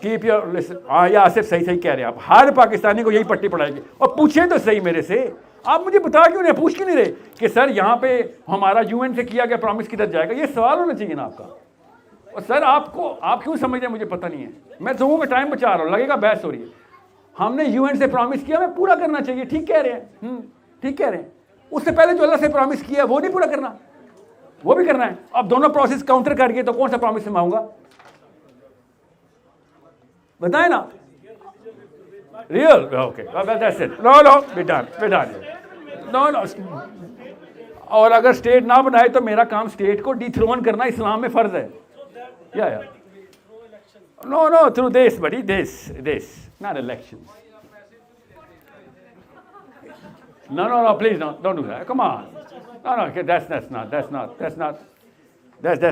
keep your listen. या सिर्फ सही सही कह रहे हैं आप. हर पाकिस्तानी को यही पट्टी पड़ाएगी. और पूछें तो सही मेरे से, आप मुझे बता क्यों नहीं, पूछ क्यों नहीं रहे कि सर यहाँ पे हमारा यूएन से किया गया प्रॉमिस किधर जाएगा? ये सवाल होना चाहिए ना आपका. और सर आप क्यों समझ रहे हैं मुझे पता नहीं है. मैं लोगों का टाइम बचा रहा हूँ, लगेगा बहस हो रही है. हमने यूएन से प्रॉमिस किया, हमें पूरा करना चाहिए. ठीक कह रहे हैं, ठीक कह रहे हैं. उससे पहले जो अल्लाह से प्रॉमिस किया वो नहीं पूरा करना, वो भी करना है. अब दोनों प्रोसेस काउंटर कर गए तो कौन सा प्रॉमिस से मांगूंगा? बताए ना. Real okay, that's it. No be done. No. और अगर स्टेट ना बनाए तो मेरा काम स्टेट को डिथ्रोन करना इस्लाम में फर्ज है. Yeah. No, through this, buddy, this, not elections. No, please don't do that. Come on. No, okay, that's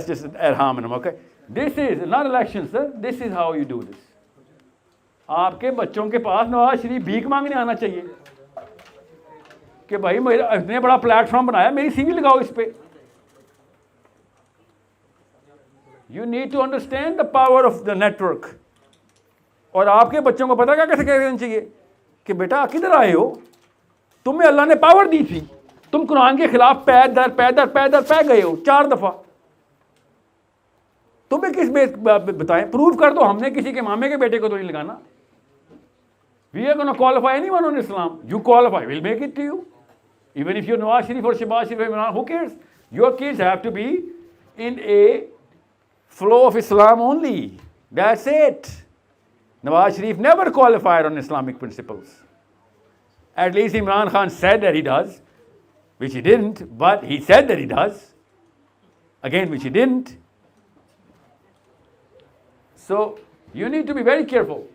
just ad hominem, okay? This is not elections, sir. This is how you do this. आपके बच्चों के पास नवाज शरीफ भीख मांगने आना चाहिए कि भाई मेरा इतने बड़ा प्लेटफॉर्म बनाया, मेरी सीवी लगाओ इस पे. You need to understand the power of the network. और आपके बच्चों को पता क्या कैसे कहना चाहिए कि बेटा किधर आए हो, तुम्हें अल्लाह ने पावर दी थी, तुम कुरान के खिलाफ पै गए हो 4 दफा. तुम्हें किस बेस बताएं, प्रूव कर दो. हमने किसी के मामे के बेटे को तो नहीं लगाना. We are going to qualify anyone on Islam. You qualify, we'll make it to you. Even if you're Nawaz Sharif or Shehbaz Sharif, who cares? Your kids have to be in a flow of Islam only. That's it. Nawaz Sharif never qualified on Islamic principles. At least Imran Khan said that he does, which he didn't, but he said that he does. Again, which he didn't. So, you need to be very careful.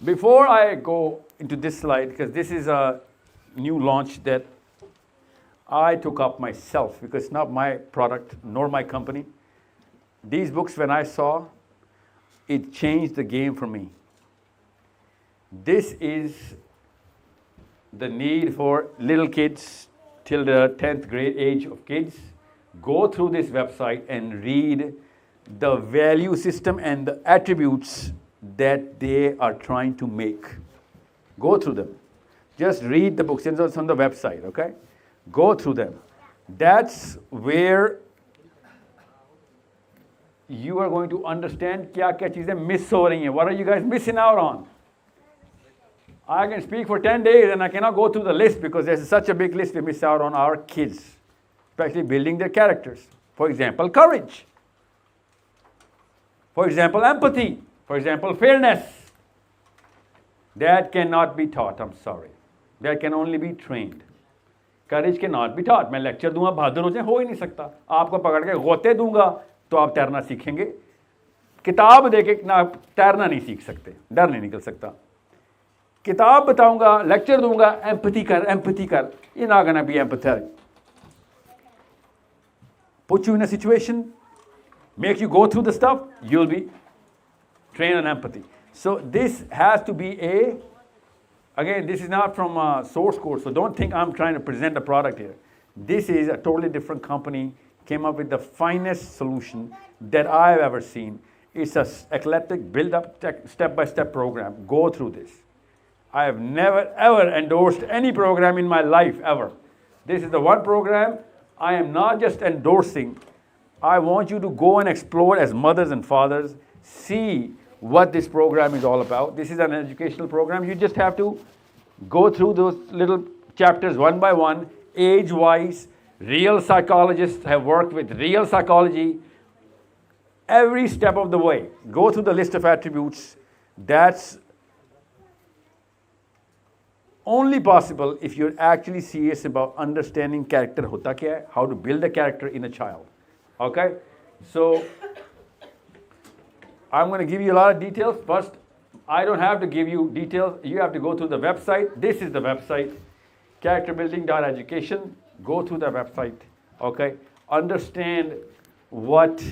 Before I go into this slide, because this is a new launch that I took up myself, because it's not my product nor my company. These books, when I saw, it changed the game for me. This is the need for little kids till the 10th grade age of kids. Go through this website and read the value system and the attributes that they are trying to make. Go through them. Just read the books. It's on the website, okay? Go through them. That's where you are going to understand क्या चीज़ें miss हो रही हैं. What are you guys missing out on? I can speak for 10 days and I cannot go through the list because there's such a big list we miss out on our kids, especially building their characters. For example, courage. For example, empathy. For example, fairness. That cannot be taught, I'm sorry. That can only be trained. Courage cannot be taught. मैं lecture दूंगा, बहादुर हो जाए, हो ही नहीं सकता. आपको पकड़ के गोते दूंगा तो आप तैरना सीखेंगे. किताब देके ना तैरना नहीं सीख सकते, डर नहीं निकल सकता. किताब बताऊंगा, लेक्चर दूंगा, एम्पैथी कर, you're not going to be empathetic. Put you in a situation, make you go through the stuff, you'll be trained on empathy. So this has to be again, this is not from a source code, so don't think I'm trying to present a product here. This is a totally different company, came up with the finest solution that I've ever seen. It's a eclectic, build-up, step-by-step program. Go through this. I have never, ever endorsed any program in my life, ever. This is the one program I am not just endorsing. I want you to go and explore as mothers and fathers, see what this program is all about. This is an educational program. You just have to go through those little chapters one by one, age-wise. Real psychologists have worked with real psychology every step of the way. Go through the list of attributes. That's only possible if you're actually serious about understanding character hota kya hai, how to build a character in a child. Okay? So I'm going to give you a lot of details. First, I don't have to give you details. You have to go through the website. This is the website. characterbuilding.education. Go through the website, okay? Understand what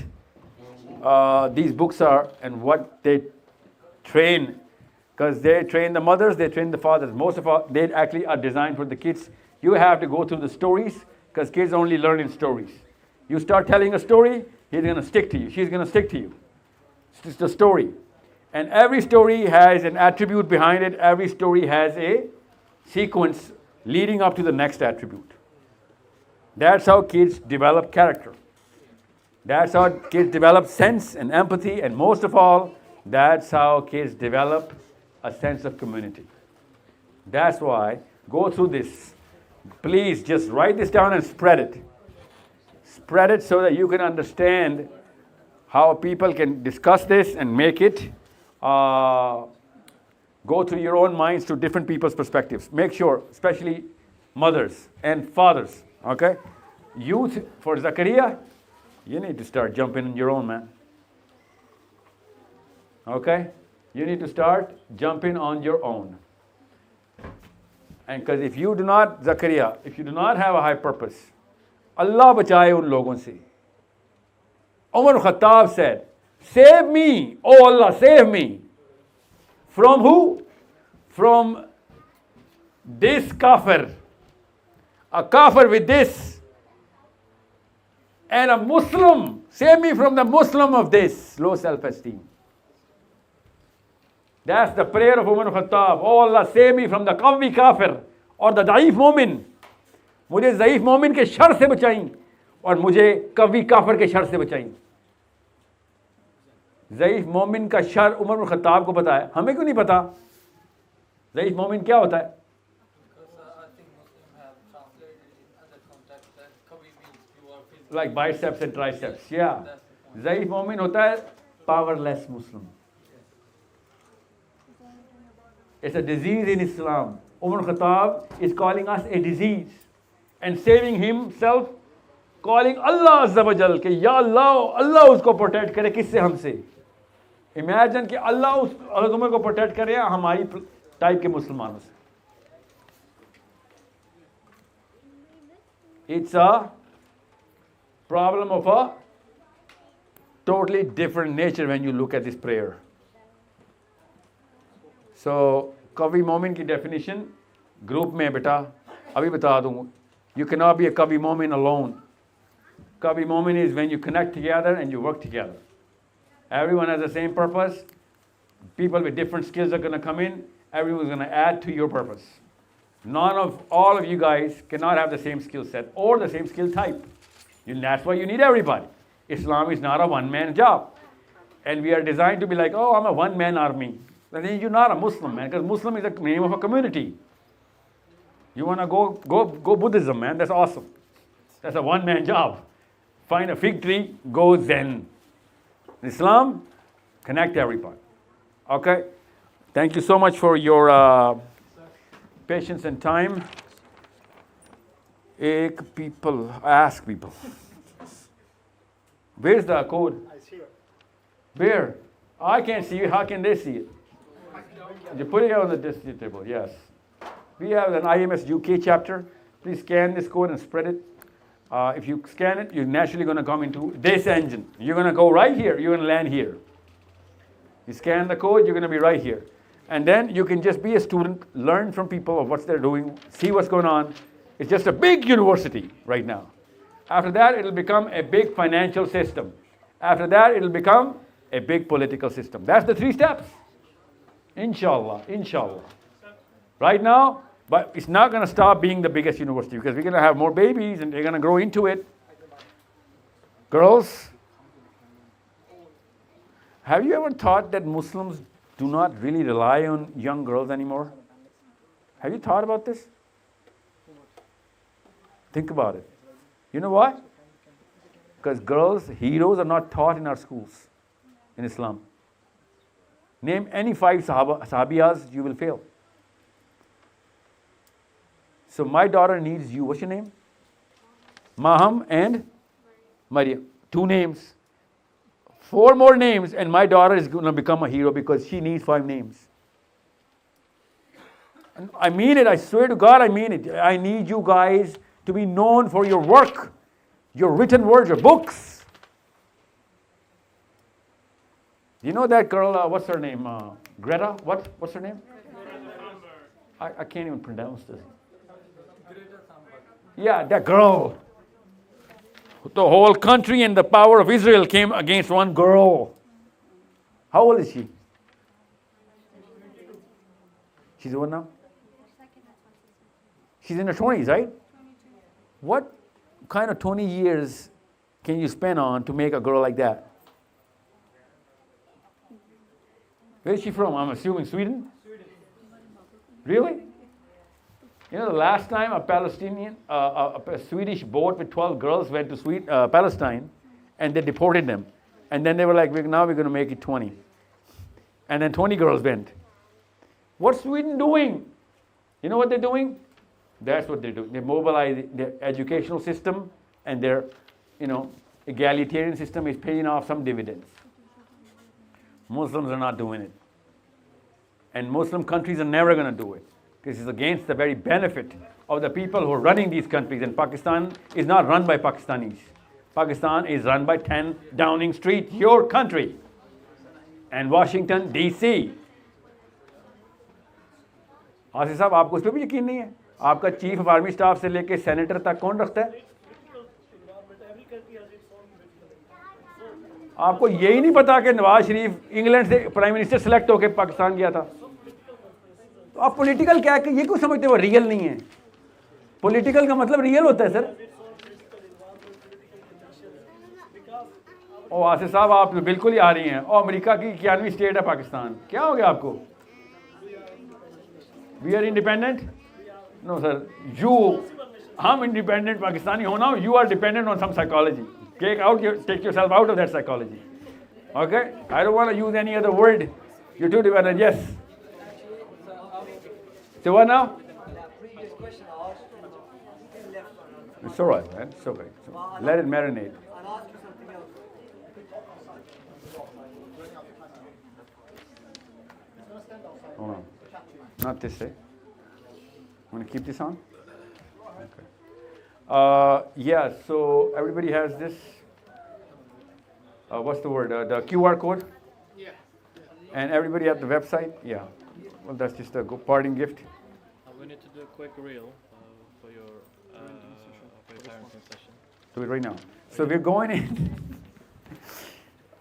these books are and what they train, because they train the mothers, they train the fathers. Most of all, they actually are designed for the kids. You have to go through the stories, because kids only learn in stories. You start telling a story, he's going to stick to you. She's going to stick to you. It's just a story. And every story has an attribute behind it. Every story has a sequence leading up to the next attribute. That's how kids develop character. That's how kids develop sense and empathy. And most of all, that's how kids develop a sense of community. That's why, go through this. Please just write this down and spread it. Spread it so that you can understand how people can discuss this and make it go through your own minds to different people's perspectives. Make sure, especially mothers and fathers, okay? Youth, for Zakaria, you need to start jumping on your own, man. Okay? You need to start jumping on your own. And because if you do not, Zakaria, if you do not have a high purpose, Allah bachaye un logon se. Umar Khattab said, save me, oh Allah, save me. From who? From this kafir. A kafir with this. And a Muslim. Save me from the Muslim of this. Low self-esteem. That's the prayer of Umar Khattab. Oh Allah, save me from the Qawi kafir or the Da'if Mu'min. मुझे ज़ईफ मोमिन के sir से बचाई और मुझे कवी काफिर के शर से बचाई. ज़ईफ मोमिन का शर उमर बिन खत्ताब को पता है, हमें क्यों नहीं पता? ज़ईफ मोमिन क्या होता है? Like biceps and triceps, yeah. ज़ईफ मोमिन होता है powerless Muslim. It's a disease in Islam. Umar Khattab is calling us a disease and saving himself, calling Allah Azza wa Jal कि या Allah, Allah उसको protect करे किससे हमसे. Imagine कि Allah उस उमर को protect करे हमारी type के मुसलमानों से. It's a problem of a totally different nature when you look at this prayer. So, Kavi Momin की definition group में बेटा अभी बता दूँ. You cannot be a Kavi Momin alone. Kavi Momin is when you connect together and you work together. Everyone has the same purpose. People with different skills are going to come in. Everyone's going to add to your purpose. All of you guys cannot have the same skill set or the same skill type. That's why you need everybody. Islam is not a one-man job. And we are designed to be like, oh, I'm a one-man army. Then you're not a Muslim, man, because Muslim is the name of a community. You want to go Buddhism, man, that's awesome. That's a one-man job. Find a fig tree, go Zen. Islam, connect everybody. Okay? Thank you so much for your patience and time. Ask people. Where's the code? Where? I can't see it. How can they see it? You put it on the district table, yes. We have an IMS UK chapter. Please scan this code and spread it. If you scan it, you're naturally going to come into this engine. You're going to go right here. You're going to land here. You scan the code, you're going to be right here. And then you can just be a student, learn from people of what they're doing, see what's going on. It's just a big university right now. After that, it'll become a big financial system. After that, it'll become a big political system. That's the 3 steps. Inshallah, inshallah. Right now, but it's not going to stop being the biggest university because we're going to have more babies and they're going to grow into it. Girls, have you ever thought that Muslims do not really rely on young girls anymore? Have you thought about this? Think about it. You know why? Because girls, heroes are not taught in our schools in Islam. Name any 5 sahabiyas, you will fail. So my daughter needs you. What's your name? Maham and Maryam. 2 names. 4 more names and my daughter is going to become a hero because she needs 5 names. I mean it, I swear to God, I mean it. I need you guys to be known for your work, your written words, your books. You know that girl, what's her name? Greta? What's her name? I can't even pronounce this. Yeah, that girl. The whole country and the power of Israel came against one girl. How old is she? She's what now? She's in her 20s, right? What kind of 20 years can you spend on to make a girl like that? Where is she from? I'm assuming Sweden? Really? You know, the last time a Swedish boat with 12 girls went to Palestine, and they deported them. And then they were like, now we're going to make it 20. And then 20 girls went. What's Sweden doing? You know what they're doing? That's what they're doing. They mobilize their educational system, and their, egalitarian system is paying off some dividends. Muslims are not doing it. And Muslim countries are never going to do it. This is against the very benefit of the people who are running these countries. And Pakistan is not run by Pakistanis. Pakistan is run by 10 Downing Street, your country, and Washington, D.C. Asif साहब, आपको उस पर भी यकीन नहीं है? आपका chief of army staff से लेके सेनेटर तक कौन रखता है? आपको यही नहीं पता कि नवाज शरीफ इंग्लैंड से प्राइम मिनिस्टर सेलेक्ट होकर पाकिस्तान गया था? तो आप पॉलिटिकल क्या है, ये क्यों समझते हो रियल नहीं है? पॉलिटिकल का मतलब रियल होता है सर। ओ आसिफ साहब, आप बिल्कुल ही आ रही हैं। और अमेरिका की 91वीं स्टेट है पाकिस्तान, क्या हो गया आपको? We are independent? No sir, I'm independent Pakistani ho now, you are dependent on some psychology. Take yourself out of that psychology. Okay? I don't want to use any other word. You're too dependent, yes. So what now? It's all right, man. It's okay. Let it marinate. Hold on. Not this, eh? I'm going to keep this on? Okay. Yeah, so everybody has this. What's the word? The QR code? Yeah. And everybody at the website? Yeah. Well, that's just a parting gift. We need to do a quick reel for your parenting session. Do it right now. So we're going in.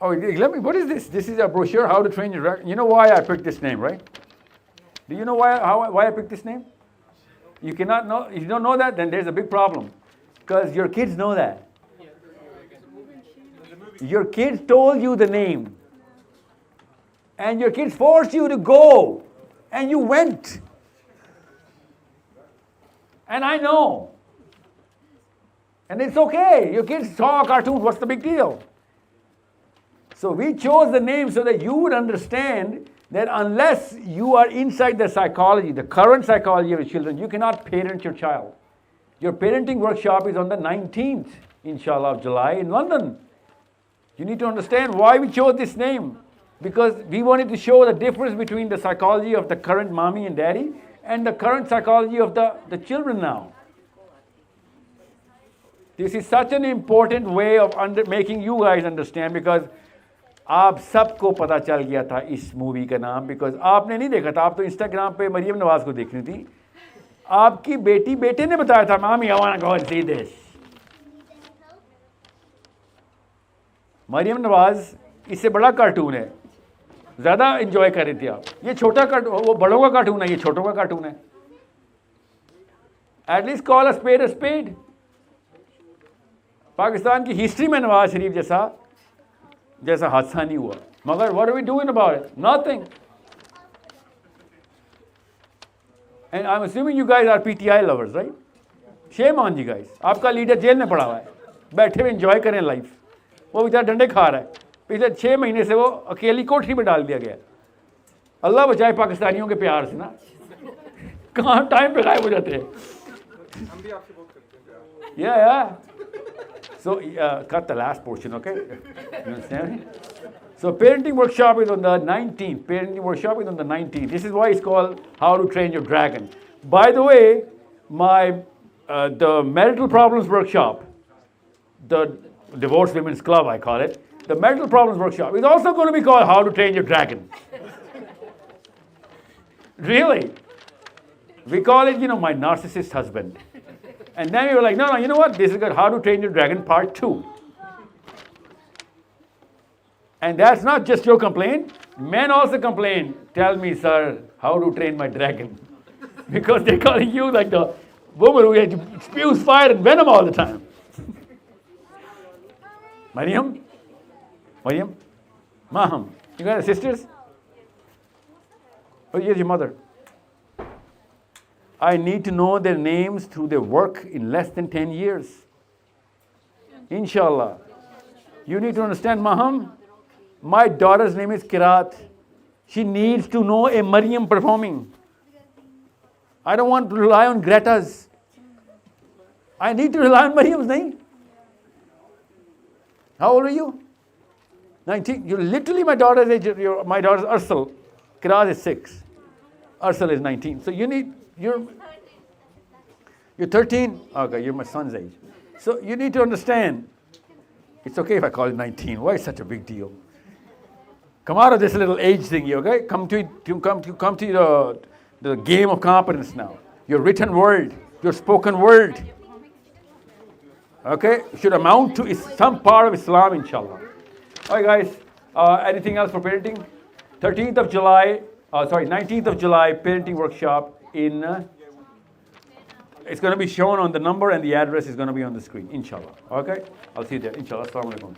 Oh, what is this? This is a brochure, How to Train Your... You know why I picked this name, right? Do you know why I picked this name? You cannot know. If you don't know that, then there's a big problem. Because your kids know that. Your kids told you the name. And your kids forced you to go. And you went. And I know. And it's okay. Your kids saw a cartoon. What's the big deal? So we chose the name so that you would understand that unless you are inside the psychology, the current psychology of your children, you cannot parent your child. Your parenting workshop is on the 19th, inshallah, of July in London. You need to understand why we chose this name. Because we wanted to show the difference between the psychology of the current mommy and daddy and the current psychology of the children now. This is such an important way of making you guys understand, because आप सबको पता चल गया था इस movie का नाम, because आपने नहीं देखा था, आप तो इंस्टाग्राम पे मरियम नवाज को देख रही थी। आपकी बेटे ने बताया था, मामी I want to go and see this. Maryam Nawaz इससे बड़ा कार्टून है, ज़्यादा इंजॉय कर रही थी आप। ये छोटा कार्टून, वो बड़ों का कार्टून है, ये छोटों का कार्टून है। At least call a spade. Pakistan की हिस्ट्री में नवाज शरीफ जैसा हादसा नहीं हुआ, मगर what are we doing about it? Nothing. And I'm assuming you guys are PTI lovers, right? Shame on you guys. आपका लीडर जेल में पड़ा हुआ है, बैठे हुए एंजॉय करें लाइफ। वो बेचारा डंडे खा रहा है, पिछले 6 महीने से वो अकेली कोठरी में डाल दिया गया। अल्लाह बचाए पाकिस्तानियों के प्यार से ना, कहाँ टाइम पे गायब हो जाते हैं। या So cut the last portion, okay? You understand? So parenting workshop is on the 19th. Parenting workshop is on the 19th. This is why it's called How to Train Your Dragon. By the way, the marital problems workshop, the divorced women's club I call it, the marital problems workshop is also going to be called How to Train Your Dragon. Really? We call it, my narcissist husband. And then we were like, no, you know what? This is called How to Train Your Dragon Part 2. And that's not just your complaint. Men also complain. Tell me, sir, how to train my dragon. Because they're calling you like the woman who spews fire and venom all the time. Mariam? Maham, you got any sisters? Oh, here's your mother. I need to know their names through their work in less than 10 years. Inshallah. You need to understand, Maham, my daughter's name is Kirat. She needs to know a Maryam performing. I don't want to rely on Greta's. I need to rely on Maryam's name. How old are you? 19. You're literally my daughter's age. My daughter's Ursel. Kirat is 6. Ursel is 19. So you're 13? Okay, you're my son's age. So you need to understand, it's okay if I call you 19. Why is such a big deal? Come out of this little age thingy, okay? Come to the game of competence now. Your written word, your spoken word, okay, should amount to some part of Islam, inshallah. All right, guys. Anything else for parenting? 19th of July, parenting workshop in... it's going to be shown on the number and the address is going to be on the screen, inshallah. Okay? I'll see you there. Inshallah. Assalamu alaikum.